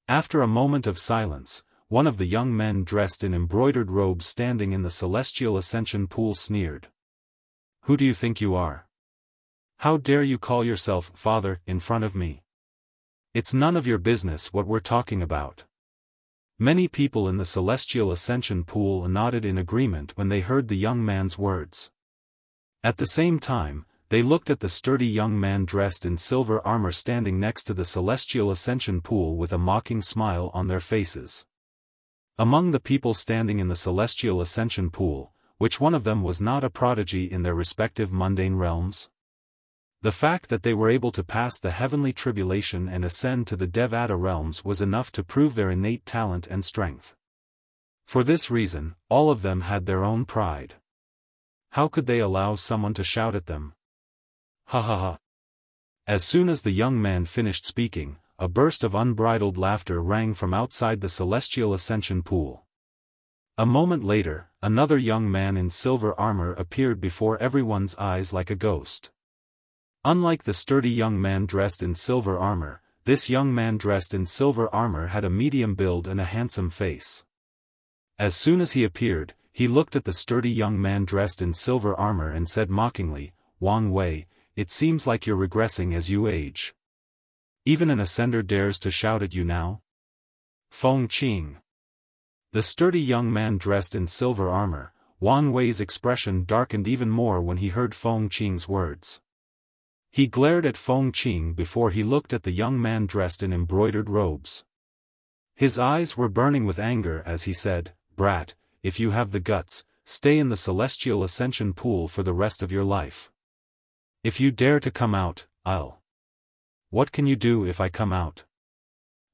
After a moment of silence, one of the young men dressed in embroidered robes standing in the celestial ascension pool sneered. "Who do you think you are? How dare you call yourself father in front of me? It's none of your business what we're talking about." Many people in the celestial ascension pool nodded in agreement when they heard the young man's words. At the same time, they looked at the sturdy young man dressed in silver armor standing next to the celestial ascension pool with a mocking smile on their faces. Among the people standing in the celestial ascension pool, which one of them was not a prodigy in their respective mundane realms? The fact that they were able to pass the heavenly tribulation and ascend to the Devata realms was enough to prove their innate talent and strength. For this reason, all of them had their own pride. How could they allow someone to shout at them? Ha ha ha. As soon as the young man finished speaking, a burst of unbridled laughter rang from outside the celestial ascension pool. A moment later, another young man in silver armor appeared before everyone's eyes like a ghost. Unlike the sturdy young man dressed in silver armor, this young man dressed in silver armor had a medium build and a handsome face. As soon as he appeared, he looked at the sturdy young man dressed in silver armor and said mockingly, "Wang Wei, it seems like you're regressing as you age. Even an ascender dares to shout at you now? Feng Qing." The sturdy young man dressed in silver armor, Wang Wei's expression darkened even more when he heard Feng Qing's words. He glared at Feng Qing before he looked at the young man dressed in embroidered robes. His eyes were burning with anger as he said, "Brat, if you have the guts, stay in the celestial ascension pool for the rest of your life. If you dare to come out, I'll..." "What can you do if I come out?"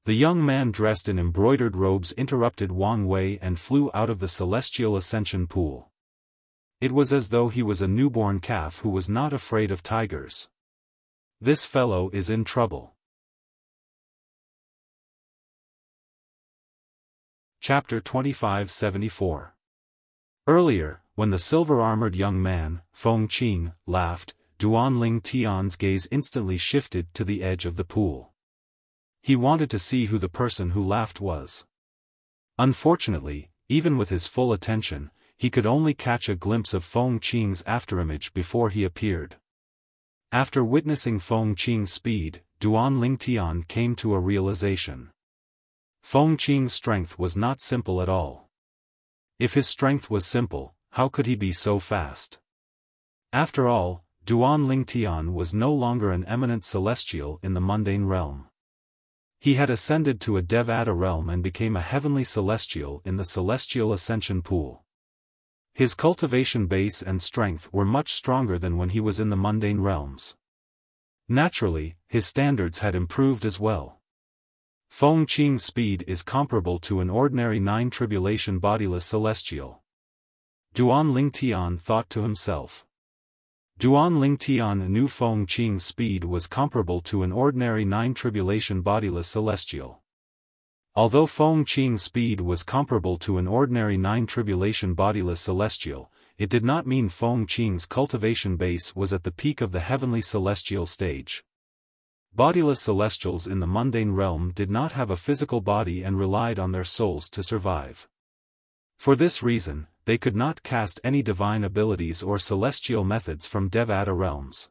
The young man dressed in embroidered robes interrupted Wang Wei and flew out of the celestial ascension pool. It was as though he was a newborn calf who was not afraid of tigers. This fellow is in trouble. Chapter 2574. Earlier, when the silver-armored young man, Feng Qing, laughed, Duan Lingtian's gaze instantly shifted to the edge of the pool. He wanted to see who the person who laughed was. Unfortunately, even with his full attention, he could only catch a glimpse of Feng Qing's afterimage before he appeared. After witnessing Feng Qing's speed, Duan Lingtian came to a realization. Feng Qing's strength was not simple at all. If his strength was simple, how could he be so fast? After all, Duan Lingtian was no longer an eminent celestial in the mundane realm. He had ascended to a Devata realm and became a heavenly celestial in the celestial ascension pool. His cultivation base and strength were much stronger than when he was in the mundane realms. Naturally, his standards had improved as well. Feng Qing's speed is comparable to an ordinary nine-tribulation bodiless celestial. Duan Lingtian thought to himself. Duan Lingtian knew Feng Qing's speed was comparable to an ordinary nine-tribulation bodiless celestial. Although Feng Qing's speed was comparable to an ordinary nine-tribulation bodiless celestial, it did not mean Feng Qing's cultivation base was at the peak of the heavenly celestial stage. Bodiless celestials in the mundane realm did not have a physical body and relied on their souls to survive. For this reason, they could not cast any divine abilities or celestial methods from Devata realms.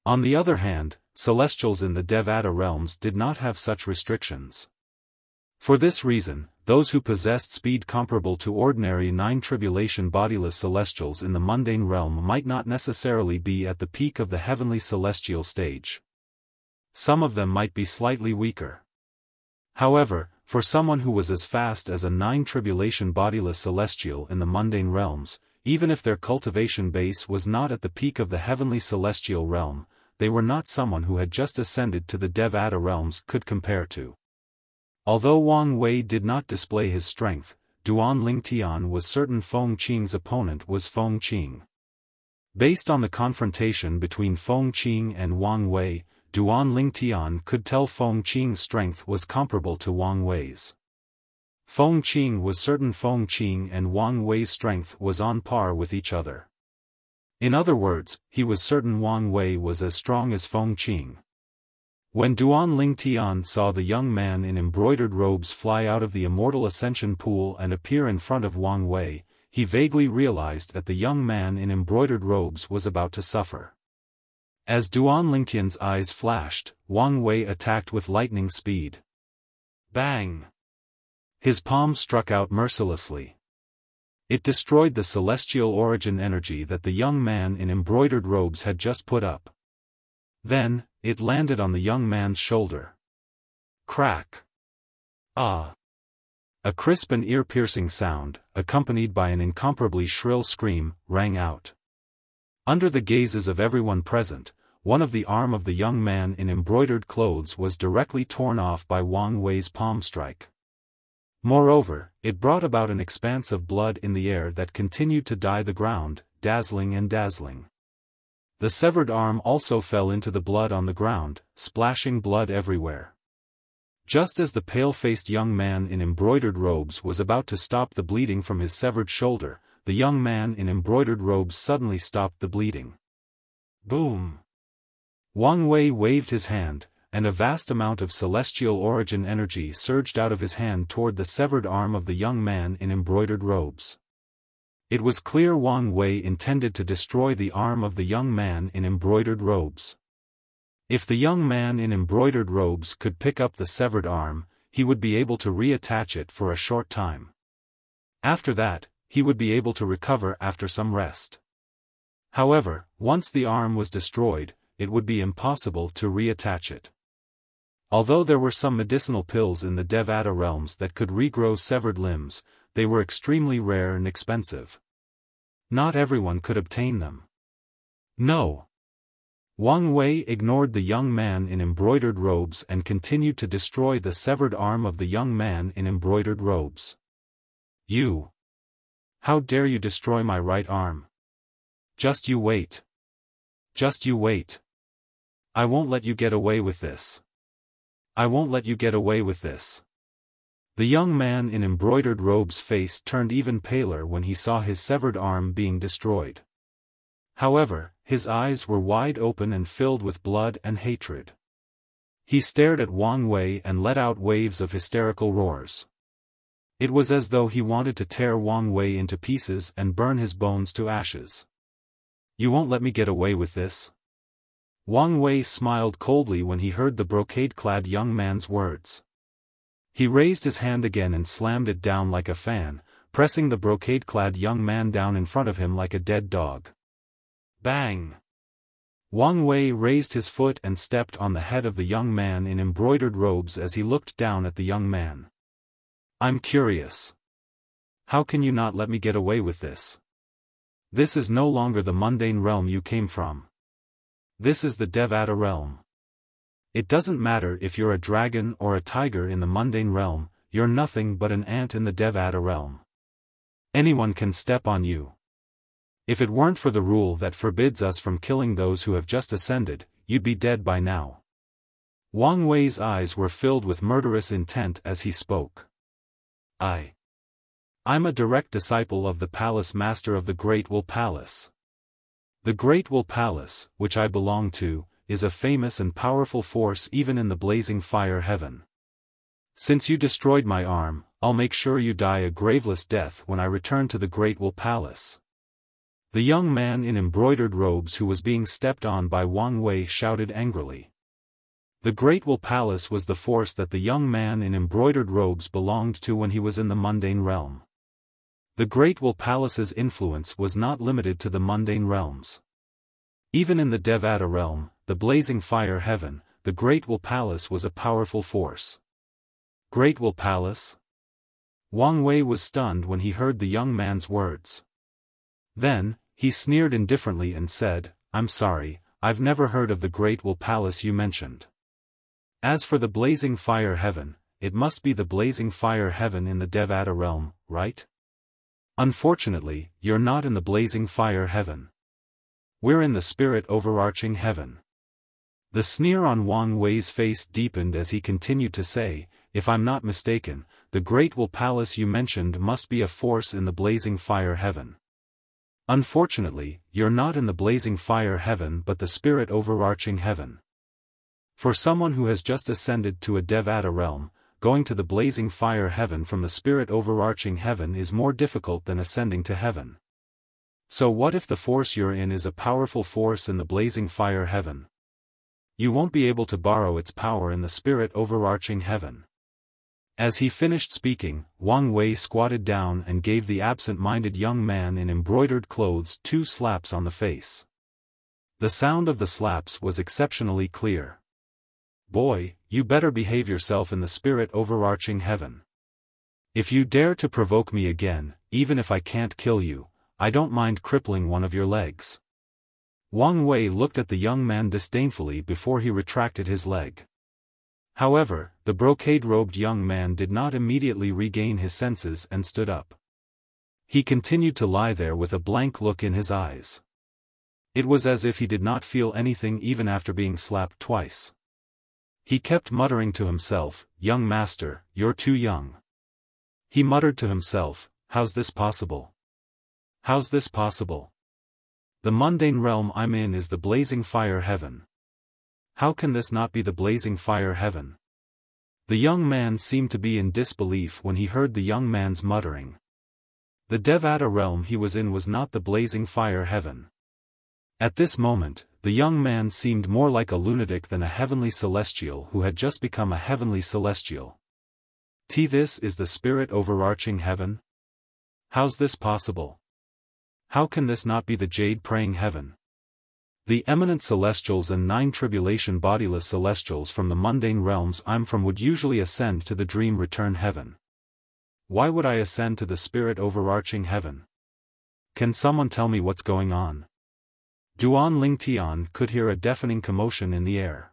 On the other hand, celestials in the Devata realms did not have such restrictions. For this reason, those who possessed speed comparable to ordinary nine-tribulation bodiless celestials in the mundane realm might not necessarily be at the peak of the heavenly celestial stage. Some of them might be slightly weaker. However, for someone who was as fast as a nine-tribulation bodiless celestial in the mundane realms, even if their cultivation base was not at the peak of the heavenly celestial realm, they were not someone who had just ascended to the Devata realms could compare to. Although Wang Wei did not display his strength, Duan Lingtian was certain Feng Qing's opponent was Feng Qing. Based on the confrontation between Feng Qing and Wang Wei, Duan Lingtian could tell Feng Qing's strength was comparable to Wang Wei's. Feng Qing was certain Feng Qing and Wang Wei's strength was on par with each other. In other words, he was certain Wang Wei was as strong as Feng Qing. When Duan Lingtian saw the young man in embroidered robes fly out of the immortal ascension pool and appear in front of Wang Wei, he vaguely realized that the young man in embroidered robes was about to suffer. As Duan Lingtian's eyes flashed, Wang Wei attacked with lightning speed. Bang! His palm struck out mercilessly. It destroyed the celestial origin energy that the young man in embroidered robes had just put up. Then, it landed on the young man's shoulder. Crack! Ah! A crisp and ear-piercing sound, accompanied by an incomparably shrill scream, rang out. Under the gazes of everyone present, one of the arm of the young man in embroidered clothes was directly torn off by Wang Wei's palm strike. Moreover, it brought about an expanse of blood in the air that continued to dye the ground, dazzling and dazzling. The severed arm also fell into the blood on the ground, splashing blood everywhere. Just as the pale-faced young man in embroidered robes was about to stop the bleeding from his severed shoulder, the young man in embroidered robes suddenly stopped the bleeding. Boom! Wang Wei waved his hand, and a vast amount of celestial origin energy surged out of his hand toward the severed arm of the young man in embroidered robes. It was clear Wang Wei intended to destroy the arm of the young man in embroidered robes. If the young man in embroidered robes could pick up the severed arm, he would be able to reattach it for a short time. After that, he would be able to recover after some rest. However, once the arm was destroyed, it would be impossible to reattach it. Although there were some medicinal pills in the Devata realms that could regrow severed limbs, they were extremely rare and expensive. Not everyone could obtain them. No. Wang Wei ignored the young man in embroidered robes and continued to destroy the severed arm of the young man in embroidered robes. You! How dare you destroy my right arm? Just you wait. Just you wait. I won't let you get away with this. I won't let you get away with this. The young man in embroidered robes' face turned even paler when he saw his severed arm being destroyed. However, his eyes were wide open and filled with blood and hatred. He stared at Wang Wei and let out waves of hysterical roars. It was as though he wanted to tear Wang Wei into pieces and burn his bones to ashes. You won't let me get away with this? Wang Wei smiled coldly when he heard the brocade-clad young man's words. He raised his hand again and slammed it down like a fan, pressing the brocade-clad young man down in front of him like a dead dog. Bang! Wang Wei raised his foot and stepped on the head of the young man in embroidered robes as he looked down at the young man. I'm curious. How can you not let me get away with this? This is no longer the mundane realm you came from. This is the Devata realm. It doesn't matter if you're a dragon or a tiger in the mundane realm, you're nothing but an ant in the Devata realm. Anyone can step on you. If it weren't for the rule that forbids us from killing those who have just ascended, you'd be dead by now. Wang Wei's eyes were filled with murderous intent as he spoke. I'm a direct disciple of the palace master of the Great Will Palace. The Great Will Palace, which I belong to, is a famous and powerful force even in the blazing fire heaven. Since you destroyed my arm, I'll make sure you die a graveless death when I return to the Great Will Palace. The young man in embroidered robes who was being stepped on by Wang Wei shouted angrily. The Great Will Palace was the force that the young man in embroidered robes belonged to when he was in the mundane realm. The Great Will Palace's influence was not limited to the mundane realms. Even in the Devata realm, the blazing fire heaven, the Great Will Palace was a powerful force. Great Will Palace? Wang Wei was stunned when he heard the young man's words. Then, he sneered indifferently and said, "I'm sorry, I've never heard of the Great Will Palace you mentioned. As for the blazing fire heaven, it must be the blazing fire heaven in the Devata realm, right? Unfortunately, you're not in the blazing fire heaven. We're in the spirit overarching heaven." The sneer on Wang Wei's face deepened as he continued to say, "If I'm not mistaken, the Great Will Palace you mentioned must be a force in the blazing fire heaven. Unfortunately, you're not in the blazing fire heaven but the spirit overarching heaven. For someone who has just ascended to a Devata realm, going to the blazing fire heaven from the spirit overarching heaven is more difficult than ascending to heaven. So what if the force you're in is a powerful force in the blazing fire heaven? You won't be able to borrow its power in the spirit overarching heaven." As he finished speaking, Wang Wei squatted down and gave the absent-minded young man in embroidered clothes 2 slaps on the face. The sound of the slaps was exceptionally clear. "Boy, you better behave yourself in the spirit overarching heaven. If you dare to provoke me again, even if I can't kill you, I don't mind crippling one of your legs." Wang Wei looked at the young man disdainfully before he retracted his leg. However, the brocade-robed young man did not immediately regain his senses and stood up. He continued to lie there with a blank look in his eyes. It was as if he did not feel anything even after being slapped twice. He kept muttering to himself, "Young master, you're too young." He muttered to himself, "How's this possible? How's this possible? The mundane realm I'm in is the blazing fire heaven. How can this not be the blazing fire heaven?" The young man seemed to be in disbelief when he heard the young man's muttering. The Devata realm he was in was not the blazing fire heaven. At this moment, the young man seemed more like a lunatic than a heavenly celestial who had just become a heavenly celestial. This is the spirit overarching heaven? How's this possible? How can this not be the jade-praying heaven? The eminent celestials and 9 tribulation bodiless celestials from the mundane realms I'm from would usually ascend to the dream return heaven. Why would I ascend to the spirit overarching heaven? Can someone tell me what's going on? Duan Lingtian could hear a deafening commotion in the air.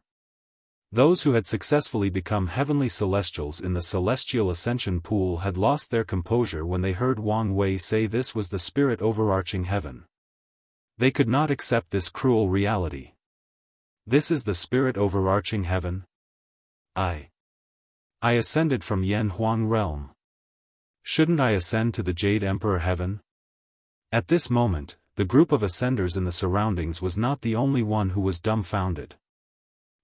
Those who had successfully become heavenly celestials in the celestial ascension pool had lost their composure when they heard Wang Wei say this was the spirit overarching heaven. They could not accept this cruel reality. This is the spirit overarching heaven? I ascended from Yan Huang realm. Shouldn't I ascend to the Jade Emperor heaven? At this moment, the group of ascenders in the surroundings was not the only one who was dumbfounded.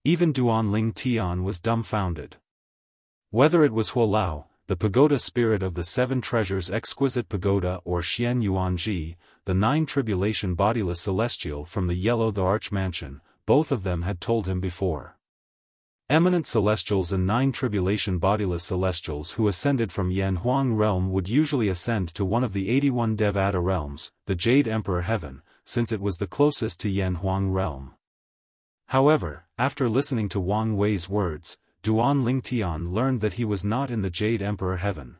Even Duan Ling Tian was dumbfounded. Whether it was Huolao, the pagoda spirit of the 7 treasures exquisite pagoda or Xian Yuanji, the 9 tribulation bodiless celestial from the Yellow the Arch mansion, both of them had told him before. Eminent celestials and 9 tribulation bodiless celestials who ascended from Yan Huang realm would usually ascend to one of the 81 Devata realms, the Jade Emperor heaven, since it was the closest to Yan Huang realm. However, after listening to Wang Wei's words, Duan Lingtian learned that he was not in the Jade Emperor heaven.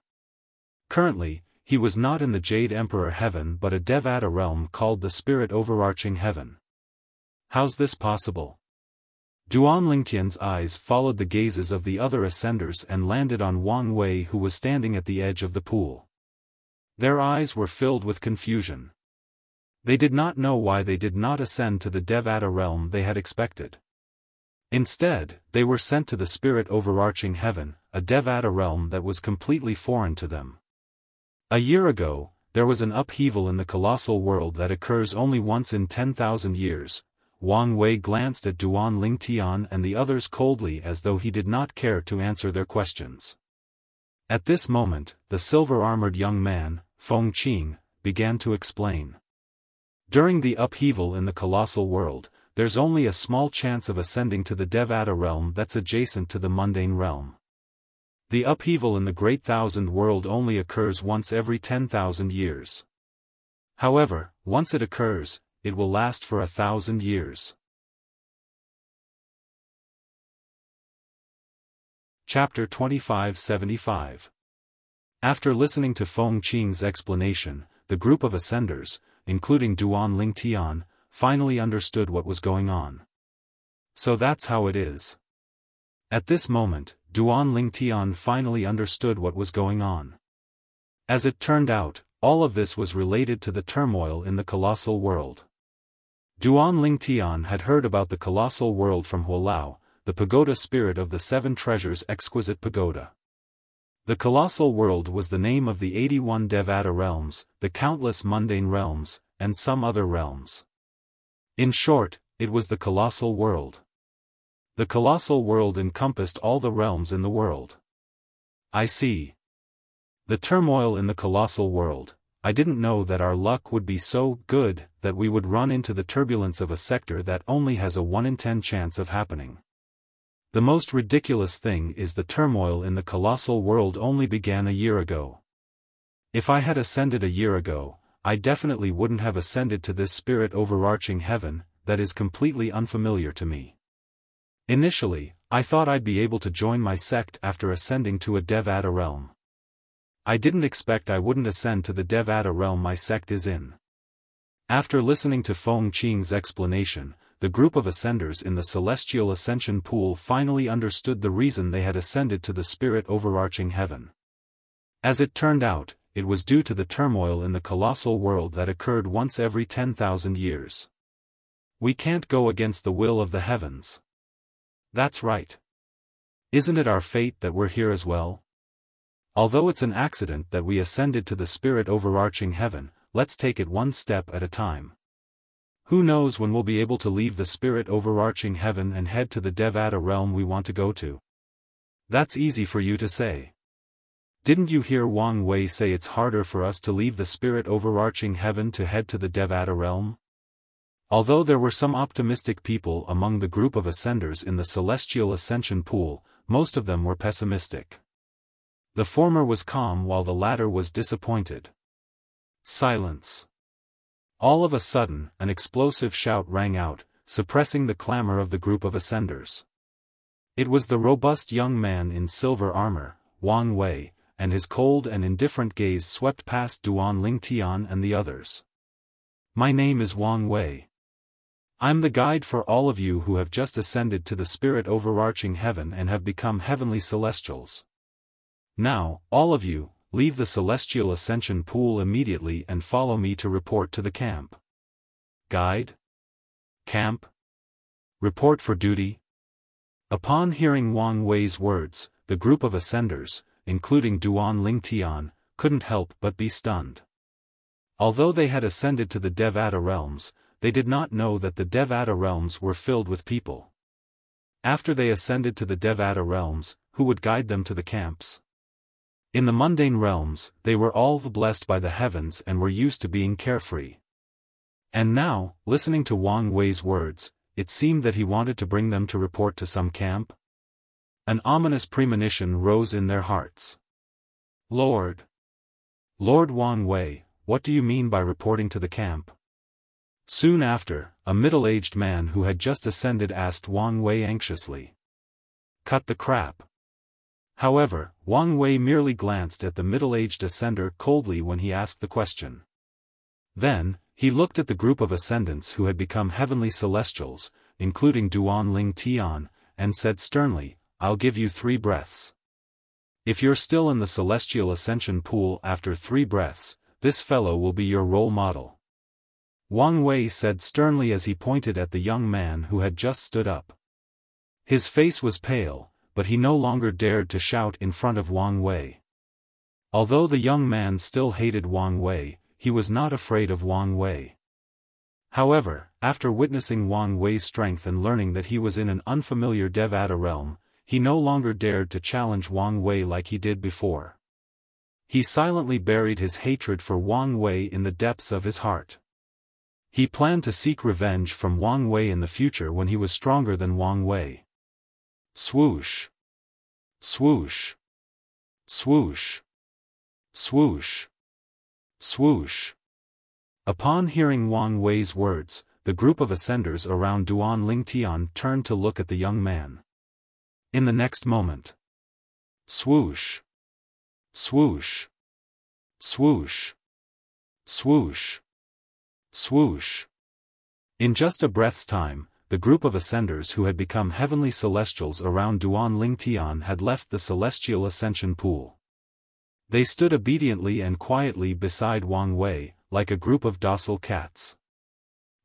Currently, he was not in the Jade Emperor heaven but a Devata realm called the Spirit Overarching Heaven. How's this possible? Duan Lingtian's eyes followed the gazes of the other ascenders and landed on Wang Wei who was standing at the edge of the pool. Their eyes were filled with confusion. They did not know why they did not ascend to the Devata realm they had expected. Instead, they were sent to the Spirit Overarching Heaven, a Devata realm that was completely foreign to them. A year ago, there was an upheaval in the colossal world that occurs only once in 10,000 years. Wang Wei glanced at Duan Lingtian and the others coldly as though he did not care to answer their questions. At this moment, the silver-armored young man, Feng Qing, began to explain. During the upheaval in the colossal world, there's only a small chance of ascending to the Devata realm that's adjacent to the mundane realm. The upheaval in the Great Thousand World only occurs once every 10,000 years. However, once it occurs, it will last for 1,000 years. Chapter 2575. After listening to Feng Qing's explanation, the group of ascenders, including Duan Lingtian, finally understood what was going on. So that's how it is. At this moment, Duan Lingtian finally understood what was going on. As it turned out, all of this was related to the turmoil in the colossal world. Duan Lingtian had heard about the colossal world from Huolao, the pagoda spirit of the seven treasures exquisite pagoda. The colossal world was the name of the 81 Devata realms, the countless mundane realms, and some other realms. In short, it was the colossal world. The colossal world encompassed all the realms in the world. I see. The turmoil in the colossal world. I didn't know that our luck would be so good that we would run into the turbulence of a sector that only has a 1 in 10 chance of happening. The most ridiculous thing is the turmoil in the colossal world only began a year ago. If I had ascended a year ago, I definitely wouldn't have ascended to this spirit overarching heaven that is completely unfamiliar to me. Initially, I thought I'd be able to join my sect after ascending to a Devata realm. I didn't expect I wouldn't ascend to the Devata realm my sect is in. After listening to Feng Qing's explanation, the group of ascenders in the celestial ascension pool finally understood the reason they had ascended to the spirit overarching heaven. As it turned out, it was due to the turmoil in the colossal world that occurred once every 10,000 years. We can't go against the will of the heavens. That's right. Isn't it our fate that we're here as well? Although it's an accident that we ascended to the spirit overarching heaven, let's take it one step at a time. Who knows when we'll be able to leave the spirit overarching heaven and head to the Devata realm we want to go to? That's easy for you to say. Didn't you hear Wang Wei say it's harder for us to leave the spirit overarching heaven to head to the Devata realm? Although there were some optimistic people among the group of ascenders in the celestial ascension pool, most of them were pessimistic. The former was calm while the latter was disappointed. Silence. All of a sudden, an explosive shout rang out, suppressing the clamor of the group of ascenders. It was the robust young man in silver armor, Wang Wei, and his cold and indifferent gaze swept past Duan Lingtian and the others. My name is Wang Wei. I'm the guide for all of you who have just ascended to the spirit overarching heaven and have become heavenly celestials. Now, all of you, leave the celestial ascension pool immediately and follow me to report to the camp. Guide? Camp? Report for duty? Upon hearing Wang Wei's words, the group of ascenders, including Duan Lingtian, couldn't help but be stunned. Although they had ascended to the Devata realms, they did not know that the Devata realms were filled with people. After they ascended to the Devata realms, who would guide them to the camps? In the mundane realms, they were all blessed by the heavens and were used to being carefree. And now, listening to Wang Wei's words, it seemed that he wanted to bring them to report to some camp. An ominous premonition rose in their hearts. Lord Wang Wei, what do you mean by reporting to the camp? Soon after, a middle-aged man who had just ascended asked Wang Wei anxiously. Cut the crap. However, Wang Wei merely glanced at the middle-aged ascender coldly when he asked the question. Then, he looked at the group of ascendants who had become heavenly celestials, including Duan Lingtian, and said sternly, I'll give you 3 breaths. If you're still in the celestial ascension pool after 3 breaths, this fellow will be your role model. Wang Wei said sternly as he pointed at the young man who had just stood up. His face was pale, but he no longer dared to shout in front of Wang Wei. Although the young man still hated Wang Wei, he was not afraid of Wang Wei. However, after witnessing Wang Wei's strength and learning that he was in an unfamiliar Devata realm, he no longer dared to challenge Wang Wei like he did before. He silently buried his hatred for Wang Wei in the depths of his heart. He planned to seek revenge from Wang Wei in the future when he was stronger than Wang Wei. Swoosh! Swoosh! Swoosh! Swoosh! Swoosh! Upon hearing Wang Wei's words, the group of ascenders around Duan Lingtian turned to look at the young man. In the next moment. Swoosh! Swoosh! Swoosh! Swoosh! Swoosh! In just a breath's time, the group of ascenders who had become heavenly celestials around Duan Lingtian had left the celestial ascension pool. They stood obediently and quietly beside Wang Wei, like a group of docile cats.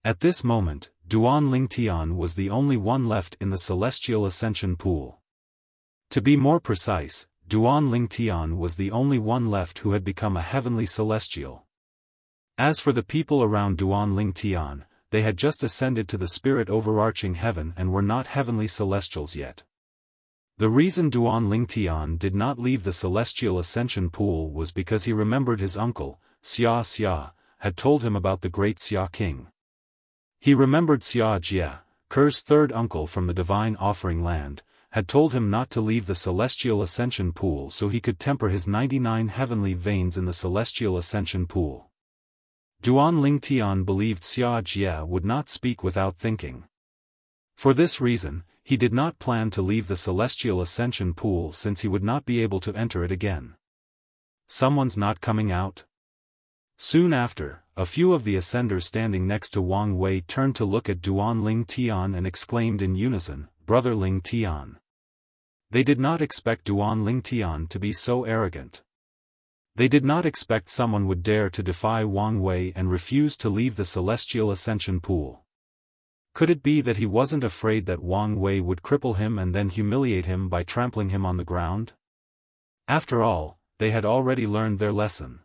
At this moment, Duan Lingtian was the only one left in the celestial ascension pool. To be more precise, Duan Lingtian was the only one left who had become a heavenly celestial. As for the people around Duan Lingtian, they had just ascended to the spirit overarching heaven and were not heavenly celestials yet. The reason Duan Lingtian did not leave the celestial ascension pool was because he remembered his uncle, Xia, had told him about the great Xia king. He remembered Xia Jie, Ker's third uncle from the divine offering land, had told him not to leave the celestial ascension pool so he could temper his 99 heavenly veins in the celestial ascension pool. Duan Lingtian believed Xia Jie would not speak without thinking. For this reason, he did not plan to leave the celestial ascension pool since he would not be able to enter it again. Someone's not coming out? Soon after, a few of the ascenders standing next to Wang Wei turned to look at Duan Lingtian and exclaimed in unison, "Brother Lingtian." They did not expect Duan Lingtian to be so arrogant. They did not expect someone would dare to defy Wang Wei and refuse to leave the celestial ascension pool. Could it be that he wasn't afraid that Wang Wei would cripple him and then humiliate him by trampling him on the ground? After all, they had already learned their lesson.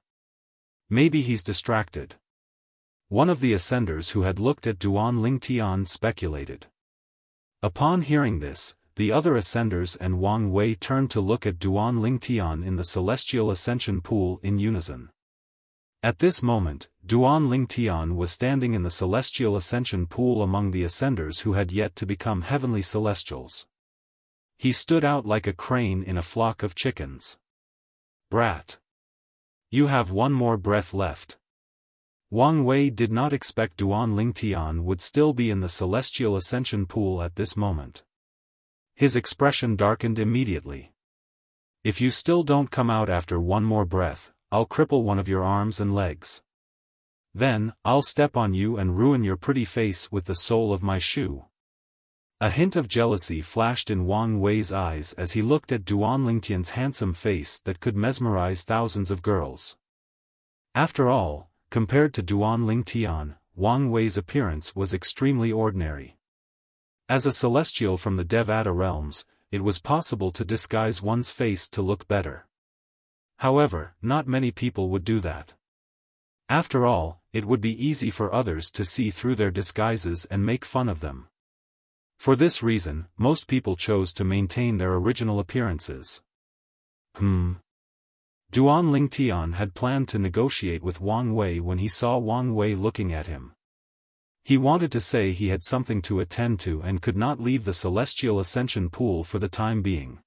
Maybe he's distracted. One of the ascenders who had looked at Duan Lingtian speculated. Upon hearing this, the other ascenders and Wang Wei turned to look at Duan Lingtian in the celestial ascension pool in unison. At this moment, Duan Lingtian was standing in the celestial ascension pool among the ascenders who had yet to become heavenly celestials. He stood out like a crane in a flock of chickens. "Brat! You have one more breath left." Wang Wei did not expect Duan Lingtian would still be in the celestial ascension pool at this moment. His expression darkened immediately. "If you still don't come out after one more breath, I'll cripple one of your arms and legs. Then, I'll step on you and ruin your pretty face with the sole of my shoe." A hint of jealousy flashed in Wang Wei's eyes as he looked at Duan Lingtian's handsome face that could mesmerize thousands of girls. After all, compared to Duan Lingtian, Wang Wei's appearance was extremely ordinary. As a celestial from the Devata realms, it was possible to disguise one's face to look better. However, not many people would do that. After all, it would be easy for others to see through their disguises and make fun of them. For this reason, most people chose to maintain their original appearances. Duan Lingtian had planned to negotiate with Wang Wei when he saw Wang Wei looking at him. He wanted to say he had something to attend to and could not leave the celestial ascension pool for the time being.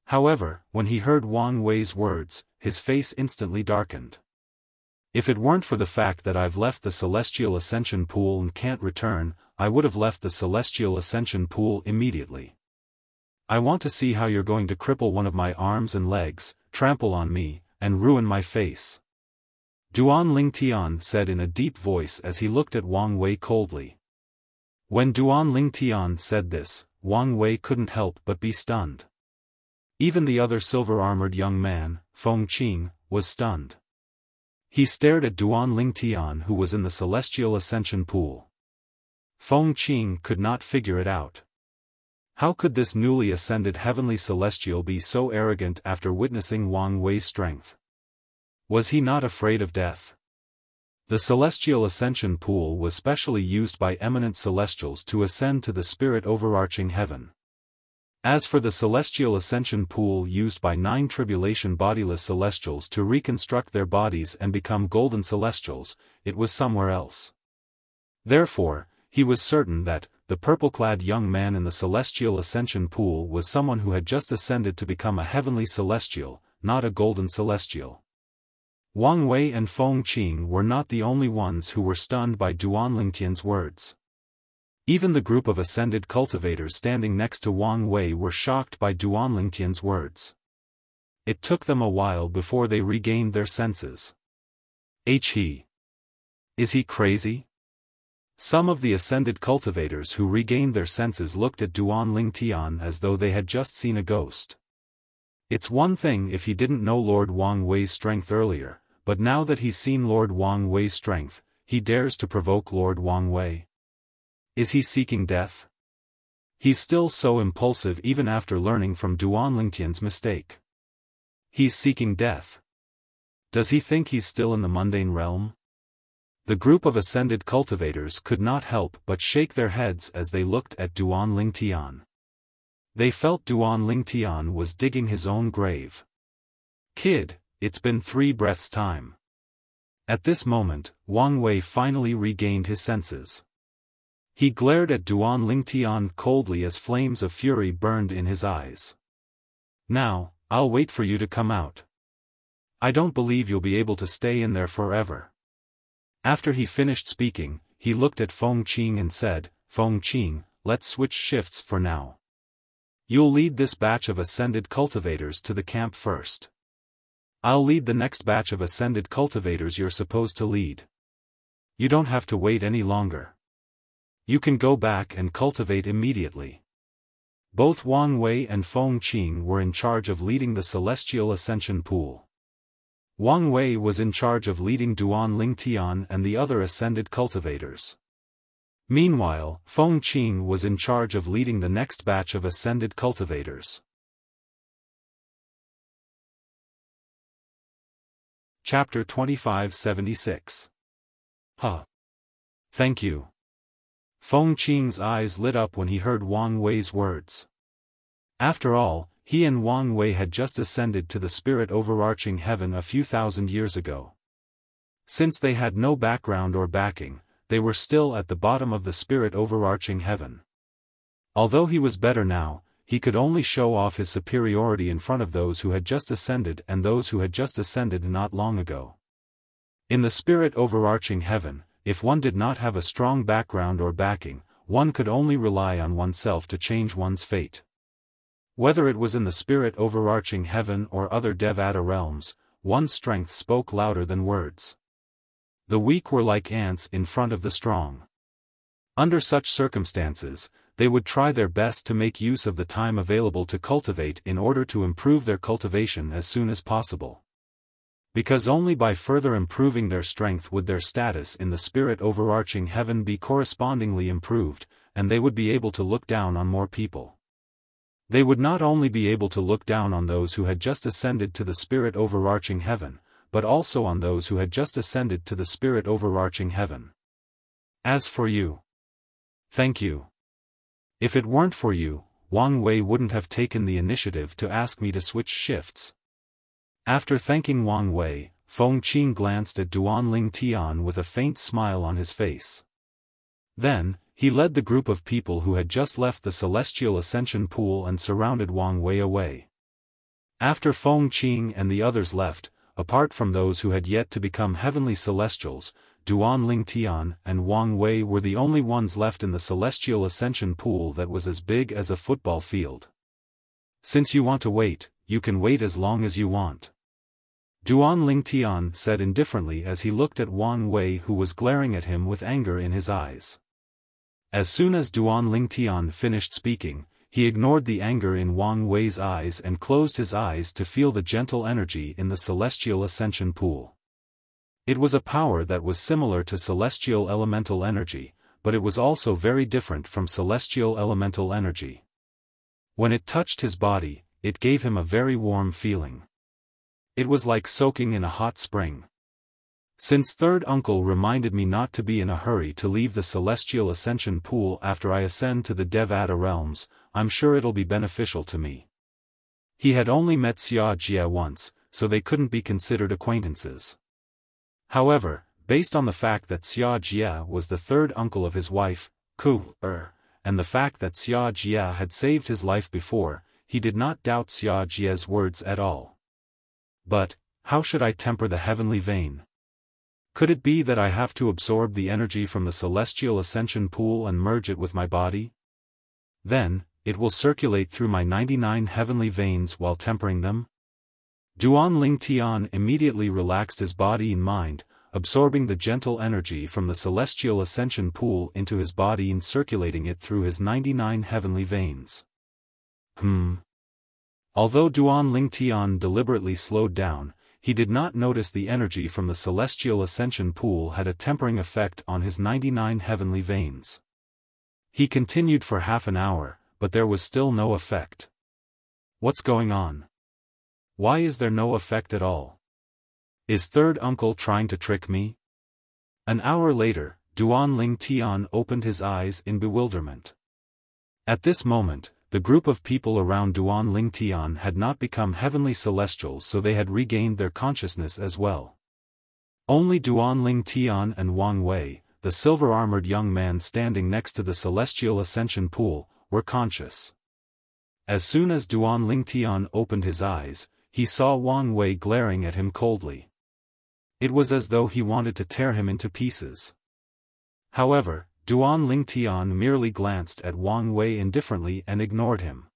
However, when he heard Wang Wei's words, his face instantly darkened. "If it weren't for the fact that I've left the celestial ascension pool and can't return, I would have left the celestial ascension pool immediately. I want to see how you're going to cripple one of my arms and legs, trample on me, and ruin my face." Duan Lingtian said in a deep voice as he looked at Wang Wei coldly. When Duan Lingtian said this, Wang Wei couldn't help but be stunned. Even the other silver-armored young man, Feng Qing, was stunned. He stared at Duan Lingtian who was in the celestial ascension pool. Feng Qing could not figure it out. How could this newly ascended heavenly celestial be so arrogant after witnessing Wang Wei's strength? Was he not afraid of death? The celestial ascension pool was specially used by eminent celestials to ascend to the spirit overarching heaven. As for the celestial ascension pool used by 9 tribulation bodiless celestials to reconstruct their bodies and become golden celestials, it was somewhere else. Therefore, he was certain that the purple-clad young man in the celestial ascension pool was someone who had just ascended to become a heavenly celestial, not a golden celestial. Wang Wei and Feng Qing were not the only ones who were stunned by Duan Lingtian's words. Even the group of ascended cultivators standing next to Wang Wei were shocked by Duan Lingtian's words. It took them a while before they regained their senses. Is he crazy? Some of the ascended cultivators who regained their senses looked at Duan Lingtian as though they had just seen a ghost. It's one thing if he didn't know Lord Wang Wei's strength earlier, but now that he's seen Lord Wang Wei's strength, he dares to provoke Lord Wang Wei. Is he seeking death? He's still so impulsive even after learning from Duan Lingtian's mistake. He's seeking death. Does he think he's still in the mundane realm? The group of ascended cultivators could not help but shake their heads as they looked at Duan Lingtian. They felt Duan Lingtian was digging his own grave. Kid, it's been 3 breaths time. At this moment, Wang Wei finally regained his senses. He glared at Duan Lingtian coldly as flames of fury burned in his eyes. Now, I'll wait for you to come out. I don't believe you'll be able to stay in there forever. After he finished speaking, he looked at Feng Qing and said, Feng Qing, let's switch shifts for now. You'll lead this batch of ascended cultivators to the camp first. I'll lead the next batch of ascended cultivators you're supposed to lead. You don't have to wait any longer. You can go back and cultivate immediately. Both Wang Wei and Feng Qing were in charge of leading the celestial ascension pool. Wang Wei was in charge of leading Duan Lingtian and the other ascended cultivators. Meanwhile, Feng Qing was in charge of leading the next batch of ascended cultivators. Chapter 2576. Thank you. Feng Qing's eyes lit up when he heard Wang Wei's words. After all, he and Wang Wei had just ascended to the spirit overarching heaven a few thousand years ago. Since they had no background or backing, they were still at the bottom of the spirit overarching heaven. Although he was better now, he could only show off his superiority in front of those who had just ascended and those who had just ascended not long ago. In the spirit overarching heaven, if one did not have a strong background or backing, one could only rely on oneself to change one's fate. Whether it was in the spirit overarching heaven or other Devata realms, one's strength spoke louder than words. The weak were like ants in front of the strong. Under such circumstances, they would try their best to make use of the time available to cultivate in order to improve their cultivation as soon as possible. Because only by further improving their strength would their status in the spirit overarching heaven be correspondingly improved, and they would be able to look down on more people. They would not only be able to look down on those who had just ascended to the spirit overarching heaven, but also on those who had just ascended to the spirit overarching heaven. As for you, thank you. If it weren't for you, Wang Wei wouldn't have taken the initiative to ask me to switch shifts. After thanking Wang Wei, Feng Qing glanced at Duan Lingtian with a faint smile on his face. Then, he led the group of people who had just left the celestial ascension pool and surrounded Wang Wei away. After Feng Qing and the others left, apart from those who had yet to become heavenly celestials, Duan Lingtian and Wang Wei were the only ones left in the celestial ascension pool that was as big as a football field. Since you want to wait, you can wait as long as you want. Duan Lingtian said indifferently as he looked at Wang Wei, who was glaring at him with anger in his eyes. As soon as Duan Lingtian finished speaking, he ignored the anger in Wang Wei's eyes and closed his eyes to feel the gentle energy in the celestial ascension pool. It was a power that was similar to celestial elemental energy, but it was also very different from celestial elemental energy. When it touched his body, it gave him a very warm feeling. It was like soaking in a hot spring. Since third uncle reminded me not to be in a hurry to leave the celestial ascension pool after I ascend to the Devata realms, I'm sure it'll be beneficial to me. He had only met Xia Jia once, so they couldn't be considered acquaintances. However, based on the fact that Xia Jia was the third uncle of his wife, and the fact that Xia Jia had saved his life before, he did not doubt Xia Jia's words at all. But, how should I temper the heavenly vein? Could it be that I have to absorb the energy from the celestial ascension pool and merge it with my body? Then, it will circulate through my 99 heavenly veins while tempering them? Duan Ling Tian immediately relaxed his body and mind, absorbing the gentle energy from the celestial ascension pool into his body and circulating it through his 99 heavenly veins. Although Duan Ling Tian deliberately slowed down, he did not notice the energy from the celestial ascension pool had a tempering effect on his 99 heavenly veins. He continued for half an hour, but there was still no effect. What's going on? Why is there no effect at all? Is third uncle trying to trick me? An hour later, Duan Ling Tian opened his eyes in bewilderment. At this moment, the group of people around Duan Ling Tian had not become heavenly celestials, so they had regained their consciousness as well. Only Duan Ling Tian and Wang Wei, the silver-armored young man standing next to the celestial ascension pool, were conscious. As soon as Duan Ling Tian opened his eyes, he saw Wang Wei glaring at him coldly. It was as though he wanted to tear him into pieces. However, Duan Ling Tian merely glanced at Wang Wei indifferently and ignored him.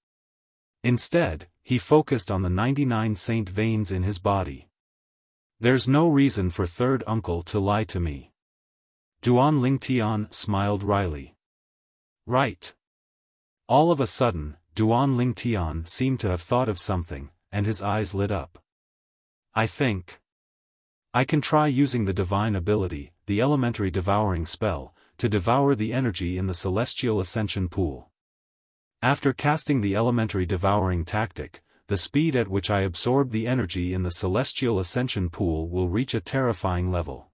Instead, he focused on the 99 saint veins in his body. There's no reason for third uncle to lie to me. Duan Ling Tian smiled wryly. Right. All of a sudden, Duan Ling Tian seemed to have thought of something, and his eyes lit up. I think I can try using the divine ability, the elementary devouring spell, to devour the energy in the celestial ascension pool. After casting the elementary devouring tactic, the speed at which I absorb the energy in the celestial ascension pool will reach a terrifying level.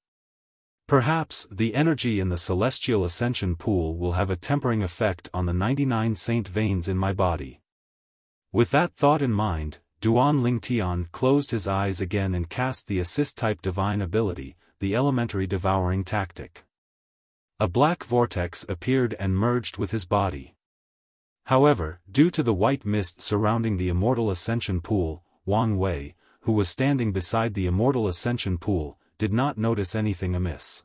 Perhaps the energy in the celestial ascension pool will have a tempering effect on the 99 saint veins in my body. With that thought in mind, Duan Ling Tian closed his eyes again and cast the assist-type divine ability, the elementary devouring tactic. A black vortex appeared and merged with his body. However, due to the white mist surrounding the immortal ascension pool, Wang Wei, who was standing beside the immortal ascension pool, did not notice anything amiss.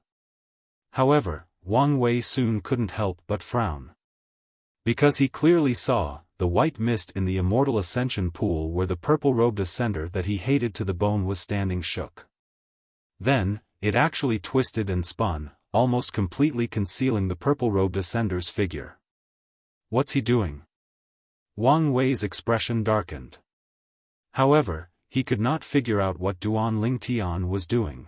However, Wang Wei soon couldn't help but frown. Because he clearly saw the white mist in the immortal ascension pool where the purple-robed ascender that he hated to the bone was standing shook. Then, it actually twisted and spun, almost completely concealing the purple-robed ascender's figure. What's he doing? Wang Wei's expression darkened. However, he could not figure out what Duan Ling Tian was doing.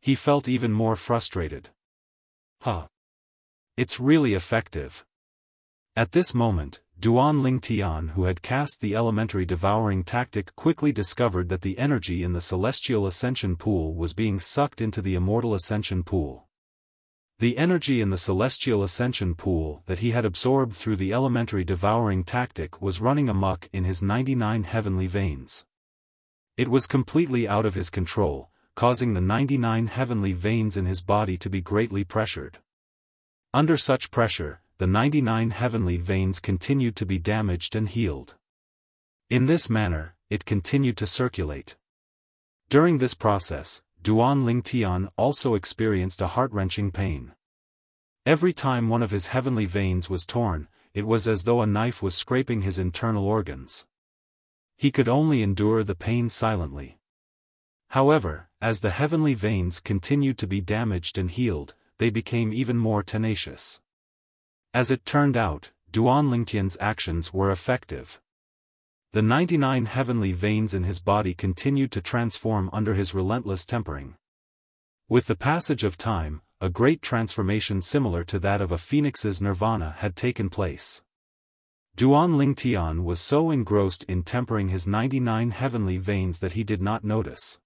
He felt even more frustrated. It's really effective. At this moment, Duan Ling Tian, who had cast the elementary devouring tactic, quickly discovered that the energy in the celestial ascension pool was being sucked into the immortal ascension pool. The energy in the celestial ascension pool that he had absorbed through the elementary devouring tactic was running amok in his 99 heavenly veins. It was completely out of his control, causing the 99 heavenly veins in his body to be greatly pressured. Under such pressure, the 99 heavenly veins continued to be damaged and healed. In this manner, it continued to circulate. During this process, Duan Ling Tian also experienced a heart-wrenching pain. Every time one of his heavenly veins was torn, it was as though a knife was scraping his internal organs. He could only endure the pain silently. However, as the heavenly veins continued to be damaged and healed, they became even more tenacious. As it turned out, Duan Ling Tian's actions were effective. The 99 heavenly veins in his body continued to transform under his relentless tempering. With the passage of time, a great transformation similar to that of a phoenix's nirvana had taken place. Duan Ling Tian was so engrossed in tempering his 99 heavenly veins that he did not notice.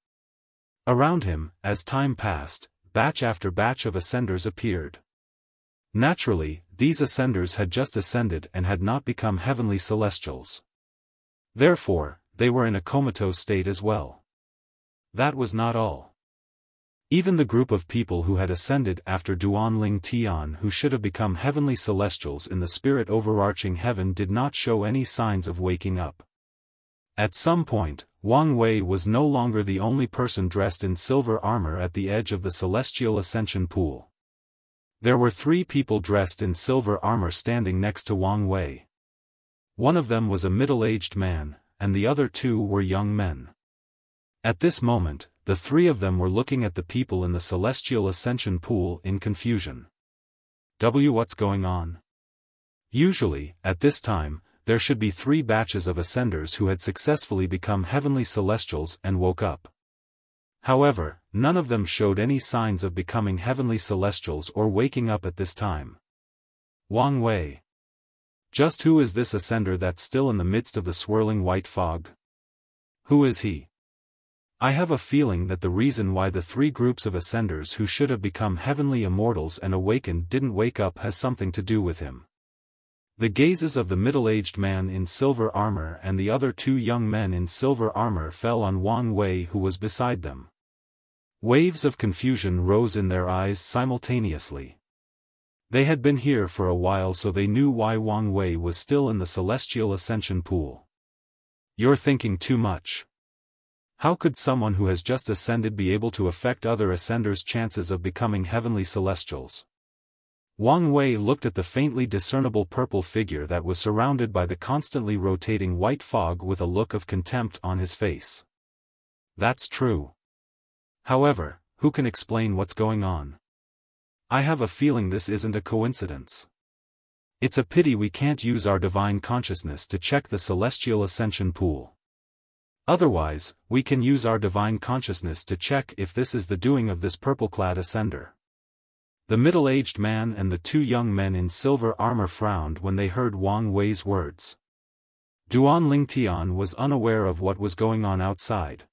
Around him, as time passed, batch after batch of ascenders appeared. Naturally, these ascenders had just ascended and had not become heavenly celestials. Therefore, they were in a comatose state as well. That was not all. Even the group of people who had ascended after Duanling Tian, who should have become heavenly celestials in the spirit overarching heaven, did not show any signs of waking up. At some point, Wang Wei was no longer the only person dressed in silver armor at the edge of the celestial ascension pool. There were 3 people dressed in silver armor standing next to Wang Wei. One of them was a middle-aged man, and the other 2 were young men. At this moment, the 3 of them were looking at the people in the celestial ascension pool in confusion. What's going on? Usually, at this time, there should be 3 batches of ascenders who had successfully become heavenly celestials and woke up. However, none of them showed any signs of becoming heavenly celestials or waking up at this time. Wang Wei. Just who is this ascender that's still in the midst of the swirling white fog? Who is he? I have a feeling that the reason why the 3 groups of ascenders who should have become heavenly immortals and awakened didn't wake up has something to do with him. The gazes of the middle-aged man in silver armor and the other 2 young men in silver armor fell on Wang Wei, who was beside them. Waves of confusion rose in their eyes simultaneously. They had been here for a while, so they knew why Wang Wei was still in the celestial ascension pool. You're thinking too much. How could someone who has just ascended be able to affect other ascenders' chances of becoming heavenly celestials? Wang Wei looked at the faintly discernible purple figure that was surrounded by the constantly rotating white fog with a look of contempt on his face. That's true. However, who can explain what's going on? I have a feeling this isn't a coincidence. It's a pity we can't use our divine consciousness to check the celestial ascension pool. Otherwise, we can use our divine consciousness to check if this is the doing of this purple-clad ascender. The middle-aged man and the 2 young men in silver armor frowned when they heard Wang Wei's words. Duanling Tian was unaware of what was going on outside.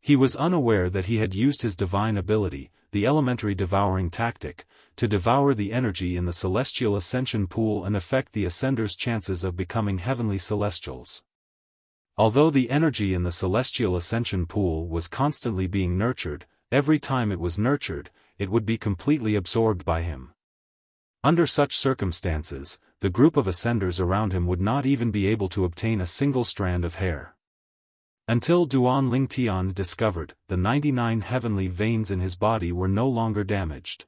He was unaware that he had used his divine ability, the elementary devouring tactic, to devour the energy in the celestial ascension pool and affect the ascender's chances of becoming heavenly celestials. Although the energy in the celestial ascension pool was constantly being nurtured, every time it was nurtured, it would be completely absorbed by him. Under such circumstances, the group of ascenders around him would not even be able to obtain a single strand of hair. Until Duanling Tian discovered, the 99 heavenly veins in his body were no longer damaged.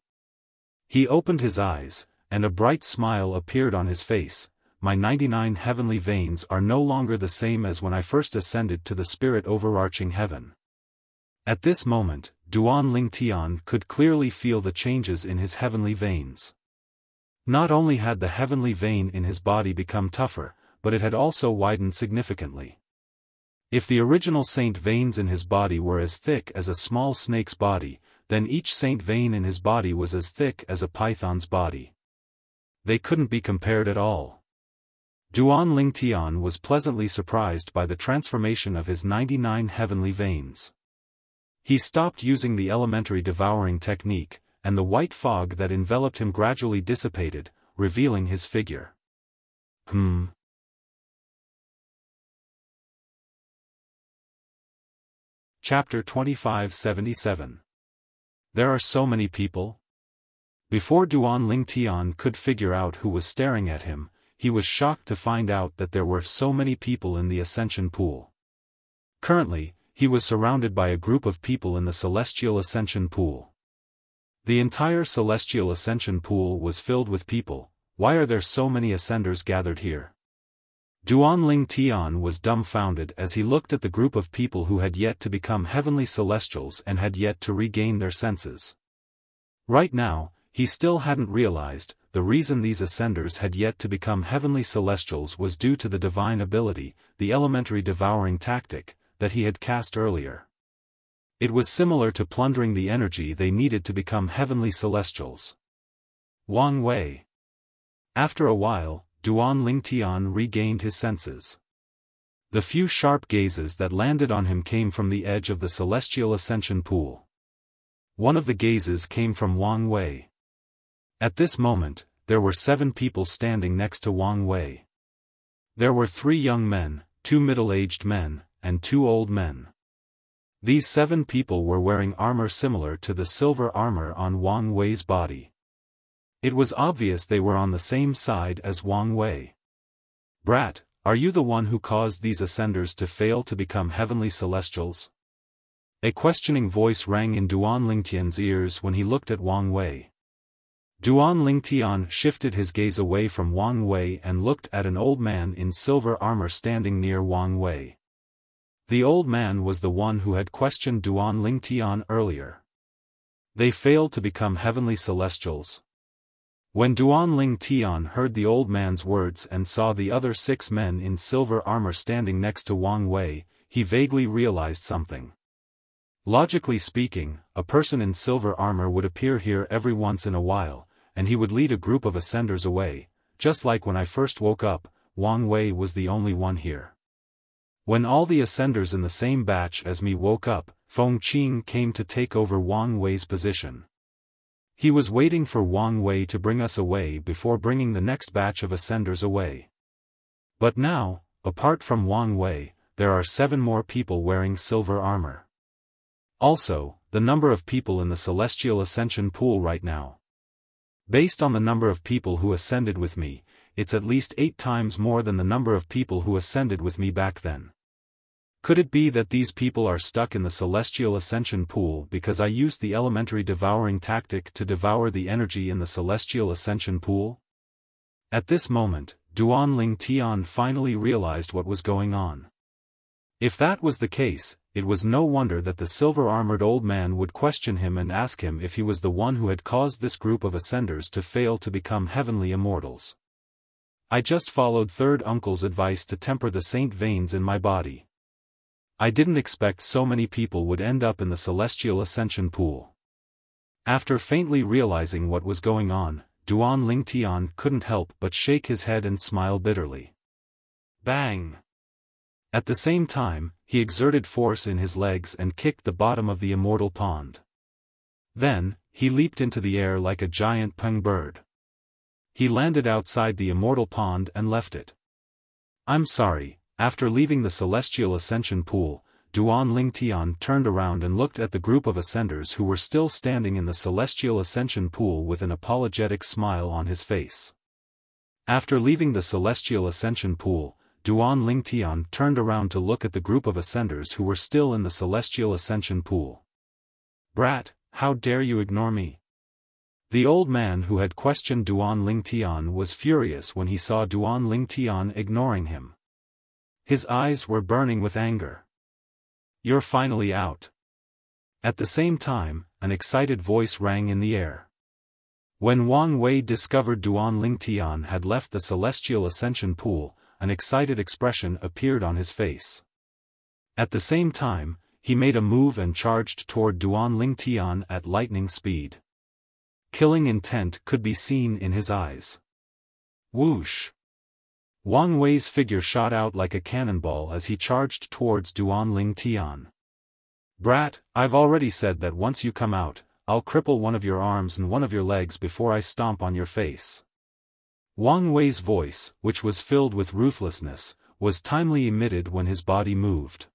He opened his eyes, and a bright smile appeared on his face. My 99 heavenly veins are no longer the same as when I first ascended to the spirit overarching heaven. At this moment, Duanling Tian could clearly feel the changes in his heavenly veins. Not only had the heavenly vein in his body become tougher, but it had also widened significantly. If the original saint veins in his body were as thick as a small snake's body, then each saint vein in his body was as thick as a python's body. They couldn't be compared at all. Duanling Tian was pleasantly surprised by the transformation of his 99 heavenly veins. He stopped using the elementary devouring technique, and the white fog that enveloped him gradually dissipated, revealing his figure. Chapter 2577. There are so many people? Before Duanling Tian could figure out who was staring at him, he was shocked to find out that there were so many people in the ascension pool. Currently, he was surrounded by a group of people in the celestial ascension pool. The entire celestial ascension pool was filled with people. Why are there so many ascenders gathered here? Duanling Tian was dumbfounded as he looked at the group of people who had yet to become heavenly celestials and had yet to regain their senses. Right now, he still hadn't realized, the reason these ascenders had yet to become heavenly celestials was due to the divine ability, the elementary devouring tactic, that he had cast earlier. It was similar to plundering the energy they needed to become heavenly celestials. Wang Wei. After a while, Duanling Tian regained his senses. The few sharp gazes that landed on him came from the edge of the celestial ascension pool. One of the gazes came from Wang Wei. At this moment, there were 7 people standing next to Wang Wei. There were 3 young men, 2 middle-aged men, and 2 old men. These 7 people were wearing armor similar to the silver armor on Wang Wei's body. It was obvious they were on the same side as Wang Wei. "Brat, are you the one who caused these ascenders to fail to become heavenly celestials?" A questioning voice rang in Duan Lingtian's ears when he looked at Wang Wei. Duan Lingtian shifted his gaze away from Wang Wei and looked at an old man in silver armor standing near Wang Wei. The old man was the one who had questioned Duan Lingtian earlier. They failed to become heavenly celestials. When Duan Lingtian heard the old man's words and saw the other 6 men in silver armor standing next to Wang Wei, he vaguely realized something. Logically speaking, a person in silver armor would appear here every once in a while, and he would lead a group of ascenders away. Just like when I first woke up, Wang Wei was the only one here. When all the ascenders in the same batch as me woke up, Feng Qing came to take over Wang Wei's position. He was waiting for Wang Wei to bring us away before bringing the next batch of ascenders away. But now, apart from Wang Wei, there are 7 more people wearing silver armor. Also, the number of people in the celestial ascension pool right now. Based on the number of people who ascended with me, it's at least 8 times more than the number of people who ascended with me back then. Could it be that these people are stuck in the celestial ascension pool because I used the elementary devouring tactic to devour the energy in the celestial ascension pool? At this moment, Duan Lingtian finally realized what was going on. If that was the case, it was no wonder that the silver-armored old man would question him and ask him if he was the one who had caused this group of ascenders to fail to become heavenly immortals. I just followed third uncle's advice to temper the saint veins in my body. I didn't expect so many people would end up in the celestial ascension pool. After faintly realizing what was going on, Duan Lingtian couldn't help but shake his head and smile bitterly. Bang! At the same time, he exerted force in his legs and kicked the bottom of the immortal pond. Then, he leaped into the air like a giant peng bird. He landed outside the immortal pond and left it. I'm sorry, after leaving the celestial ascension pool, Duan Lingtian turned around and looked at the group of ascenders who were still standing in the celestial ascension pool with an apologetic smile on his face. After leaving the celestial ascension pool, Duan Lingtian turned around to look at the group of ascenders who were still in the celestial ascension pool. Brat, how dare you ignore me? The old man who had questioned Duan Lingtian was furious when he saw Duan Lingtian ignoring him. His eyes were burning with anger. You're finally out. At the same time, an excited voice rang in the air. When Wang Wei discovered Duan Lingtian had left the celestial ascension pool, an excited expression appeared on his face. At the same time, he made a move and charged toward Duan Lingtian at lightning speed. Killing intent could be seen in his eyes. Whoosh! Wang Wei's figure shot out like a cannonball as he charged towards Duan Lingtian. Brat, I've already said that once you come out, I'll cripple one of your arms and one of your legs before I stomp on your face. Wang Wei's voice, which was filled with ruthlessness, was timely emitted when his body moved.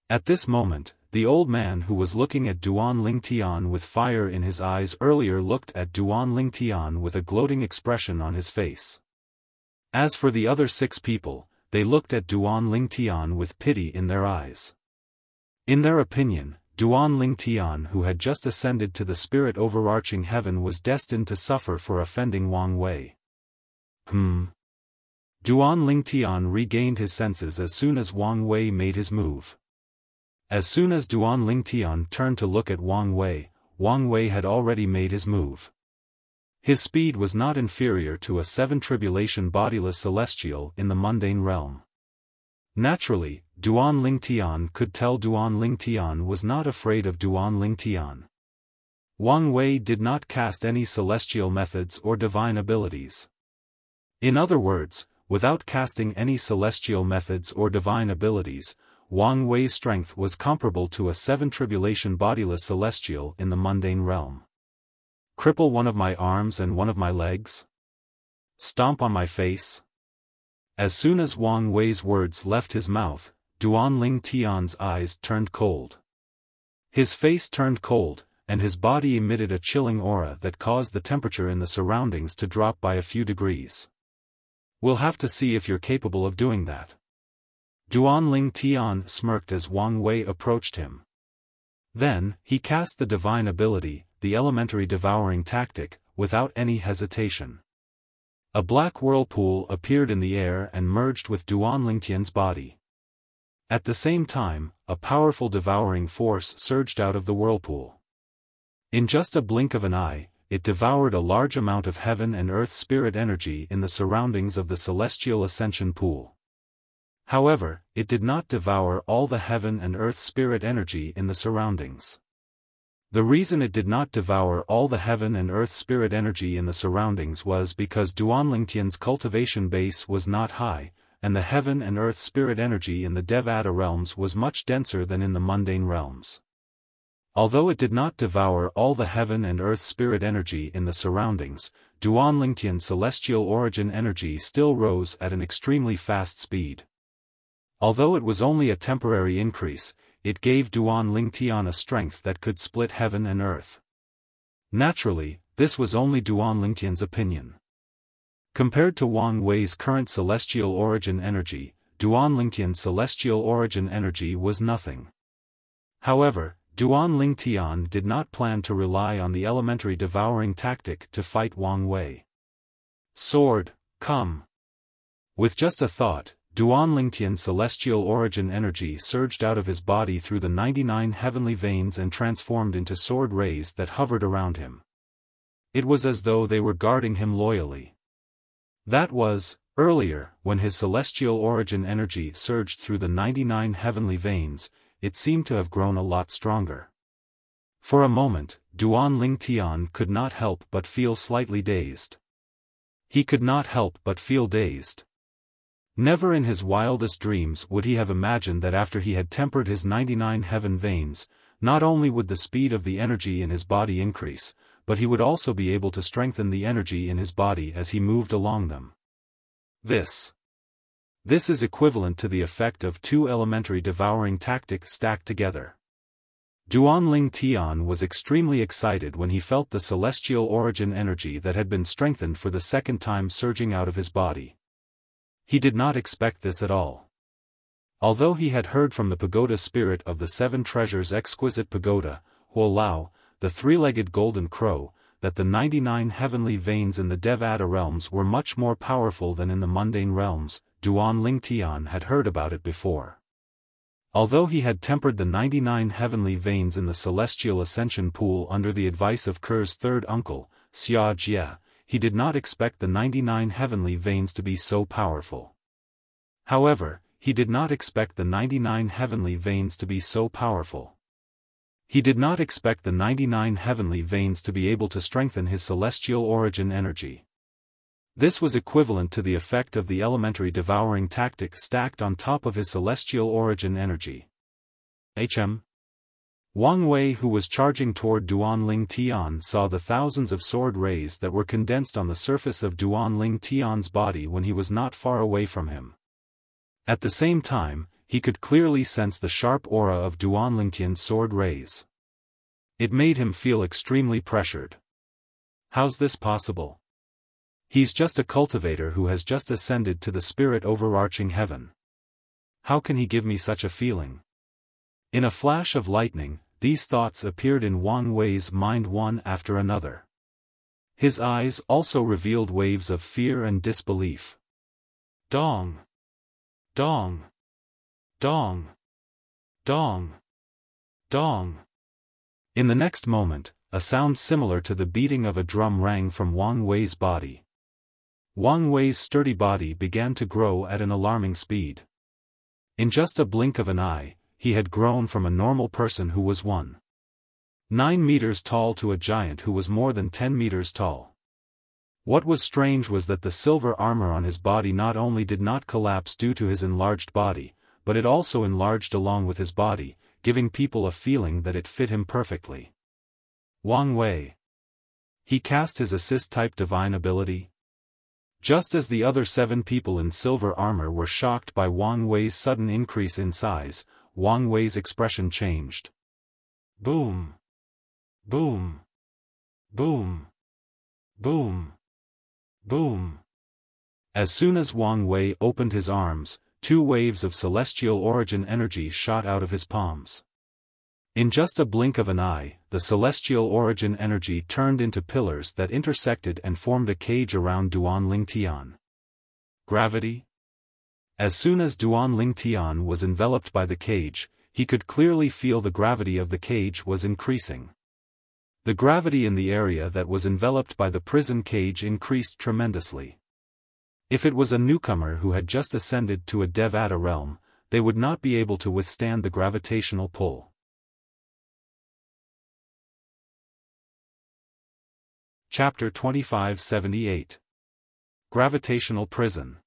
At this moment, the old man who was looking at Duan Lingtian with fire in his eyes earlier looked at Duan Lingtian with a gloating expression on his face. As for the other 6 people, they looked at Duan Lingtian with pity in their eyes. In their opinion, Duan Lingtian who had just ascended to the spirit overarching heaven was destined to suffer for offending Wang Wei. Duan Lingtian regained his senses as soon as Wang Wei made his move. As soon as Duan Lingtian turned to look at Wang Wei had already made his move. His speed was not inferior to a 7 tribulation bodiless celestial in the mundane realm. Naturally, Duan Lingtian could tell Duan Lingtian was not afraid of Duan Lingtian. Wang Wei did not cast any celestial methods or divine abilities. In other words, without casting any celestial methods or divine abilities, Wang Wei's strength was comparable to a 7 tribulation bodiless celestial in the mundane realm. Cripple one of my arms and one of my legs? Stomp on my face? As soon as Wang Wei's words left his mouth, Duan Lingtian's eyes turned cold. His face turned cold, and his body emitted a chilling aura that caused the temperature in the surroundings to drop by a few degrees. We'll have to see if you're capable of doing that. Duanling Tian smirked as Wang Wei approached him. Then, he cast the divine ability, the elementary devouring tactic, without any hesitation. A black whirlpool appeared in the air and merged with Duanling Tian's body. At the same time, a powerful devouring force surged out of the whirlpool. In just a blink of an eye, it devoured a large amount of heaven and earth spirit energy in the surroundings of the celestial ascension pool. However, it did not devour all the heaven and earth spirit energy in the surroundings. The reason it did not devour all the heaven and earth spirit energy in the surroundings was because Duanling Tian's cultivation base was not high, and the heaven and earth spirit energy in the Devata realms was much denser than in the mundane realms. Although it did not devour all the heaven and earth spirit energy in the surroundings, Duanling Tian's celestial origin energy still rose at an extremely fast speed. Although it was only a temporary increase, it gave Duanling Tian a strength that could split heaven and earth. Naturally, this was only Duanling Tian's opinion. Compared to Wang Wei's current celestial origin energy, Duanling Tian's celestial origin energy was nothing. However, Duanling Tian did not plan to rely on the elementary devouring tactic to fight Wang Wei. Sword, come! With just a thought, Duanling Tian's celestial origin energy surged out of his body through the 99 heavenly veins and transformed into sword rays that hovered around him. It was as though they were guarding him loyally. That was, earlier, when his celestial origin energy surged through the 99 heavenly veins, it seemed to have grown a lot stronger. For a moment, Duanling Tian could not help but feel slightly dazed. He could not help but feel dazed. Never in his wildest dreams would he have imagined that after he had tempered his 99 heaven veins, not only would the speed of the energy in his body increase, but he would also be able to strengthen the energy in his body as he moved along them. This is equivalent to the effect of two elementary devouring tactics stacked together. Duanling Tian was extremely excited when he felt the celestial origin energy that had been strengthened for the second time surging out of his body. He did not expect this at all. Although he had heard from the pagoda spirit of the seven treasures exquisite pagoda, Huo Lao, the three-legged golden crow, that the 99 heavenly veins in the Devata realms were much more powerful than in the mundane realms, Duanling Tian had heard about it before. Although he had tempered the 99 heavenly veins in the celestial ascension pool under the advice of Ker's third uncle, Xia Jie, he did not expect the 99 heavenly veins to be so powerful. However, he did not expect the 99 heavenly veins to be so powerful. He did not expect the 99 heavenly veins to be able to strengthen his celestial origin energy. This was equivalent to the effect of the elementary devouring tactic stacked on top of his celestial origin energy. Wang Wei, who was charging toward Duanling Tian, saw the thousands of sword rays that were condensed on the surface of Duanling Tian's body when he was not far away from him. At the same time, he could clearly sense the sharp aura of Duanling Tian's sword rays. It made him feel extremely pressured. How's this possible? He's just a cultivator who has just ascended to the spirit overarching heaven. How can he give me such a feeling? In a flash of lightning, these thoughts appeared in Wang Wei's mind one after another. His eyes also revealed waves of fear and disbelief. Dong! Dong! Dong! Dong! Dong! In the next moment, a sound similar to the beating of a drum rang from Wang Wei's body. Wang Wei's sturdy body began to grow at an alarming speed. In just a blink of an eye, he had grown from a normal person who was 1.9 meters tall to a giant who was more than 10 meters tall. What was strange was that the silver armor on his body not only did not collapse due to his enlarged body, but it also enlarged along with his body, giving people a feeling that it fit him perfectly. Wang Wei. He cast his assist-type divine ability. Just as the other 7 people in silver armor were shocked by Wang Wei's sudden increase in size, Wang Wei's expression changed. Boom! Boom! Boom! Boom! Boom! As soon as Wang Wei opened his arms, 2 waves of celestial origin energy shot out of his palms. In just a blink of an eye, the celestial origin energy turned into pillars that intersected and formed a cage around Duan Lingtian. Gravity? As soon as Duan Lingtian was enveloped by the cage, he could clearly feel the gravity of the cage was increasing. The gravity in the area that was enveloped by the prison cage increased tremendously. If it was a newcomer who had just ascended to a Devata realm, they would not be able to withstand the gravitational pull. Chapter 2578. Gravitational Prison.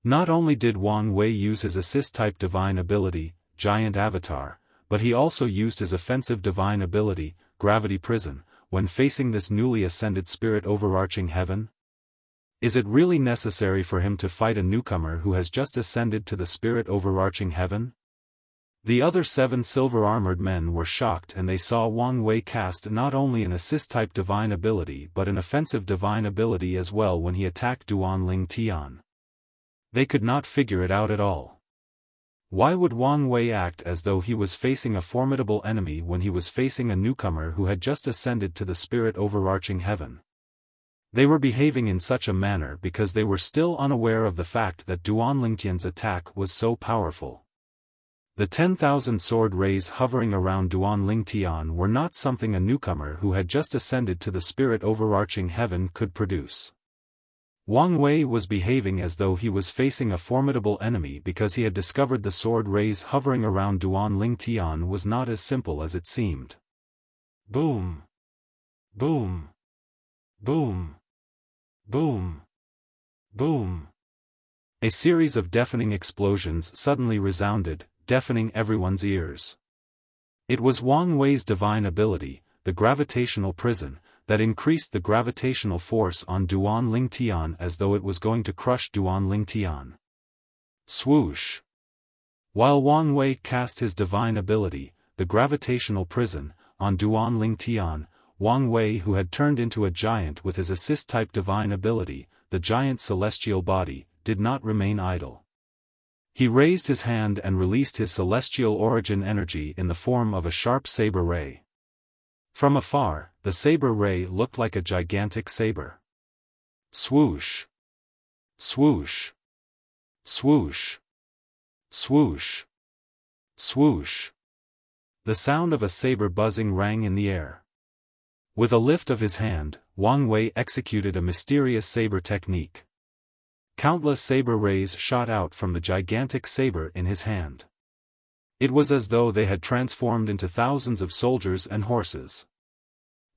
Not only did Wang Wei use his assist-type divine ability, Giant Avatar, but he also used his offensive divine ability, Gravity Prison, when facing this newly ascended spirit overarching heaven. Is it really necessary for him to fight a newcomer who has just ascended to the spirit overarching heaven? The other 7 silver-armored men were shocked, and they saw Wang Wei cast not only an assist-type divine ability but an offensive divine ability as well when he attacked Duan Lingtian. They could not figure it out at all. Why would Wang Wei act as though he was facing a formidable enemy when he was facing a newcomer who had just ascended to the spirit overarching heaven? They were behaving in such a manner because they were still unaware of the fact that Duan Lingtian's attack was so powerful. The 10,000 sword rays hovering around Duan Lingtian were not something a newcomer who had just ascended to the spirit overarching heaven could produce. Wang Wei was behaving as though he was facing a formidable enemy because he had discovered the sword rays hovering around Duan Lingtian was not as simple as it seemed. Boom! Boom! Boom! Boom! Boom! A series of deafening explosions suddenly resounded, deafening everyone's ears. It was Wang Wei's divine ability, the gravitational prison, that increased the gravitational force on Duan Lingtian as though it was going to crush Duan Lingtian. Swoosh! While Wang Wei cast his divine ability, the gravitational prison, on Duan Lingtian, Wang Wei, who had turned into a giant with his assist-type divine ability, the giant celestial body, did not remain idle. He raised his hand and released his celestial origin energy in the form of a sharp saber ray. From afar, the saber ray looked like a gigantic saber. Swoosh! Swoosh! Swoosh! Swoosh! Swoosh! The sound of a saber buzzing rang in the air. With a lift of his hand, Wang Wei executed a mysterious saber technique. Countless saber rays shot out from the gigantic saber in his hand. It was as though they had transformed into thousands of soldiers and horses.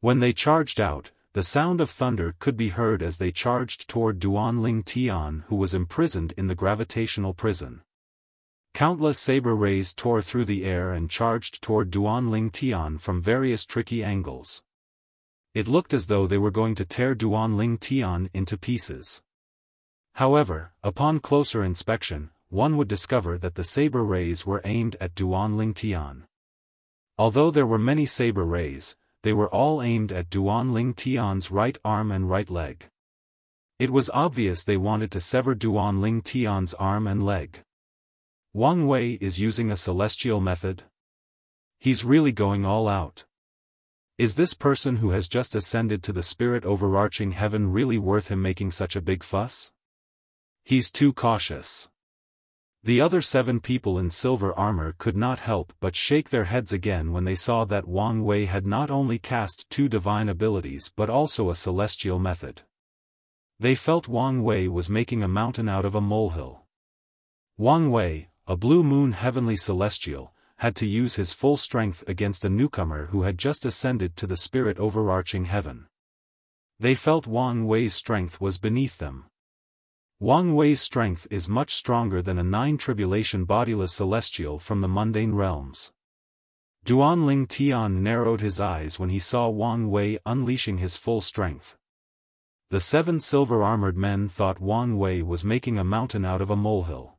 When they charged out, the sound of thunder could be heard as they charged toward Duan Lingtian, who was imprisoned in the gravitational prison. Countless saber rays tore through the air and charged toward Duan Lingtian from various tricky angles. It looked as though they were going to tear Duan Lingtian into pieces. However, upon closer inspection, one would discover that the saber rays were aimed at Duan Lingtian. Although there were many saber rays, they were all aimed at Duan Lingtian's right arm and right leg. It was obvious they wanted to sever Duan Lingtian's arm and leg. Wang Wei is using a celestial method? He's really going all out. Is this person who has just ascended to the spirit overarching heaven really worth him making such a big fuss? He's too cautious. The other 7 people in silver armor could not help but shake their heads again when they saw that Wang Wei had not only cast 2 divine abilities but also a celestial method. They felt Wang Wei was making a mountain out of a molehill. Wang Wei, a blue moon heavenly celestial, had to use his full strength against a newcomer who had just ascended to the spirit overarching heaven. They felt Wang Wei's strength was beneath them. Wang Wei's strength is much stronger than a 9-tribulation bodiless celestial from the mundane realms. Duan Lingtian narrowed his eyes when he saw Wang Wei unleashing his full strength. The 7 silver-armored men thought Wang Wei was making a mountain out of a molehill.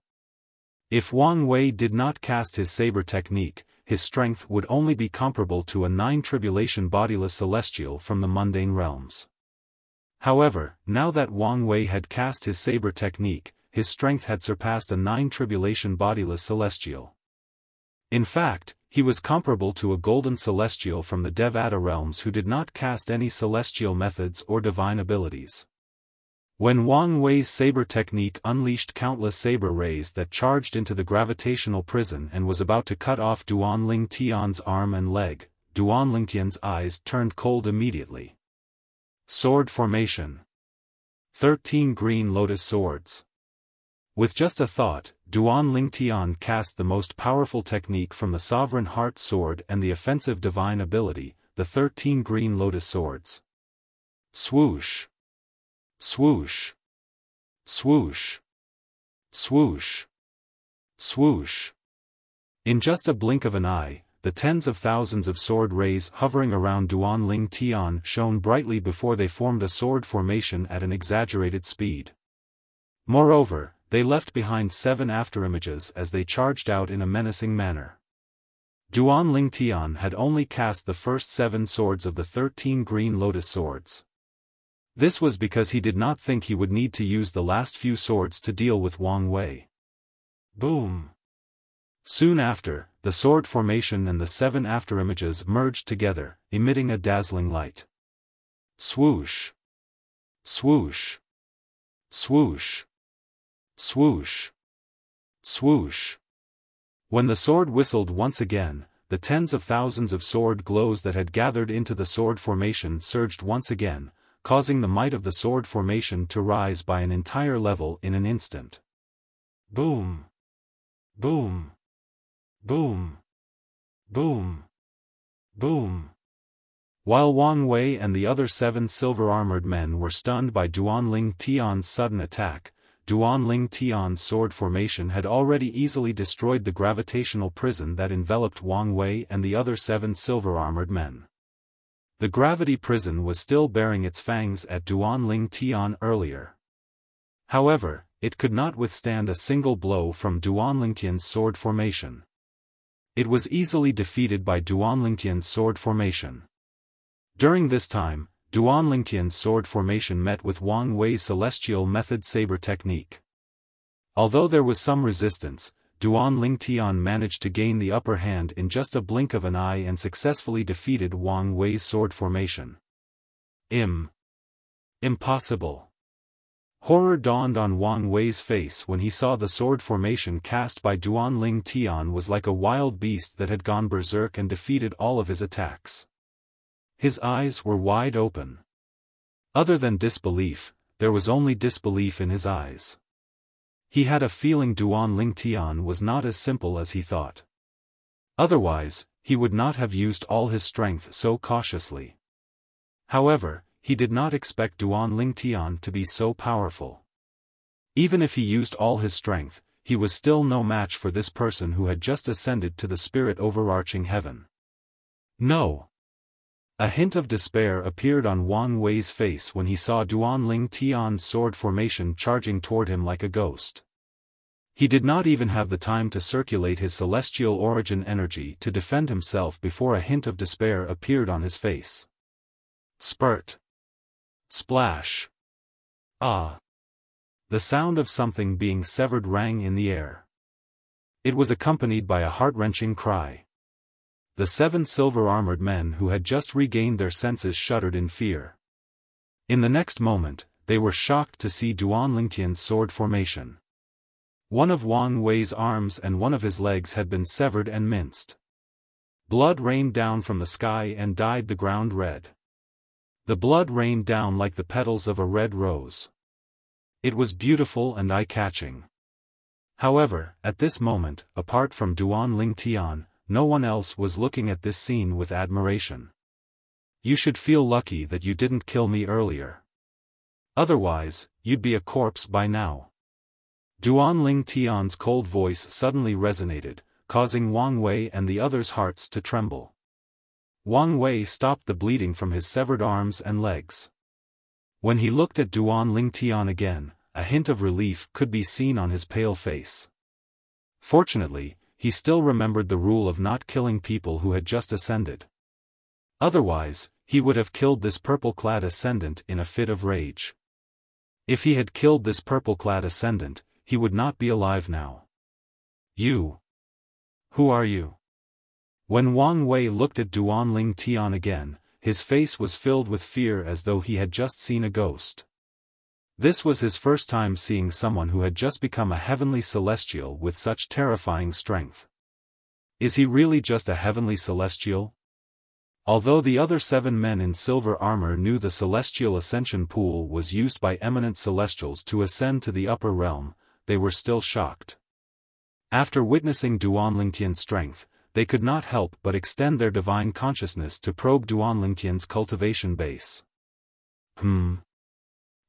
If Wang Wei did not cast his saber technique, his strength would only be comparable to a 9 bodiless celestial from the mundane realms. However, now that Wang Wei had cast his saber technique, his strength had surpassed a 9 bodiless celestial. In fact, he was comparable to a golden celestial from the Devata realms who did not cast any celestial methods or divine abilities. When Wang Wei's saber technique unleashed countless saber rays that charged into the gravitational prison and was about to cut off Duan Ling Tian's arm and leg, Duan Ling Tian's eyes turned cold immediately. Sword formation. 13 green lotus swords. With just a thought, Duan Ling Tian cast the most powerful technique from the Sovereign Heart Sword and the offensive divine ability, the 13 green lotus swords. Swoosh. Swoosh. Swoosh. Swoosh. Swoosh. In just a blink of an eye, the tens of thousands of sword rays hovering around Duan Ling Tian shone brightly before they formed a sword formation at an exaggerated speed. Moreover, they left behind 7 afterimages as they charged out in a menacing manner. Duan Ling Tian had only cast the first 7 swords of the 13 green lotus swords. This was because he did not think he would need to use the last few swords to deal with Wang Wei. Boom! Soon after, the sword formation and the 7 afterimages merged together, emitting a dazzling light. Swoosh! Swoosh! Swoosh! Swoosh! Swoosh! When the sword whistled once again, the tens of thousands of sword glows that had gathered into the sword formation surged once again, causing the might of the sword formation to rise by an entire level in an instant. Boom! Boom! Boom! Boom! Boom! While Wang Wei and the other 7 silver-armored men were stunned by Duan Ling Tian's sudden attack, Duan Ling Tian's sword formation had already easily destroyed the gravitational prison that enveloped Wang Wei and the other 7 silver-armored men. The gravity prison was still bearing its fangs at Duan Ling Tian earlier. However, it could not withstand a single blow from Duan Ling Tian's sword formation. It was easily defeated by Duan Ling Tian's sword formation. During this time, Duan Ling Tian's sword formation met with Wang Wei's celestial method saber technique. Although there was some resistance, Duan Ling Tian managed to gain the upper hand in just a blink of an eye and successfully defeated Wang Wei's sword formation. Impossible. Horror dawned on Wang Wei's face when he saw the sword formation cast by Duan Ling Tian was like a wild beast that had gone berserk and defeated all of his attacks. His eyes were wide open. Other than disbelief, there was only disbelief in his eyes. He had a feeling Duan Ling Tian was not as simple as he thought. Otherwise, he would not have used all his strength so cautiously. However, he did not expect Duan Ling Tian to be so powerful. Even if he used all his strength, he was still no match for this person who had just ascended to the spirit overarching heaven. No! A hint of despair appeared on Wang Wei's face when he saw Duan Ling Tian's sword formation charging toward him like a ghost. He did not even have the time to circulate his celestial origin energy to defend himself before a hint of despair appeared on his face. Spurt. Splash. Ah! The sound of something being severed rang in the air. It was accompanied by a heart-wrenching cry. The 7 silver-armored men who had just regained their senses shuddered in fear. In the next moment, they were shocked to see Duan Ling Tian's sword formation. One of Wang Wei's arms and one of his legs had been severed and minced. Blood rained down from the sky and dyed the ground red. The blood rained down like the petals of a red rose. It was beautiful and eye-catching. However, at this moment, apart from Duan Ling Tian, no one else was looking at this scene with admiration. You should feel lucky that you didn't kill me earlier. Otherwise, you'd be a corpse by now. Duan Ling Tian's cold voice suddenly resonated, causing Wang Wei and the others' hearts to tremble. Wang Wei stopped the bleeding from his severed arms and legs. When he looked at Duan Ling Tian again, a hint of relief could be seen on his pale face. Fortunately, he still remembered the rule of not killing people who had just ascended. Otherwise, he would have killed this purple-clad ascendant in a fit of rage. If he had killed this purple-clad ascendant, he would not be alive now. You. Who are you? When Wang Wei looked at Duanling Tian again, his face was filled with fear as though he had just seen a ghost. This was his first time seeing someone who had just become a heavenly celestial with such terrifying strength. Is he really just a heavenly celestial? Although the other 7 men in silver armor knew the celestial ascension pool was used by eminent celestials to ascend to the upper realm, they were still shocked. After witnessing Duanlingtian's strength, they could not help but extend their divine consciousness to probe Duanlingtian's cultivation base.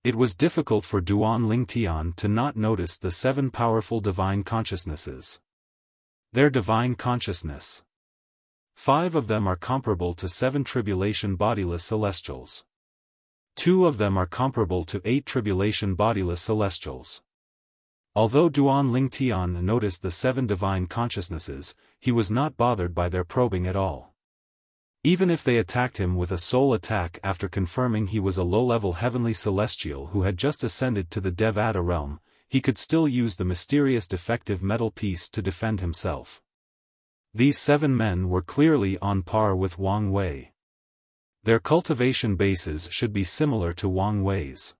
It was difficult for Duanlingtian to not notice the 7 powerful divine consciousnesses. Their divine consciousness. 5 of them are comparable to 7 tribulation bodiless celestials. 2 of them are comparable to 8 tribulation bodiless celestials. Although Duanlingtian noticed the 7 divine consciousnesses, he was not bothered by their probing at all. Even if they attacked him with a soul attack after confirming he was a low-level heavenly celestial who had just ascended to the Devata realm, he could still use the mysterious defective metal piece to defend himself. These 7 men were clearly on par with Wang Wei. Their cultivation bases should be similar to Wang Wei's.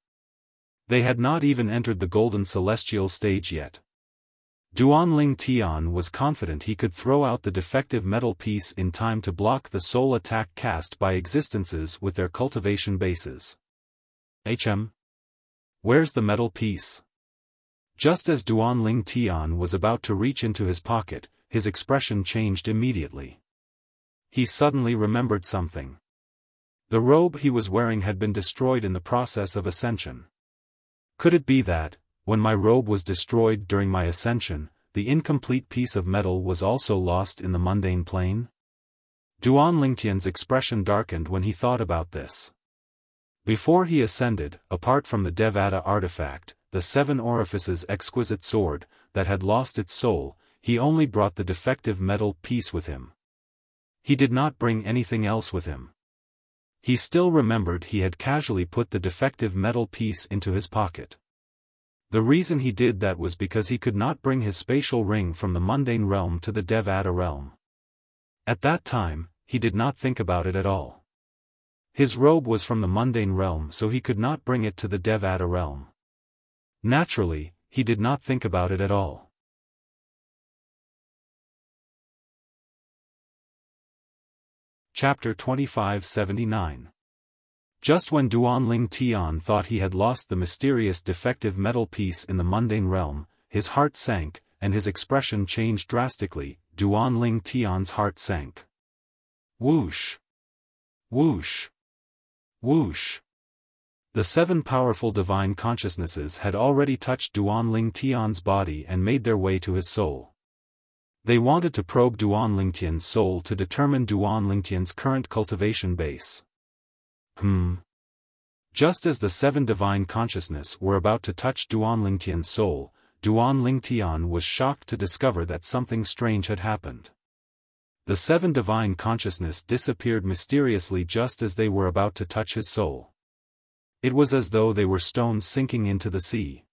They had not even entered the golden celestial stage yet. Duanlingtian was confident he could throw out the defective metal piece in time to block the soul attack cast by existences with their cultivation bases. Where's the metal piece? Just as Duanlingtian was about to reach into his pocket, his expression changed immediately. He suddenly remembered something. The robe he was wearing had been destroyed in the process of ascension. Could it be that, when my robe was destroyed during my ascension, the incomplete piece of metal was also lost in the mundane plane? Duanlingtian's expression darkened when he thought about this. Before he ascended, apart from the Devata artifact, the 7 orifices exquisite sword, that had lost its soul, he only brought the defective metal piece with him. He did not bring anything else with him. He still remembered he had casually put the defective metal piece into his pocket. The reason he did that was because he could not bring his spatial ring from the mundane realm to the Devata realm. At that time, he did not think about it at all. His robe was from the mundane realm, so he could not bring it to the Devata realm. Naturally, he did not think about it at all. Chapter 2579. Just when Duanlingtian thought he had lost the mysterious defective metal piece in the mundane realm, his heart sank, and his expression changed drastically. Duanlingtian's heart sank. Whoosh! Whoosh! Whoosh! The 7 powerful divine consciousnesses had already touched Duanlingtian's body and made their way to his soul. They wanted to probe Duanlingtian's soul to determine Duanlingtian's current cultivation base. Just as the 7 divine consciousness were about to touch Duanlingtian's soul, Duanlingtian was shocked to discover that something strange had happened. The 7 divine consciousness disappeared mysteriously just as they were about to touch his soul. It was as though they were stones sinking into the sea.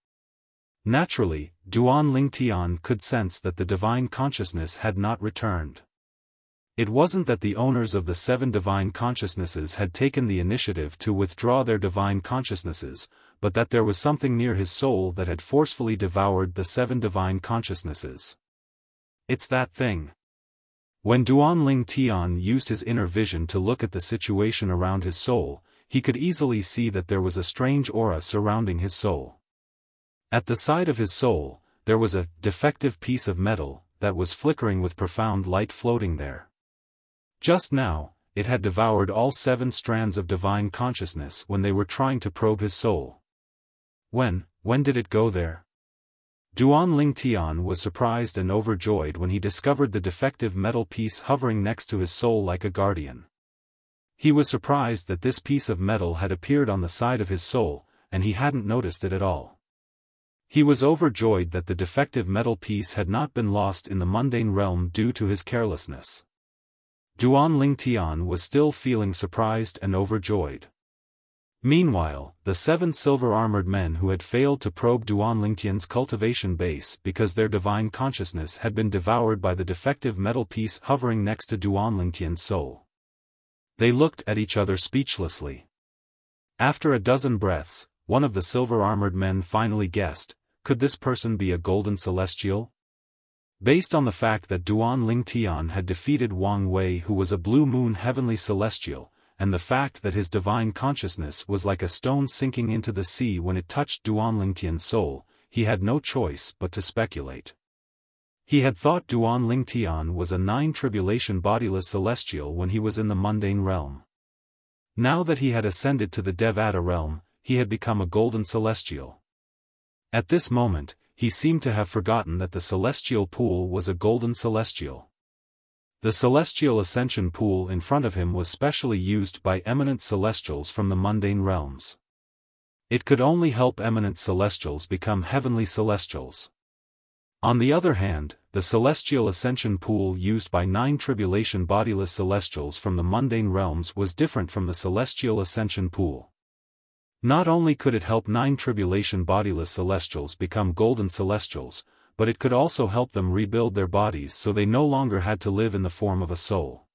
Naturally, Duanlingtian could sense that the divine consciousness had not returned. It wasn't that the owners of the 7 divine consciousnesses had taken the initiative to withdraw their divine consciousnesses, but that there was something near his soul that had forcefully devoured the 7 divine consciousnesses. It's that thing. When Duanlingtian used his inner vision to look at the situation around his soul, he could easily see that there was a strange aura surrounding his soul. At the side of his soul, there was a defective piece of metal that was flickering with profound light floating there. Just now, it had devoured all 7 strands of divine consciousness when they were trying to probe his soul. When did it go there? Duanlingtian was surprised and overjoyed when he discovered the defective metal piece hovering next to his soul like a guardian. He was surprised that this piece of metal had appeared on the side of his soul, and he hadn't noticed it at all. He was overjoyed that the defective metal piece had not been lost in the mundane realm due to his carelessness. Duan Lingtian was still feeling surprised and overjoyed. Meanwhile, the 7 silver-armored men who had failed to probe Duan Lingtian's cultivation base because their divine consciousness had been devoured by the defective metal piece hovering next to Duan Lingtian's soul. They looked at each other speechlessly. After a dozen breaths, one of the silver-armored men finally guessed, could this person be a golden celestial? Based on the fact that Duan Lingtian had defeated Wang Wei, who was a blue moon heavenly celestial, and the fact that his divine consciousness was like a stone sinking into the sea when it touched Duan Lingtian's soul, he had no choice but to speculate. He had thought Duan Lingtian was a 9-tribulation bodiless celestial when he was in the mundane realm. Now that he had ascended to the Devata realm, he had become a golden celestial. At this moment, he seemed to have forgotten that the celestial pool was a golden celestial. The celestial ascension pool in front of him was specially used by eminent celestials from the mundane realms. It could only help eminent celestials become heavenly celestials. On the other hand, the celestial ascension pool used by 9-tribulation bodiless celestials from the mundane realms was different from the celestial ascension pool. Not only could it help 9-tribulation bodiless celestials become golden celestials, but it could also help them rebuild their bodies so they no longer had to live in the form of a soul.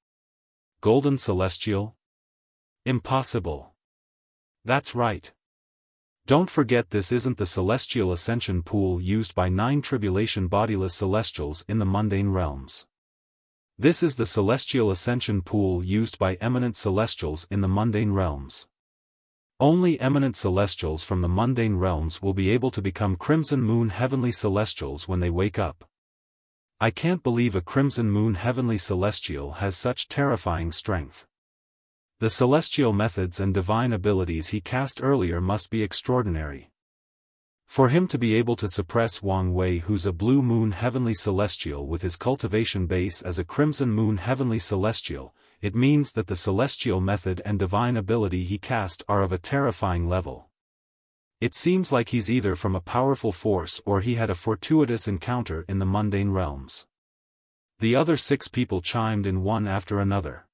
Golden celestial? Impossible. That's right. Don't forget, this isn't the celestial ascension pool used by 9-tribulation bodiless celestials in the mundane realms. This is the celestial ascension pool used by eminent celestials in the mundane realms. Only eminent celestials from the mundane realms will be able to become Crimson Moon heavenly celestials when they wake up. I can't believe a Crimson Moon heavenly celestial has such terrifying strength. The celestial methods and divine abilities he cast earlier must be extraordinary. For him to be able to suppress Wang Wei, who's a Blue Moon heavenly celestial, with his cultivation base as a Crimson Moon heavenly celestial, it means that the celestial method and divine ability he cast are of a terrifying level. It seems like he's either from a powerful force or he had a fortuitous encounter in the mundane realms. The other 6 people chimed in one after another.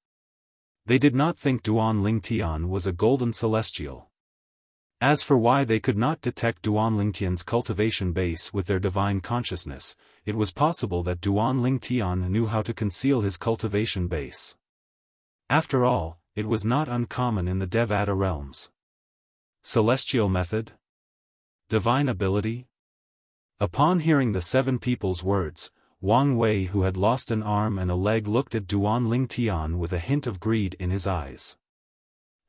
They did not think Duan Lingtian was a golden celestial. As for why they could not detect Duan Lingtian's cultivation base with their divine consciousness, it was possible that Duan Lingtian knew how to conceal his cultivation base. After all, it was not uncommon in the Devata realms. Celestial method? Divine ability? Upon hearing the 7 people's words, Wang Wei, who had lost an arm and a leg, looked at Duan Lingtian with a hint of greed in his eyes.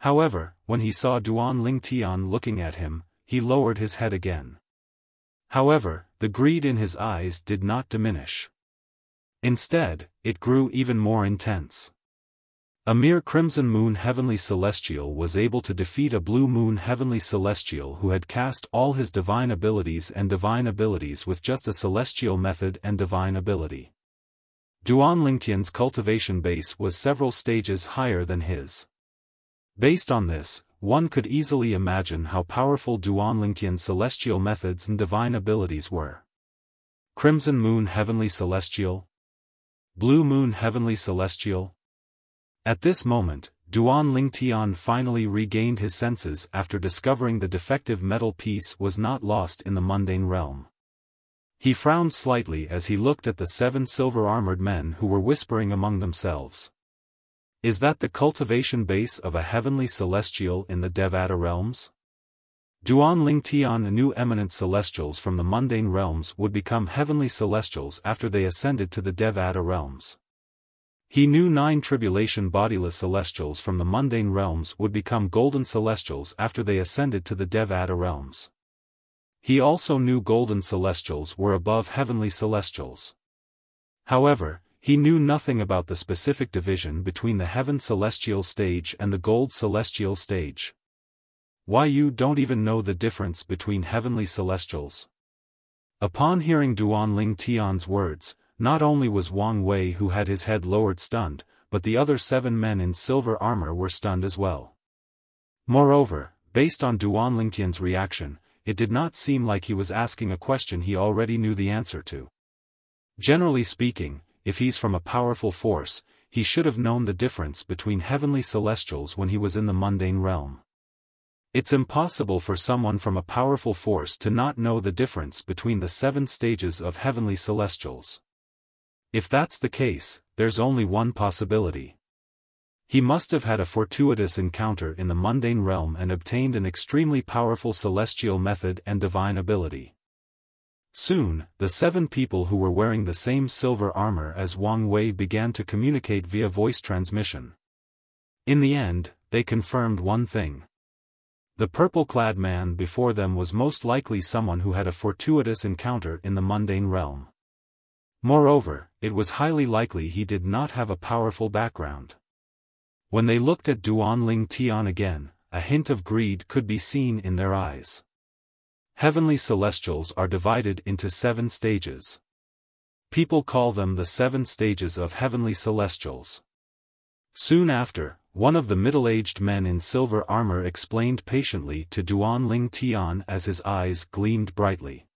However, when he saw Duan Lingtian looking at him, he lowered his head again. However, the greed in his eyes did not diminish. Instead, it grew even more intense. A mere Crimson Moon heavenly celestial was able to defeat a Blue Moon heavenly celestial who had cast all his divine abilities with just a celestial method and divine ability. Duan Lingtian's cultivation base was several stages higher than his. Based on this, one could easily imagine how powerful Duan Lingtian's celestial methods and divine abilities were. Crimson Moon heavenly celestial? Blue Moon heavenly celestial? At this moment, Duan Lingtian finally regained his senses after discovering the defective metal piece was not lost in the mundane realm. He frowned slightly as he looked at the 7 silver-armored men who were whispering among themselves. Is that the cultivation base of a heavenly celestial in the Devata realms? Duan Lingtian knew eminent celestials from the mundane realms would become heavenly celestials after they ascended to the Devata realms. He knew 9-tribulation bodiless celestials from the mundane realms would become golden celestials after they ascended to the Devata realms. He also knew golden celestials were above heavenly celestials. However, he knew nothing about the specific division between the heaven celestial stage and the gold celestial stage. Why, you don't even know the difference between heavenly celestials? Upon hearing Duan Lingtian's words, not only was Wang Wei, who had his head lowered, stunned, but the other 7 men in silver armor were stunned as well. Moreover, based on Duan Lingtian's reaction, it did not seem like he was asking a question he already knew the answer to. Generally speaking, if he's from a powerful force, he should have known the difference between heavenly celestials when he was in the mundane realm. It's impossible for someone from a powerful force to not know the difference between the 7 stages of heavenly celestials. If that's the case, there's only one possibility. He must have had a fortuitous encounter in the mundane realm and obtained an extremely powerful celestial method and divine ability. Soon, the 7 people who were wearing the same silver armor as Wang Wei began to communicate via voice transmission. In the end, they confirmed one thing. The purple-clad man before them was most likely someone who had a fortuitous encounter in the mundane realm. Moreover, it was highly likely he did not have a powerful background. When they looked at Duanling Tian again, a hint of greed could be seen in their eyes. Heavenly celestials are divided into 7 stages. People call them the 7 stages of heavenly celestials. Soon after, one of the middle-aged men in silver armor explained patiently to Duanling Tian as his eyes gleamed brightly.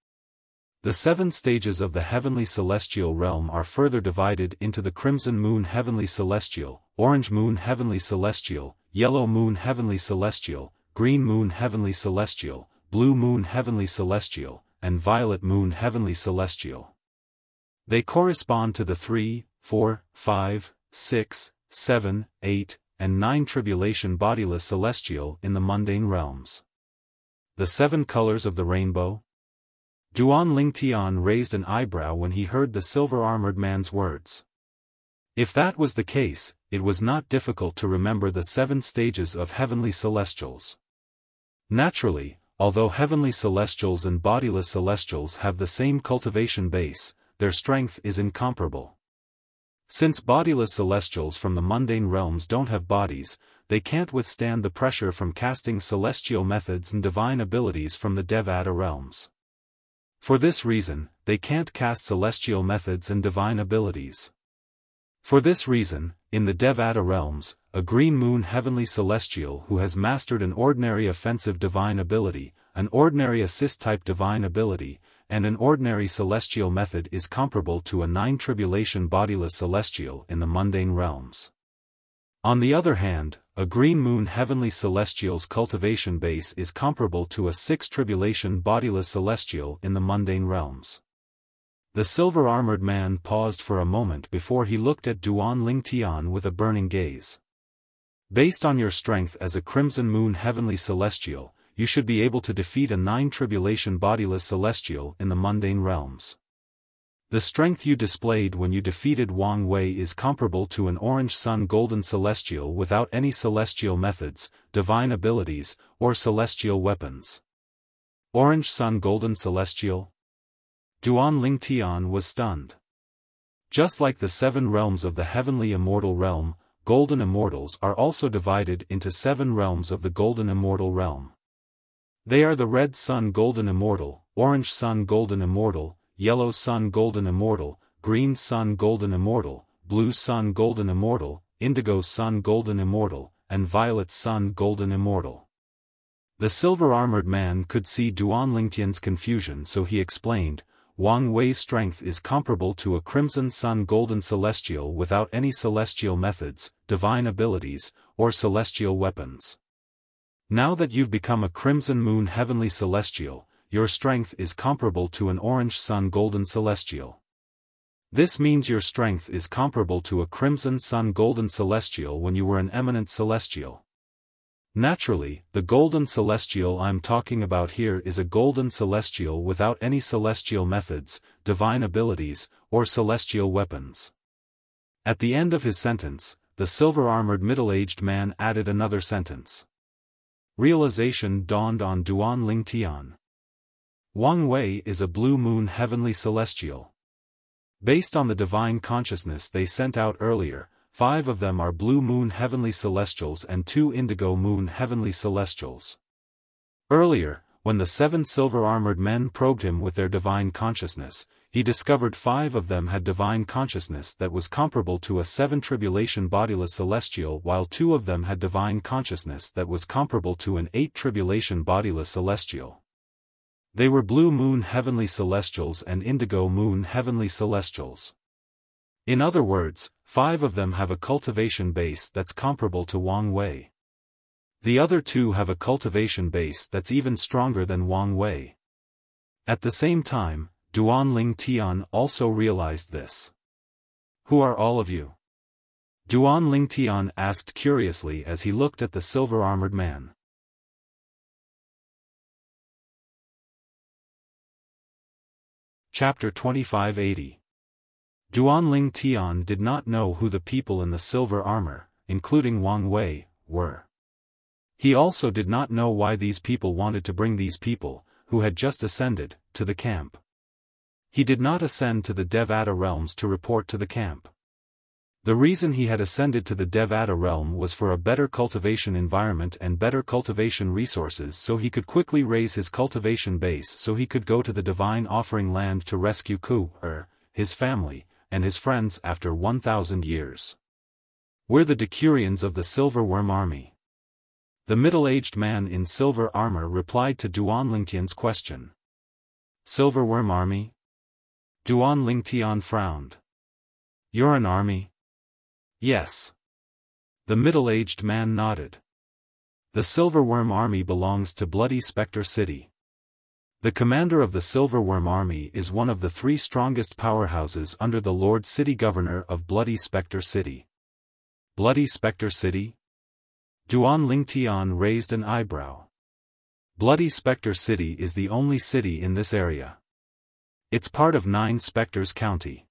The 7 stages of the heavenly celestial realm are further divided into the Crimson Moon Heavenly Celestial, Orange Moon Heavenly Celestial, Yellow Moon Heavenly Celestial, Green Moon Heavenly Celestial, Blue Moon Heavenly Celestial, and Violet Moon Heavenly Celestial. They correspond to the 3, 4, 5, 6, 7, 8, and 9 tribulation bodiless celestial in the mundane realms. The 7 colors of the rainbow? Duanling Tian raised an eyebrow when he heard the silver-armored man's words. If that was the case, it was not difficult to remember the 7 stages of heavenly celestials. Naturally, although heavenly celestials and bodiless celestials have the same cultivation base, their strength is incomparable. Since bodiless celestials from the mundane realms don't have bodies, they can't withstand the pressure from casting celestial methods and divine abilities from the Devata realms. For this reason, they can't cast celestial methods and divine abilities. For this reason, in the Devata realms, a green moon heavenly celestial who has mastered an ordinary offensive divine ability, an ordinary assist-type divine ability, and an ordinary celestial method is comparable to a 9 tribulation bodiless celestial in the mundane realms. On the other hand, a green moon heavenly celestial's cultivation base is comparable to a 6 tribulation bodiless celestial in the mundane realms. The silver-armored man paused for a moment before he looked at Duanling Tian with a burning gaze. Based on your strength as a crimson moon heavenly celestial, you should be able to defeat a 9 tribulation bodiless celestial in the mundane realms. The strength you displayed when you defeated Wang Wei is comparable to an orange sun golden celestial without any celestial methods, divine abilities, or celestial weapons. Orange sun golden celestial? Duanling Tian was stunned. Just like the 7 realms of the heavenly immortal realm, golden immortals are also divided into 7 realms of the golden immortal realm. They are the red sun golden immortal, orange sun golden immortal, yellow sun golden immortal, green sun golden immortal, blue sun golden immortal, indigo sun golden immortal, and violet sun golden immortal. The silver-armored man could see Duanling Tian's confusion, so he explained, Wang Wei's strength is comparable to a crimson sun golden celestial without any celestial methods, divine abilities, or celestial weapons. Now that you've become a crimson moon heavenly celestial, your strength is comparable to an orange sun golden celestial. This means your strength is comparable to a crimson sun golden celestial when you were an eminent celestial. Naturally, the golden celestial I'm talking about here is a golden celestial without any celestial methods, divine abilities, or celestial weapons. At the end of his sentence, the silver-armored middle-aged man added another sentence. Realization dawned on Duanling Tian. Wang Wei is a blue moon heavenly celestial. Based on the divine consciousness they sent out earlier, 5 of them are blue moon heavenly celestials and 2 indigo moon heavenly celestials. Earlier, when the 7 silver-armored men probed him with their divine consciousness, he discovered 5 of them had divine consciousness that was comparable to a 7 tribulation bodiless celestial, while 2 of them had divine consciousness that was comparable to an 8 tribulation bodiless celestial. They were Blue Moon Heavenly Celestials and Indigo Moon Heavenly Celestials. In other words, 5 of them have a cultivation base that's comparable to Wang Wei. The other 2 have a cultivation base that's even stronger than Wang Wei. At the same time, Duan Tian also realized this. "Who are all of you?" Duan Tian asked curiously as he looked at the silver-armored man. Chapter 2580. Duan Tian did not know who the people in the silver armor, including Wang Wei, were. He also did not know why these people wanted to bring these people, who had just ascended, to the camp. He did not ascend to the Devata realms to report to the camp. The reason he had ascended to the Devata realm was for a better cultivation environment and better cultivation resources, so he could quickly raise his cultivation base so he could go to the divine offering land to rescue his family, and his friends after 1,000 years. "We're the Decurions of the Silver Worm Army." The middle-aged man in silver armor replied to Duan Tian's question. "Silver Worm Army?" Duan Tian frowned. "You're an army?" "Yes." The middle-aged man nodded. "The Silver Worm Army belongs to Bloody Spectre City. The commander of the Silver Worm Army is one of the 3 strongest powerhouses under the Lord City Governor of Bloody Spectre City." "Bloody Spectre City?" Duan Tian raised an eyebrow. "Bloody Spectre City is the only city in this area. It's part of 9 Spectres County.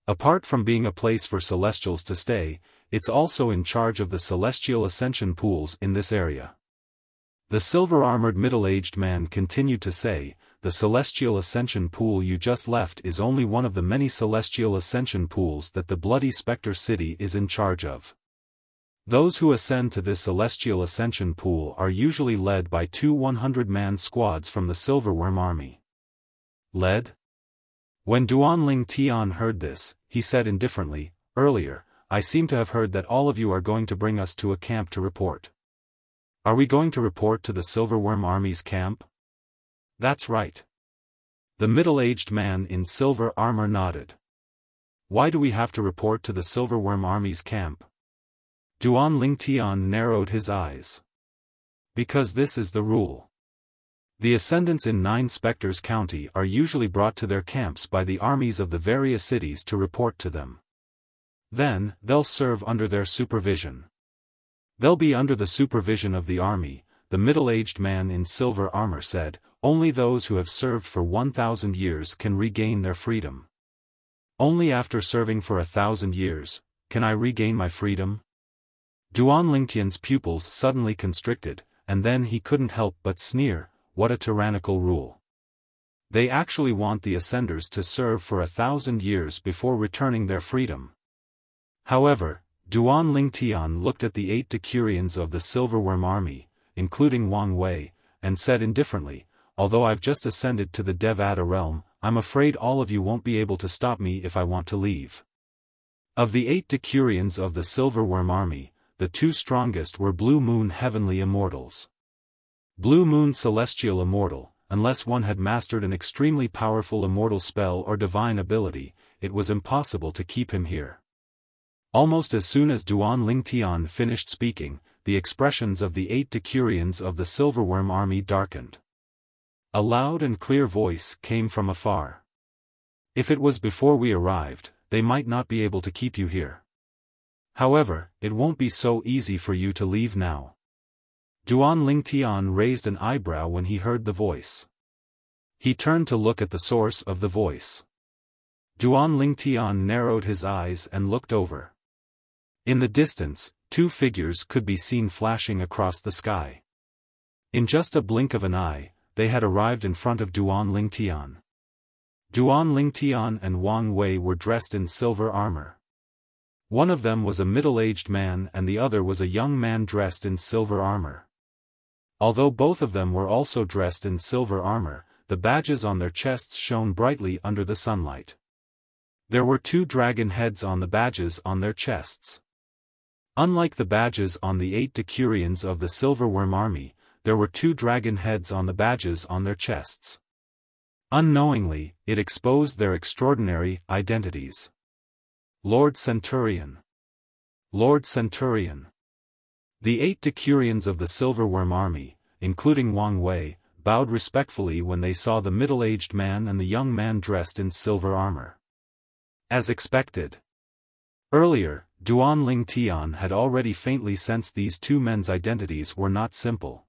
Apart from being a place for Celestials to stay, it's also in charge of the Celestial Ascension pools in this area." The silver-armored middle-aged man continued to say, "The Celestial Ascension pool you just left is only one of the many Celestial Ascension pools that the Bloody Spectre City is in charge of. Those who ascend to this Celestial Ascension pool are usually led by 2 100-man squads from the Silverworm Army." "Led?" When Duan Tian heard this, he said indifferently, "Earlier, I seem to have heard that all of you are going to bring us to a camp to report. Are we going to report to the Silverworm Army's camp?" "That's right." The middle-aged man in silver armor nodded. "Why do we have to report to the Silverworm Army's camp?" Duan Tian narrowed his eyes. "Because this is the rule. The ascendants in 9 Spectres County are usually brought to their camps by the armies of the various cities to report to them. Then, they'll serve under their supervision. They'll be under the supervision of the army," the middle-aged man in silver armor said. "Only those who have served for 1,000 years can regain their freedom." "Only after serving for 1,000 years, can I regain my freedom?" Duan Tian's pupils suddenly constricted, and then he couldn't help but sneer, "What a tyrannical rule. They actually want the ascenders to serve for 1,000 years before returning their freedom." However, Duan Tian looked at the 8 Decurions of the Silverworm Army, including Wang Wei, and said indifferently, "Although I've just ascended to the Devata realm, I'm afraid all of you won't be able to stop me if I want to leave." Of the 8 Decurions of the Silverworm Army, the 2 strongest were Blue Moon Heavenly Immortals. Blue Moon Celestial Immortal, unless one had mastered an extremely powerful immortal spell or divine ability, it was impossible to keep him here. Almost as soon as Duan Tian finished speaking, the expressions of the 8 Decurions of the Silverworm Army darkened. A loud and clear voice came from afar. "If it was before we arrived, they might not be able to keep you here. However, it won't be so easy for you to leave now." Duan Tian raised an eyebrow when he heard the voice. He turned to look at the source of the voice. Duan Tian narrowed his eyes and looked over. In the distance, 2 figures could be seen flashing across the sky. In just a blink of an eye, they had arrived in front of Duan Tian. Duan Tian and Wang Wei were dressed in silver armor. One of them was a middle-aged man and the other was a young man dressed in silver armor. Although both of them were also dressed in silver armor, the badges on their chests shone brightly under the sunlight. There were 2 dragon heads on the badges on their chests. Unlike the badges on the 8 Decurions of the Silverworm Army, there were 2 dragon heads on the badges on their chests. Unknowingly, it exposed their extraordinary identities. Lord Centurion. Lord Centurion. The 8 decurions of the Silverworm army, including Wang Wei, bowed respectfully when they saw the middle-aged man and the young man dressed in silver armor. As expected. Earlier, Duan Ling Tian had already faintly sensed these 2 men's identities were not simple.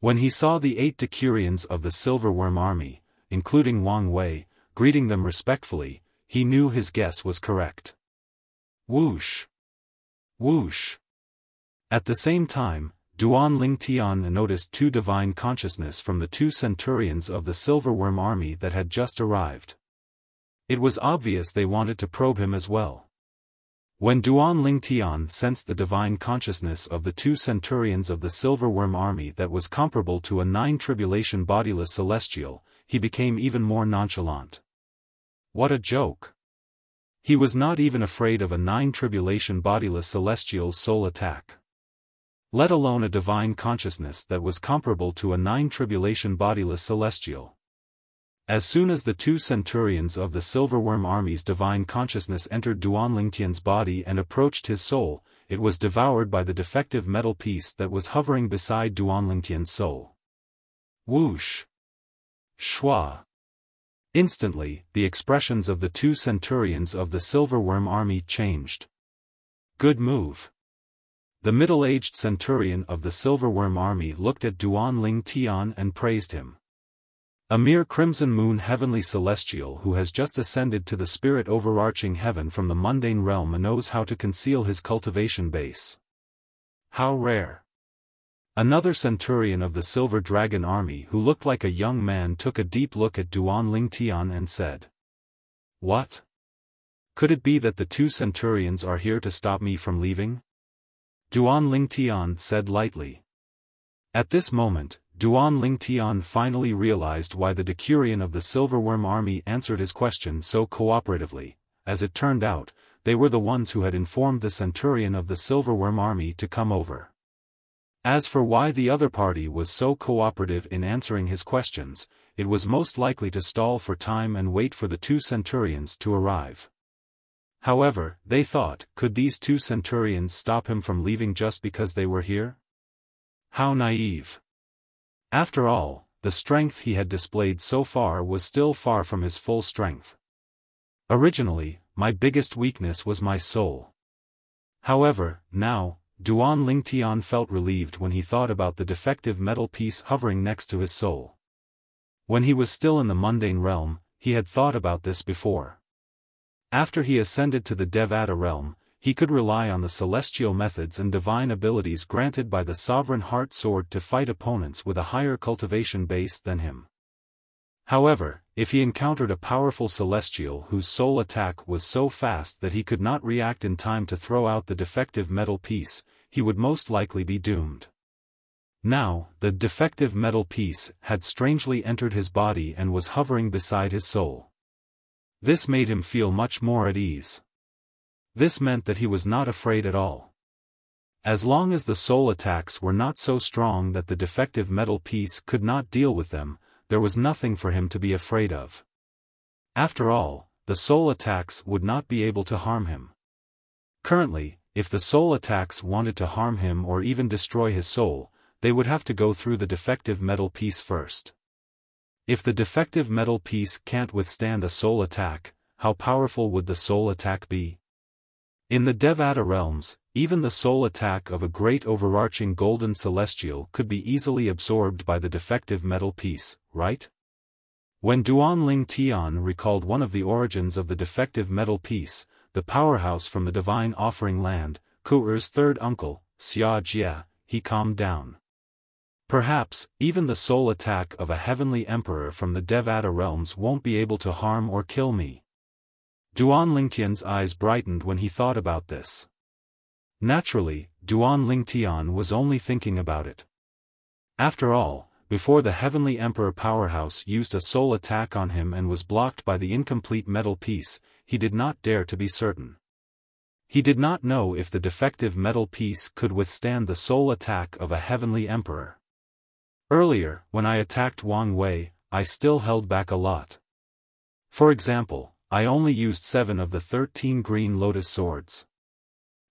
When he saw the 8 decurions of the Silverworm army, including Wang Wei, greeting them respectfully, he knew his guess was correct. Whoosh! Whoosh! At the same time, Duan Ling Tian noticed 2 divine consciousness from the 2 centurions of the Silverworm army that had just arrived. It was obvious they wanted to probe him as well. When Duan Ling Tian sensed the divine consciousness of the 2 centurions of the Silverworm army that was comparable to a 9 tribulation bodiless celestial, he became even more nonchalant. What a joke! He was not even afraid of a 9 tribulation bodiless celestial's soul attack. Let alone a divine consciousness that was comparable to a 9 tribulation bodiless celestial. As soon as the 2 centurions of the Silverworm army's divine consciousness entered Duan Lingtian's body and approached his soul, it was devoured by the defective metal piece that was hovering beside Duan Lingtian's soul. Whoosh! Shwa! Instantly, the expressions of the 2 centurions of the Silverworm army changed. Good move. The middle-aged centurion of the Silverworm army looked at Duan Ling Tian and praised him. A mere crimson moon heavenly celestial who has just ascended to the spirit overarching heaven from the mundane realm and knows how to conceal his cultivation base. How rare. Another centurion of the Silver Dragon army who looked like a young man took a deep look at Duan Ling Tian and said, "What? Could it be that the 2 centurions are here to stop me from leaving?" Duan Ling Tian said lightly. At this moment, Duan Ling Tian finally realized why the decurion of the Silverworm army answered his question so cooperatively. As it turned out, they were the ones who had informed the centurion of the Silverworm army to come over. As for why the other party was so cooperative in answering his questions, it was most likely to stall for time and wait for the 2 centurions to arrive. However, they thought, could these 2 centurions stop him from leaving just because they were here? How naive. After all, the strength he had displayed so far was still far from his full strength. Originally, my biggest weakness was my soul. However, now, Duan Ling Tian felt relieved when he thought about the defective metal piece hovering next to his soul. When he was still in the mundane realm, he had thought about this before. After he ascended to the Devata realm, he could rely on the celestial methods and divine abilities granted by the Sovereign Heart Sword to fight opponents with a higher cultivation base than him. However, if he encountered a powerful celestial whose soul attack was so fast that he could not react in time to throw out the defective metal piece, he would most likely be doomed. Now, the defective metal piece had strangely entered his body and was hovering beside his soul. This made him feel much more at ease. This meant that he was not afraid at all. As long as the soul attacks were not so strong that the defective metal piece could not deal with them, there was nothing for him to be afraid of. After all, the soul attacks would not be able to harm him. Currently, if the soul attacks wanted to harm him or even destroy his soul, they would have to go through the defective metal piece first. If the defective metal piece can't withstand a soul attack, how powerful would the soul attack be? In the Devata realms, even the soul attack of a great overarching golden celestial could be easily absorbed by the defective metal piece, right? When Duan Ling Tian recalled one of the origins of the defective metal piece, the powerhouse from the divine offering land, Ku'er's third uncle, Xia Jia, he calmed down. Perhaps, even the soul attack of a heavenly emperor from the Devata realms won't be able to harm or kill me. Duan Lingtian's eyes brightened when he thought about this. Naturally, Duan Lingtian was only thinking about it. After all, before the heavenly emperor powerhouse used a soul attack on him and was blocked by the incomplete metal piece, he did not dare to be certain. He did not know if the defective metal piece could withstand the soul attack of a heavenly emperor. Earlier, when I attacked Wang Wei, I still held back a lot. For example, I only used 7 of the 13 green lotus swords.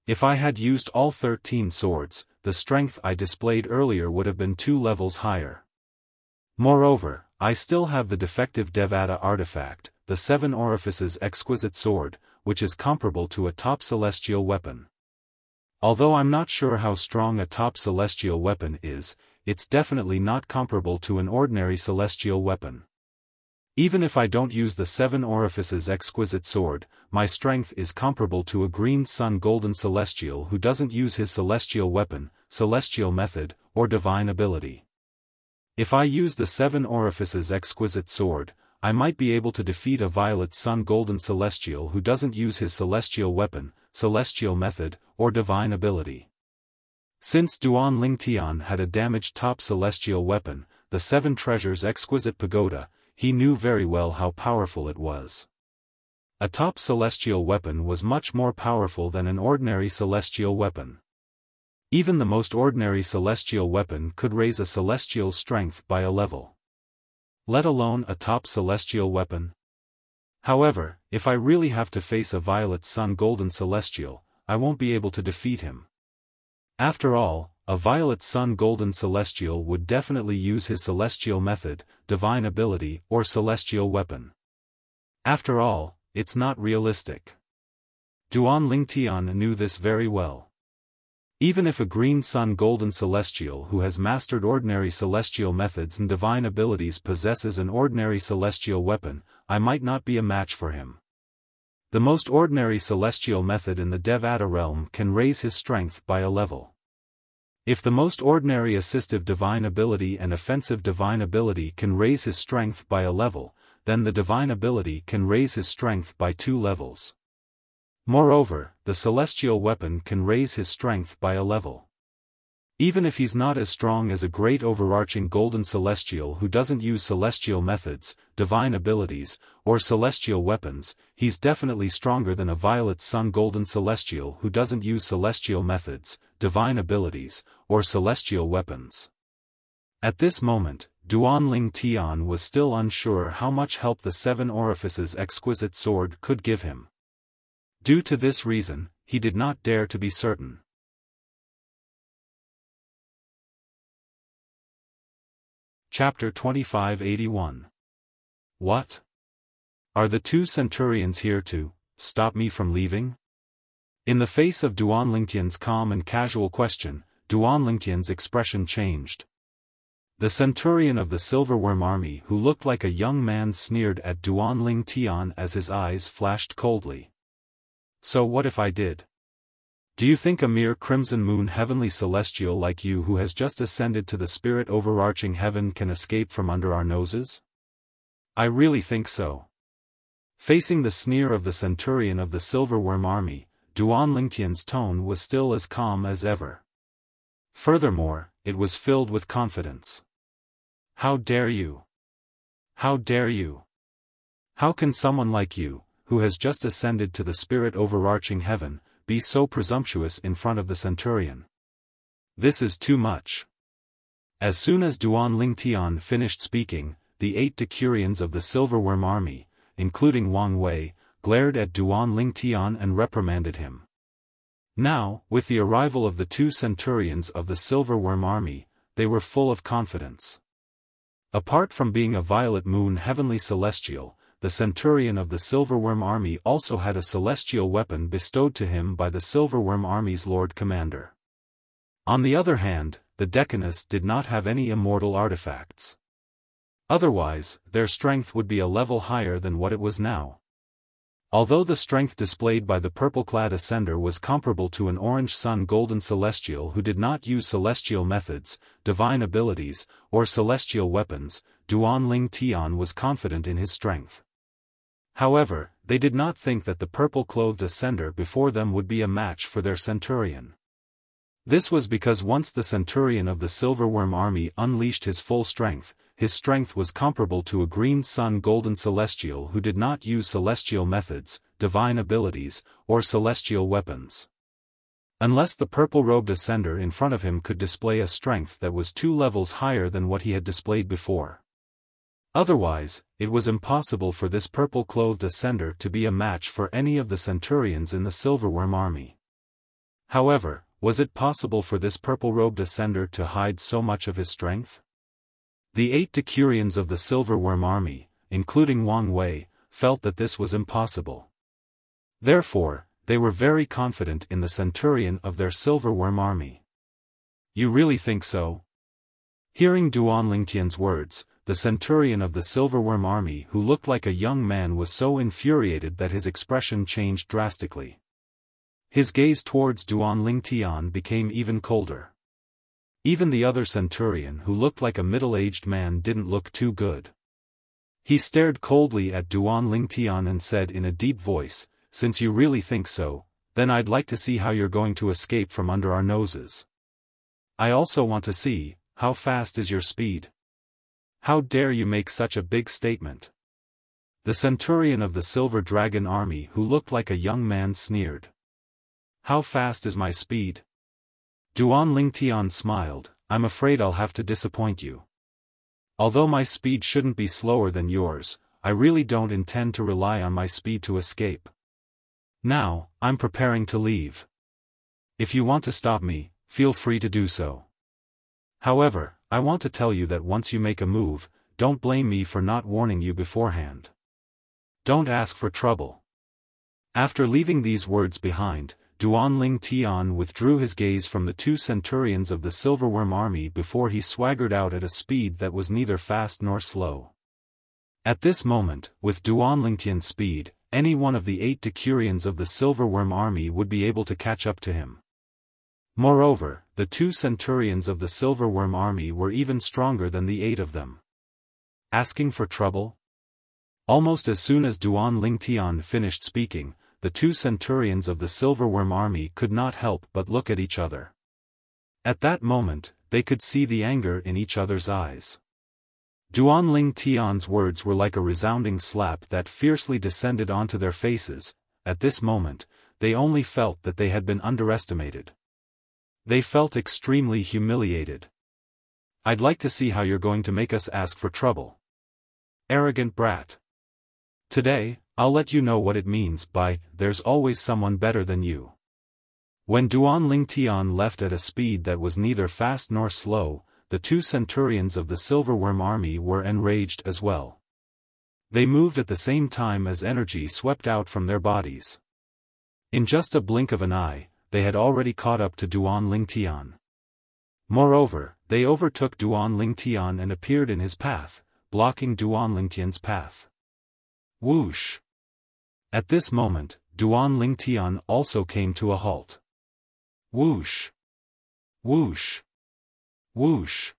If I had used all 13 swords, the strength I displayed earlier would have been 2 levels higher. Moreover, I still have the defective Devata artifact, the 7 Orifices exquisite sword, which is comparable to a top celestial weapon. Although I'm not sure how strong a top celestial weapon is, it's definitely not comparable to an ordinary celestial weapon. Even if I don't use the 7 Orifices exquisite sword, my strength is comparable to a green sun golden celestial who doesn't use his celestial weapon, celestial method, or divine ability. If I use the 7 Orifices exquisite sword, I might be able to defeat a violet sun golden celestial who doesn't use his celestial weapon, celestial method, or divine ability. Since Duan Lingtian had a damaged top celestial weapon, the 7 treasures exquisite pagoda, he knew very well how powerful it was. A top celestial weapon was much more powerful than an ordinary celestial weapon. Even the most ordinary celestial weapon could raise a celestial's strength by a level, let alone a top celestial weapon. However, if I really have to face a violet sun golden celestial, I won't be able to defeat him. After all, a violet sun golden celestial would definitely use his celestial method, divine ability, or celestial weapon. After all, it's not realistic. Duan Lingtian knew this very well. Even if a green sun golden celestial who has mastered ordinary celestial methods and divine abilities possesses an ordinary celestial weapon, I might not be a match for him. The most ordinary celestial method in the Devata realm can raise his strength by a level. If the most ordinary assistive divine ability and offensive divine ability can raise his strength by a level, then the divine ability can raise his strength by 2 levels. Moreover, the celestial weapon can raise his strength by a level. Even if he's not as strong as a great overarching golden celestial who doesn't use celestial methods, divine abilities, or celestial weapons, he's definitely stronger than a violet sun golden celestial who doesn't use celestial methods, divine abilities, or celestial weapons. At this moment, Duan Lingtian was still unsure how much help the 7 Orifices exquisite sword could give him. Due to this reason, he did not dare to be certain. Chapter 2581. What? Are the 2 centurions here to stop me from leaving? In the face of Duan Lingtian's calm and casual question, Duan Lingtian's expression changed. The centurion of the silverworm army who looked like a young man sneered at Duan Lingtian as his eyes flashed coldly. So what if I did? Do you think a mere crimson moon heavenly celestial like you who has just ascended to the spirit overarching heaven can escape from under our noses? I really think so. Facing the sneer of the centurion of the silverworm army, Duan Lingtian's tone was still as calm as ever. Furthermore, it was filled with confidence. How dare you? How dare you? How can someone like you, who has just ascended to the spirit overarching heaven, be so presumptuous in front of the centurion? This is too much. As soon as Duan Lingtian finished speaking, the 8 decurions of the silverworm army, including Wang Wei, glared at Duan Lingtian and reprimanded him. Now, with the arrival of the 2 centurions of the silverworm army, they were full of confidence. Apart from being a violet moon heavenly celestial, the centurion of the silverworm army also had a celestial weapon bestowed to him by the silverworm army's lord commander. On the other hand, the decanus did not have any immortal artifacts. Otherwise, their strength would be a level higher than what it was now. Although the strength displayed by the purple-clad ascender was comparable to an orange sun golden celestial who did not use celestial methods, divine abilities, or celestial weapons, Duan Lingtian was confident in his strength. However, they did not think that the purple-clothed ascender before them would be a match for their centurion. This was because once the centurion of the silverworm army unleashed his full strength, his strength was comparable to a green sun golden celestial who did not use celestial methods, divine abilities, or celestial weapons. Unless the purple-robed ascender in front of him could display a strength that was 2 levels higher than what he had displayed before. Otherwise, it was impossible for this purple-clothed ascender to be a match for any of the centurions in the Silverworm army. However, was it possible for this purple-robed ascender to hide so much of his strength? The 8 decurions of the Silverworm army, including Wang Wei, felt that this was impossible. Therefore, they were very confident in the centurion of their Silverworm army. You really think so? Hearing Duan Lingtian's words, the centurion of the Silverworm army who looked like a young man was so infuriated that his expression changed drastically. His gaze towards Duan Lingtian became even colder. Even the other centurion who looked like a middle-aged man didn't look too good. He stared coldly at Duan Lingtian and said in a deep voice, "Since you really think so, then I'd like to see how you're going to escape from under our noses. I also want to see, how fast is your speed? How dare you make such a big statement?" The centurion of the Silver Dragon army who looked like a young man sneered. "How fast is my speed?" Duan Lingtian smiled, "I'm afraid I'll have to disappoint you. Although my speed shouldn't be slower than yours, I really don't intend to rely on my speed to escape. Now, I'm preparing to leave. If you want to stop me, feel free to do so. However, I want to tell you that once you make a move, don't blame me for not warning you beforehand. Don't ask for trouble." After leaving these words behind, Duan Lingtian withdrew his gaze from the 2 centurions of the Silverworm army before he swaggered out at a speed that was neither fast nor slow. At this moment, with Duan Lingtian's speed, any one of the 8 decurions of the Silverworm army would be able to catch up to him. Moreover, the 2 centurions of the Silverworm army were even stronger than the 8 of them. Asking for trouble? Almost as soon as Duan Lingtian finished speaking, the 2 centurions of the Silverworm army could not help but look at each other. At that moment, they could see the anger in each other's eyes. Duan Lingtian's words were like a resounding slap that fiercely descended onto their faces. At this moment, they only felt that they had been underestimated. They felt extremely humiliated. "I'd like to see how you're going to make us ask for trouble. Arrogant brat. Today, I'll let you know what it means by, there's always someone better than you." When Duan Lingtian left at a speed that was neither fast nor slow, the 2 centurions of the Silverworm army were enraged as well. They moved at the same time as energy swept out from their bodies. In just a blink of an eye, they had already caught up to Duan Lingtian. Moreover, they overtook Duan Lingtian and appeared in his path, blocking Duan Lingtian's path. Whoosh! At this moment, Duan Lingtian also came to a halt. Whoosh! Whoosh! Whoosh!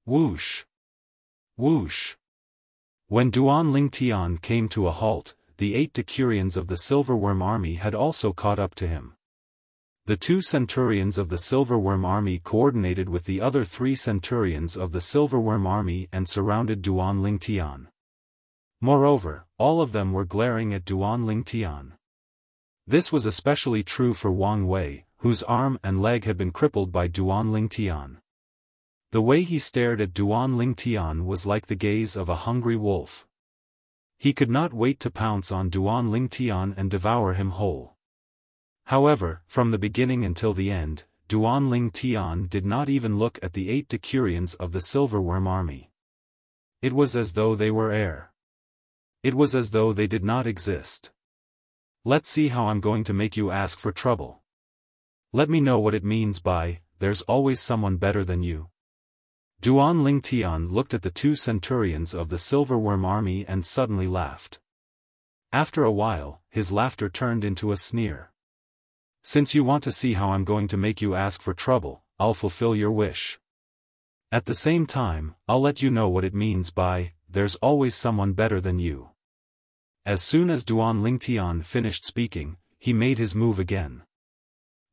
Whoosh! Whoosh! When Duan Lingtian came to a halt, the 8 decurions of the Silverworm army had also caught up to him. The 2 centurions of the Silverworm army coordinated with the other 3 centurions of the Silverworm army and surrounded Duan Lingtian. Moreover, all of them were glaring at Duan Lingtian. This was especially true for Wang Wei, whose arm and leg had been crippled by Duan Lingtian. The way he stared at Duan Lingtian was like the gaze of a hungry wolf. He could not wait to pounce on Duan Lingtian and devour him whole. However, from the beginning until the end, Duan Lingtian did not even look at the 8 decurions of the Silverworm army. It was as though they were air. It was as though they did not exist. "Let's see how I'm going to make you ask for trouble. Let me know what it means by, there's always someone better than you." Duan Lingtian looked at the 2 centurions of the Silverworm army and suddenly laughed. After a while, his laughter turned into a sneer. "Since you want to see how I'm going to make you ask for trouble, I'll fulfill your wish. At the same time, I'll let you know what it means by, there's always someone better than you." As soon as Duan Lingtian finished speaking, he made his move again.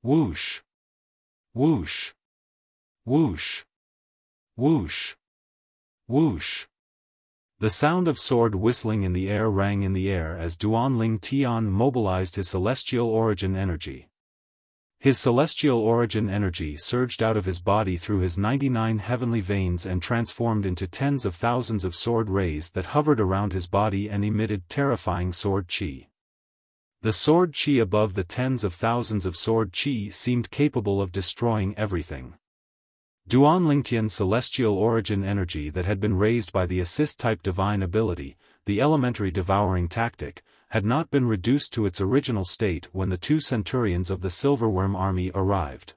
Whoosh! Whoosh! Whoosh! Whoosh! Whoosh! The sound of sword whistling in the air rang in the air as Duan Lingtian mobilized his celestial origin energy. His celestial origin energy surged out of his body through his 99 heavenly veins and transformed into tens of thousands of sword rays that hovered around his body and emitted terrifying sword chi. The sword chi above the tens of thousands of sword chi seemed capable of destroying everything. Duan Lingtian's celestial origin energy that had been raised by the assist-type divine ability, the elementary devouring tactic, had not been reduced to its original state when the 2 centurions of the Silverworm army arrived.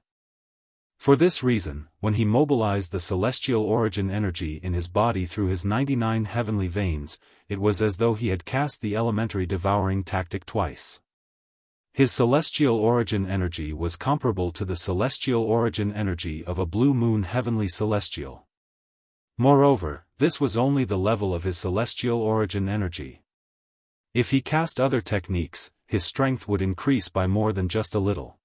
For this reason, when he mobilized the celestial origin energy in his body through his 99 heavenly veins, it was as though he had cast the elementary devouring tactic twice. His celestial origin energy was comparable to the celestial origin energy of a blue moon heavenly celestial. Moreover, this was only the level of his celestial origin energy. If he cast other techniques, his strength would increase by more than just a little.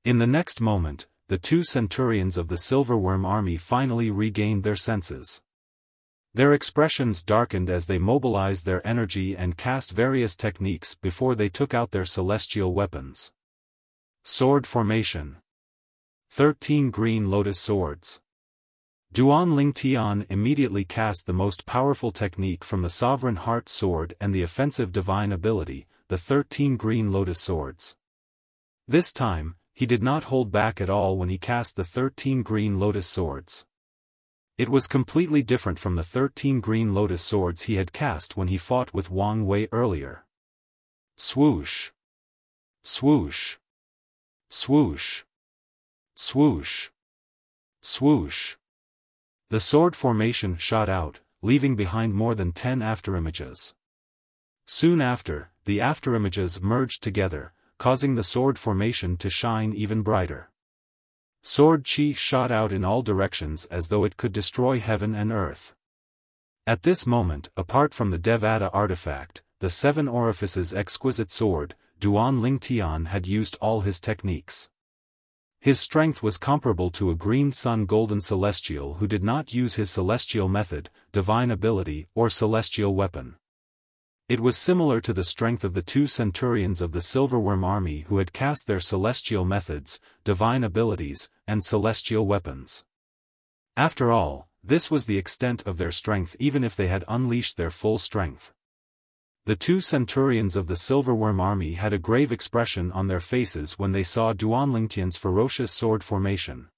In the next moment, the 2 centurions of the Silverworm army finally regained their senses. Their expressions darkened as they mobilized their energy and cast various techniques before they took out their celestial weapons. Sword formation. 13 green lotus swords. Duan Lingtian immediately cast the most powerful technique from the Sovereign Heart Sword and the offensive divine ability, the 13 green lotus swords. This time, he did not hold back at all when he cast the 13 green lotus swords. It was completely different from the 13 green lotus swords he had cast when he fought with Wang Wei earlier. Swoosh! Swoosh! Swoosh! Swoosh! Swoosh! The sword formation shot out, leaving behind more than 10 afterimages. Soon after, the afterimages merged together, causing the sword formation to shine even brighter. Sword chi shot out in all directions as though it could destroy heaven and earth. At this moment, apart from the Devata artifact, the 7 orifices exquisite sword, Duan Lingtian had used all his techniques. His strength was comparable to a green sun golden celestial who did not use his celestial method, divine ability, or celestial weapon. It was similar to the strength of the 2 centurions of the Silverworm army who had cast their celestial methods, divine abilities, and celestial weapons. After all, this was the extent of their strength even if they had unleashed their full strength. The 2 centurions of the Silverworm army had a grave expression on their faces when they saw Duan Lingtian's ferocious sword formation.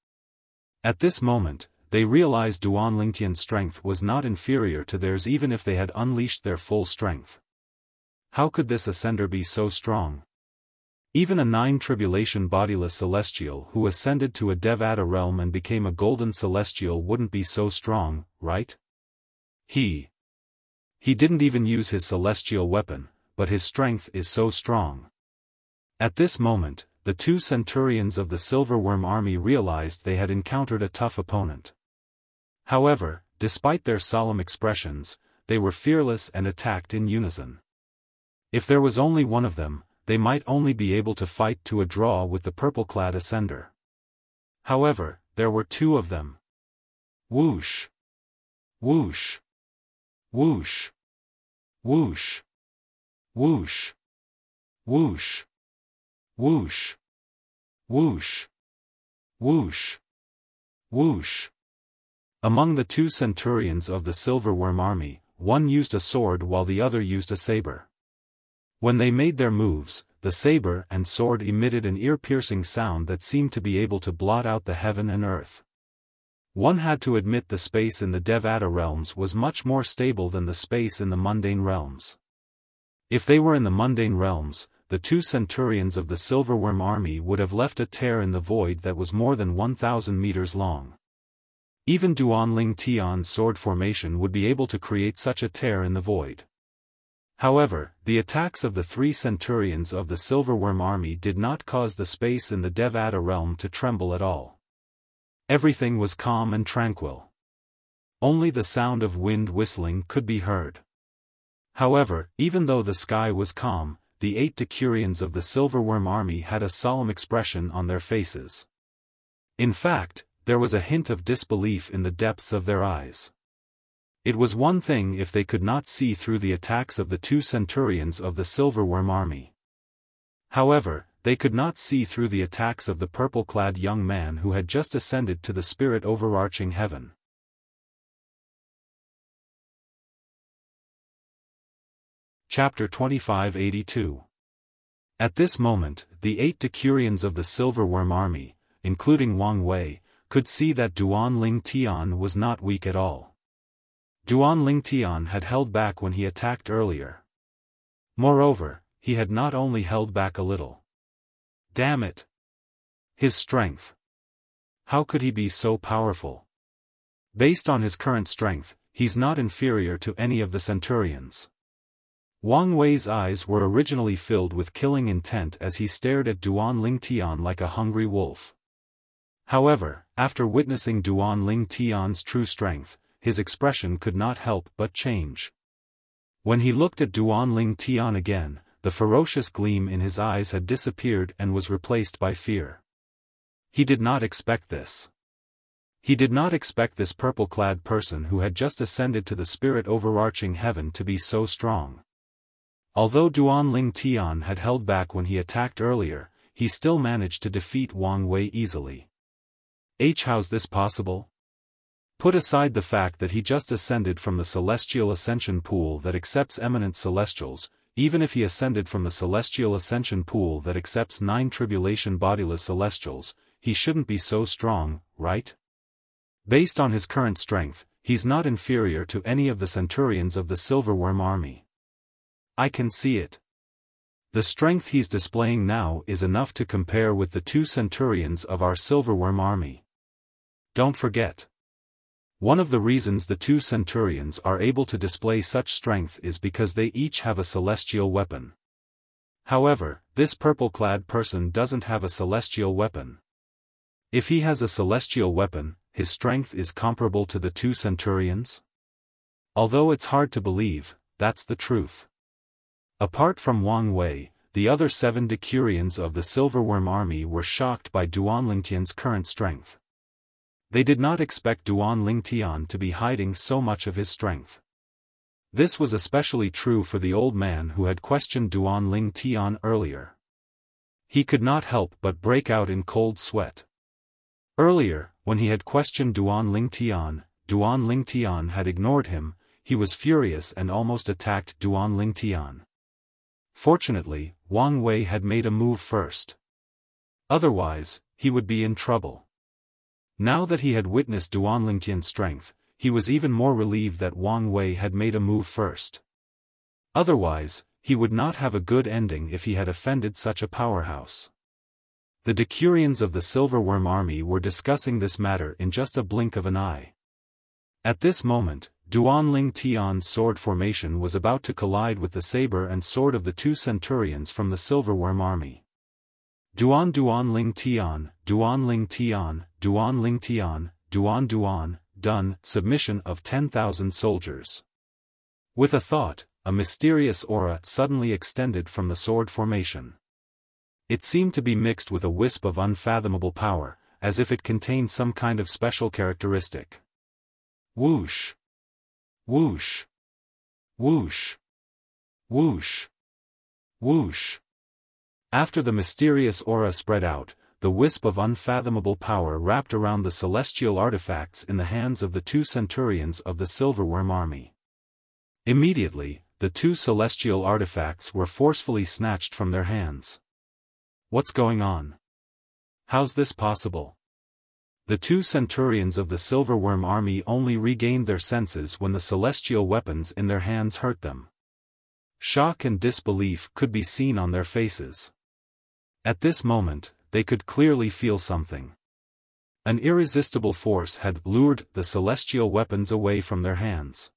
At this moment, they realized Duan Lingtian's strength was not inferior to theirs even if they had unleashed their full strength. How could this ascender be so strong? Even a 9 tribulation bodiless celestial who ascended to a Devata realm and became a golden celestial wouldn't be so strong, right? He didn't even use his celestial weapon, but his strength is so strong. At this moment, the 2 centurions of the Silverworm army realized they had encountered a tough opponent. However, despite their solemn expressions, they were fearless and attacked in unison. If there was only one of them, they might only be able to fight to a draw with the purple-clad ascender. However, there were 2 of them. Whoosh! Whoosh! Whoosh! Whoosh! Whoosh! Whoosh! Whoosh! Whoosh! Whoosh! Whoosh! Among the 2 centurions of the Silverworm army, one used a sword while the other used a saber. When they made their moves, the saber and sword emitted an ear-piercing sound that seemed to be able to blot out the heaven and earth. One had to admit the space in the Devata realms was much more stable than the space in the mundane realms. If they were in the mundane realms, the 2 centurions of the Silverworm army would have left a tear in the void that was more than 1,000 meters long. Even Duan Lingtian's sword formation would be able to create such a tear in the void. However, the attacks of the 3 centurions of the Silverworm army did not cause the space in the Devata realm to tremble at all. Everything was calm and tranquil. Only the sound of wind whistling could be heard. However, even though the sky was calm, the 8 decurions of the Silverworm army had a solemn expression on their faces. In fact, there was a hint of disbelief in the depths of their eyes. It was one thing if they could not see through the attacks of the 2 centurions of the Silverworm army. However, they could not see through the attacks of the purple-clad young man who had just ascended to the spirit overarching heaven. Chapter 2582. At this moment, the 8 decurions of the Silverworm army, including Wang Wei, could see that Duan Ling Tian was not weak at all. Duan Ling Tian had held back when he attacked earlier. Moreover, he had not only held back a little. Damn it! His strength. How could he be so powerful? Based on his current strength, he's not inferior to any of the centurions. Wang Wei's eyes were originally filled with killing intent as he stared at Duan Ling Tian like a hungry wolf. However, after witnessing Duan Ling Tian's true strength, his expression could not help but change. When he looked at Duan Ling Tian again, the ferocious gleam in his eyes had disappeared and was replaced by fear. He did not expect this. He did not expect this purple-clad person who had just ascended to the spirit overarching heaven to be so strong. Although Duan Ling Tian had held back when he attacked earlier, he still managed to defeat Wang Wei easily. How's this possible? Put aside the fact that he just ascended from the celestial ascension pool that accepts eminent celestials, even if he ascended from the celestial ascension pool that accepts 9 tribulation bodiless celestials, he shouldn't be so strong, right? Based on his current strength, he's not inferior to any of the centurions of the Silverworm army. I can see it. The strength he's displaying now is enough to compare with the 2 centurions of our Silverworm army. Don't forget. One of the reasons the 2 centurions are able to display such strength is because they each have a celestial weapon. However, this purple-clad person doesn't have a celestial weapon. If he has a celestial weapon, his strength is comparable to the 2 centurions? Although it's hard to believe, that's the truth. Apart from Wang Wei, the other 7 decurions of the Silverworm army were shocked by Duan Ling Tian's current strength. They did not expect Duan Ling Tian to be hiding so much of his strength. This was especially true for the old man who had questioned Duan Ling Tian earlier. He could not help but break out in cold sweat. Earlier, when he had questioned Duan Ling Tian had ignored him. He was furious and almost attacked Duan Ling Tian. Fortunately, Wang Wei had made a move first. Otherwise, he would be in trouble. Now that he had witnessed Duan Ling Tian's strength, he was even more relieved that Wang Wei had made a move first. Otherwise, he would not have a good ending if he had offended such a powerhouse. The decurions of the Silverworm army were discussing this matter in just a blink of an eye. At this moment, Duan Ling Tian's sword formation was about to collide with the saber and sword of the 2 centurions from the Silverworm army. Duan Ling Tian, Duan Ling Tian, Duan Ling Tian, Duan, done, submission of 10,000 soldiers. With a thought, a mysterious aura suddenly extended from the sword formation. It seemed to be mixed with a wisp of unfathomable power, as if it contained some kind of special characteristic. Whoosh! Whoosh! Whoosh! Whoosh! Whoosh! After the mysterious aura spread out, the wisp of unfathomable power wrapped around the celestial artifacts in the hands of the 2 centurions of the Silverworm army. Immediately, the 2 celestial artifacts were forcefully snatched from their hands. What's going on? How's this possible? The 2 centurions of the Silverworm army only regained their senses when the celestial weapons in their hands hurt them. Shock and disbelief could be seen on their faces. At this moment, they could clearly feel something. An irresistible force had lured the celestial weapons away from their hands.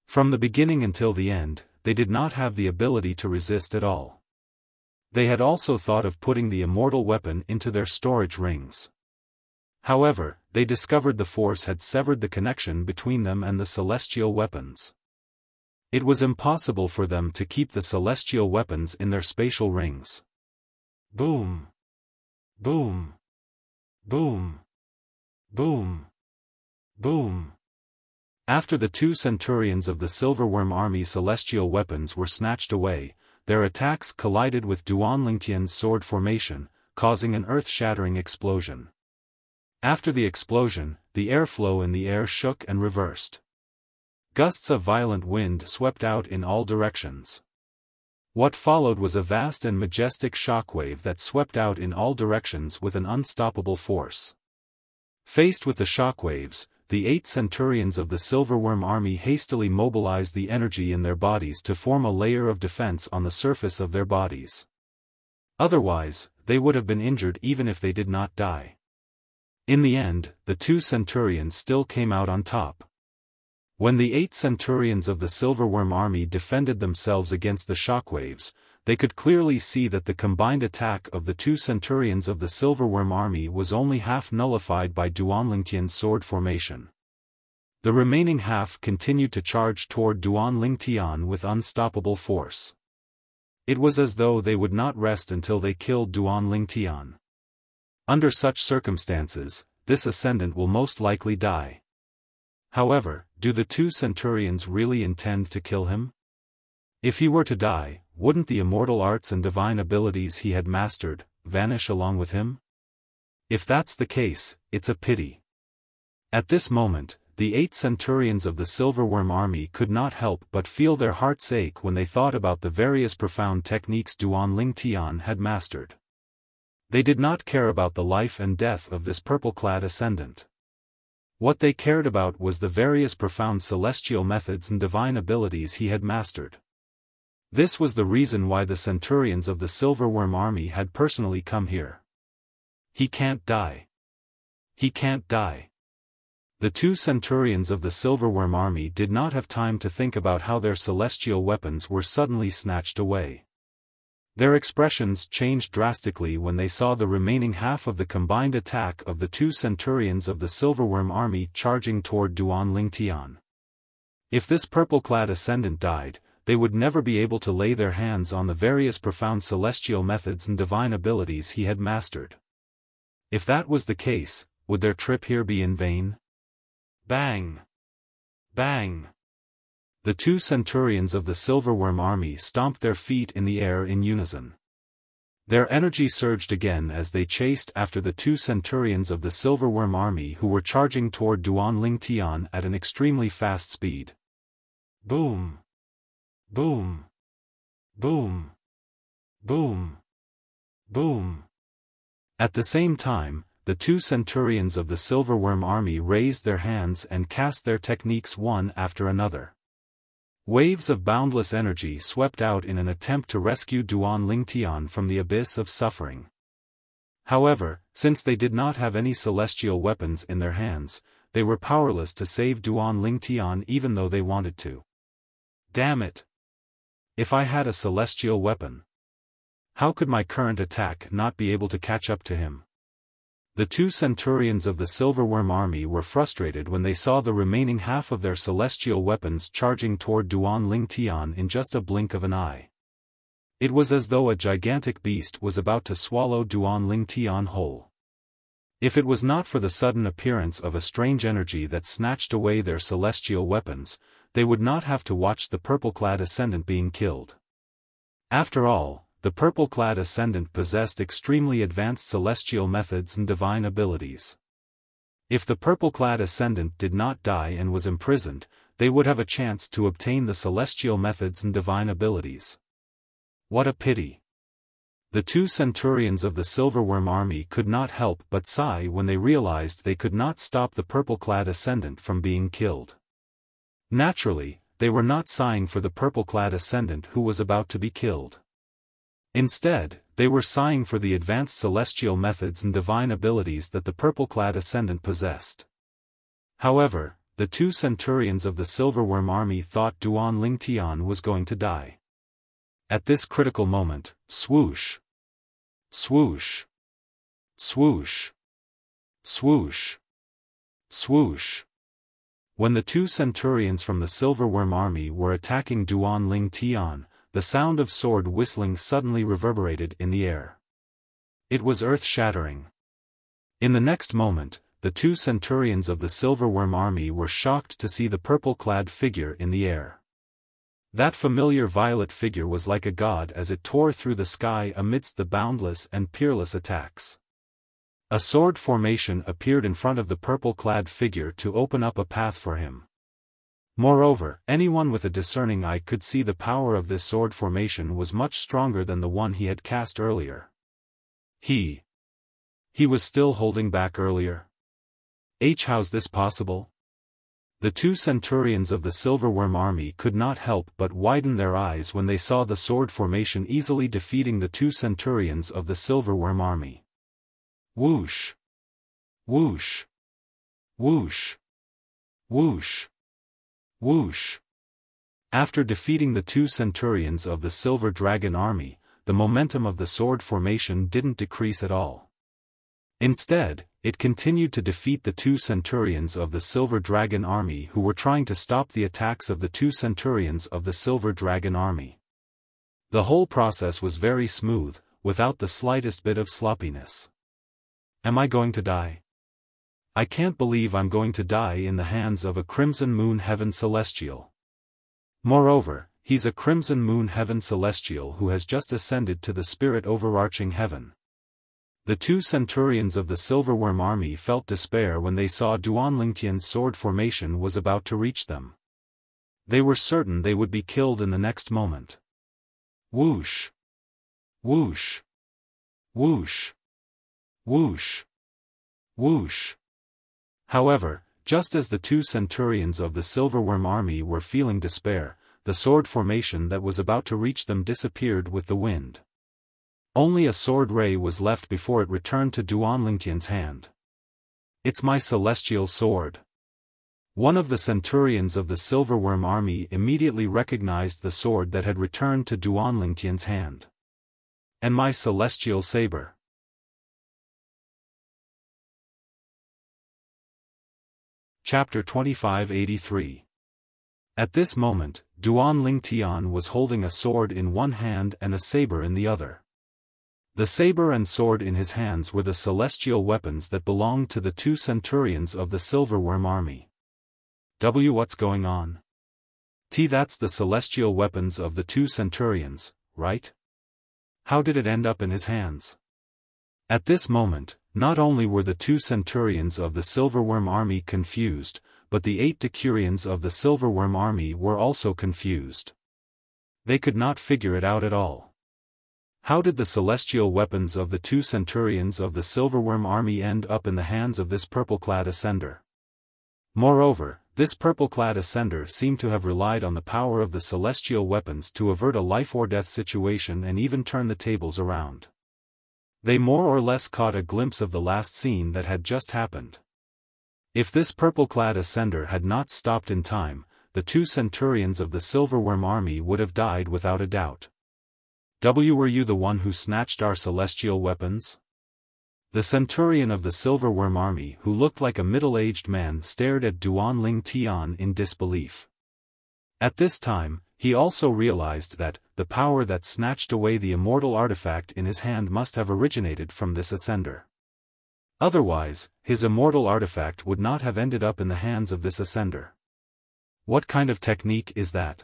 From the beginning until the end, they did not have the ability to resist at all. They had also thought of putting the immortal weapon into their storage rings. However, they discovered the force had severed the connection between them and the celestial weapons. It was impossible for them to keep the celestial weapons in their spatial rings. Boom! Boom! Boom! Boom! Boom! After the 2 centurions of the Silverworm army celestial weapons were snatched away, their attacks collided with Duan Lingtian's sword formation, causing an earth-shattering explosion. After the explosion, the airflow in the air shook and reversed. Gusts of violent wind swept out in all directions. What followed was a vast and majestic shockwave that swept out in all directions with an unstoppable force. Faced with the shockwaves, the 8 centurions of the Silverworm army hastily mobilized the energy in their bodies to form a layer of defense on the surface of their bodies. Otherwise, they would have been injured even if they did not die. In the end, the 2 centurions still came out on top. When the 8 centurions of the Silverworm army defended themselves against the shockwaves, they could clearly see that the combined attack of the 2 centurions of the Silverworm army was only half nullified by Duan Lingtian's sword formation. The remaining half continued to charge toward Duan Lingtian with unstoppable force. It was as though they would not rest until they killed Duan Lingtian. Under such circumstances, this ascendant will most likely die. However, do the 2 centurions really intend to kill him? If he were to die, wouldn't the immortal arts and divine abilities he had mastered vanish along with him? If that's the case, it's a pity. At this moment, the 8 centurions of the Silverworm army could not help but feel their hearts ache when they thought about the various profound techniques Duan Lingtian had mastered. They did not care about the life and death of this purple-clad ascendant. What they cared about was the various profound celestial methods and divine abilities he had mastered. This was the reason why the centurions of the Silverworm army had personally come here. He can't die. He can't die. The 2 centurions of the Silverworm army did not have time to think about how their celestial weapons were suddenly snatched away. Their expressions changed drastically when they saw the remaining half of the combined attack of the 2 centurions of the Silverworm army charging toward Duan Lingtian. If this purple-clad ascendant died, they would never be able to lay their hands on the various profound celestial methods and divine abilities he had mastered. If that was the case, would their trip here be in vain? Bang! Bang! The 2 centurions of the Silverworm army stomped their feet in the air in unison. Their energy surged again as they chased after the 2 centurions of the Silverworm army who were charging toward Duan Lingtian at an extremely fast speed. Boom! Boom! Boom! Boom! Boom! At the same time, the 2 centurions of the Silverworm army raised their hands and cast their techniques one after another. Waves of boundless energy swept out in an attempt to rescue Duan Lingtian from the abyss of suffering. However, since they did not have any celestial weapons in their hands, they were powerless to save Duan Lingtian even though they wanted to. Damn it! If I had a celestial weapon, how could my current attack not be able to catch up to him? The 2 centurions of the Silverworm army were frustrated when they saw the remaining half of their celestial weapons charging toward Duan Lingtian in just a blink of an eye. It was as though a gigantic beast was about to swallow Duan Lingtian whole. If it was not for the sudden appearance of a strange energy that snatched away their celestial weapons, they would not have to watch the purple-clad ascendant being killed. After all, the purple-clad ascendant possessed extremely advanced celestial methods and divine abilities. If the purple-clad ascendant did not die and was imprisoned, they would have a chance to obtain the celestial methods and divine abilities. What a pity! The 2 centurions of the Silverworm army could not help but sigh when they realized they could not stop the purple-clad ascendant from being killed. Naturally, they were not sighing for the purple-clad ascendant who was about to be killed. Instead, they were sighing for the advanced celestial methods and divine abilities that the purple-clad ascendant possessed. However, the 2 centurions of the Silverworm army thought Duan Lingtian was going to die. At this critical moment, swoosh! Swoosh! Swoosh! Swoosh! Swoosh! When the 2 centurions from the Silverworm army were attacking Duan Lingtian, the sound of sword whistling suddenly reverberated in the air. It was earth-shattering. In the next moment, the 2 centurions of the Silverworm army were shocked to see the purple-clad figure in the air. That familiar violet figure was like a god as it tore through the sky amidst the boundless and peerless attacks. A sword formation appeared in front of the purple-clad figure to open up a path for him. Moreover, anyone with a discerning eye could see the power of this sword formation was much stronger than the one he had cast earlier. He was still holding back earlier. How's this possible? The two centurions of the Silverworm army could not help but widen their eyes when they saw the sword formation easily defeating the two centurions of the Silverworm army. Whoosh! Whoosh! Whoosh! Whoosh! Whoosh! After defeating the two centurions of the Silver Dragon army, the momentum of the sword formation didn't decrease at all. Instead, it continued to defeat the two centurions of the Silver Dragon army who were trying to stop the attacks of the two centurions of the Silver Dragon army. The whole process was very smooth, without the slightest bit of sloppiness. Am I going to die? I can't believe I'm going to die in the hands of a Crimson Moon Heaven Celestial. Moreover, he's a Crimson Moon Heaven Celestial who has just ascended to the spirit overarching heaven. The two centurions of the Silverworm army felt despair when they saw Duan Lingtian's sword formation was about to reach them. They were certain they would be killed in the next moment. Whoosh! Whoosh! Whoosh! Whoosh! Whoosh! However, just as the two centurions of the Silverworm army were feeling despair, the sword formation that was about to reach them disappeared with the wind. Only a sword ray was left before it returned to Duan Lingtian's hand. It's my celestial sword. One of the centurions of the Silverworm army immediately recognized the sword that had returned to Duan Lingtian's hand. And my celestial saber. Chapter 2583. At this moment, Duan Lingtian was holding a sword in one hand and a saber in the other. The saber and sword in his hands were the celestial weapons that belonged to the two centurions of the Silverworm army. What's going on? That's the celestial weapons of the two centurions, right? How did it end up in his hands? At this moment, not only were the two centurions of the Silverworm army confused, but the 8 decurions of the Silverworm army were also confused. They could not figure it out at all. How did the celestial weapons of the two centurions of the Silverworm army end up in the hands of this purple-clad ascender? Moreover, this purple-clad ascender seemed to have relied on the power of the celestial weapons to avert a life-or-death situation and even turn the tables around. They more or less caught a glimpse of the last scene that had just happened. If this purple-clad ascender had not stopped in time, the two centurions of the Silverworm army would have died without a doubt. Were you the one who snatched our celestial weapons? The centurion of the Silverworm army who looked like a middle-aged man stared at Duan Lingtian in disbelief. At this time, he also realized that the power that snatched away the immortal artifact in his hand must have originated from this ascender. Otherwise, his immortal artifact would not have ended up in the hands of this ascender. What kind of technique is that?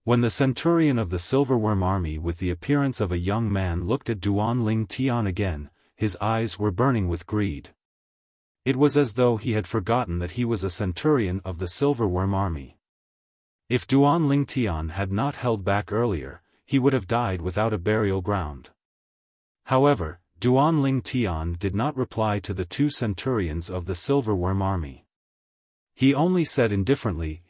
When the centurion of the Silverworm army with the appearance of a young man looked at Duan Lingtian again, his eyes were burning with greed. It was as though he had forgotten that he was a centurion of the Silverworm army. If Duan Lingtian had not held back earlier, he would have died without a burial ground. However, Duan Lingtian did not reply to the two centurions of the Silverworm army. He only said indifferently,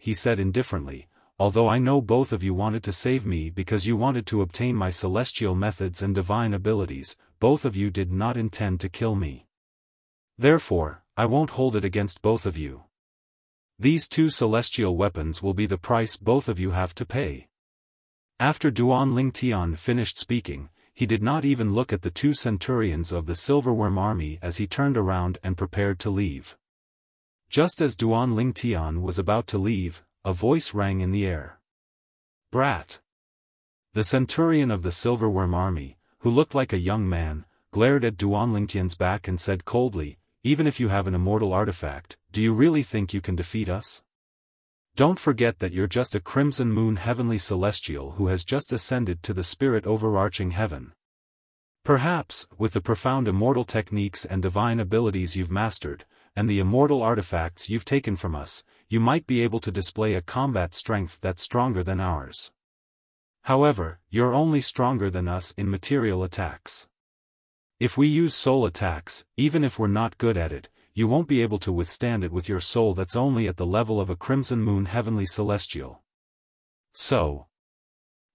although I know both of you wanted to save me because you wanted to obtain my celestial methods and divine abilities, both of you did not intend to kill me. Therefore, I won't hold it against both of you. These two celestial weapons will be the price both of you have to pay. After Duan Lingtian finished speaking, he did not even look at the two centurions of the Silverworm army as he turned around and prepared to leave. Just as Duan Lingtian was about to leave, a voice rang in the air. Brat! The centurion of the Silverworm army, who looked like a young man, glared at Duan Lingtian's back and said coldly, even if you have an immortal artifact, do you really think you can defeat us? Don't forget that you're just a crimson moon heavenly celestial who has just ascended to the spirit overarching heaven. Perhaps, with the profound immortal techniques and divine abilities you've mastered, and the immortal artifacts you've taken from us, you might be able to display a combat strength that's stronger than ours. However, you're only stronger than us in material attacks. If we use soul attacks, even if we're not good at it, you won't be able to withstand it with your soul that's only at the level of a crimson moon heavenly celestial. So,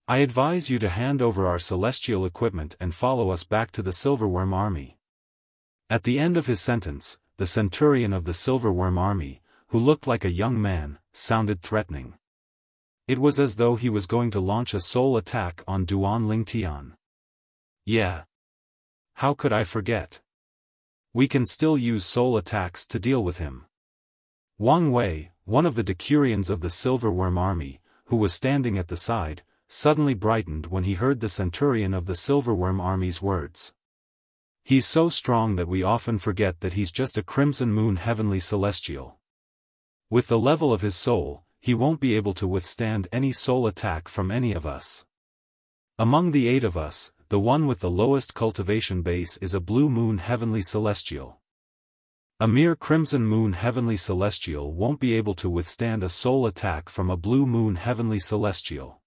I advise you to hand over our celestial equipment and follow us back to the Silverworm army. At the end of his sentence, the centurion of the Silverworm army, who looked like a young man, sounded threatening. It was as though he was going to launch a soul attack on Duan Lingtian. Yeah. How could I forget? We can still use soul attacks to deal with him. Wang Wei, one of the decurions of the Silverworm army, who was standing at the side, suddenly brightened when he heard the centurion of the Silverworm army's words. He's so strong that we often forget that he's just a crimson moon heavenly celestial. With the level of his soul, he won't be able to withstand any soul attack from any of us. Among the 8 of us, the one with the lowest cultivation base is a blue moon heavenly celestial. A mere crimson moon heavenly celestial won't be able to withstand a soul attack from a blue moon heavenly celestial.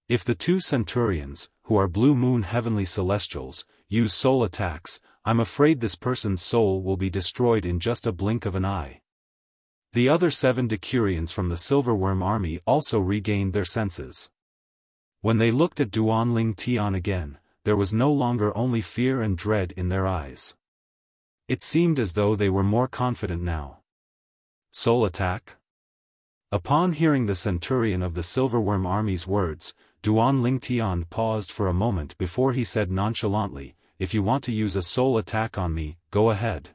If the 2 centurions, who are blue moon heavenly celestials, use soul attacks, I'm afraid this person's soul will be destroyed in just a blink of an eye. The other 7 decurions from the Silverworm army also regained their senses. When they looked at Duan Lingtian again, there was no longer only fear and dread in their eyes. It seemed as though they were more confident now. Soul attack? Upon hearing the centurion of the Silverworm army's words, Duan Lingtian paused for a moment before he said nonchalantly, "If you want to use a soul attack on me, go ahead.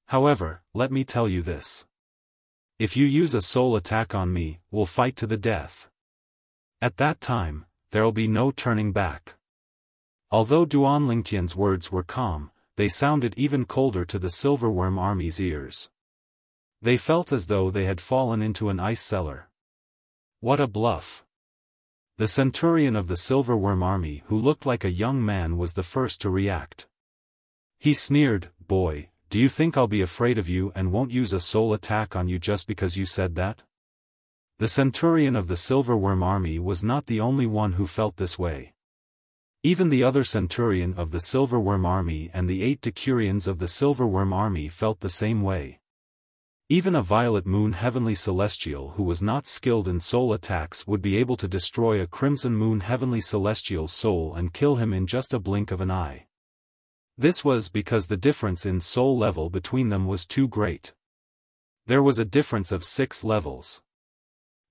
However, let me tell you this. If you use a soul attack on me, we'll fight to the death. At that time, there'll be no turning back." Although Duan Lingtian's words were calm, they sounded even colder to the Silverworm army's ears. They felt as though they had fallen into an ice cellar. What a bluff! The centurion of the Silverworm army who looked like a young man was the first to react. He sneered, "Boy, do you think I'll be afraid of you and won't use a soul attack on you just because you said that?" The centurion of the Silverworm army was not the only one who felt this way. Even the other centurion of the Silverworm army and the 8 decurions of the Silverworm army felt the same way. Even a violet moon heavenly celestial who was not skilled in soul attacks would be able to destroy a crimson moon heavenly celestial's soul and kill him in just a blink of an eye. This was because the difference in soul level between them was too great. There was a difference of 6 levels.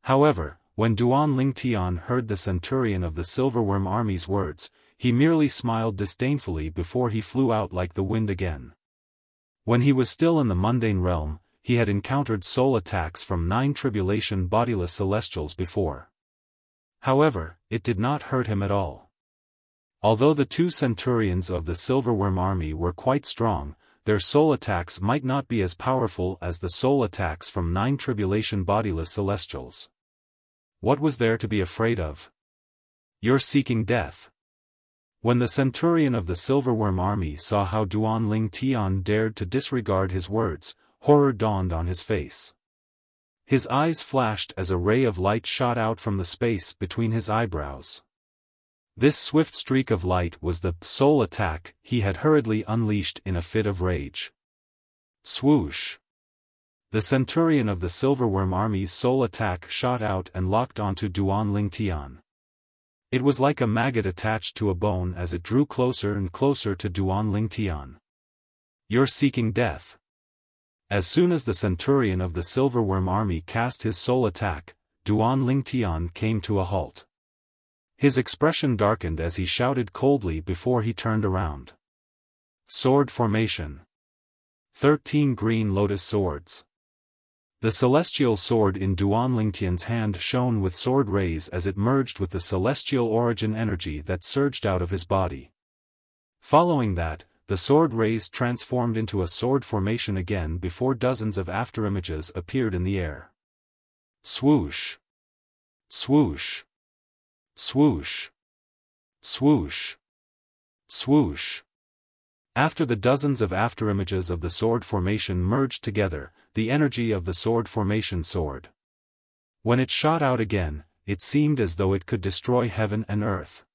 However, when Duan Lingtian heard the centurion of the Silverworm army's words, he merely smiled disdainfully before he flew out like the wind again. When he was still in the mundane realm, he had encountered soul attacks from 9 tribulation bodiless celestials before. However, it did not hurt him at all. Although the 2 centurions of the Silverworm army were quite strong, their soul attacks might not be as powerful as the soul attacks from 9 tribulation bodiless celestials. What was there to be afraid of? You're seeking death. When the centurion of the Silverworm army saw how Duan Lingtian dared to disregard his words, horror dawned on his face. His eyes flashed as a ray of light shot out from the space between his eyebrows. This swift streak of light was the soul attack he had hurriedly unleashed in a fit of rage. Swoosh! The centurion of the Silverworm army's soul attack shot out and locked onto Duan Lingtian. It was like a maggot attached to a bone as it drew closer and closer to Duan Lingtian. You're seeking death. As soon as the centurion of the Silverworm army cast his soul attack, Duan Lingtian came to a halt. His expression darkened as he shouted coldly before he turned around. Sword formation. 13 green lotus swords. The celestial sword in Duan Lingtian's hand shone with sword rays as it merged with the celestial origin energy that surged out of his body. Following that, the sword rays transformed into a sword formation again before dozens of afterimages appeared in the air. Swoosh. Swoosh. Swoosh. Swoosh. Swoosh. After the dozens of afterimages of the sword formation merged together, the energy of the sword formation soared. When it shot out again, it seemed as though it could destroy heaven and earth.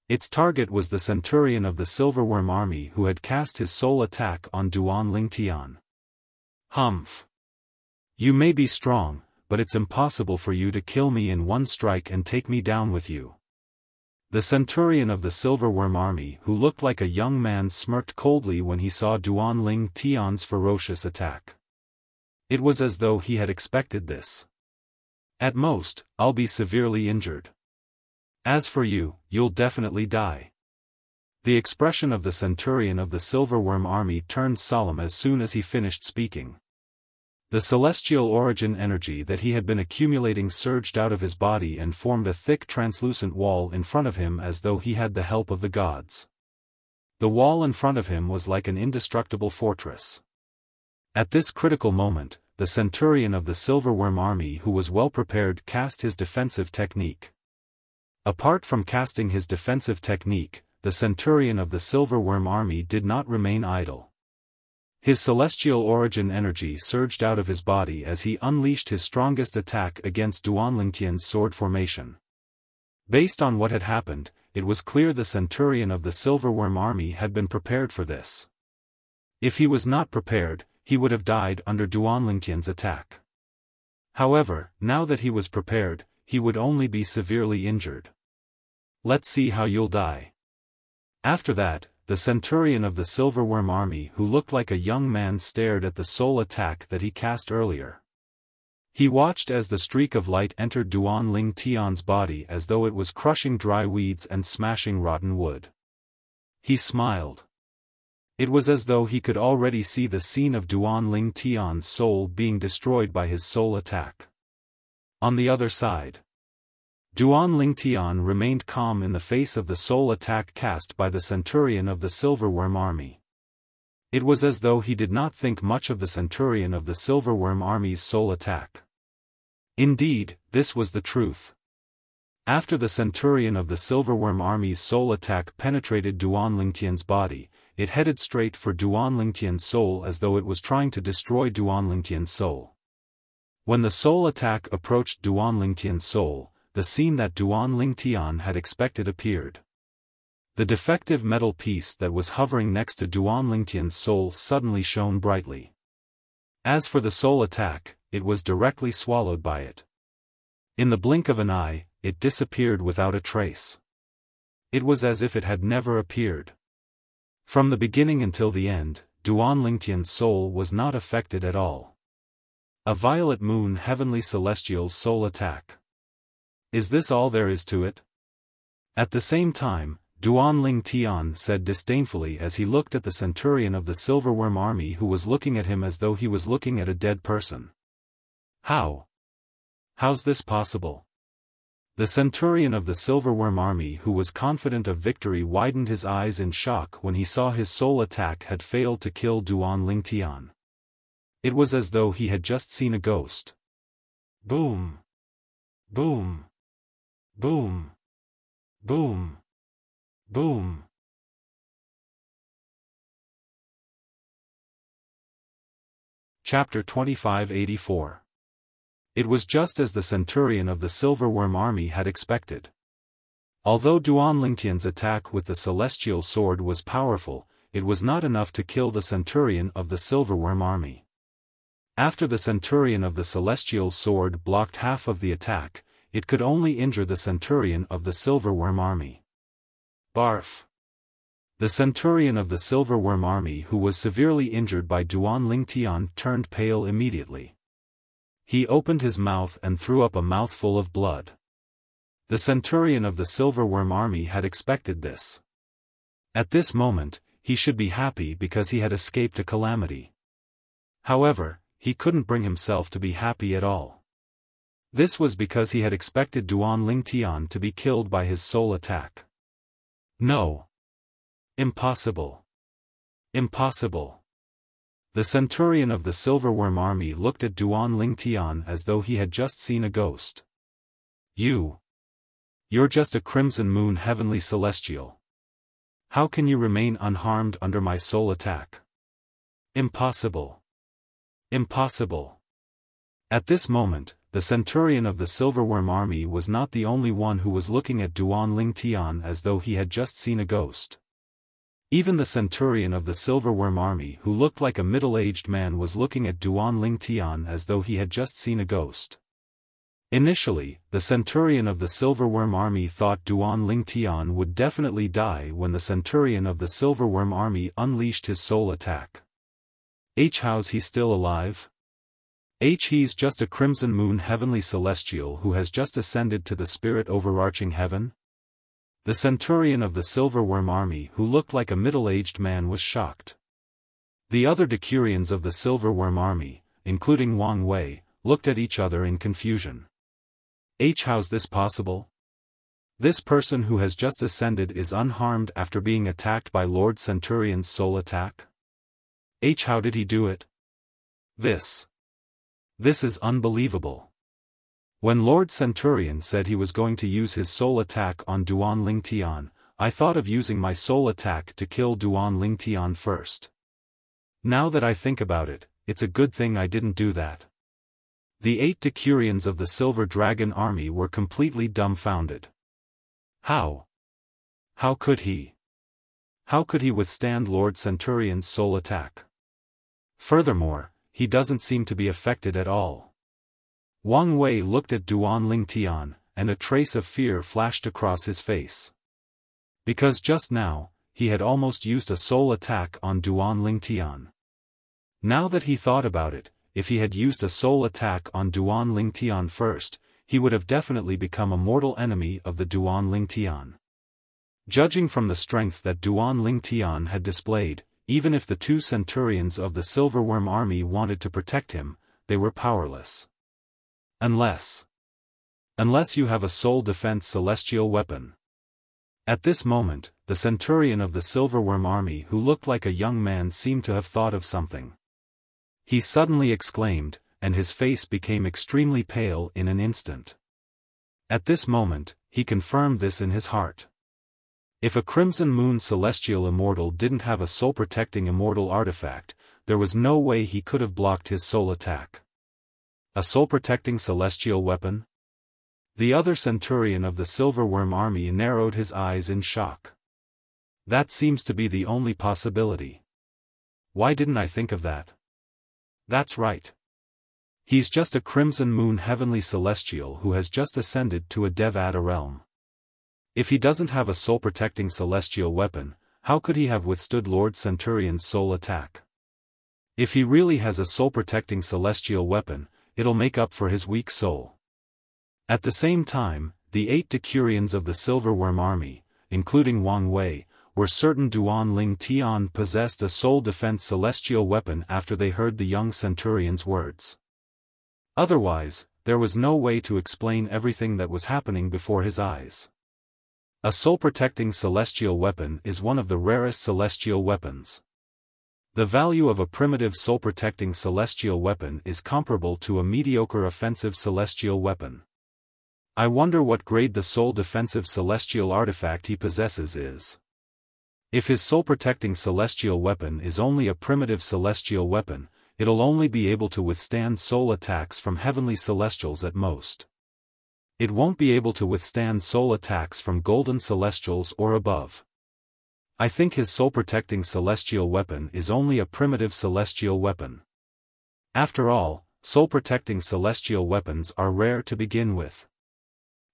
Its target was the centurion of the Silverworm army who had cast his soul attack on Duan Lingtian. Humph. You may be strong, but it's impossible for you to kill me in one strike and take me down with you. The centurion of the Silverworm army who looked like a young man smirked coldly when he saw Duan Lingtian's ferocious attack. It was as though he had expected this. At most, I'll be severely injured. As for you, you'll definitely die. The expression of the centurion of the Silverworm army turned solemn as soon as he finished speaking. The celestial origin energy that he had been accumulating surged out of his body and formed a thick translucent wall in front of him as though he had the help of the gods. The wall in front of him was like an indestructible fortress. At this critical moment, the centurion of the Silverworm army who was well prepared cast his defensive technique. Apart from casting his defensive technique, the centurion of the Silverworm army did not remain idle. His celestial origin energy surged out of his body as he unleashed his strongest attack against Duan Lingtian's sword formation. Based on what had happened, it was clear the centurion of the Silverworm army had been prepared for this. If he was not prepared, he would have died under Duan Lingtian's attack. However, now that he was prepared, he would only be severely injured. Let's see how you'll die. After that, the centurion of the Silverworm army who looked like a young man stared at the soul attack that he cast earlier. He watched as the streak of light entered Duan Lingtian's body as though it was crushing dry weeds and smashing rotten wood. He smiled. It was as though he could already see the scene of Duan Lingtian's soul being destroyed by his soul attack. On the other side, Duan Lingtian remained calm in the face of the soul attack cast by the centurion of the Silverworm army. It was as though he did not think much of the centurion of the Silverworm army's soul attack. Indeed, this was the truth. After the centurion of the Silverworm army's soul attack penetrated Duan Lingtian's body, it headed straight for Duan Lingtian's soul as though it was trying to destroy Duan Lingtian's soul. When the soul attack approached Duan Lingtian's soul, the scene that Duan Lingtian had expected appeared. The defective metal piece that was hovering next to Duan Lingtian's soul suddenly shone brightly. As for the soul attack, it was directly swallowed by it. In the blink of an eye, it disappeared without a trace. It was as if it had never appeared. From the beginning until the end, Duan Lingtian's soul was not affected at all. A violet moon heavenly celestial soul attack. Is this all there is to it? At the same time, Duan Lingtian said disdainfully as he looked at the centurion of the Silverworm army who was looking at him as though he was looking at a dead person. How's this possible? The centurion of the Silverworm army who was confident of victory widened his eyes in shock when he saw his soul attack had failed to kill Duan Lingtian. It was as though he had just seen a ghost. Boom! Boom! Boom! Boom! Boom! Chapter 2584. It was just as the centurion of the Silverworm army had expected. Although Duan Lingtian's attack with the celestial sword was powerful, it was not enough to kill the centurion of the Silverworm army. After the centurion of the celestial sword blocked half of the attack, it could only injure the centurion of the Silverworm army. Barf! The centurion of the Silverworm army who was severely injured by Duan Lingtian turned pale immediately. He opened his mouth and threw up a mouthful of blood. The centurion of the Silverworm army had expected this. At this moment, he should be happy because he had escaped a calamity. However, he couldn't bring himself to be happy at all. This was because he had expected Duan Lingtian to be killed by his soul attack. No. Impossible. Impossible. The centurion of the silverworm army looked at Duan Lingtian as though he had just seen a ghost. You're just a crimson moon heavenly celestial. How can you remain unharmed under my soul attack? Impossible. Impossible. At this moment, the centurion of the silverworm army was not the only one who was looking at Duan Lingtian as though he had just seen a ghost. Even the centurion of the silverworm army who looked like a middle-aged man was looking at Duan Lingtian as though he had just seen a ghost. Initially, the centurion of the silverworm army thought Duan Lingtian would definitely die when the centurion of the silverworm army unleashed his soul attack. How's he still alive? He's just a crimson moon heavenly celestial who has just ascended to the spirit overarching heaven? The centurion of the silverworm army who looked like a middle-aged man was shocked. The other decurions of the silverworm army, including Wang Wei, looked at each other in confusion. How's this possible? This person who has just ascended is unharmed after being attacked by Lord Centurion's soul attack? How did he do it? This is unbelievable. When Lord Centurion said he was going to use his soul attack on Duan Lingtian, I thought of using my soul attack to kill Duan Lingtian first. Now that I think about it, it's a good thing I didn't do that. The 8 decurions of the Silver Dragon army were completely dumbfounded. How? How could he? How could he withstand Lord Centurion's soul attack? Furthermore, he doesn't seem to be affected at all. Wang Wei looked at Duan Lingtian, and a trace of fear flashed across his face. Because just now, he had almost used a soul attack on Duan Lingtian. Now that he thought about it, if he had used a soul attack on Duan Lingtian first, he would have definitely become a mortal enemy of the Duan Lingtian. Judging from the strength that Duan Lingtian had displayed, even if the 2 centurions of the silverworm army wanted to protect him, they were powerless. Unless you have a soul defense celestial weapon. At this moment, the centurion of the silverworm army who looked like a young man seemed to have thought of something. He suddenly exclaimed, and his face became extremely pale in an instant. At this moment, he confirmed this in his heart. If a crimson moon celestial immortal didn't have a soul-protecting immortal artifact, there was no way he could have blocked his soul attack. A soul-protecting celestial weapon? The other centurion of the silverworm army narrowed his eyes in shock. That seems to be the only possibility. Why didn't I think of that? That's right. He's just a crimson moon heavenly celestial who has just ascended to a Devata realm. If he doesn't have a soul-protecting celestial weapon, how could he have withstood Lord Centurion's soul attack? If he really has a soul-protecting celestial weapon, it'll make up for his weak soul. At the same time, the 8 decurions of the silverworm army, including Wang Wei, were certain Duan Lingtian possessed a soul defense celestial weapon after they heard the young centurion's words. Otherwise, there was no way to explain everything that was happening before his eyes. A soul-protecting celestial weapon is one of the rarest celestial weapons. The value of a primitive soul-protecting celestial weapon is comparable to a mediocre offensive celestial weapon. I wonder what grade the soul-defensive celestial artifact he possesses is. If his soul-protecting celestial weapon is only a primitive celestial weapon, it'll only be able to withstand soul attacks from heavenly celestials at most. It won't be able to withstand soul attacks from golden celestials or above. I think his soul-protecting celestial weapon is only a primitive celestial weapon. After all, soul-protecting celestial weapons are rare to begin with.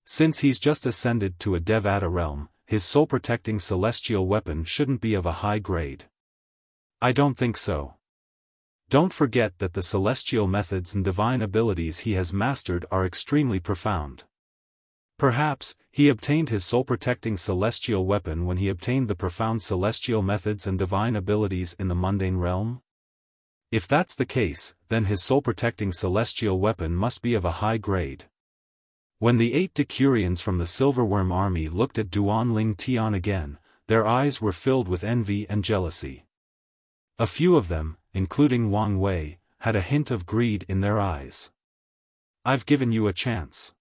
Since he's just ascended to a Devata realm, his soul-protecting celestial weapon shouldn't be of a high grade. I don't think so. Don't forget that the celestial methods and divine abilities he has mastered are extremely profound. Perhaps, he obtained his soul-protecting celestial weapon when he obtained the profound celestial methods and divine abilities in the mundane realm? If that's the case, then his soul-protecting celestial weapon must be of a high grade. When the 8 decurions from the silverworm army looked at Duan Lingtian again, their eyes were filled with envy and jealousy. A few of them, including Wang Wei, had a hint of greed in their eyes. "I've given you a chance."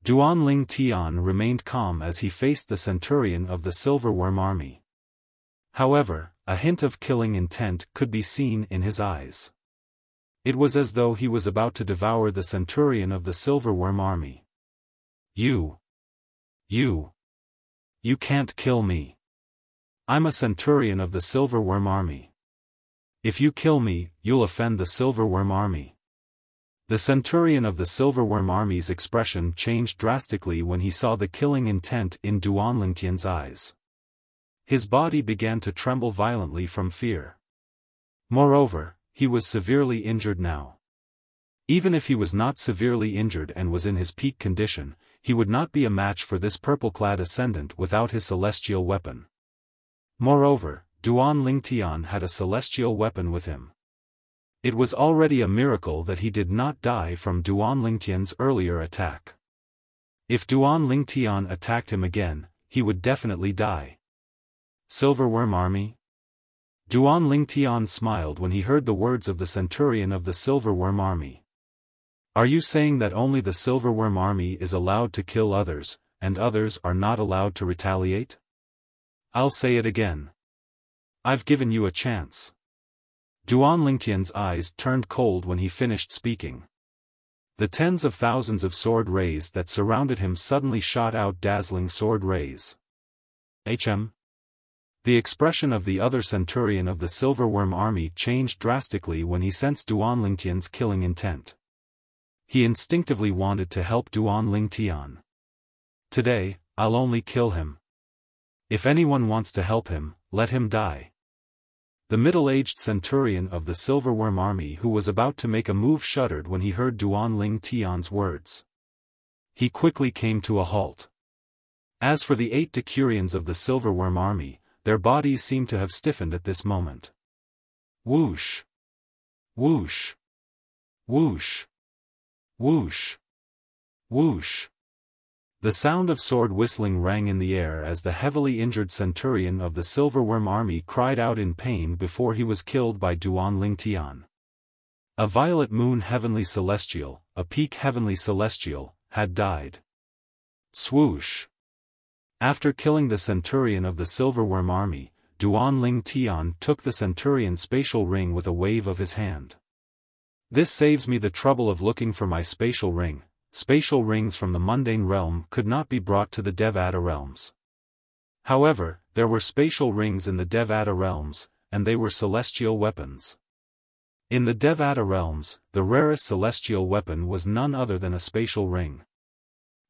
Duanling Tian remained calm as he faced the centurion of the Silverworm army. However, a hint of killing intent could be seen in his eyes. It was as though he was about to devour the centurion of the Silverworm army. You can't kill me. I'm a centurion of the Silverworm army. If you kill me, you'll offend the Silverworm army." The centurion of the Silverworm army's expression changed drastically when he saw the killing intent in Duanling Tian's eyes. His body began to tremble violently from fear. Moreover, he was severely injured now. Even if he was not severely injured and was in his peak condition, he would not be a match for this purple-clad ascendant without his celestial weapon. Moreover, Duanling Tian had a celestial weapon with him. It was already a miracle that he did not die from Duanling Tian's earlier attack. If Duanling Tian attacked him again, he would definitely die. Silverworm army? Duanling Tian smiled when he heard the words of the centurion of the Silverworm army. "Are you saying that only the Silverworm army is allowed to kill others, and others are not allowed to retaliate?" "I'll say it again. I've given you a chance." Duanling Tian's eyes turned cold when he finished speaking. The tens of thousands of sword rays that surrounded him suddenly shot out dazzling sword rays. The expression of the other centurion of the Silverworm army changed drastically when he sensed Duanling Tian's killing intent. He instinctively wanted to help Duanling Tian. "Today, I'll only kill him. If anyone wants to help him, let him die." The middle-aged centurion of the Silverworm army who was about to make a move shuddered when he heard Duanling Tian's words. He quickly came to a halt. As for the 8 decurions of the Silverworm army, their bodies seemed to have stiffened at this moment. Whoosh! Whoosh! Whoosh! Whoosh! Whoosh! The sound of sword whistling rang in the air as the heavily injured centurion of the Silverworm army cried out in pain before he was killed by Duanling Tian. A violet moon heavenly celestial, a peak heavenly celestial, had died. Swoosh! After killing the centurion of the Silverworm army, Duanling Tian took the centurion's spatial ring with a wave of his hand. "This saves me the trouble of looking for my spatial ring." Spatial rings from the mundane realm could not be brought to the Devata realms. However, there were spatial rings in the Devata realms, and they were celestial weapons. In the Devata realms, the rarest celestial weapon was none other than a spatial ring.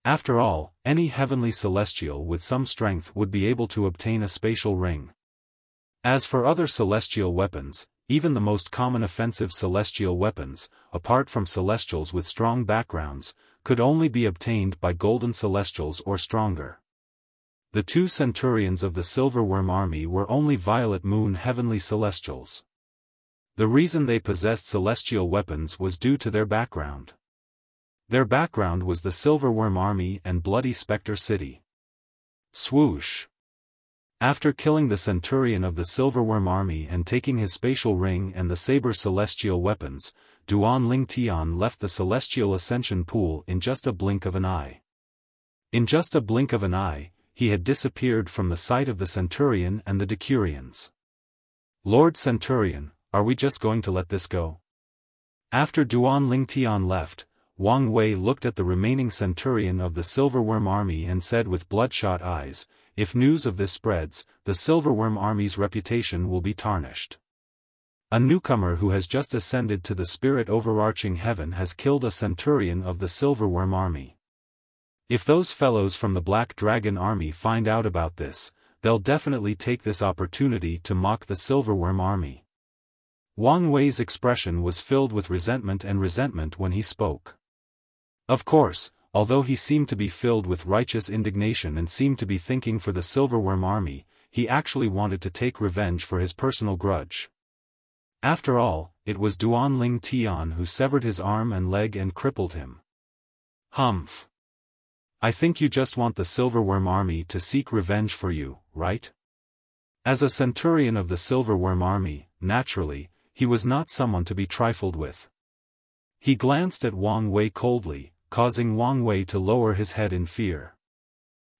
After all, any heavenly celestial with some strength would be able to obtain a spatial ring. As for other celestial weapons, even the most common offensive celestial weapons, apart from celestials with strong backgrounds, could only be obtained by golden celestials or stronger. The 2 centurions of the Silverworm army were only violet moon heavenly celestials. The reason they possessed celestial weapons was due to their background. Their background was the Silverworm army and Bloody Spectre City. Swoosh! After killing the centurion of the Silverworm army and taking his spatial ring and the saber celestial weapons, Duanling Tian left the celestial ascension pool in just a blink of an eye. In just a blink of an eye, he had disappeared from the sight of the centurion and the decurions. "Lord Centurion, are we just going to let this go?" After Duanling Tian left, Wang Wei looked at the remaining centurion of the Silverworm army and said with bloodshot eyes, "If news of this spreads, the Silverworm army's reputation will be tarnished. A newcomer who has just ascended to the spirit overarching heaven has killed a centurion of the Silverworm army. If those fellows from the Black Dragon army find out about this, they'll definitely take this opportunity to mock the Silverworm army." Wang Wei's expression was filled with resentment when he spoke. Of course, although he seemed to be filled with righteous indignation and seemed to be thinking for the Silverworm army, he actually wanted to take revenge for his personal grudge. After all, it was Duanling Tian who severed his arm and leg and crippled him. Humph. I think you just want the Silverworm army to seek revenge for you, right? As a centurion of the Silverworm army, naturally, he was not someone to be trifled with. He glanced at Wang Wei coldly, causing Wang Wei to lower his head in fear.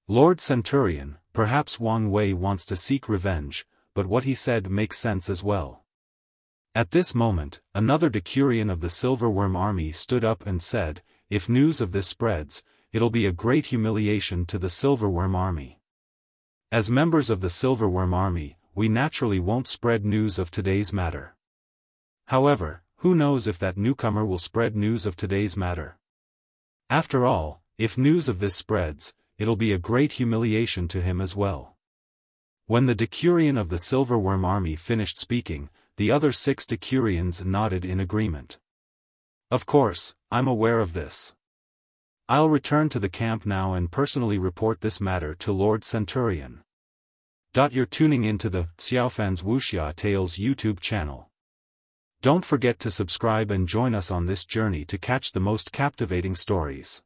Lord Centurion, perhaps Wang Wei wants to seek revenge, but what he said makes sense as well. At this moment, another decurion of the Silverworm army stood up and said, "If news of this spreads, it'll be a great humiliation to the Silverworm army. As members of the Silverworm army, we naturally won't spread news of today's matter. However, who knows if that newcomer will spread news of today's matter? After all, if news of this spreads, it'll be a great humiliation to him as well." When the decurion of the Silverworm army finished speaking, the other 6 decurions nodded in agreement. "Of course, I'm aware of this. I'll return to the camp now and personally report this matter to Lord Centurion." You're tuning into the Xiaofan's Wuxia Tales YouTube channel. Don't forget to subscribe and join us on this journey to catch the most captivating stories.